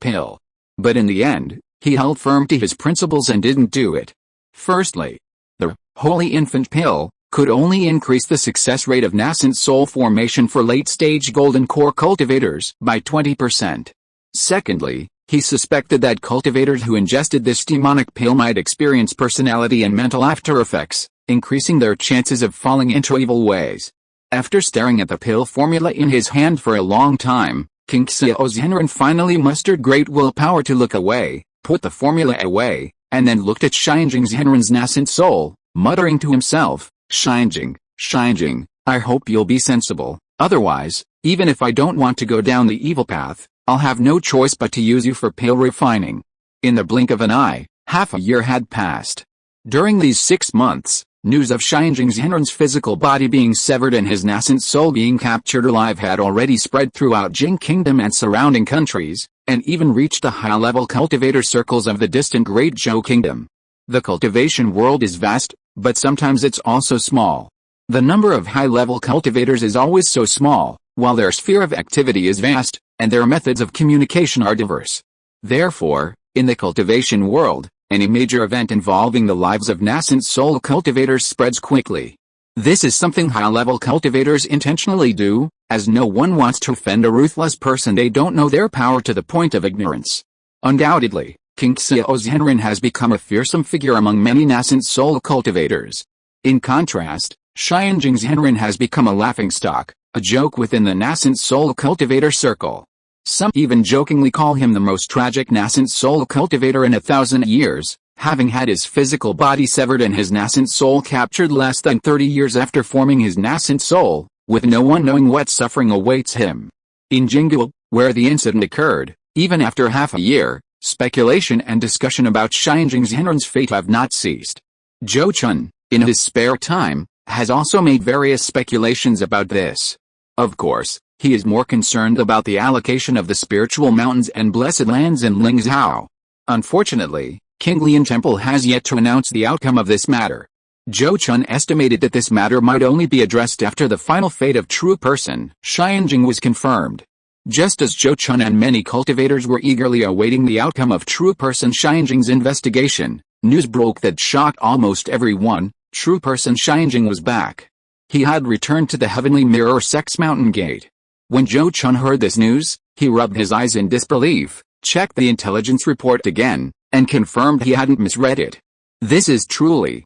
pill. But in the end, he held firm to his principles and didn't do it. Firstly, the holy infant pill could only increase the success rate of nascent soul formation for late-stage golden core cultivators by 20%. Secondly, he suspected that cultivators who ingested this demonic pill might experience personality and mental after effects, increasing their chances of falling into evil ways. After staring at the pill formula in his hand for a long time, King Xiao's Henren finally mustered great willpower to look away, put the formula away, and then looked at Xianjing's Henren's nascent soul, muttering to himself, Xianjing, I hope you'll be sensible, otherwise, even if I don't want to go down the evil path, I'll have no choice but to use you for pill refining. In the blink of an eye, half a year had passed. During these 6 months, news of Xianjing's Henren's physical body being severed and his nascent soul being captured alive had already spread throughout Jing Kingdom and surrounding countries, and even reached the high-level cultivator circles of the distant Great Zhou Kingdom. The cultivation world is vast, but sometimes it's also small. The number of high-level cultivators is always so small, while their sphere of activity is vast, and their methods of communication are diverse. Therefore, in the cultivation world, any major event involving the lives of nascent soul cultivators spreads quickly. This is something high-level cultivators intentionally do, as no one wants to offend a ruthless person they don't know their power to the point of ignorance. Undoubtedly, King Xiao's Henren has become a fearsome figure among many nascent soul cultivators. In contrast, Xianjing's Henren has become a laughingstock, a joke within the nascent soul cultivator circle. Some even jokingly call him the most tragic nascent soul cultivator in 1,000 years, having had his physical body severed and his nascent soul captured less than 30 years after forming his nascent soul, with no one knowing what suffering awaits him. In Jingguo, where the incident occurred, even after half a year, speculation and discussion about Xianjing's Henren's fate have not ceased. Zhou Chun, in his spare time, has also made various speculations about this. Of course, he is more concerned about the allocation of the spiritual mountains and blessed lands in Lingzhou. Unfortunately, Kinglian Temple has yet to announce the outcome of this matter. Zhou Chun estimated that this matter might only be addressed after the final fate of true person Xianjing was confirmed. Just as Zhou Chun and many cultivators were eagerly awaiting the outcome of true person Xianjing's investigation, news broke that shocked almost everyone. True person Xianjing was back. He had returned to the Heavenly Mirror Sect's mountain gate. When Zhou Chun heard this news, he rubbed his eyes in disbelief, checked the intelligence report again, and confirmed he hadn't misread it. This is truly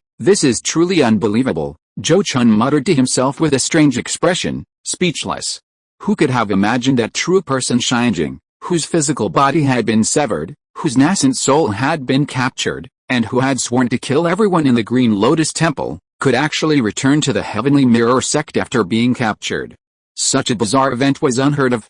unbelievable, Zhou Chun muttered to himself with a strange expression, speechless. Who could have imagined that true person Xianjing, whose physical body had been severed, whose nascent soul had been captured, and who had sworn to kill everyone in the Green Lotus Temple, could actually return to the Heavenly Mirror Sect after being captured. Such a bizarre event was unheard of.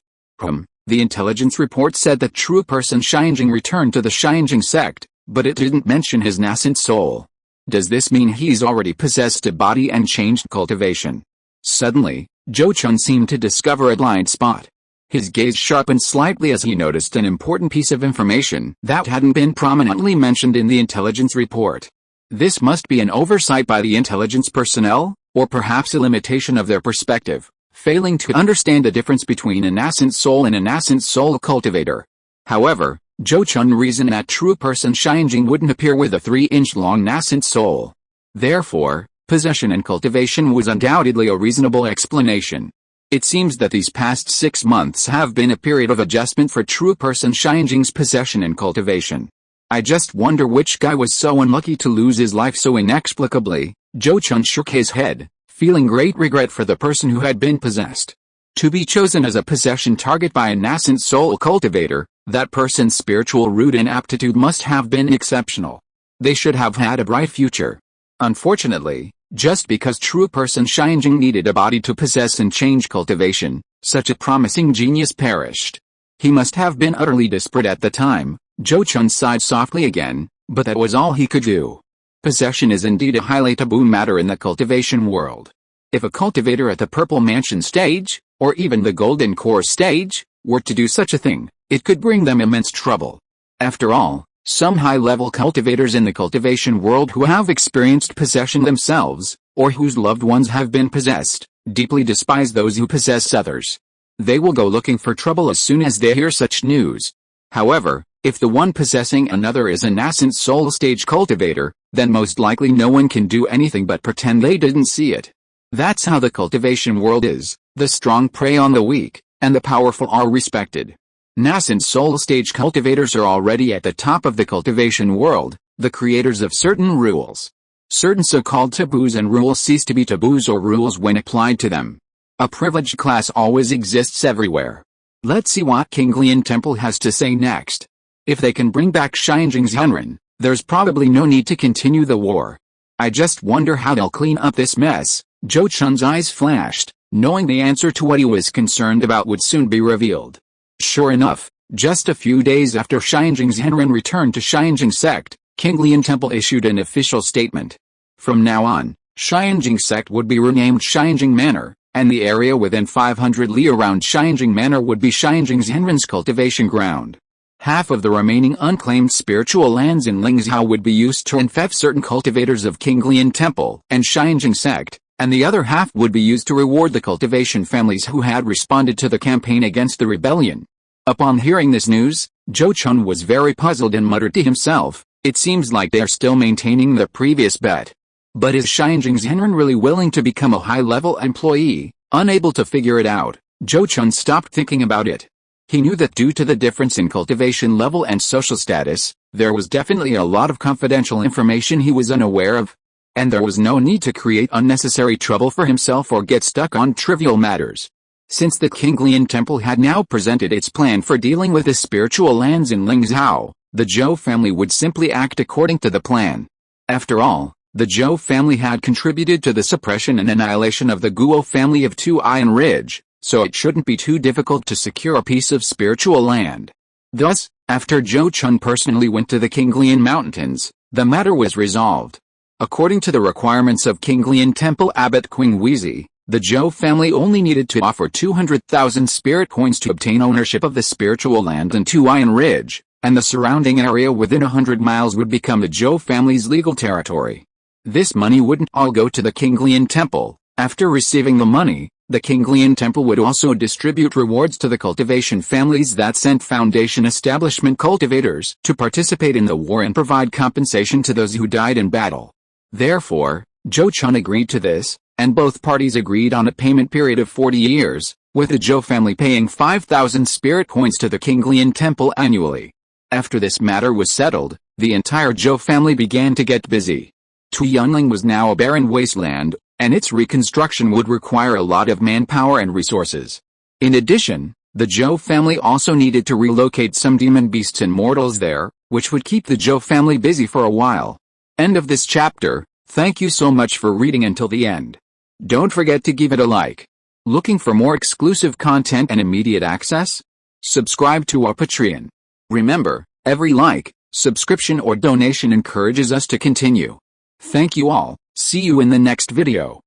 The intelligence report said that true person Xianjing returned to the Xianjing Sect, but it didn't mention his nascent soul. Does this mean he's already possessed a body and changed cultivation? Suddenly, Zhou Chun seemed to discover a blind spot. His gaze sharpened slightly as he noticed an important piece of information that hadn't been prominently mentioned in the intelligence report. This must be an oversight by the intelligence personnel, or perhaps a limitation of their perspective, failing to understand the difference between a nascent soul and a nascent soul cultivator. However, Zhou Chun reasoned that true person Xianjing wouldn't appear with a 3-inch long nascent soul. Therefore, possession and cultivation was undoubtedly a reasonable explanation. It seems that these past 6 months have been a period of adjustment for true person Xianjing's possession and cultivation. I just wonder which guy was so unlucky to lose his life so inexplicably. Zhou Chun shook his head, feeling great regret for the person who had been possessed. To be chosen as a possession target by a nascent soul cultivator, that person's spiritual root and aptitude must have been exceptional. They should have had a bright future. Unfortunately, just because true person Xianjing needed a body to possess and change cultivation, such a promising genius perished. He must have been utterly desperate at the time. Zhou Chun sighed softly again, but that was all he could do. Possession is indeed a highly taboo matter in the cultivation world. If a cultivator at the Purple Mansion stage, or even the Golden Core stage, were to do such a thing, it could bring them immense trouble. After all, some high-level cultivators in the cultivation world who have experienced possession themselves, or whose loved ones have been possessed, deeply despise those who possess others. They will go looking for trouble as soon as they hear such news. However, if the one possessing another is a nascent soul stage cultivator, then most likely no one can do anything but pretend they didn't see it. That's how the cultivation world is. The strong prey on the weak, and the powerful are respected. Nascent soul stage cultivators are already at the top of the cultivation world, the creators of certain rules. Certain so-called taboos and rules cease to be taboos or rules when applied to them. A privileged class always exists everywhere. Let's see what King Lian Temple has to say next. If they can bring back Xianjing's Henren, there's probably no need to continue the war. I just wonder how they'll clean up this mess. Zhou Chun's eyes flashed, knowing the answer to what he was concerned about would soon be revealed. Sure enough, just a few days after Xianjing's Henren returned to Xianjing Sect, King Lian Temple issued an official statement. From now on, Xianjing Sect would be renamed Xianjing Manor, and the area within 500 li around Xianjing Manor would be Xianjing's Henren's cultivation ground. Half of the remaining unclaimed spiritual lands in Lingzhou would be used to infect certain cultivators of King Lian Temple and Xianjing Sect, and the other half would be used to reward the cultivation families who had responded to the campaign against the rebellion. Upon hearing this news, Zhou Chun was very puzzled and muttered to himself, it seems like they are still maintaining the previous bet. But is Xianjing's Henren really willing to become a high-level employee? Unable to figure it out, Zhou Chun stopped thinking about it. He knew that due to the difference in cultivation level and social status, there was definitely a lot of confidential information he was unaware of. And there was no need to create unnecessary trouble for himself or get stuck on trivial matters. Since the King Lian Temple had now presented its plan for dealing with the spiritual lands in Lingzhou, the Zhou family would simply act according to the plan. After all, the Zhou family had contributed to the suppression and annihilation of the Guo family of Two Iron Ridge, so it shouldn't be too difficult to secure a piece of spiritual land. Thus, after Zhou Chun personally went to the King Lian Mountains, the matter was resolved. According to the requirements of King Lian Temple Abbot Qing Wezi, the Zhou family only needed to offer 200,000 spirit coins to obtain ownership of the spiritual land in Two Iron Ridge, and the surrounding area within 100 miles would become the Zhou family's legal territory. This money wouldn't all go to the King Lian Temple. After receiving the money, the King Lian Temple would also distribute rewards to the cultivation families that sent Foundation establishment cultivators to participate in the war and provide compensation to those who died in battle. Therefore, Zhou Chun agreed to this, and both parties agreed on a payment period of 40 years, with the Zhou family paying 5,000 spirit coins to the King Lian Temple annually. After this matter was settled, the entire Zhou family began to get busy. Tuyunling was now a barren wasteland, and its reconstruction would require a lot of manpower and resources. In addition, the Zhou family also needed to relocate some demon beasts and mortals there, which would keep the Zhou family busy for a while. End of this chapter. Thank you so much for reading until the end. Don't forget to give it a like. Looking for more exclusive content and immediate access? Subscribe to our Patreon. Remember, every like, subscription or donation encourages us to continue. Thank you all. See you in the next video.